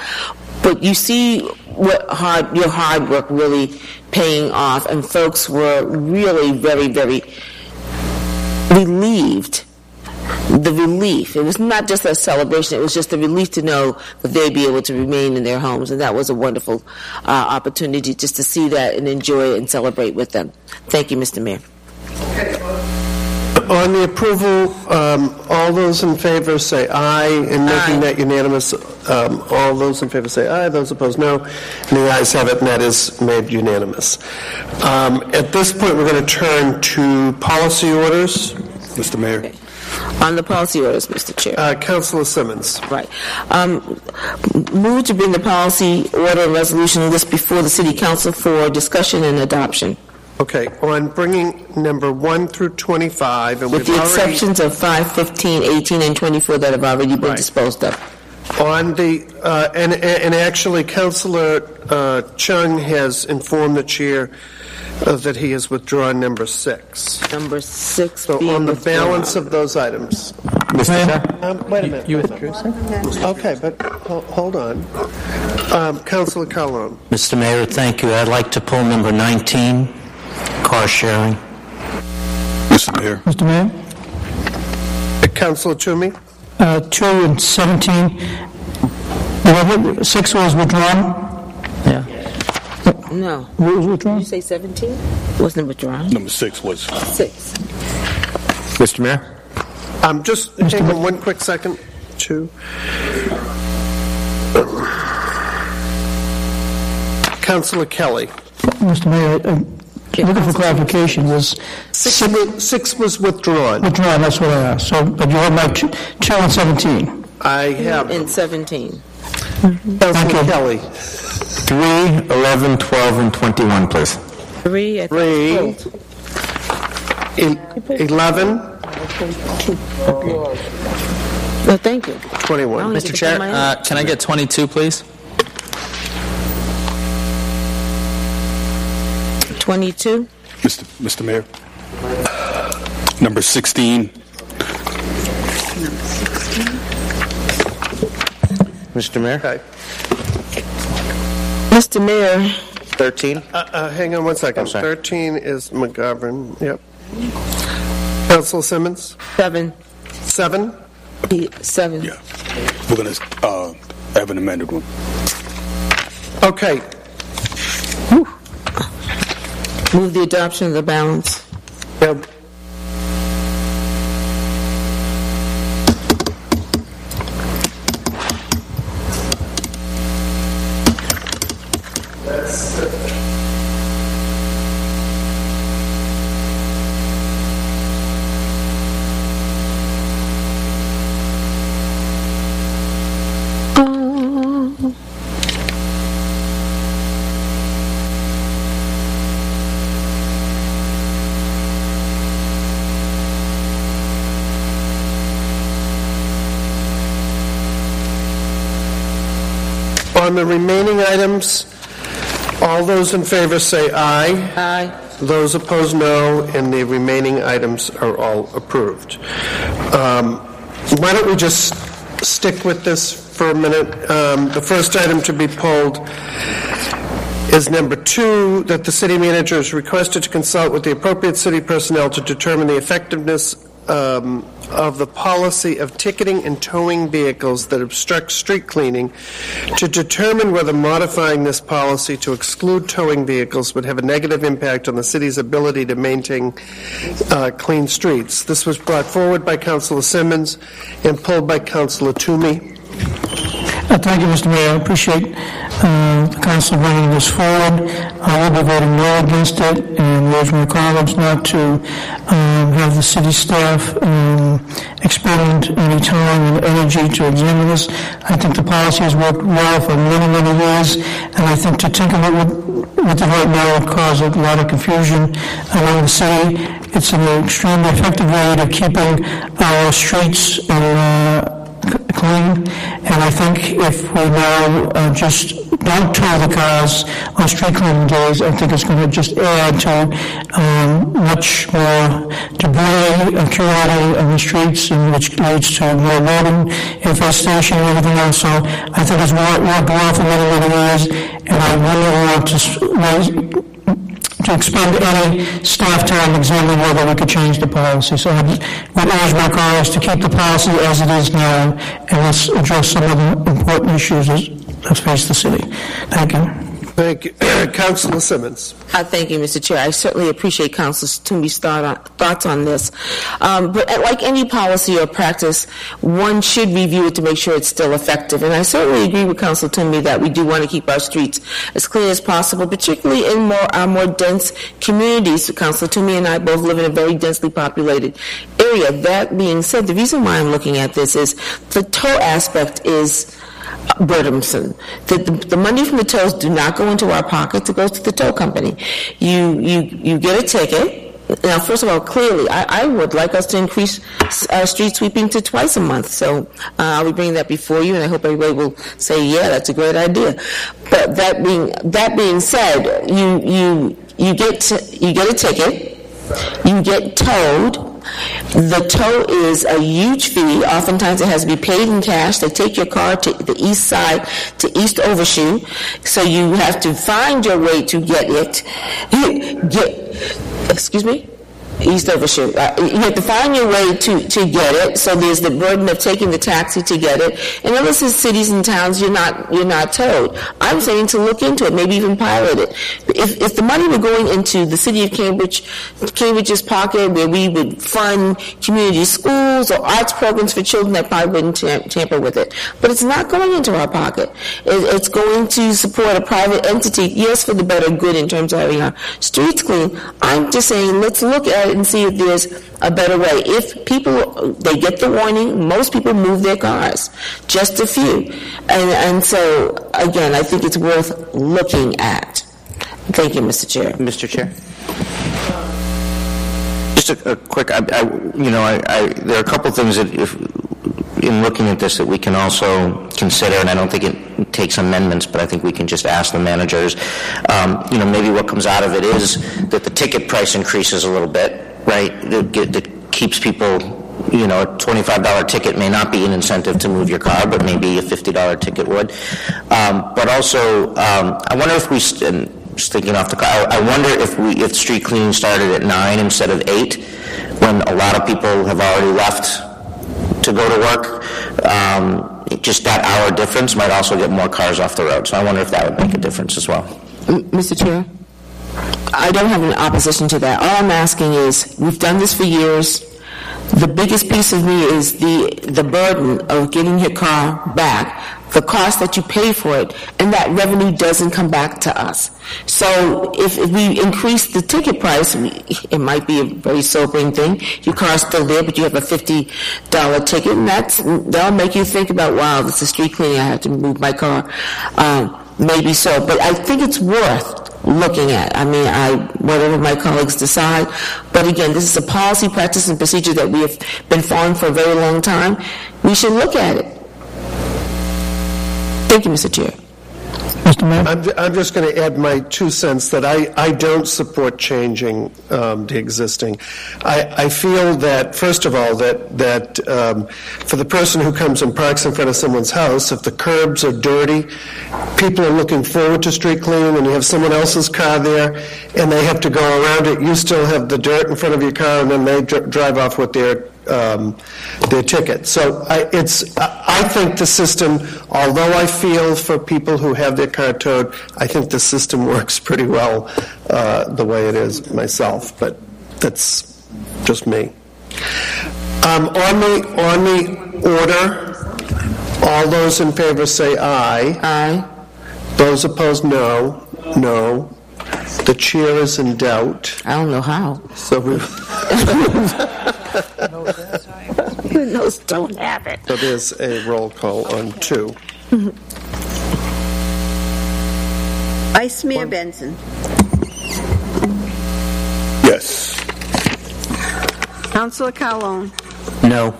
But you see what your hard work really paying off, and folks were really very, very relieved. The relief. It was not just a celebration. It was just a relief to know that they'd be able to remain in their homes. And that was a wonderful opportunity just to see that and enjoy it and celebrate with them. Thank you, Mr. Mayor. On the approval, all those in favor say aye. In making that unanimous, all those in favor say aye. Those opposed, no. And the ayes have it, and that is made unanimous. At this point, we're going to turn to policy orders. Mr. Mayor. On the policy orders, Mr. Chair. Councilor Simmons. Right. Move to bring the policy order and resolution list before the City Council for discussion and adoption. Okay, on bringing number 1 through 25, and with the exceptions of 5, 15, 18, and 24 that have already been disposed of. On the and actually, Councilor Chung has informed the chair that he has withdrawn number 6. Number 6. So on the balance of those items, Mr. Chair. Wait a minute. You withdrew, sir? Okay, but hold on. Councilor Calhoun. Mr. Mayor, thank you. I'd like to pull number 19, car sharing. Mr. Mayor. Mr. Mayor? Councilor Toomey? 2 and 17. 6 was withdrawn? Yeah. No. What was withdrawn? Did you say 17? Wasn't it withdrawn? Number 6 was. 6. Mr. Mayor? Just hang on one quick second. 2. Councilor Kelly. Mr. Mayor, looking for clarification, was 6 was withdrawn. Withdrawn, that's what I asked. So, but you have my 2 and 17. I have. And 17. Councilor Kelly. 3, 11, 12, and 21, please. 3, 11. No, thank you. 21. Mr. Chair, can I get 22, please? 22. Mr. Mayor. Number 16. Mr. Mayor? Okay. Mr. Mayor. 13. Hang on one second. 13 is McGovern. Yep. Councilor Simmons? 7. 7? 7. Yeah. We're going to have an amended one. Okay. Move the adoption of the balance. Yep. On the remaining items, all those in favor say aye. Aye. Those opposed, no, and the remaining items are all approved. Why don't we just stick with this for a minute? The first item to be pulled is number 2, that the city manager is requested to consult with the appropriate city personnel to determine the effectiveness of the policy of ticketing and towing vehicles that obstruct street cleaning, to determine whether modifying this policy to exclude towing vehicles would have a negative impact on the city's ability to maintain clean streets. This was brought forward by Councilor Simmons and pulled by Councilor Toomey. Thank you, Mr. Mayor. I appreciate the council bringing this forward. I will be voting no against it and urge my colleagues not to have the city staff expend any time and energy to examine this. I think the policy has worked well for many, many years, and I think to tinker with it right now would cause a lot of confusion around the city. It's an extremely effective way to keeping our streets clean, and I think if we now just don't tow the cars on street cleaning days, I think it's going to just add to much more debris accumulating on the streets, and which leads to more loading, infestation, and everything else. So I think it's worked well for many, many years, and I really want to expend any staff time examining whether we could change the policy. So I would urge my colleagues to keep the policy as it is now, and let's address some of the important issues that face the city. Thank you. Thank you. Councilor Simmons. Thank you, Mr. Chair. I certainly appreciate Councilor Toomey's thoughts on this. But like any policy or practice, one should review it to make sure it's still effective. And I certainly agree with Councilor Toomey that we do want to keep our streets as clear as possible, particularly in our more dense communities. Councilor Toomey and I both live in a very densely populated area. area. That being said, the reason why I'm looking at this is the tow aspect is burdensome. The money from the tows do not go into our pockets. It goes to the tow company. You get a ticket. Now, first of all, clearly, I would like us to increase street sweeping to twice a month. So I'll be bringing that before you, and I hope everybody will say, yeah, that's a great idea. But that being said, you get a ticket, you get towed. The tow is a huge fee. Oftentimes it has to be paid in cash. They take your car to the east side, to East Overshoe. So you have to find your way to get it. Excuse me? East Overshoe. You have to find your way to get it. So there's the burden of taking the taxi to get it. In other cities and towns, you're not towed. I'm saying to look into it, maybe even pilot it. If the money were going into the city of Cambridge's pocket, where we would fund community schools or arts programs for children, I probably wouldn't tamper with it. But it's not going into our pocket. It's going to support a private entity, yes, for the better good in terms of having our streets clean. I'm just saying, let's look at it and see if there's a better way. If people, they get the warning, most people move their cars, just a few. And so, again, I think it's worth looking at. Thank you, Mr. Chair. Mr. Chair? Just a quick, there are a couple things that in looking at this that we can also consider, and I don't think it takes amendments, but I think we can just ask the managers, maybe what comes out of it is that the ticket price increases a little bit, right? That keeps people, a $25 ticket may not be an incentive to move your car, but maybe a $50 ticket would. But also, I wonder if we, just thinking off the car, I wonder if street cleaning started at 9 instead of 8, when a lot of people have already left to go to work. Just that hour difference might also get more cars off the road. So I wonder if that would make a difference as well. Mr. Chair, I don't have an opposition to that. All I'm asking is, we've done this for years. The biggest piece of me is the burden of getting your car back, the cost that you pay for it, and that revenue doesn't come back to us. So if we increase the ticket price, it might be a very sobering thing. Your car's still there, but you have a $50 ticket, and that'll make you think about, wow, this is street cleaning, I have to move my car. Maybe so, but I think it's worth looking at. Whatever my colleagues decide. But again, this is a policy, practice, and procedure that we have been following for a very long time. We should look at it. Thank you, Mr. Chair. Mr. Mayor? I'm just going to add my 2 cents that I don't support changing the existing. I feel that, first of all, that for the person who comes and parks in front of someone's house, if the curbs are dirty, people are looking forward to street cleaning, and you have someone else's car there, and they have to go around it, you still have the dirt in front of your car, and then they drive off with their ticket. So I think the system, although I feel for people who have their car towed, I think the system works pretty well the way it is myself, but that's just me. On the order, all those in favor say aye. Aye. Those opposed, no. No. The chair is in doubt. I don't know how. So we... Those don't have it. So there's a roll call on 2. Vice Mayor Benson. Yes. Councilor Calhoun. No.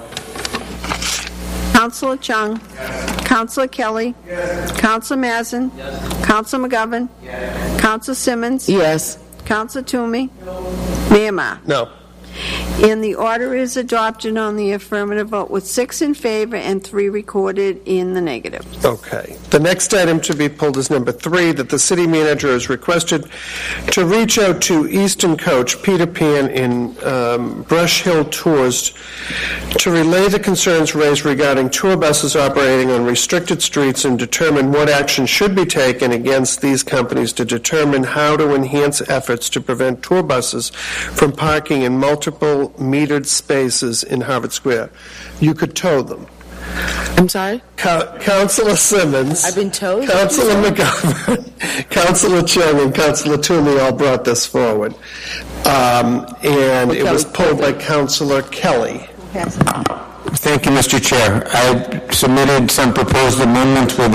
Councilor Chung. Yes. Councilor Kelly. Yes. Councilor Mazin. Yes. Councilor McGovern. Yes. Councilor Simmons. Yes. Councilor Toomey. No. Mayor Ma. No. And the order is adopted on the affirmative vote with 6 in favor and 3 recorded in the negative. Okay. The next item to be pulled is number 3, that the city manager is requested to reach out to Eastern Coach Peter Pan in Brush Hill Tours to relay the concerns raised regarding tour buses operating on restricted streets and determine what action should be taken against these companies to determine how to enhance efforts to prevent tour buses from parking in multiple metered spaces in Harvard Square. You could tow them. I'm sorry? Councilor Simmons. I've been towed? Councilor McGovern, Councilor Chung, and Councilor Toomey all brought this forward. and it was pulled by Councilor Kelly. Thank you, Mr. Chair. I submitted some proposed amendments with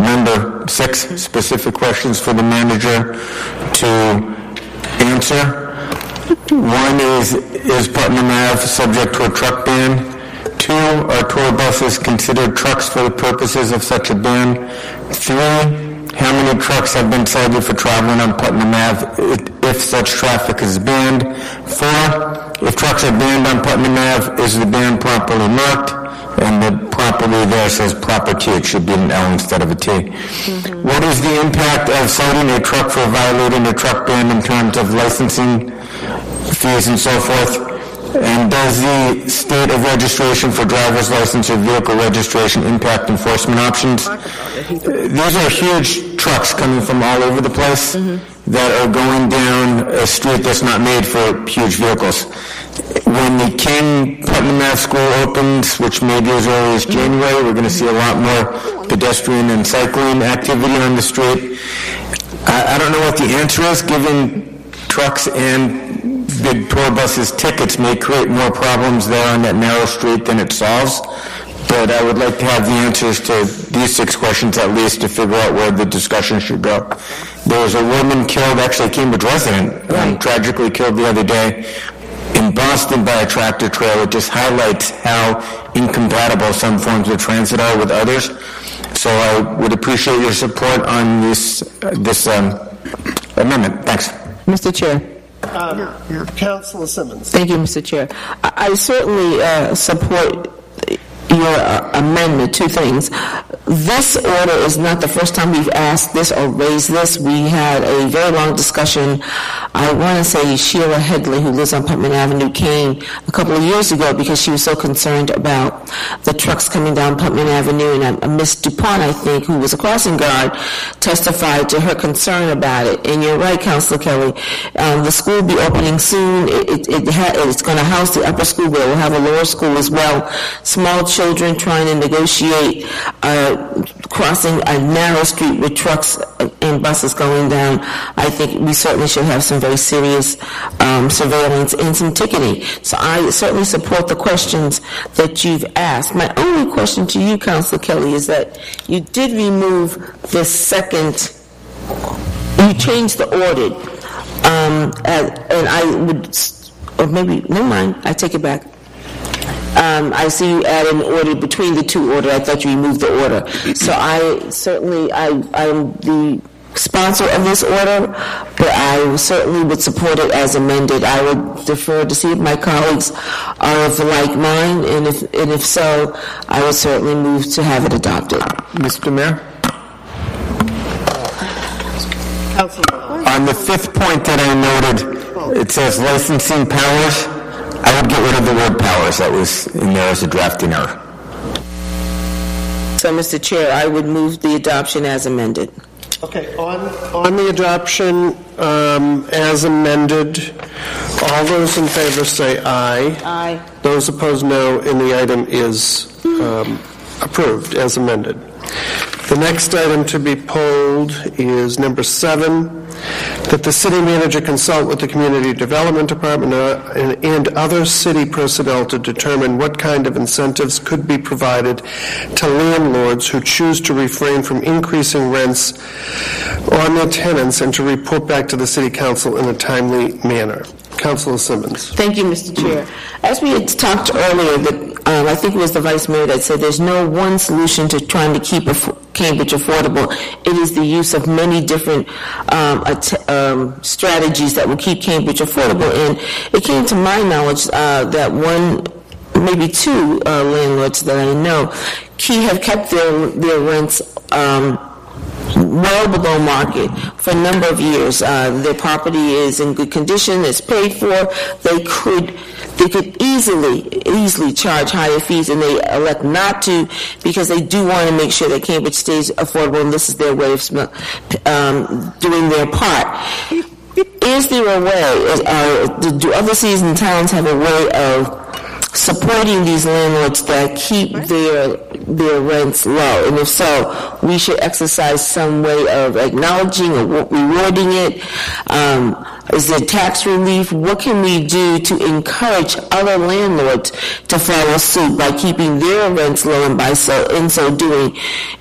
number 6 specific questions for the manager to answer. One is Putnam Ave subject to a truck ban? 2, are tour buses considered trucks for the purposes of such a ban? 3, how many trucks have been cited for traveling on Putnam Ave if such traffic is banned? 4, if trucks are banned on Putnam Ave, is the ban properly marked? And the property there says proper T. It should be an L instead of a T. Mm-hmm. What is the impact of citing a truck for violating a truck ban in terms of licensing fees and so forth? And does the state of registration for driver's license or vehicle registration impact enforcement options? These are huge trucks coming from all over the place that are going down a street that's not made for huge vehicles. When the King Putnam Ave School opens, which may be as early as January, we're going to see a lot more pedestrian and cycling activity on the street. I don't know what the answer is, given trucks and big tour buses tickets may create more problems there on that narrow street than it solves. But I would like to have the answers to these 6 questions at least to figure out where the discussion should go. There was a woman killed, actually a Cambridge resident, tragically killed the other day in Boston by a tractor trailer. It just highlights how incompatible some forms of transit are with others. So I would appreciate your support on this amendment. Thanks. Mr. Chair. Councilor Simmons. Thank you, Mr. Chair. I certainly support your amendment. 2 things. This order is not the first time we've asked this or raised this. We had a very long discussion. I want to say Sheila Headley, who lives on Putnam Avenue, came a couple of years ago because she was so concerned about the trucks coming down Putnam Avenue, and Miss DuPont, I think, who was a crossing guard, testified to her concern about it. And you're right, Councilor Kelly. The school will be opening soon. It's going to house the upper school, but it will have a lower school as well. Small children trying to negotiate crossing a narrow street with trucks and buses going down. I think we certainly should have some very serious surveillance and some ticketing. So I certainly support the questions that you've asked. My only question to you, Councilor Kelly, is that you did remove the second, you changed the order, and I would, or maybe, never mind, I take it back. I see you add an order between the 2 orders. I thought you removed the order. So I certainly, I'm the sponsor of this order, but I certainly would support it as amended. I would defer to see if my colleagues are of the like mind, and if so, I would certainly move to have it adopted. Mr. Mayor? On the 5th point that I noted, it says licensing powers. I would get rid of the word powers that was in there as a drafting error. So, Mr. Chair, I would move the adoption as amended. Okay, on the adoption as amended, all those in favor say aye. Aye. Those opposed, no, and the item is approved as amended. The next item to be polled is number 7, that the city manager consult with the Community Development Department and other city personnel to determine what kind of incentives could be provided to landlords who choose to refrain from increasing rents on their tenants and to report back to the City Council in a timely manner. Councilor Simmons. Thank you, Mr. Chair. As we had talked earlier, I think it was the Vice Mayor that said there's no one solution to trying to keep Cambridge affordable. It is the use of many different strategies that will keep Cambridge affordable. And it came to my knowledge that one, maybe 2 landlords that I know have kept their rents well below market for a number of years. Their property is in good condition, it's paid for. They could easily charge higher fees, and they elect not to because they do want to make sure that Cambridge stays affordable, and this is their way of doing their part. Is there a way, do other cities and towns have a way of supporting these landlords that keep their rents low? And if so, we should exercise some way of acknowledging or rewarding it. Is there tax relief? What can we do to encourage other landlords to follow suit by keeping their rents low, and by in so doing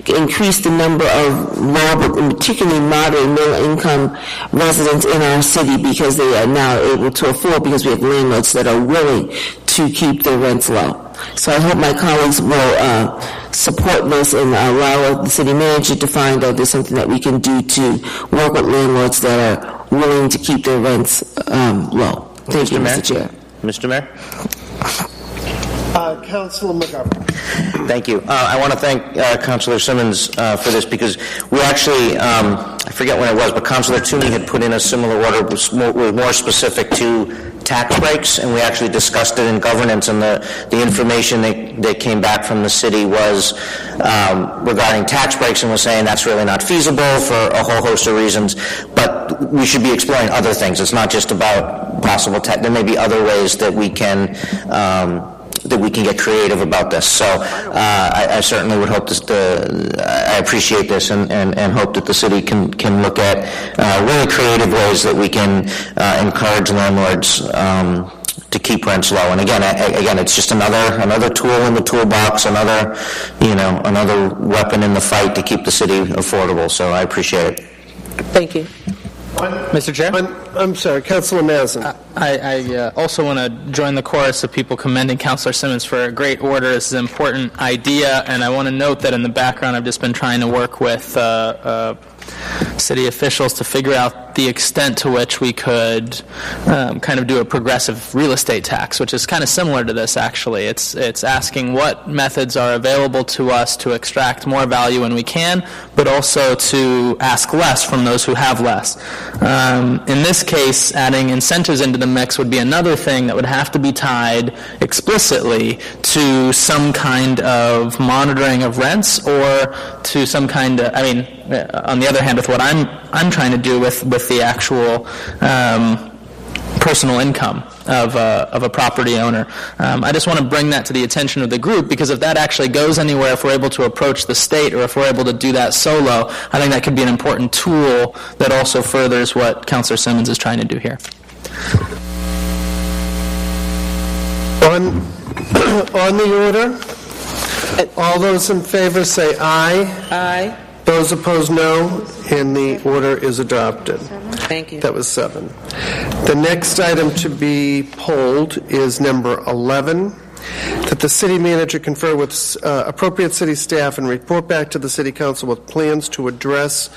increase the number of low, but particularly moderate and middle income residents in our city, because they are now able to afford, because we have landlords that are willing to keep their rents low. So I hope my colleagues will support this and allow the city manager to find out there's something that we can do to work with landlords that are willing to keep their rents low. Thank you, Mr. Chair. Mr. Mayor? Councilor McGovern. Thank you. I want to thank Councilor Simmons for this, because we actually, I forget when it was, but Councilor Toomey had put in a similar order, was more specific to tax breaks, and we actually discussed it in governance, and the information that came back from the city was regarding tax breaks, and was saying that's really not feasible for a whole host of reasons, but we should be exploring other things. It's not just about possible tax. There may be other ways that we can get creative about this. So I certainly would hope I appreciate this and hope that the city can look at really creative ways that we can encourage landlords to keep rents low. And again, it's just another tool in the toolbox, another weapon in the fight to keep the city affordable. So I appreciate it. Thank you. Mr. Chair? I'm sorry, Councilor Mazin. I also want to join the chorus of people commending Councilor Simmons for a great order. This is an important idea, and I want to note that in the background I've just been trying to work with city officials to figure out the extent to which we could kind of do a progressive real estate tax, which is kind of similar to this, actually. It's asking what methods are available to us to extract more value when we can, but also to ask less from those who have less. In this case, adding incentives into the mix would be another thing that would have to be tied explicitly to some kind of monitoring of rents, or to some kind of, on the other hand, with what I'm trying to do with the actual personal income of a property owner. I just want to bring that to the attention of the group, because if that actually goes anywhere, if we're able to approach the state, or if we're able to do that solo, I think that could be an important tool that also furthers what Councilor Simmons is trying to do here. On the order, all those in favor say aye. Aye. Those opposed, no, and the order is adopted. Thank you. That was 7. The next item to be polled is number 11, that the city manager confer with appropriate city staff and report back to the city council with plans to address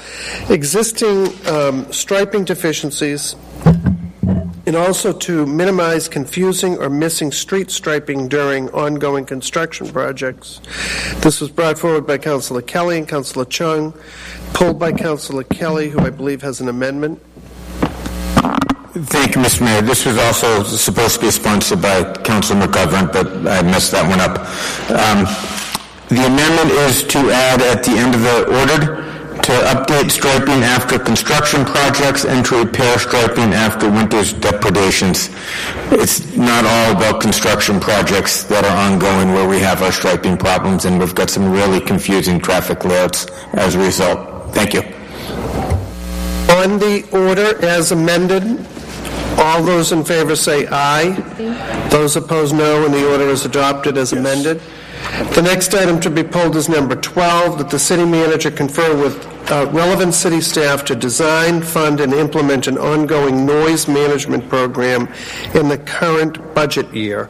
existing striping deficiencies, and also to minimize confusing or missing street striping during ongoing construction projects. This was brought forward by Councilor Kelly and Councilor Chung, pulled by Councilor Kelly, who I believe has an amendment. Thank you, Mr. Mayor. This was also supposed to be sponsored by Councilor McGovern, but I messed that one up. The amendment is to add at the end of the order to update striping after construction projects and to repair striping after winter's depredations. It's not all about construction projects that are ongoing where we have our striping problems, and we've got some really confusing traffic layouts as a result. Thank you. On the order as amended, all those in favor say aye. Those opposed, no, and the order is adopted as amended. The next item to be pulled is number 12, that the city manager confer with relevant city staff to design, fund, and implement an ongoing noise management program in the current budget year.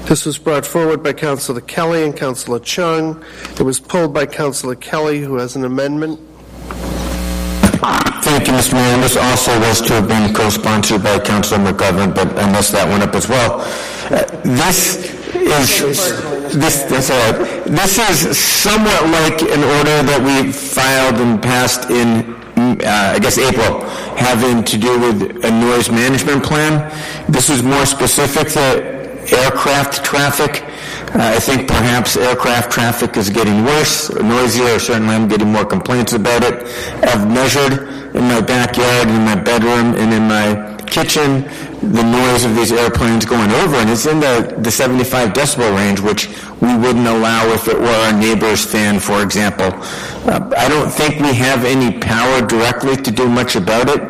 This was brought forward by Councilor Kelly and Councilor Chung. It was pulled by Councilor Kelly, who has an amendment. Thank you, Mr. Mayor. And this also was to have been co-sponsored by Councilor McGovern, but I messed that one up as well. This is somewhat like an order that we filed and passed in, April, having to do with a noise management plan. This is more specific to aircraft traffic. I think perhaps aircraft traffic is getting worse, noisier. Certainly I'm getting more complaints about it. I've measured in my backyard, in my bedroom, and in my kitchen, the noise of these airplanes going over, and it's in the 75 decibel range, which we wouldn't allow if it were our neighbor's fan, for example. I don't think we have any power directly to do much about it,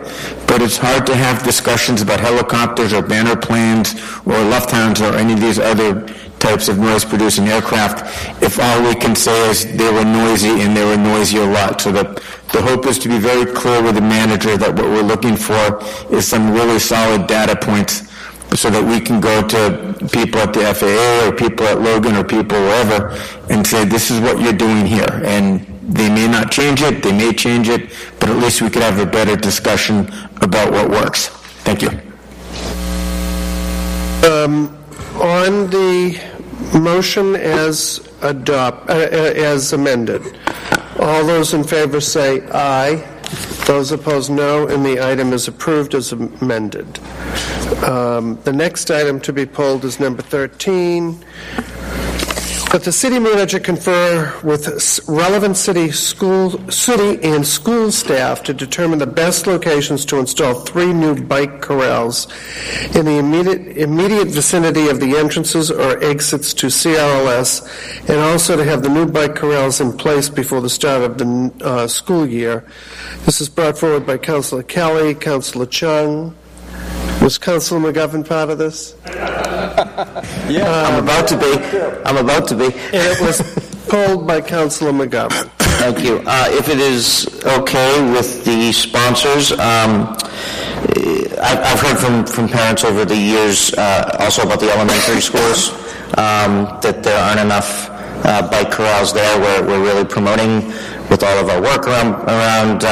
but it's hard to have discussions about helicopters or banner planes or Lufthansa or any of these other types of noise-producing aircraft if all we can say is they were noisy and they were noisy a lot. So the hope is to be very clear with the manager that what we're looking for is some really solid data points so that we can go to people at the FAA or people at Logan or people wherever and say, this is what you're doing here. And they may not change it, they may change it, but at least we could have a better discussion about what works. Thank you. On the motion as amended, all those in favor say aye. Those opposed, no, and the item is approved as amended. The next item to be pulled is number 13. That the city manager confer with relevant city and school staff to determine the best locations to install 3 new bike corrals in the immediate vicinity of the entrances or exits to CRLS, and also to have the new bike corrals in place before the start of the school year. This is brought forward by Councillor Kelly, Councillor Chung. Was Councillor McGovern part of this? Yeah, I'm about to be. And it was pulled by Councillor McGovern. Thank you. If it is okay with the sponsors, I've heard from parents over the years also about the elementary schools that there aren't enough bike corrals there. We're really promoting with all of our work around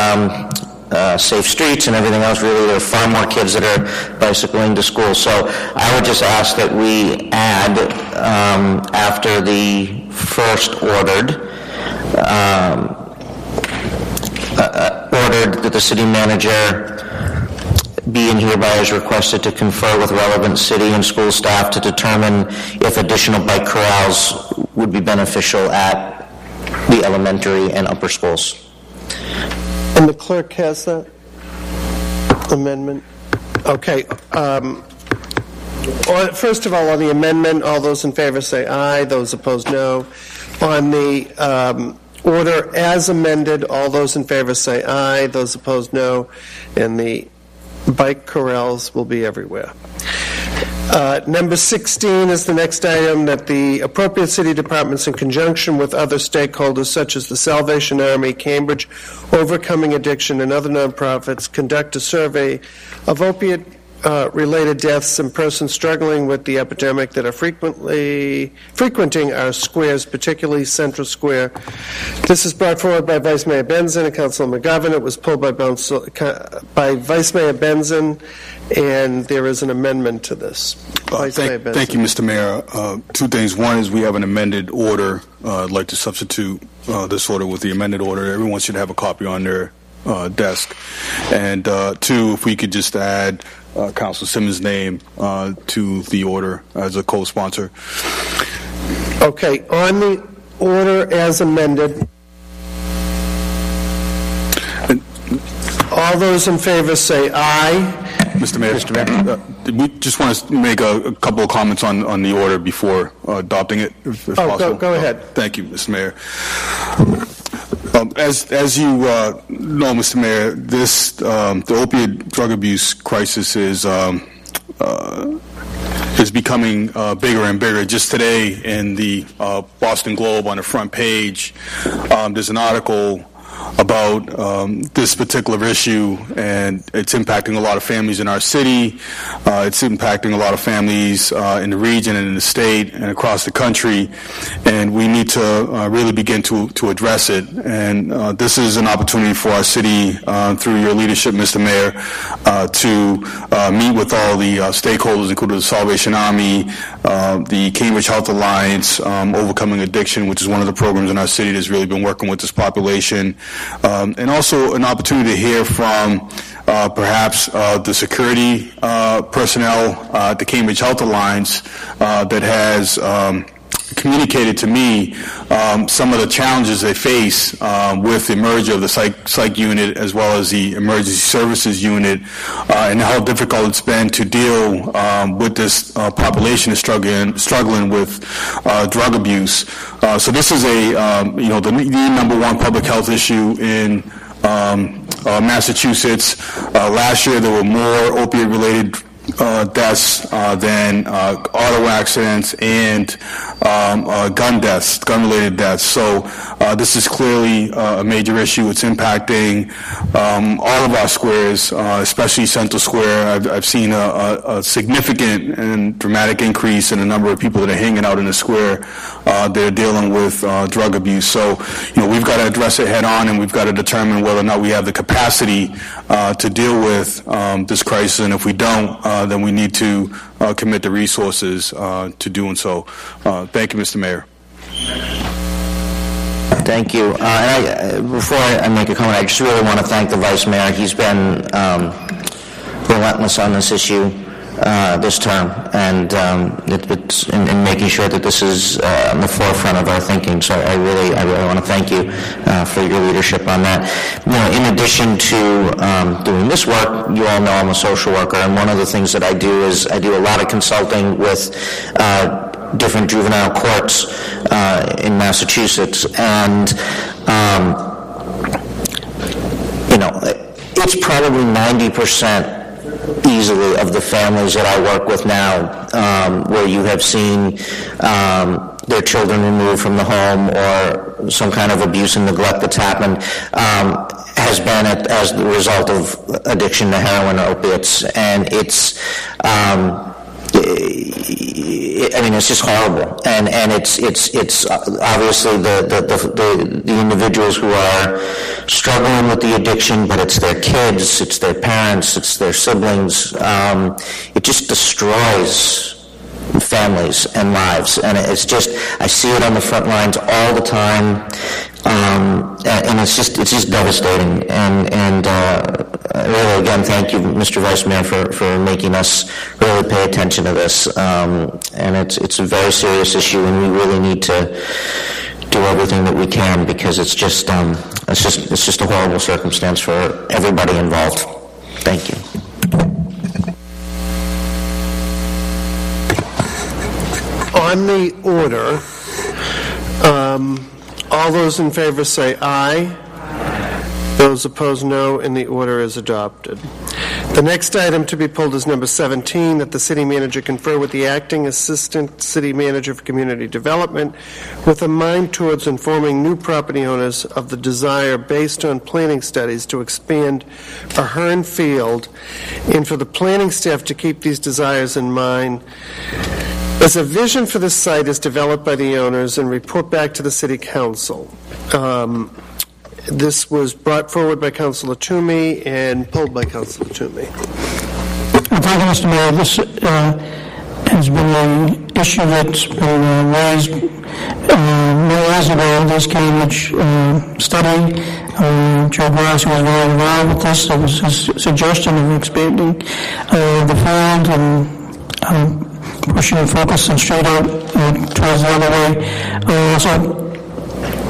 safe streets and everything else. Really, there are far more kids that are bicycling to school. So I would just ask that we add, after the first ordered that the city manager be and hereby is requested to confer with relevant city and school staff to determine if additional bike corrals would be beneficial at the elementary and upper schools. And the clerk has that amendment? Okay. First of all, on the amendment, all those in favor say aye. Those opposed, no. On the order as amended, all those in favor say aye. Those opposed, no. And the bike corrals will be everywhere. Number 16 is the next item, that the appropriate city departments in conjunction with other stakeholders such as the Salvation Army, Cambridge Overcoming Addiction, and other nonprofits conduct a survey of opiate-related deaths and persons struggling with the epidemic that are frequenting our squares, particularly Central Square. This is brought forward by Vice Mayor Benzin and Councilor McGovern. It was pulled by Vice Mayor Benzin, and there is an amendment to this. Thank you, Mr. Mayor. 2 things. One is we have an amended order. I'd like to substitute this order with the amended order. Everyone should have a copy on their desk. And 2, if we could just add Councilor Simmons' name to the order as a co-sponsor. Okay, on the order as amended, all those in favor say aye. Mr. Mayor, we just want to make a couple of comments on the order before adopting it, if possible. Go ahead. Thank you, Mr. Mayor. As you know, Mr. Mayor, the opiate drug abuse crisis is becoming bigger and bigger. Just today in the Boston Globe on the front page, there's an article about this particular issue, and it's impacting a lot of families in our city. It's impacting a lot of families in the region and in the state and across the country, and we need to really begin to address it. And this is an opportunity for our city, through your leadership, Mr. Mayor, to meet with all the stakeholders, including the Salvation Army, the Cambridge Health Alliance, Overcoming Addiction, which is one of the programs in our city that's really been working with this population, and also an opportunity to hear from perhaps the security personnel at the Cambridge Health Alliance that has communicated to me some of the challenges they face with the merger of the psych unit as well as the emergency services unit, and how difficult it's been to deal with this population is struggling with drug abuse. So this is the number one public health issue in Massachusetts. Last year there were more opioid-related deaths than auto accidents and gun-related deaths. So this is clearly a major issue. It's impacting all of our squares, especially Central Square. I've seen a significant and dramatic increase in the number of people that are hanging out in the square that are dealing with drug abuse. So, we've got to address it head on, and we've got to determine whether or not we have the capacity to deal with this crisis. And if we don't, then we need to commit the resources to doing so. Thank you, Mr. Mayor. Thank you. Before I make a comment, I just really want to thank the Vice Mayor. He's been relentless on this issue this term, and it's in making sure that this is on the forefront of our thinking. So I really want to thank you for your leadership on that. In addition to doing this work, you all know I'm a social worker, and one of the things that I do is I do a lot of consulting with different juvenile courts in Massachusetts, and it's probably 90% easily of the families that I work with now where you have seen their children removed from the home or some kind of abuse and neglect that's happened has been as the result of addiction to heroin or opiates, and it's it's just horrible, and it's obviously the individuals who are struggling with the addiction, but it's their kids, it's their parents, it's their siblings. It just destroys families and lives, and it's just, I see it on the front lines all the time, and it's just devastating. And really, again, thank you, Mr. Vice Mayor, for making us really pay attention to this. And it's a very serious issue, and we really need to do everything that we can, because it's just a horrible circumstance for everybody involved. Thank you. On the order, all those in favor say aye. Those opposed, no, and the order is adopted. The next item to be pulled is number 17, that the city manager confer with the acting assistant city manager for community development with a mind towards informing new property owners of the desire based on planning studies to expand Ahern Field, and for the planning staff to keep these desires in mind as a vision for this site is developed by the owners and report back to the City Council. This was brought forward by Councilor Toomey and pulled by Councilor Toomey. Thank you, Mr. Mayor. This has been an issue that's been raised many years ago. This Cambridge study, Joe Gross was very involved with this. It was his suggestion of expanding the field and pushing the focus and straight out towards the other way. So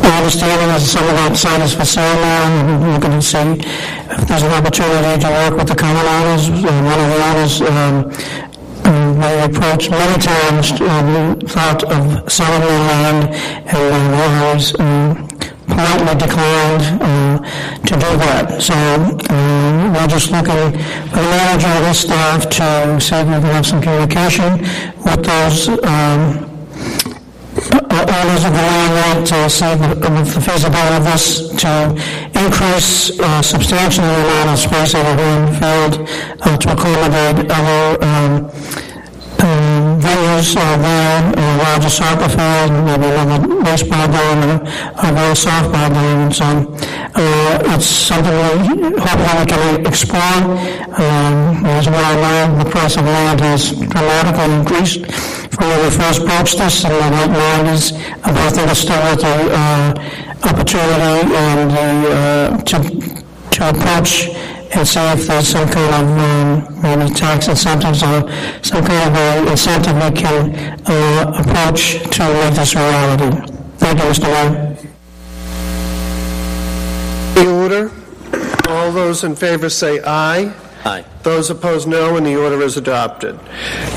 my understanding is some of that site is for sale now, and we're looking to see if there's an opportunity to work with the common owners. One of the owners they approached many times the thought of selling their land, and the owners politely declined to do that. So we're just looking for the manager and his staff to see if we can have some communication with those owners of the land to see the feasibility of this to increase substantially the amount of space over here in the field to accommodate other venues there, a larger soccer field, maybe another baseball game, and a little softball game, and so it's something we hopefully we can explore. As well known, the price of land has dramatically increased from when we first approached this in the late 90s. I think it's still with the opportunity and to approach and see if there's some kind of maybe tax incentives or some kind of incentive we can approach to make this a reality. Thank you, Mr. Mayor. The order. All those in favor say aye. Aye. Those opposed, no, and the order is adopted.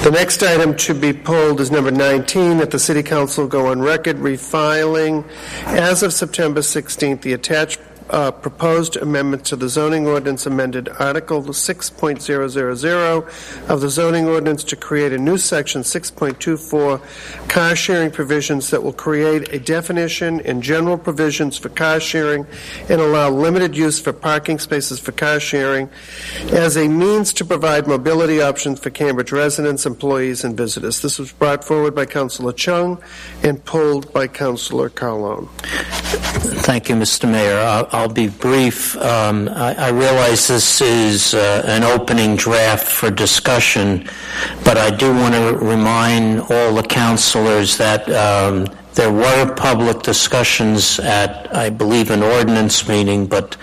The next item to be pulled is number 19, that the City Council go on record refiling, as of September 16th, the attached proposed amendment to the zoning ordinance amended Article 6.000 of the zoning ordinance to create a new section 6.24 car sharing provisions that will create a definition and general provisions for car sharing and allow limited use for parking spaces for car sharing as a means to provide mobility options for Cambridge residents, employees, and visitors. This was brought forward by Councilor Chung and pulled by Councilor Carlone. Thank you, Mr. Mayor. I'll be brief. I realize this is an opening draft for discussion, but I do want to remind all the councilors that there were public discussions at, I believe, an ordinance meeting, but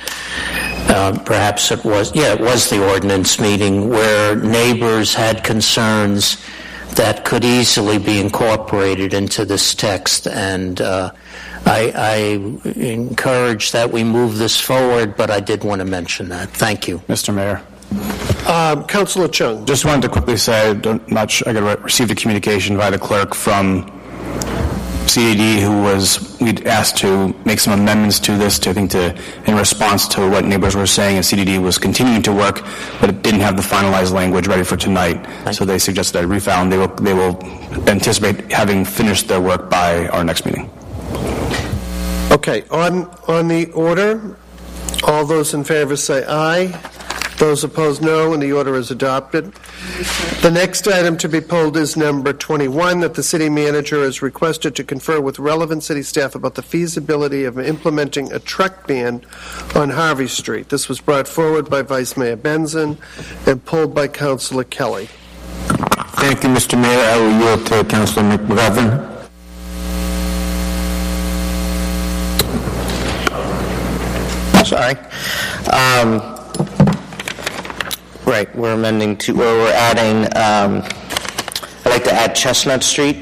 perhaps it was the ordinance meeting where neighbors had concerns that could easily be incorporated into this text, and I encourage that we move this forward, but I did want to mention that. Thank you. Mr. Mayor. Councilor Chung. Just wanted to quickly say, I received a communication by the clerk from CAD we'd asked to make some amendments to this in response to what neighbors were saying, and CDD was continuing to work, but it didn't have the finalized language ready for tonight. So they suggested I refile, and they will anticipate having finished their work by our next meeting. Okay, on the order, all those in favor say aye. Those opposed, no, and the order is adopted. The next item to be pulled is number 21, that the city manager is requested to confer with relevant city staff about the feasibility of implementing a truck ban on Harvey Street. This was brought forward by Vice Mayor Benson and pulled by Councilor Kelly. Thank you, Mr. Mayor. I will yield to Councilor McGovern. Sorry. Right, we're adding, I'd like to add Chestnut Street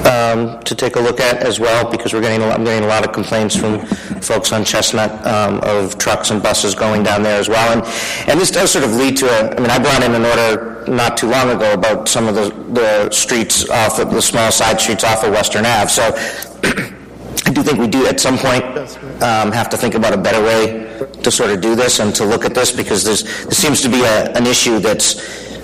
to take a look at as well, because I'm getting a lot of complaints from folks on Chestnut of trucks and buses going down there as well. And this does sort of lead to I brought in an order not too long ago about some of the streets off of the small side streets off of Western Ave. So I do think we do at some point have to think about a better way to sort of do this and to look at this, because there seems to be an issue that's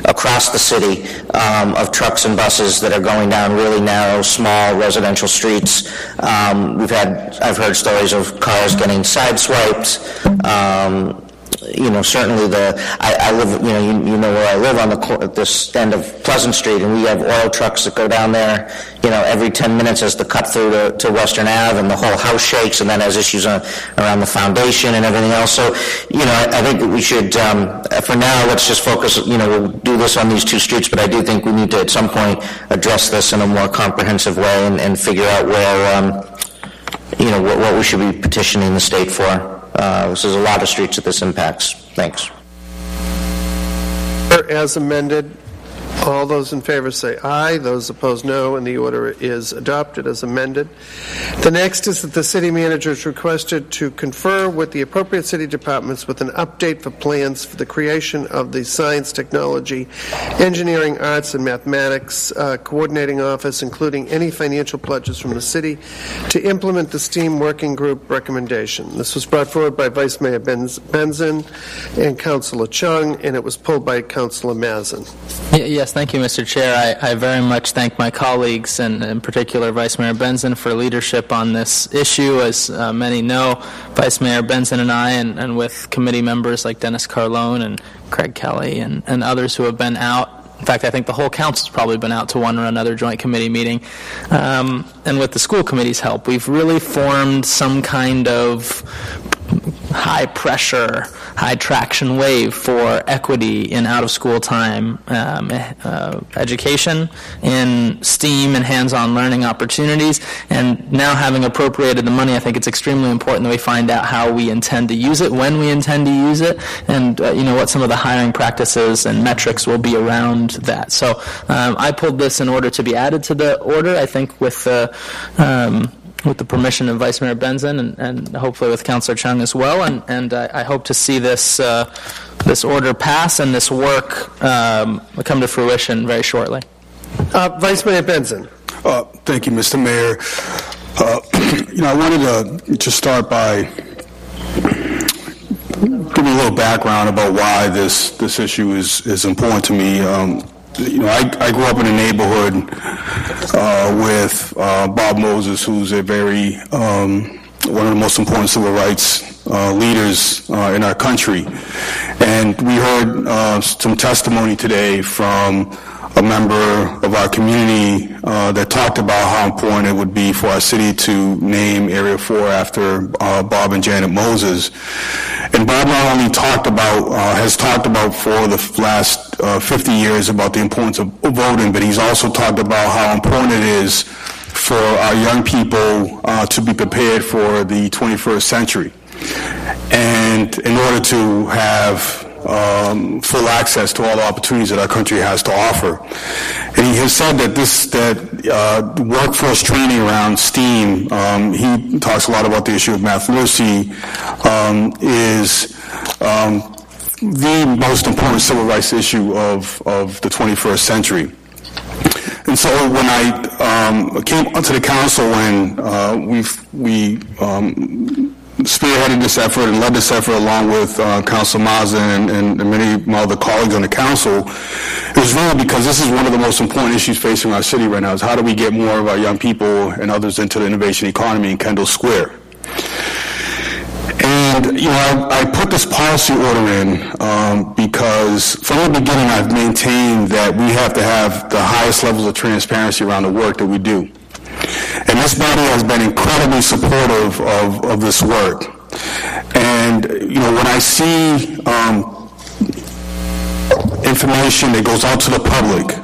across the city of trucks and buses that are going down really narrow, small residential streets. I've heard stories of cars getting sideswiped. Certainly I live, you know where I live on at this end of Pleasant Street, and we have oil trucks that go down there, every 10 minutes as the cut through to Western Ave, and the whole house shakes, and then has issues around the foundation and everything else. So, I think that we should, for now, let's just focus, we'll do this on these two streets, but I do think we need to at some point address this in a more comprehensive way and figure out where, what we should be petitioning the state for. There's a lot of streets that this impacts. Thanks. As amended, all those in favor say aye. Those opposed, no, and the order is adopted as amended. The next is that the city manager is requested to confer with the appropriate city departments with an update for plans for the creation of the Science, Technology, Engineering, Arts, and Mathematics Coordinating Office, including any financial pledges from the city to implement the STEAM Working Group recommendation. This was brought forward by Vice Mayor Benson and Councilor Chung, and it was pulled by Councilor Mazin. Yes, thank you, Mr. Chair. I very much thank my colleagues, and in particular Vice Mayor Benson, for leadership on this issue. As many know, Vice Mayor Benson and I, and with committee members like Dennis Carlone and Craig Kelly and others who have been out. In fact, I think the whole council's probably been out to one or another joint committee meeting. And with the school committee's help, we've really formed some kind of high-pressure, high-traction wave for equity in out-of-school time education, in STEAM and hands-on learning opportunities. And now, having appropriated the money, I think it's extremely important that we find out how we intend to use it, when we intend to use it, and what some of the hiring practices and metrics will be around that. So I pulled this in order to be added to the order, I think with the permission of Vice Mayor Benzin and hopefully with Councilor Chung as well, and I hope to see this order pass and this work come to fruition very shortly. Vice Mayor Benzin. Thank you, Mr. Mayor. I wanted to start by giving a little background about why this issue is important to me. I grew up in a neighborhood with Bob Moses, who's a very one of the most important civil rights leaders in our country. And we heard some testimony today from a member of our community that talked about how important it would be for our city to name Area 4 after Bob and Janet Moses. And Bob not only has talked about for the last 50 years about the importance of voting, but he's also talked about how important it is for our young people to be prepared for the 21st century. And in order to have full access to all the opportunities that our country has to offer. And he has said that workforce training around STEAM, he talks a lot about the issue of math literacy, is the most important civil rights issue of the 21st century. And so when I came onto the council, when we spearheaded this effort and led this effort along with Councilor Mazin and many of my other colleagues on the council, it was really because this is one of the most important issues facing our city right now, is how do we get more of our young people and others into the innovation economy in Kendall Square. And, I put this policy order in because from the beginning I've maintained that we have to have the highest levels of transparency around the work that we do. And this body has been incredibly supportive of this work. And, when I see information that goes out to the public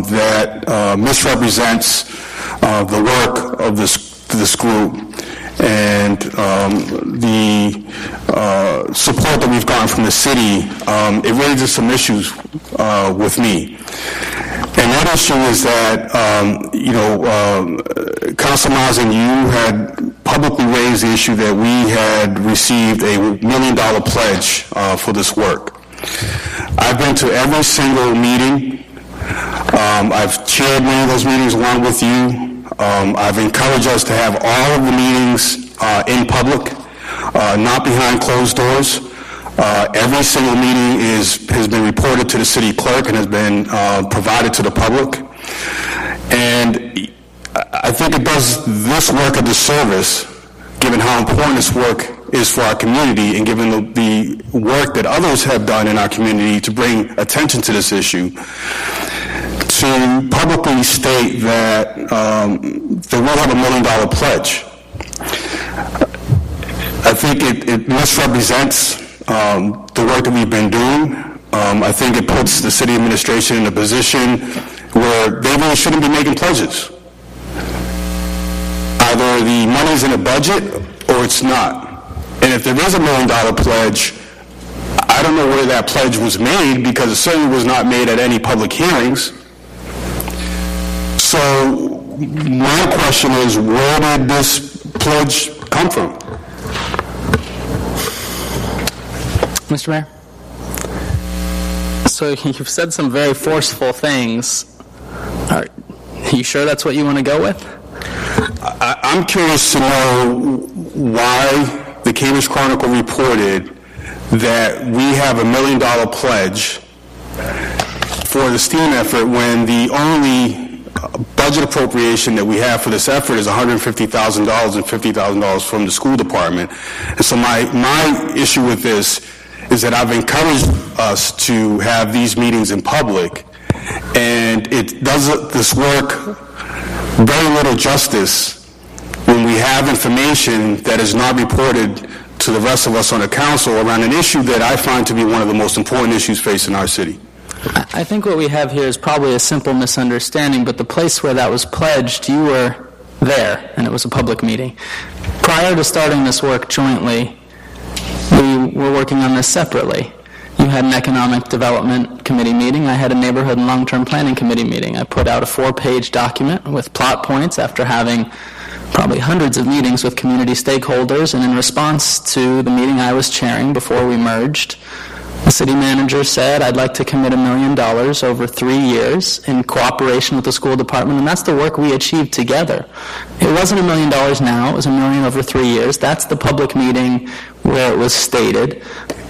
that misrepresents the work of this group and the support that we've gotten from the city, it raises some issues with me. And that issue is that, Councilor Mazin, you had publicly raised the issue that we had received $1 million pledge for this work. I've been to every single meeting. I've chaired many of those meetings along with you. I've encouraged us to have all of the meetings in public, not behind closed doors. Every single meeting has been reported to the city clerk and has been provided to the public. And I think it does this work a disservice, given how important this work is for our community and given the work that others have done in our community to bring attention to this issue, to publicly state that they will have $1 million pledge. I think it misrepresents the work that we've been doing. I think it puts the city administration in a position where they really shouldn't be making pledges. Either the money's in a budget or it's not. And if there is $1 million pledge, I don't know where that pledge was made, because it certainly was not made at any public hearings. So my question is, where did this pledge come from? Mr. Mayor? So you've said some very forceful things. Are you sure that's what you want to go with? I'm curious to know why the Cambridge Chronicle reported that we have $1 million pledge for the STEAM effort when the only budget appropriation that we have for this effort is $150,000 and $50,000 from the school department. And so my issue with this is that I've encouraged us to have these meetings in public, and it does this work very little justice when we have information that is not reported to the rest of us on the council around an issue that I find to be one of the most important issues facing our city. I think what we have here is probably a simple misunderstanding, but the place where that was pledged, you were there, and it was a public meeting. Prior to starting this work jointly, we were working on this separately. You had an economic development committee meeting. I had a neighborhood and long-term planning committee meeting. I put out a 4-page document with plot points after having probably hundreds of meetings with community stakeholders, and in response to the meeting I was chairing before we merged, the city manager said, I'd like to commit $1 million over 3 years in cooperation with the school department, and that's the work we achieved together. It wasn't $1 million now, it was $1 million over 3 years. That's the public meeting where it was stated.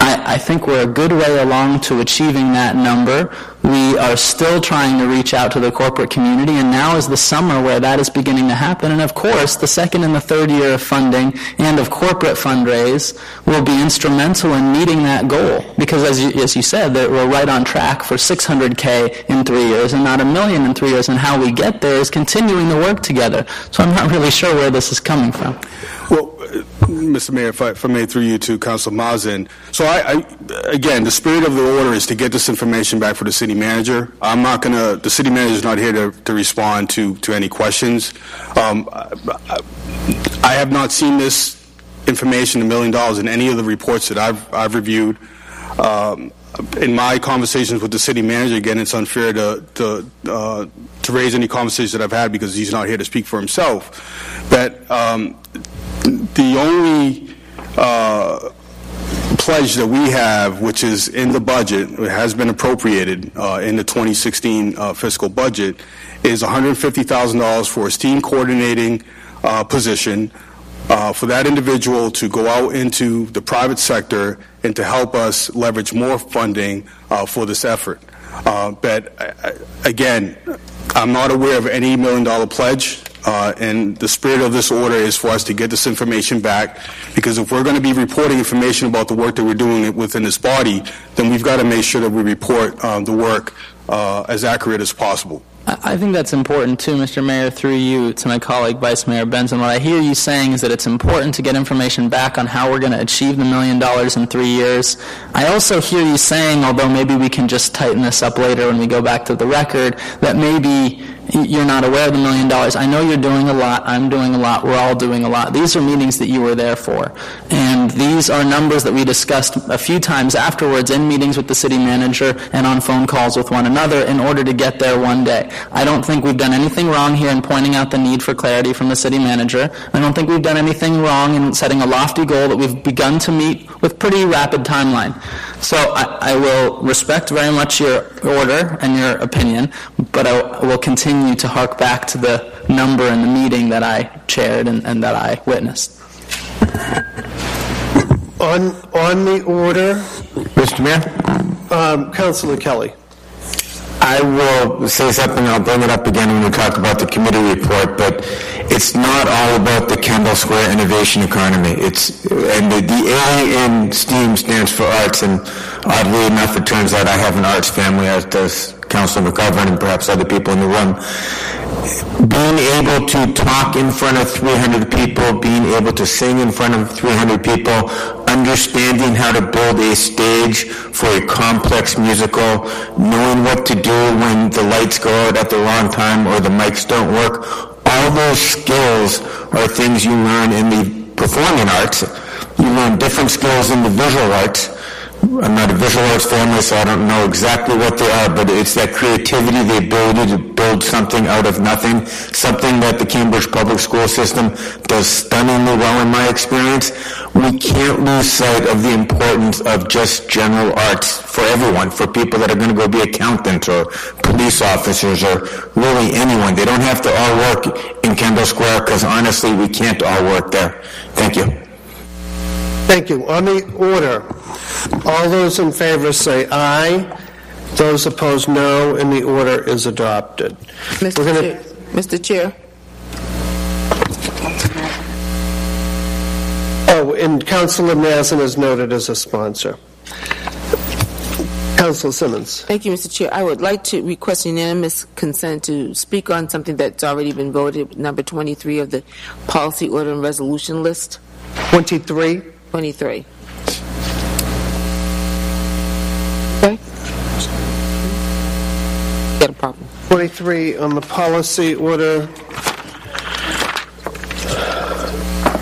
I think we're a good way along to achieving that number. We are still trying to reach out to the corporate community, and now is the summer where that is beginning to happen. And of course, the second and the third year of funding and of corporate fundraise will be instrumental in meeting that goal. Because as you said, that we're right on track for $600K in 3 years and not $1 million in 3 years. And how we get there is continuing to work together. So I'm not really sure where this is coming from. Well, Mr. Mayor, if I may, through you to Council Mazin. So again, the spirit of the order is to get this information back for the city manager. The city manager is not here to respond to any questions. I have not seen this information, $1 million, in any of the reports that I've reviewed. In my conversations with the city manager, again, it's unfair to raise any conversations that I've had because he's not here to speak for himself. But the only pledge that we have, which is in the budget, it has been appropriated in the 2016 fiscal budget, is $150,000 for a STEAM coordinating position for that individual to go out into the private sector and to help us leverage more funding for this effort. But again, I'm not aware of any $1 million pledge. And the spirit of this order is for us to get this information back, because if we're going to be reporting information about the work that we're doing within this body, then we've got to make sure that we report the work as accurate as possible. I think that's important too, Mr. Mayor, through you to my colleague Vice Mayor Benson. What I hear you saying is that it's important to get information back on how we're going to achieve the $1 million in 3 years. I also hear you saying, although maybe we can just tighten this up later when we go back to the record, that maybe you're not aware of the $1 million. I know you're doing a lot. I'm doing a lot. We're all doing a lot. These are meetings that you were there for. And these are numbers that we discussed a few times afterwards in meetings with the city manager and on phone calls with one another in order to get there one day. I don't think we've done anything wrong here in pointing out the need for clarity from the city manager. I don't think we've done anything wrong in setting a lofty goal that we've begun to meet with pretty rapid timeline. So I will respect very much your order and your opinion, but I will continue to hark back to the number in the meeting that I chaired and that I witnessed. On the order, Mr. Mayor? Councilor Kelly. I will say something, I'll bring it up again when we talk about the committee report, but it's not all about the Kendall Square innovation economy. And the A in STEAM stands for arts, and oddly enough, it turns out I have an arts family, as does Councilor McGovern and perhaps other people in the room. Being able to talk in front of 300 people, being able to sing in front of 300 people, understanding how to build a stage for a complex musical, knowing what to do when the lights go out at the wrong time or the mics don't work, all those skills are things you learn in the performing arts. You learn different skills in the visual arts. I'm not a visual arts family, so I don't know exactly what they are, but it's that creativity, the ability to build something out of nothing, something that the Cambridge public school system does stunningly well in my experience. We can't lose sight of the importance of just general arts for everyone, for people that are going to go be accountants or police officers or really anyone. They don't have to all work in Kendall Square, because honestly, we can't all work there. Thank you. Thank you. On the order, all those in favor say aye. Those opposed, no, and the order is adopted. Mr. Chair. Oh, and Councilor Mazin is noted as a sponsor. Councilor Simmons. Thank you, Mr. Chair. I would like to request unanimous consent to speak on something that's already been voted, number 23 of the policy order and resolution list. 23? 23. Okay? Got a problem. 23 on the policy order.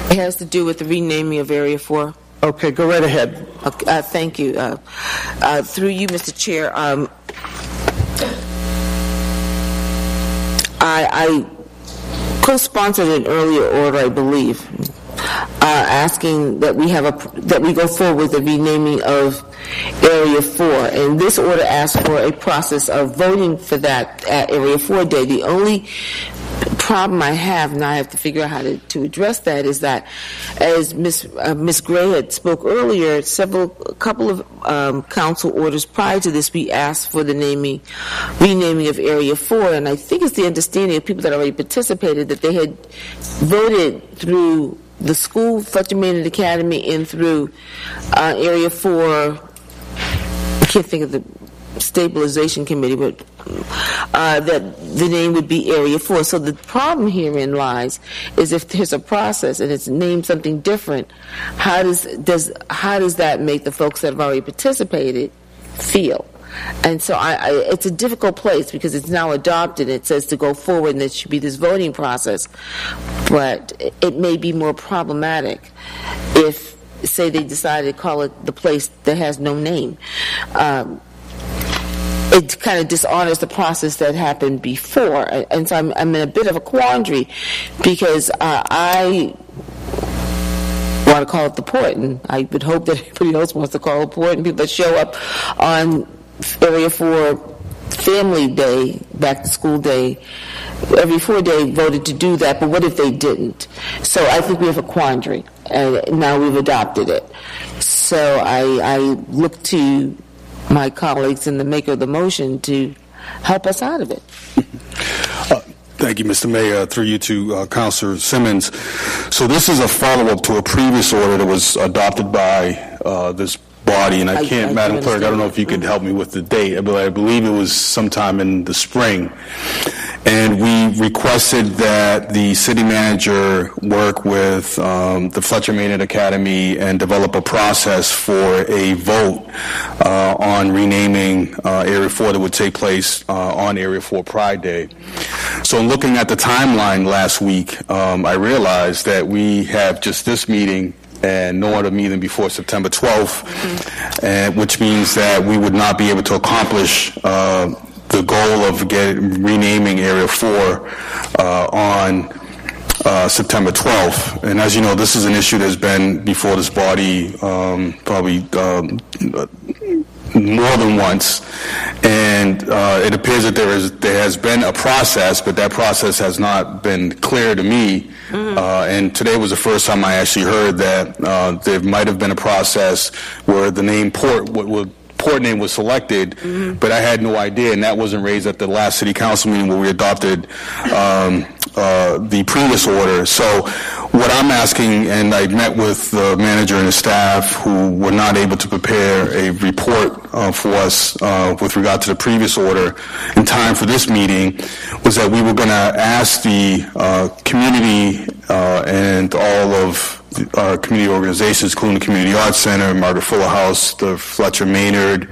It has to do with the renaming of Area 4. Okay, go right ahead. Okay, thank you. Through you, Mr. Chair, I co-sponsored an earlier order, I believe, asking that we go forward with the renaming of Area 4. And this order asks for a process of voting for that at Area 4 Day. The only problem I have, and I have to figure out how to address that, is that as Ms. Gray had spoke earlier, a couple of council orders prior to this, we asked for the renaming of Area 4, and I think it's the understanding of people that already participated that they had voted through the school, Fletcher Maynard Academy, and through Area 4, I can't think of the stabilization committee, but that the name would be Area 4. So the problem herein lies is if there's a process and it's named something different, how does that make the folks that have already participated feel? And so it's a difficult place because it's now adopted. It says to go forward and there should be this voting process. But it may be more problematic if, say, they decided to call it the place that has no name. It kind of dishonors the process that happened before. And so I'm in a bit of a quandary because I want to call it the port, and I would hope that everybody else wants to call it port, and people that show up on Area 4 Family Day, Back to School Day, every 4 day voted to do that, but what if they didn't? So I think we have a quandary, and now we've adopted it. So I look to my colleagues and the maker of the motion to help us out of it. Thank you, Mr. Mayor. Through you to Councilor Simmons. So this is a follow-up to a previous order that was adopted by this body, and I can't, Madam Clerk, I don't know if you could help me with the date, but I believe it was sometime in the spring. And we requested that the city manager work with the Fletcher Maynard Academy and develop a process for a vote on renaming Area 4 that would take place on Area 4 Pride Day. So in looking at the timeline last week, I realized that we have just this meeting and no other meeting before September 12th, and which means that we would not be able to accomplish the goal of renaming Area 4 on September 12th. And as you know, this is an issue that's been before this body probably more than once, and it appears that there has been a process, but that process has not been clear to me. And today was the first time I actually heard that there might have been a process where the name port name was selected, but I had no idea, and that wasn't raised at the last city council meeting where we adopted the previous order. So what I'm asking, and I met with the manager and the staff who were not able to prepare a report for us with regard to the previous order in time for this meeting, was that we were going to ask the community and all of our community organizations, including the Community Arts Center, Margaret Fuller House, the Fletcher Maynard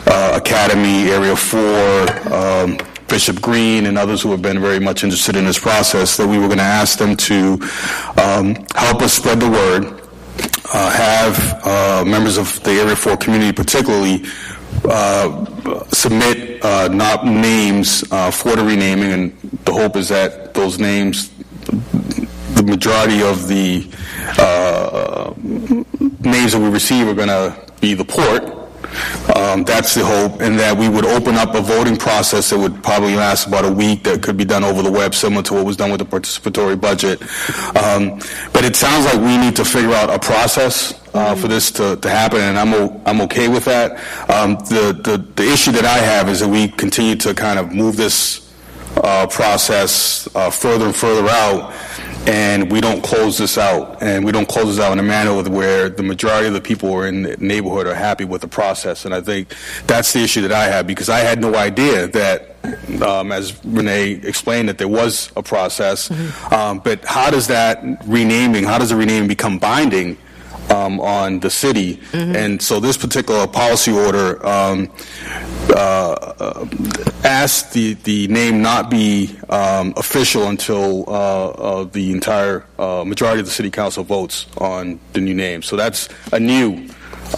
Academy, Area 4, Bishop Green, and others who have been very much interested in this process, that we were going to ask them to help us spread the word, have members of the Area 4 community particularly submit not names for the renaming, and the hope is that those names, the majority of the names that we receive are going to be the port. That's the hope, and that we would open up a voting process that would probably last about a week, that could be done over the web, similar to what was done with the participatory budget. But it sounds like we need to figure out a process for this to happen, and I'm okay with that. The issue that I have is that we continue to kind of move this process further and further out, and we don't close this out, and we don't close this out in a manner where the majority of the people who are in the neighborhood are happy with the process. And I think that's the issue that I have, because I had no idea that, as Renee explained, that there was a process. But how does the renaming become binding on the city. And so this particular policy order asked the name not be official until the entire majority of the city council votes on the new name. So that's a new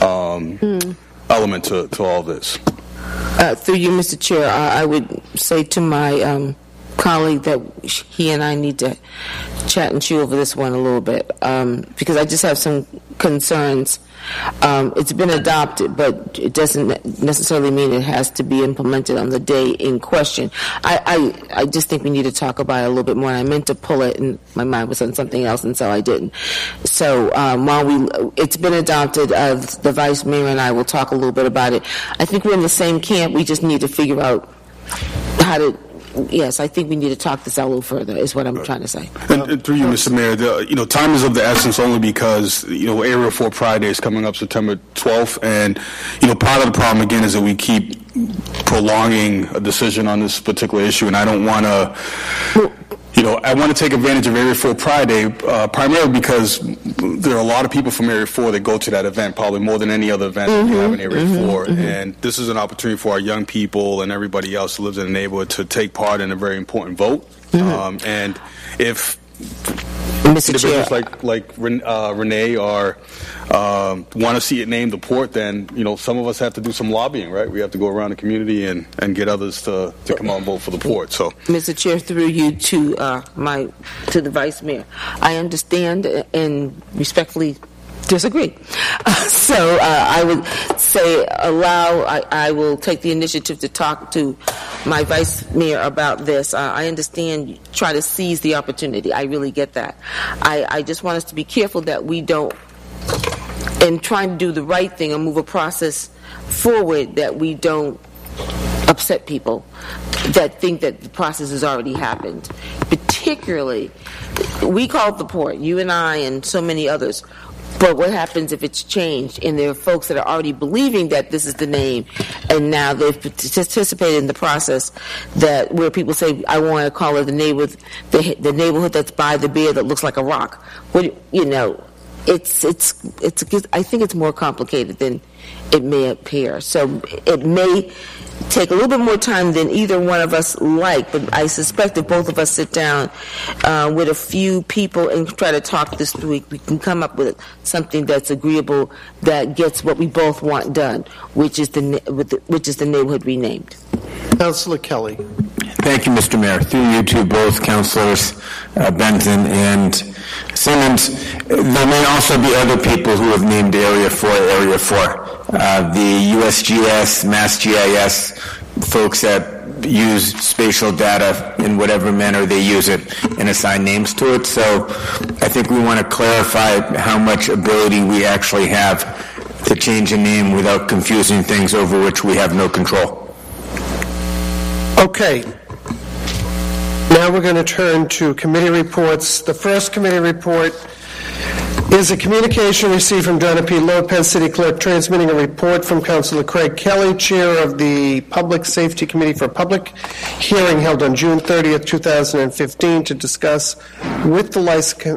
element to all this. Through you, Mr. Chair, I would say to my colleague that he and I need to chat and chew over this one a little bit, because I just have some concerns. It's been adopted, but it doesn't necessarily mean it has to be implemented on the day in question. I just think we need to talk about it a little bit more. And I meant to pull it, and my mind was on something else, and so I didn't. So while it's been adopted, the Vice Mayor and I will talk a little bit about it. I think we're in the same camp. We just need to figure out how to. Yes, I think we need to talk this out a little further, is what I'm trying to say. And through you, Mr. Mayor, time is of the essence only because, Area 4 Pride Day is coming up September 12th, and, part of the problem, again, is that we keep prolonging a decision on this particular issue, and I don't want to... I want to take advantage of Area 4 Pride Day, primarily because there are a lot of people from Area 4 that go to that event, probably more than any other event that we have in Area 4. And this is an opportunity for our young people and everybody else who lives in the neighborhood to take part in a very important vote. And if individuals like Renee are want to see it named the port, then some of us have to do some lobbying, right? We have to go around the community and get others to come on board for the port. So, Mr. Chair, through you to the Vice Mayor, I understand and respectfully disagree. So I would say I will take the initiative to talk to my Vice Mayor about this. I understand try to seize the opportunity. I really get that. I just want us to be careful that we don't, in trying to do the right thing and move a process forward, that we don't upset people that think that the process has already happened. Particularly, we call it the port, you and I and so many others. But what happens if it's changed and there are folks that are already believing that this is the name, and now they've participated in the process where people say, I want to call it the neighborhood that's by the beer that looks like a rock. I think it's more complicated than it may appear. So it may take a little bit more time than either one of us like, but I suspect if both of us sit down with a few people and try to talk this through, we can come up with something that's agreeable, that gets what we both want done, which is the neighborhood renamed. Councilor Kelly. Thank you, Mr. Mayor. Through you to both Councilors Benton and Simmons. There may also be other people who have named Area 4 Area 4. The USGS, MassGIS, folks that use spatial data in whatever manner they use it and assign names to it. So I think we want to clarify how much ability we actually have to change a name without confusing things over which we have no control. Okay. Now we're going to turn to committee reports. The first committee report is a communication received from Donna P. Lopez, City Clerk, transmitting a report from Councilor Craig Kelly, Chair of the Public Safety Committee for a public hearing held on June 30th, 2015, to discuss with the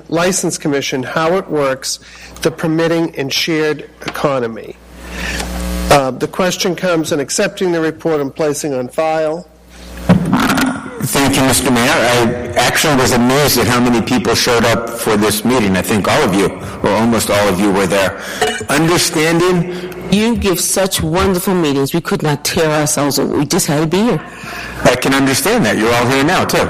License Commission how it works, the permitting and shared economy. The question comes in accepting the report and placing on file. Thank you, Mr. Mayor. I actually was amazed at how many people showed up for this meeting. I think all of you, or almost all of you, were there. Understanding... You give such wonderful meetings. We could not tear ourselves over. We just had to be here. I can understand that. You're all here now, too.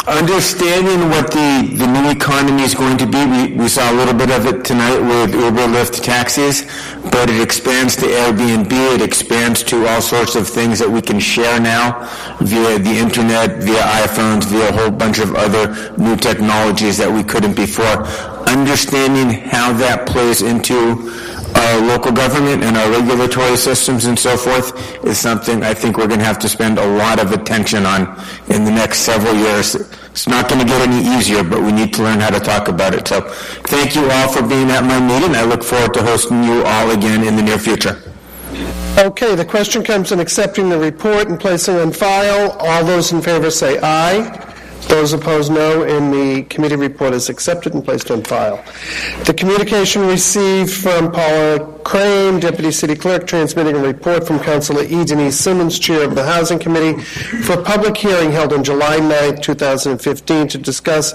Understanding what the new economy is going to be, we saw a little bit of it tonight with Uber, Lyft, taxis, but it expands to Airbnb, it expands to all sorts of things that we can share now via the internet, via iPhones, via a whole bunch of other new technologies that we couldn't before. Understanding how that plays into our local government and our regulatory systems and so forth is something I think we're going to have to spend a lot of attention on in the next several years. It's not going to get any easier, but we need to learn how to talk about it. So thank you all for being at my meeting. I look forward to hosting you all again in the near future. Okay, the question comes in accepting the report and placing on file. All those in favor say aye. Those opposed, no, and the committee report is accepted and placed on file. The communication received from Paula Crane, Deputy City Clerk, transmitting a report from Councilor E. Denise Simmons, Chair of the Housing Committee, for a public hearing held on July 9, 2015, to discuss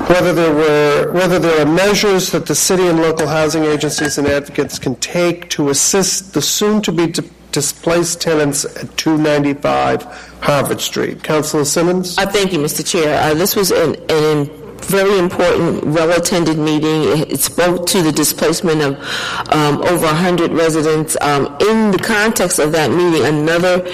whether there are measures that the city and local housing agencies and advocates can take to assist the soon-to-be displaced tenants at 295 Harvard Street. Councilor Simmons? Thank you, Mr. Chair. This was an very important, well-attended meeting. It spoke to the displacement of over 100 residents. In the context of that meeting, another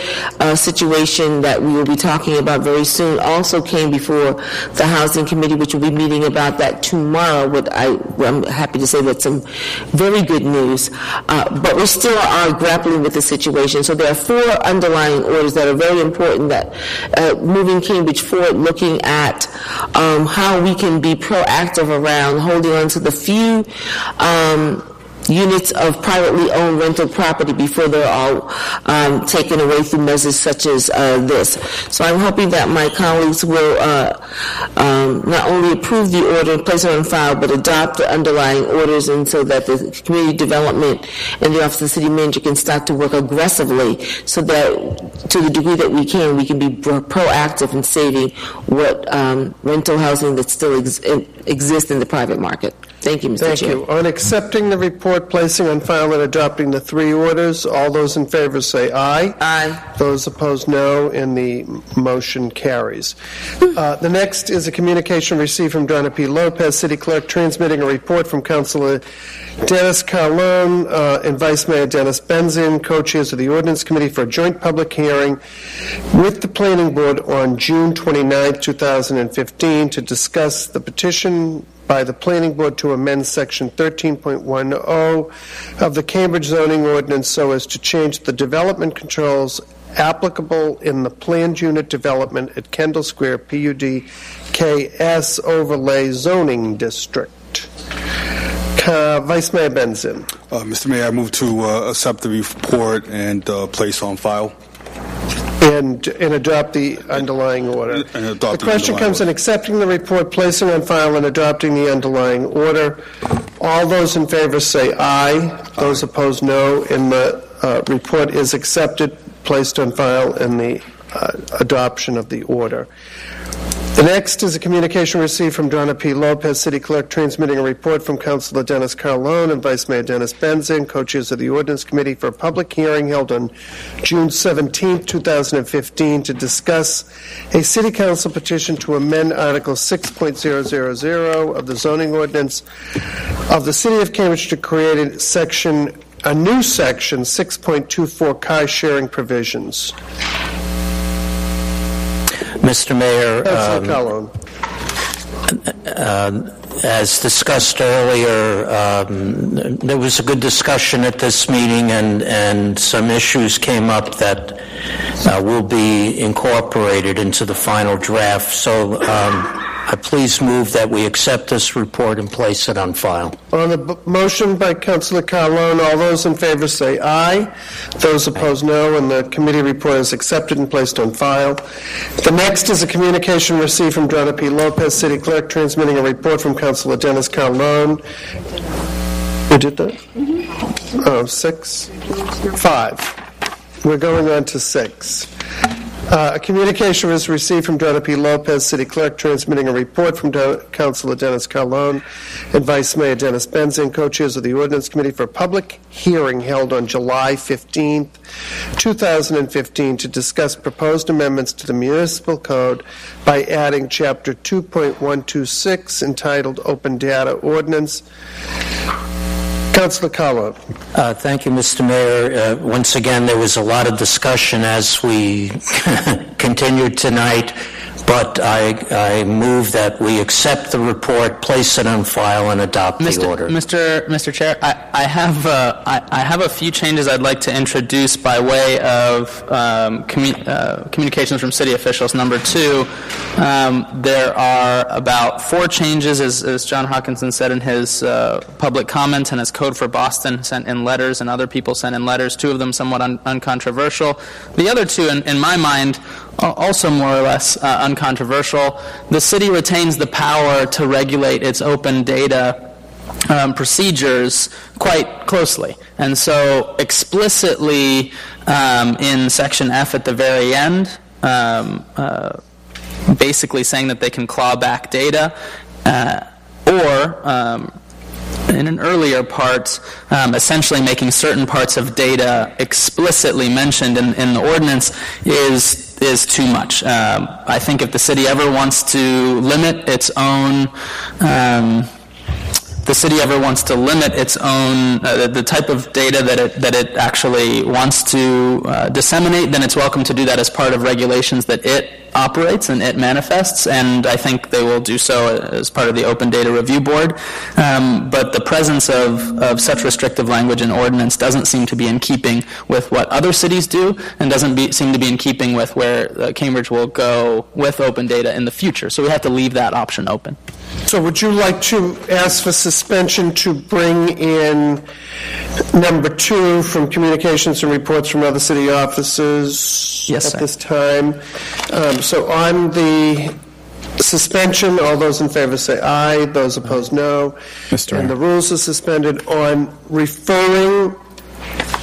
situation that we will be talking about very soon also came before the Housing Committee, which will be meeting about that tomorrow. I'm happy to say that's some very good news. But we still are grappling with the situation. So there are 4 underlying orders that are very important that moving Cambridge forward, looking at how we can be proactive around holding on to the few units of privately owned rental property before they're all taken away through measures such as this. So I'm hoping that my colleagues will not only approve the order and place it on file, but adopt the underlying orders, and so that the community development and the Office of the City Manager can start to work aggressively, so that to the degree that we can be proactive in saving what rental housing that still exists in the private market. Thank you, Mr. Chair. Thank you. On accepting the report, placing on file, and adopting the 3 orders, all those in favor say aye. Aye. Those opposed, no, and the motion carries. The next is a communication received from Donna P. Lopez, City Clerk, transmitting a report from Councilor Dennis Carlone and Vice Mayor Dennis Benzin, co-chairs of the Ordinance Committee, for a joint public hearing with the Planning Board on June 29, 2015, to discuss the petition by the Planning Board to amend Section 13.10 of the Cambridge zoning ordinance so as to change the development controls applicable in the planned unit development at Kendall Square PUD-KS overlay zoning district. Vice Mayor Benzin. Mr. Mayor, I move to accept the report and place on file. And adopt the underlying order. The question comes in accepting the report, placing on file, and adopting the underlying order. All those in favor say aye. Those opposed, no. And the report is accepted, placed on file, and the adoption of the order. The next is a communication received from Donna P. Lopez, City Clerk, transmitting a report from Councilor Dennis Carlone and Vice Mayor Dennis Benzin, co-chairs of the Ordinance Committee, for a public hearing held on June 17, 2015, to discuss a City Council petition to amend Article 6.000 of the zoning ordinance of the City of Cambridge to create a new section 6.24, car sharing provisions. Mr. Mayor, as discussed earlier, there was a good discussion at this meeting, and some issues came up that will be incorporated into the final draft. So I please move that we accept this report and place it on file. On the motion by Councilor Carlone, all those in favor say aye. Those opposed, no, and the committee report is accepted and placed on file. The next is a communication received from Donna P. Lopez, City Clerk, transmitting a report from Councilor Dennis Carlone. Who did that? Oh, 6? 5. We're going on to 6. A communication was received from Donna P. Lopez, City Clerk, transmitting a report from Councilor Dennis Carlone and Vice Mayor Dennis Benzin, co-chairs of the Ordinance Committee, for a public hearing held on July 15, 2015, to discuss proposed amendments to the Municipal Code by adding Chapter 2.126, entitled Open Data Ordinance. Councilor Carlone. Thank you, Mr. Mayor. Once again, there was a lot of discussion as we continued tonight, but I move that we accept the report, place it on file, and adopt the order. Mr. Chair, I have a few changes I'd like to introduce by way of communications from city officials. Number 2, there are about 4 changes, as John Hawkinson said in his public comment, and as Code for Boston sent in letters, and other people sent in letters. 2 of them somewhat uncontroversial. The other 2, in my mind, also more or less uncontroversial. The city retains the power to regulate its open data procedures quite closely. And so explicitly in Section F at the very end, basically saying that they can claw back data, or in an earlier part, essentially making certain parts of data explicitly mentioned in the ordinance is too much. I think if the city ever wants to limit its own the type of data that it actually wants to disseminate, then it's welcome to do that as part of regulations that it operates and it manifests, and I think they will do so as part of the Open Data Review Board. But the presence of such restrictive language in ordinance doesn't seem to be in keeping with what other cities do, and doesn't seem to be in keeping with where Cambridge will go with open data in the future. So we have to leave that option open. So would you like to ask for suspension to bring in number 2 from communications and reports from other city officers at this time? So on the suspension, all those in favor say aye. Those opposed, no. And the rules are suspended. On referring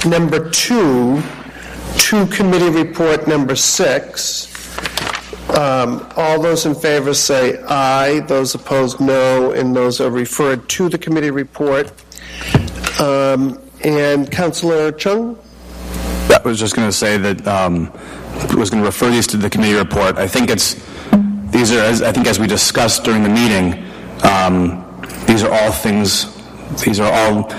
number 2 to committee report number 6, all those in favor say aye. Those opposed, no. And those are referred to the committee report. And Councillor Chung? I was just going to say that I was going to refer these to the committee report. I think as we discussed during the meeting, these are all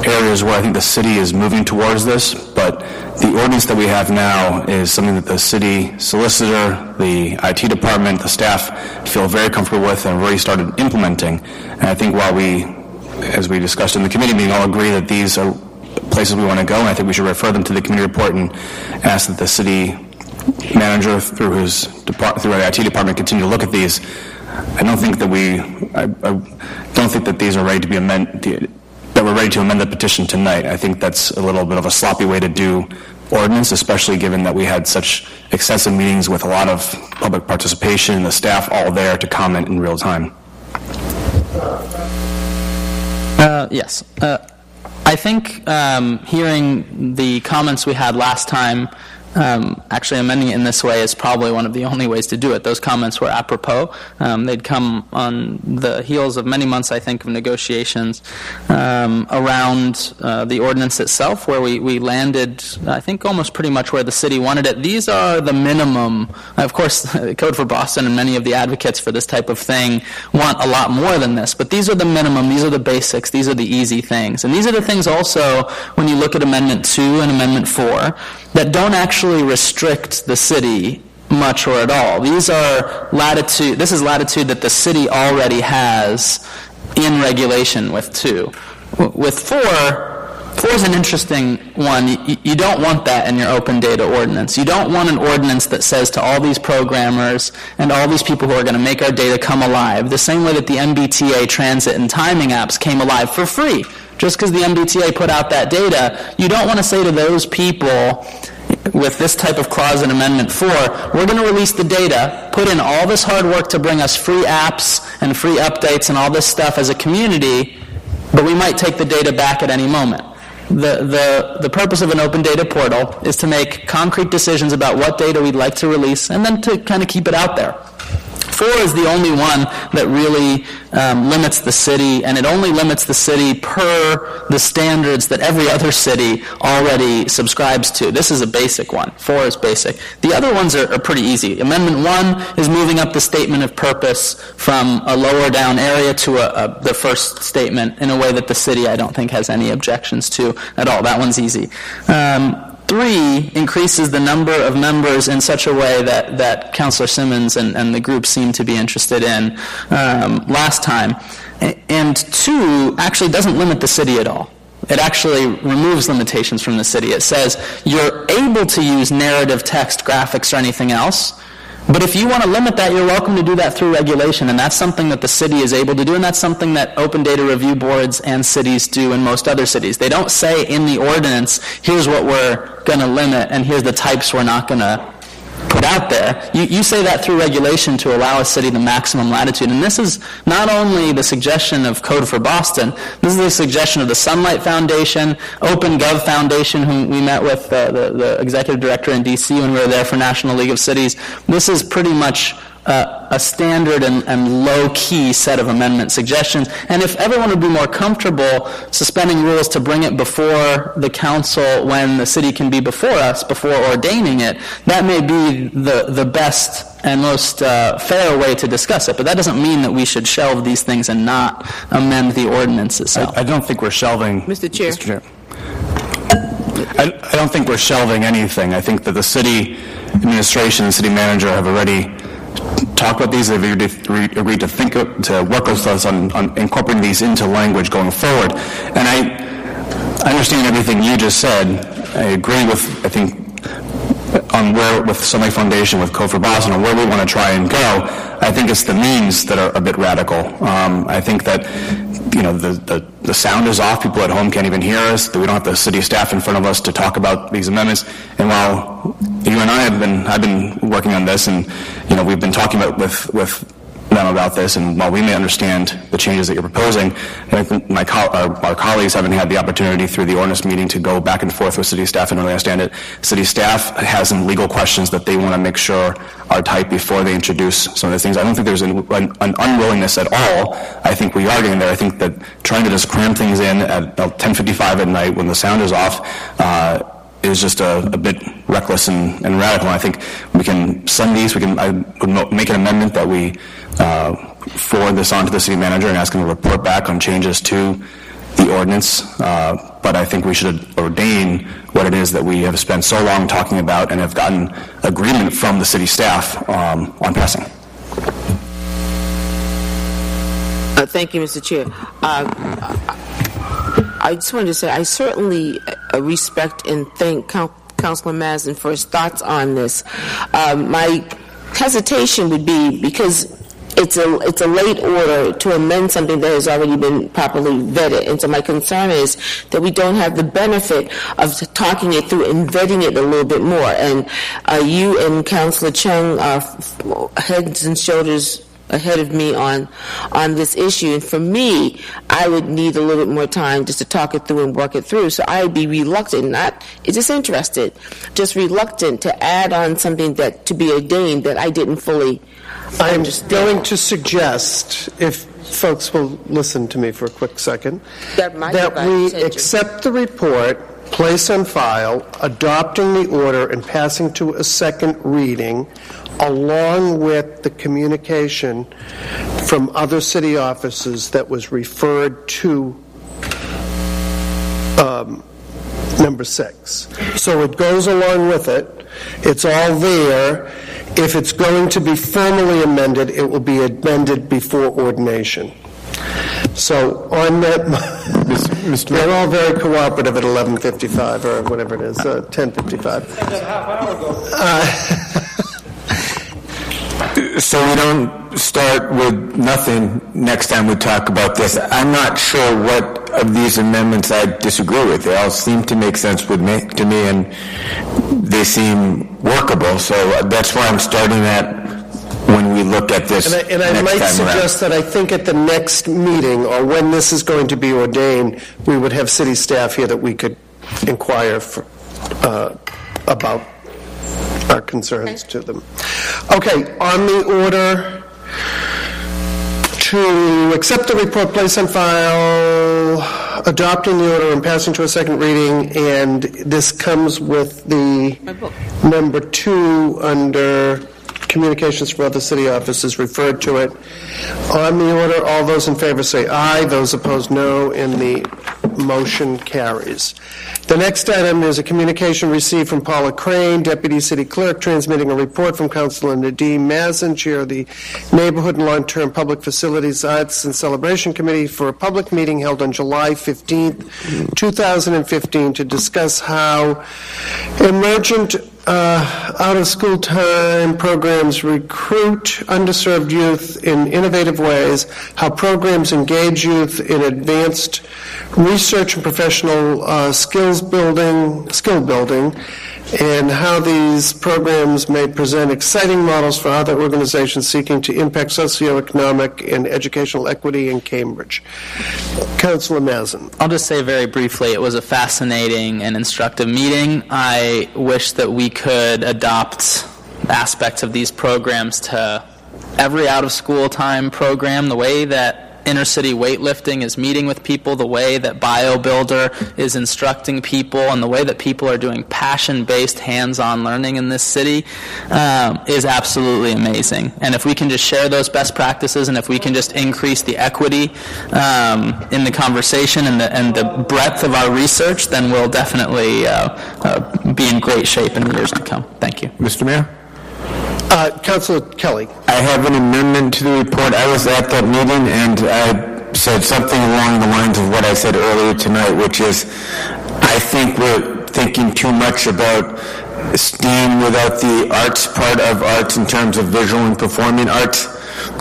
areas where I think the city is moving towards this, but the ordinance that we have now is something that the city solicitor, the IT department, the staff feel very comfortable with and have already started implementing. And I think while as we discussed in the committee meeting, all agree that these are places we want to go, and I think we should refer them to the committee report and ask that the city manager through our IT department continue to look at these. I don't think that these are ready to be amended, that we're ready to amend the petition tonight. I think that's a little bit of a sloppy way to do ordinance, especially given that we had such extensive meetings with a lot of public participation and the staff all there to comment in real time. Yes. I think hearing the comments we had last time, actually amending it in this way is probably one of the only ways to do it. Those comments were apropos. They'd come on the heels of many months, I think, of negotiations around the ordinance itself, where we landed, I think, almost pretty much where the city wanted it. These are the minimum. Of course, Code for Boston and many of the advocates for this type of thing want a lot more than this, but these are the minimum, these are the basics, these are the easy things. And these are the things also, when you look at Amendment 2 and Amendment 4, that don't actually restrict the city much or at all. These are latitude. This is latitude that the city already has in regulation with 2. With 4 is an interesting one. You don't want that in your open data ordinance. You don't want an ordinance that says to all these programmers and all these people who are going to make our data come alive, the same way that the MBTA transit and timing apps came alive for free. Just because the MBTA put out that data, you don't want to say to those people with this type of clause in Amendment 4, we're going to release the data, put in all this hard work to bring us free apps and free updates and all this stuff as a community, but we might take the data back at any moment. The purpose of an open data portal is to make concrete decisions about what data we'd like to release and then to kind of keep it out there. 4 is the only one that really limits the city, and it only limits the city per the standards that every other city already subscribes to. This is a basic one. 4 is basic. The other ones are pretty easy. Amendment 1 is moving up the statement of purpose from a lower down area to the first statement in a way that the city, I don't think, has any objections to at all. That one's easy. 3 increases the number of members in such a way that Councillor Simmons and the group seem to be interested in last time. And 2 actually doesn't limit the city at all. It actually removes limitations from the city. It says you're able to use narrative, text, graphics, or anything else, but if you want to limit that, you're welcome to do that through regulation, and that's something that the city is able to do, and that's something that open data review boards and cities do in most other cities. They don't say in the ordinance, here's what we're going to limit, and here's the types we're not going to put out there. You say that through regulation to allow a city the maximum latitude. And this is not only the suggestion of Code for Boston, this is the suggestion of the Sunlight Foundation, Open Gov Foundation, whom we met with the executive director in D.C. when we were there for National League of Cities. This is pretty much a standard and low-key set of amendment suggestions. And if everyone would be more comfortable suspending rules to bring it before the council when the city can be before us, before ordaining it, that may be the best and most fair way to discuss it. But that doesn't mean that we should shelve these things and not amend the ordinance itself. I don't think we're shelving... Mr. Chair. I don't think we're shelving anything. I think that the city administration and city manager have already talked about these. They've agreed to work with us on incorporating these into language going forward. And I understand everything you just said. I agree with, I think, on where, with Sunlight Foundation, with Code for Boston, on where we want to try and go. I think it's the means that are a bit radical. I think that, you know, the sound is off. People at home can't even hear us. We don't have the city staff in front of us to talk about these amendments. And while you and I I've been working on this, and you know, we've been talking about with them about this, and while we may understand the changes that you're proposing, I think our colleagues haven't had the opportunity through the ordinance meeting to go back and forth with city staff and really understand it. City staff has some legal questions that they want to make sure are tight before they introduce some of these things. I don't think there's an unwillingness at all. I think we are getting there. I think that trying to just cram things in at 10:55 at night when the sound is off is just a bit reckless and radical. I think we can send these. I would make an amendment that we forward this on to the city manager and ask him to report back on changes to the ordinance. But I think we should ordain what it is that we have spent so long talking about and have gotten agreement from the city staff on passing. Thank you, Mr. Chair. I just wanted to say I certainly respect and thank Councilman Mazin for his thoughts on this. My hesitation would be because it's a late order to amend something that has already been properly vetted, and so my concern is that we don't have the benefit of talking it through and vetting it a little bit more. And you and Councilor Chung are heads and shoulders ahead of me on this issue, and for me, I would need a little bit more time just to talk it through and work it through. So I would be reluctant, not disinterested, just reluctant to add on something that to be ordained that I didn't fully understand. I'm going to suggest, if folks will listen to me for a quick second, that we accept the report, place on file, adopting the order and passing to a second reading, along with the communication from other city offices that was referred to number 6. So it goes along with it. It's all there. If it's going to be formally amended, it will be amended before ordination. So on that, they're all very cooperative at 11:55 or whatever it is, 10:55. So we don't start with nothing next time we talk about this. I'm not sure what of these amendments I disagree with. They all seem to make sense to me, and they seem workable. So that's why I'm starting at when we look at this next time around. And I might suggest that I think at the next meeting, or when this is going to be ordained, we would have city staff here that we could inquire about our concerns to them. Okay, on the order to accept the report, place on file, adopting the order and passing to a second reading, and this comes with the number 2 under communications from other city offices referred to it. On the order, all those in favor say aye, those opposed no, and the motion carries. The next item is a communication received from Paula Crane, Deputy City Clerk, transmitting a report from Councilor Nadeem Mazin, Chair of the Neighborhood and Long-Term Public Facilities Arts and Celebration Committee, for a public meeting held on July 15th, 2015, to discuss how emergent out-of-school time programs recruit underserved youth in innovative ways, how programs engage youth in advanced research and professional skill building, and how these programs may present exciting models for other organizations seeking to impact socioeconomic and educational equity in Cambridge. Councilor Mazin. I'll just say very briefly, it was a fascinating and instructive meeting. I wish that we could adopt aspects of these programs to every out-of-school time program, the way that inner-city weightlifting is meeting with people, the way that BioBuilder is instructing people, and the way that people are doing passion-based hands-on learning in this city is absolutely amazing. And if we can just share those best practices, and if we can just increase the equity in the conversation and the breadth of our research, then we'll definitely be in great shape in the years to come. Thank you. Mr. Mayor? Councilor Kelly. I have an amendment to the report. I was at that meeting, and I said something along the lines of what I said earlier tonight, which is I think we're thinking too much about STEAM without the arts part of arts in terms of visual and performing arts.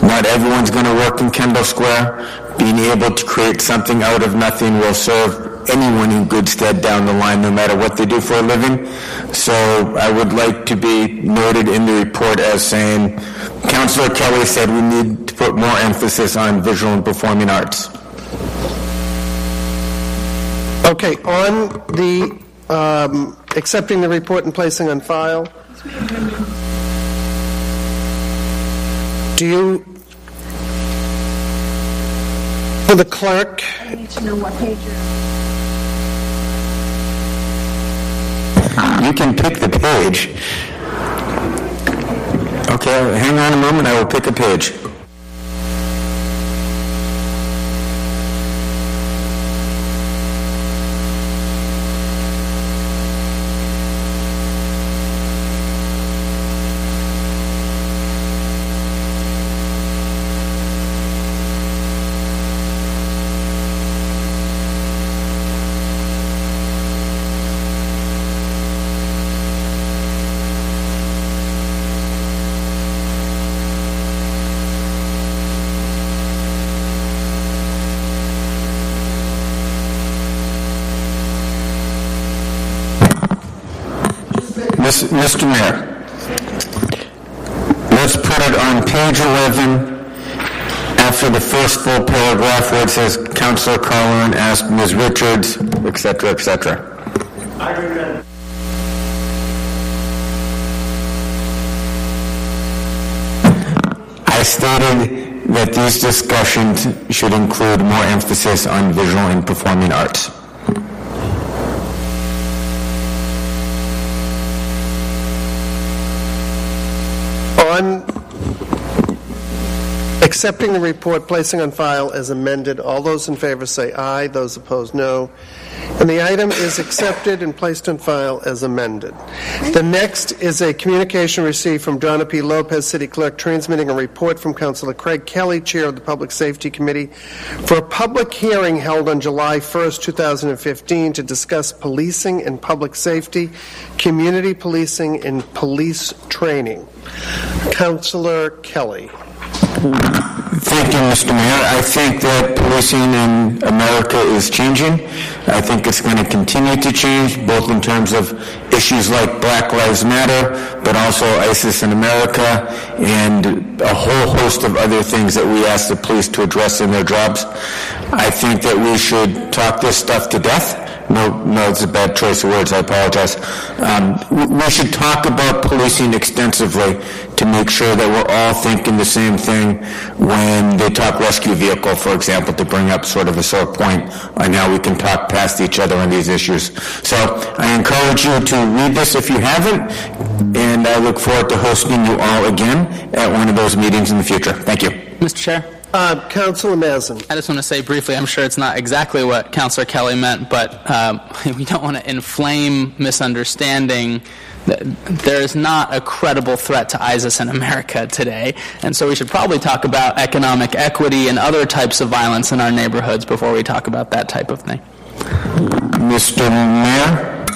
Not everyone's going to work in Kendall Square. Being able to create something out of nothing will serve anyone in good stead down the line, no matter what they do for a living. So I would like to be noted in the report as saying, Councilor Kelly said we need to put more emphasis on visual and performing arts. Okay, on the accepting the report and placing on file, do you, for the clerk, I need to know what page you're on. You can pick the page. Okay, hang on a moment, I will pick a page. Mr. Mayor, let's put it on page 11 after the first full paragraph where it says Councilor Carlin asked Ms. Richards, etc., etc. I stated that these discussions should include more emphasis on visual and performing arts. On accepting the report, placing on file as amended, all those in favor say aye, those opposed no. And the item is accepted and placed on file as amended. The next is a communication received from Donna P. Lopez, City Clerk, transmitting a report from Councilor Craig Kelly, Chair of the Public Safety Committee, for a public hearing held on July 1st, 2015 to discuss policing and public safety, community policing, and police training. Councilor Kelly. Thank you, Mr. Mayor. I think that policing in America is changing. I think it's going to continue to change, both in terms of issues like Black Lives Matter, but also ISIS in America, and a whole host of other things that we ask the police to address in their jobs. I think that we should talk this stuff to death. No, it's a bad choice of words. I apologize. We should talk about policing extensively to make sure that we're all thinking the same thing when they talk rescue vehicle, for example, to bring up sort of a sore point on how we can talk past each other on these issues. So I encourage you to read this if you haven't, and I look forward to hosting you all again at one of those meetings in the future. Thank you. Mr. Chair? Councilor Mazin. I just want to say briefly, I'm sure it's not exactly what Councilor Kelly meant, but we don't want to inflame misunderstanding. There is not a credible threat to ISIS in America today, and so we should probably talk about economic equity and other types of violence in our neighborhoods before we talk about that type of thing. Mr. Mayor,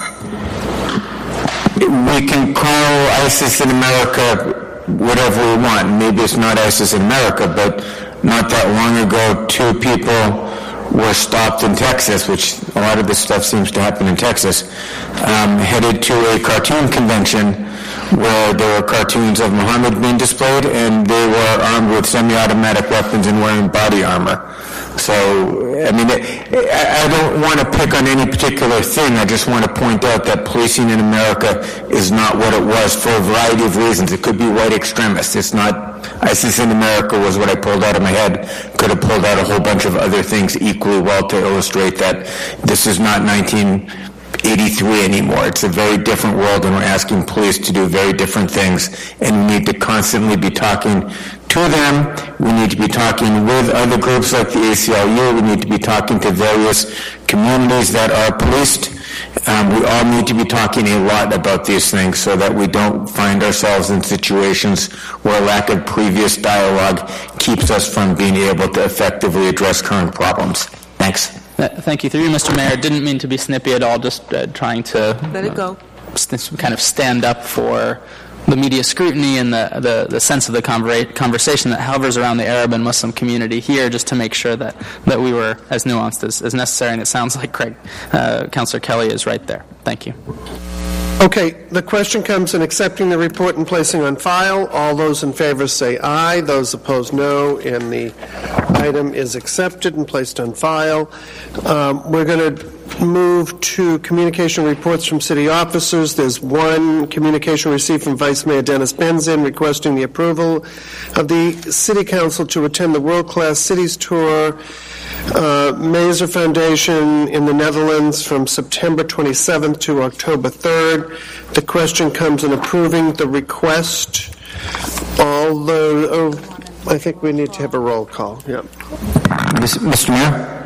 we can call ISIS in America whatever we want. Maybe it's not ISIS in America, but not that long ago, 2 people were stopped in Texas, which a lot of this stuff seems to happen in Texas, headed to a cartoon convention where there were cartoons of Muhammad being displayed, and they were armed with semi-automatic weapons and wearing body armor. So, I mean, I don't want to pick on any particular thing. I just want to point out that policing in America is not what it was for a variety of reasons. It could be white extremists. It's not ISIS in America was what I pulled out of my head. Could have pulled out a whole bunch of other things equally well to illustrate that this is not 1983 anymore. It's a very different world, and we're asking police to do very different things, and we need to constantly be talking to them. We need to be talking with other groups like the ACLU. We need to be talking to various communities that are policed. We all need to be talking a lot about these things so that we don't find ourselves in situations where a lack of previous dialogue keeps us from being able to effectively address current problems. Thanks. Thank you. Through you, Mr. Mayor. Didn't mean to be snippy at all, just trying to let it go. Kind of stand up for the media scrutiny and the sense of the conversation that hovers around the Arab and Muslim community here, just to make sure that we were as nuanced as necessary. And it sounds like Councillor Kelly is right there. Thank you. Okay, the question comes in accepting the report and placing on file. All those in favor say aye. Those opposed, no. And the item is accepted and placed on file. We're going to move to communication reports from city officers. There's one communication received from Vice Mayor Dennis Benzin requesting the approval of the City Council to attend the World Class Cities Tour Mazer Foundation in the Netherlands from September 27th to October 3rd. The question comes in approving the request. Although, I think we need to have a roll call. Yeah. Mr. Mayor?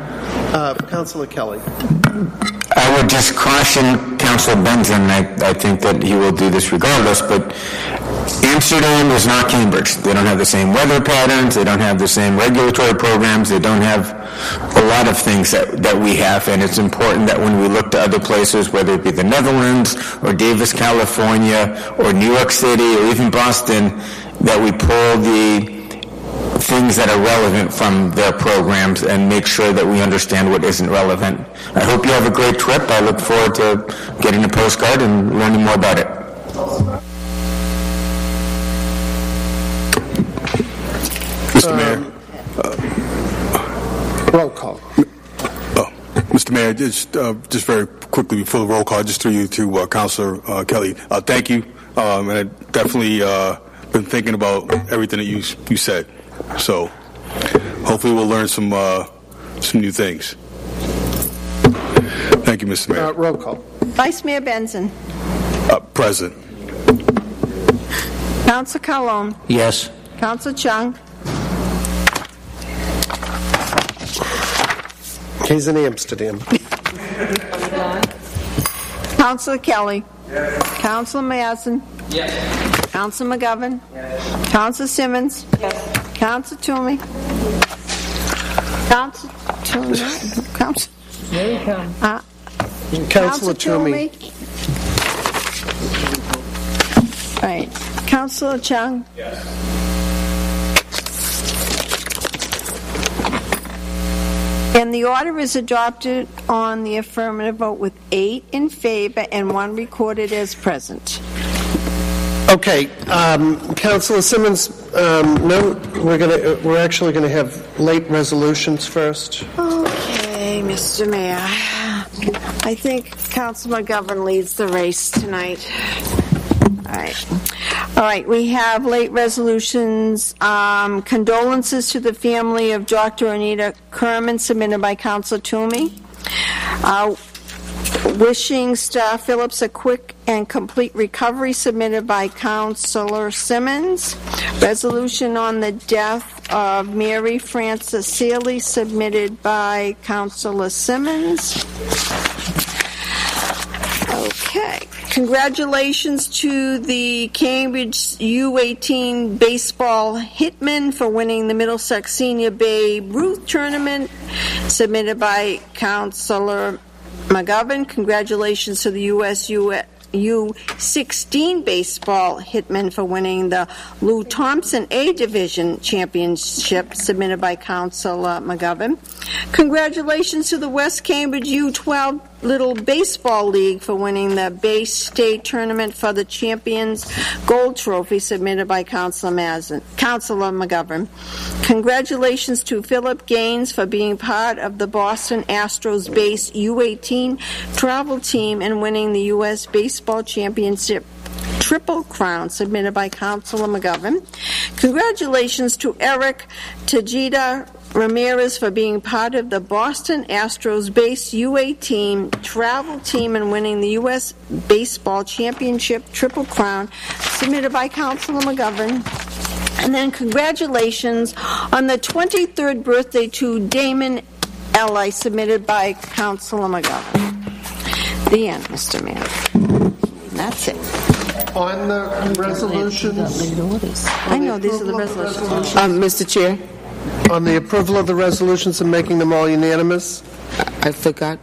Councillor Kelly. I would just caution Councillor Benzin. I think that he will do this regardless, but Amsterdam is not Cambridge. They don't have the same weather patterns. They don't have the same regulatory programs. They don't have a lot of things that we have, and it's important that when we look to other places, whether it be the Netherlands or Davis, California, or New York City, or even Boston, that we pull the things that are relevant from their programs and make sure that we understand what isn't relevant. I hope you have a great trip. I look forward to getting a postcard and learning more about it. Mr. Mayor. Roll call. Mr. Mayor, just very quickly before the roll call, just through you to Councillor Kelly. Thank you. And I definitely been thinking about everything that you said. So hopefully we'll learn some new things. Thank you, Mr. Mayor. Roll call. Vice Mayor Benson. Present. Councillor Calhoun. Yes. Councillor Chung. He's in Amsterdam. Councillor Kelly. Yes. Councillor Mazin. Yes. Councillor McGovern. Yes. Councillor Simmons. Yes. Councillor Toomey. Councillor Toomey. There you come. Councillor Toomey. Right. Councillor Chung. Yes. And the order is adopted on the affirmative vote with 8 in favor and 1 recorded as present. Okay, Councillor Simmons. No, we're actually going to have late resolutions first. Okay, Mr. Mayor. I think Councilor McGovern leads the race tonight. All right, we have late resolutions. Condolences to the family of Dr. Anita Kerman, submitted by Councilor Toomey. Wishing Star Phillips a quick and complete recovery, submitted by Councilor Simmons. Resolution on the death of Mary Frances Seeley, submitted by Councilor Simmons. Okay. Congratulations to the Cambridge U18 baseball hitmen for winning the Middlesex Senior Babe Ruth Tournament, submitted by Councilor McGovern. Congratulations to the U16 baseball hitmen for winning the Lou Thompson A Division Championship, submitted by Councilor McGovern. Congratulations to the West Cambridge U12 Little Baseball League for winning the Bay State Tournament for the Champions Gold Trophy, submitted by Councilor McGovern. Congratulations to Philip Gaines for being part of the Boston Astros Base U18 travel team and winning the U.S. Baseball Championship Triple Crown, submitted by Councilor McGovern. Congratulations to Eric Tajida Ramirez for being part of the Boston Astros Base U18 travel team and winning the U.S. Baseball Championship Triple Crown, submitted by Councilor McGovern. And then congratulations on the 23rd birthday to Damon Eli, submitted by Councilor McGovern. The end, Mr. Mayor. That's it. On the resolutions, I know these are the resolutions. Mr. Chair, on the approval of the resolutions and making them all unanimous, I forgot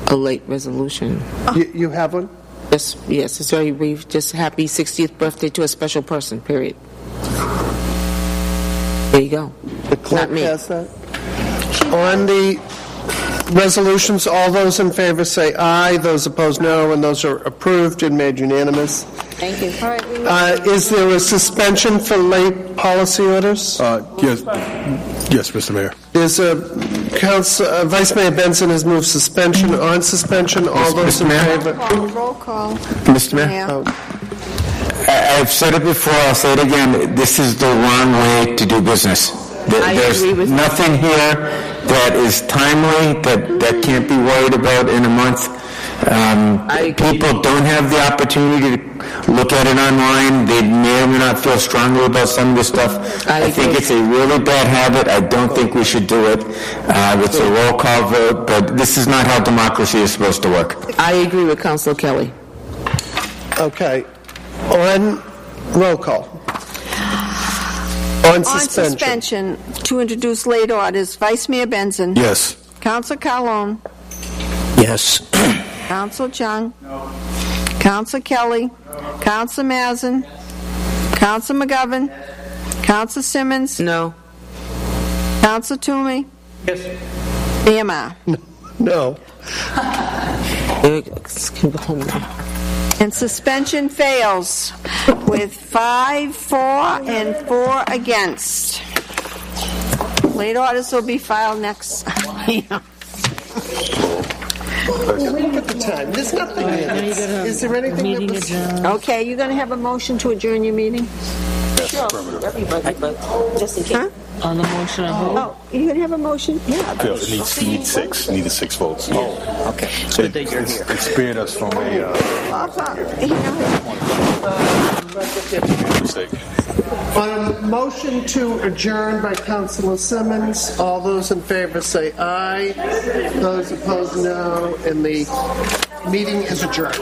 a late resolution. you have one? Yes, it's very brief. Just happy 60th birthday to a special person, period. There you go. The clerk has that. On the resolutions, all those in favor say aye, those opposed no, and those are approved and made unanimous. Thank you. All right, is there a suspension for late policy orders? Yes, Mr. Mayor. There's a Vice Mayor Benson has moved suspension. On suspension, all those in favor? roll call. Mr. Mayor? I've said it before, I'll say it again. This is the wrong way to do business. There's nothing here that is timely, that can't be worried about in a month. People don't have the opportunity to look at it online. They may or may not feel strongly about some of this stuff. I think it's a really bad habit. I don't think we should do it. It's a roll call vote, but this is not how democracy is supposed to work. I agree with Councilor Kelly. Okay. On roll call. On suspension, to introduce late orders, Vice Mayor Benson. Yes. Councilor Calhoun. Yes. Councilor Chung. No. Councilor Kelly. No. Councilor Mazin. Councilor McGovern. Councilor Simmons. No. Councilor Toomey. Yes. BMR. No. And suspension fails with 5 for and 4 against. Late orders will be filed next. Look at the time. There's nothing in it. Is there anything that was... Okay, you're going to have a motion to adjourn your meeting? Sure. Everybody, but just in case. Huh? On the motion, oh, you're going to have a motion? Yeah. It needs 6. Needed 6 votes. Oh, okay. So that you're here. It spared us from a mistake. On a motion to adjourn by Councilor Simmons, all those in favor say aye. Those opposed, no. And the meeting is adjourned.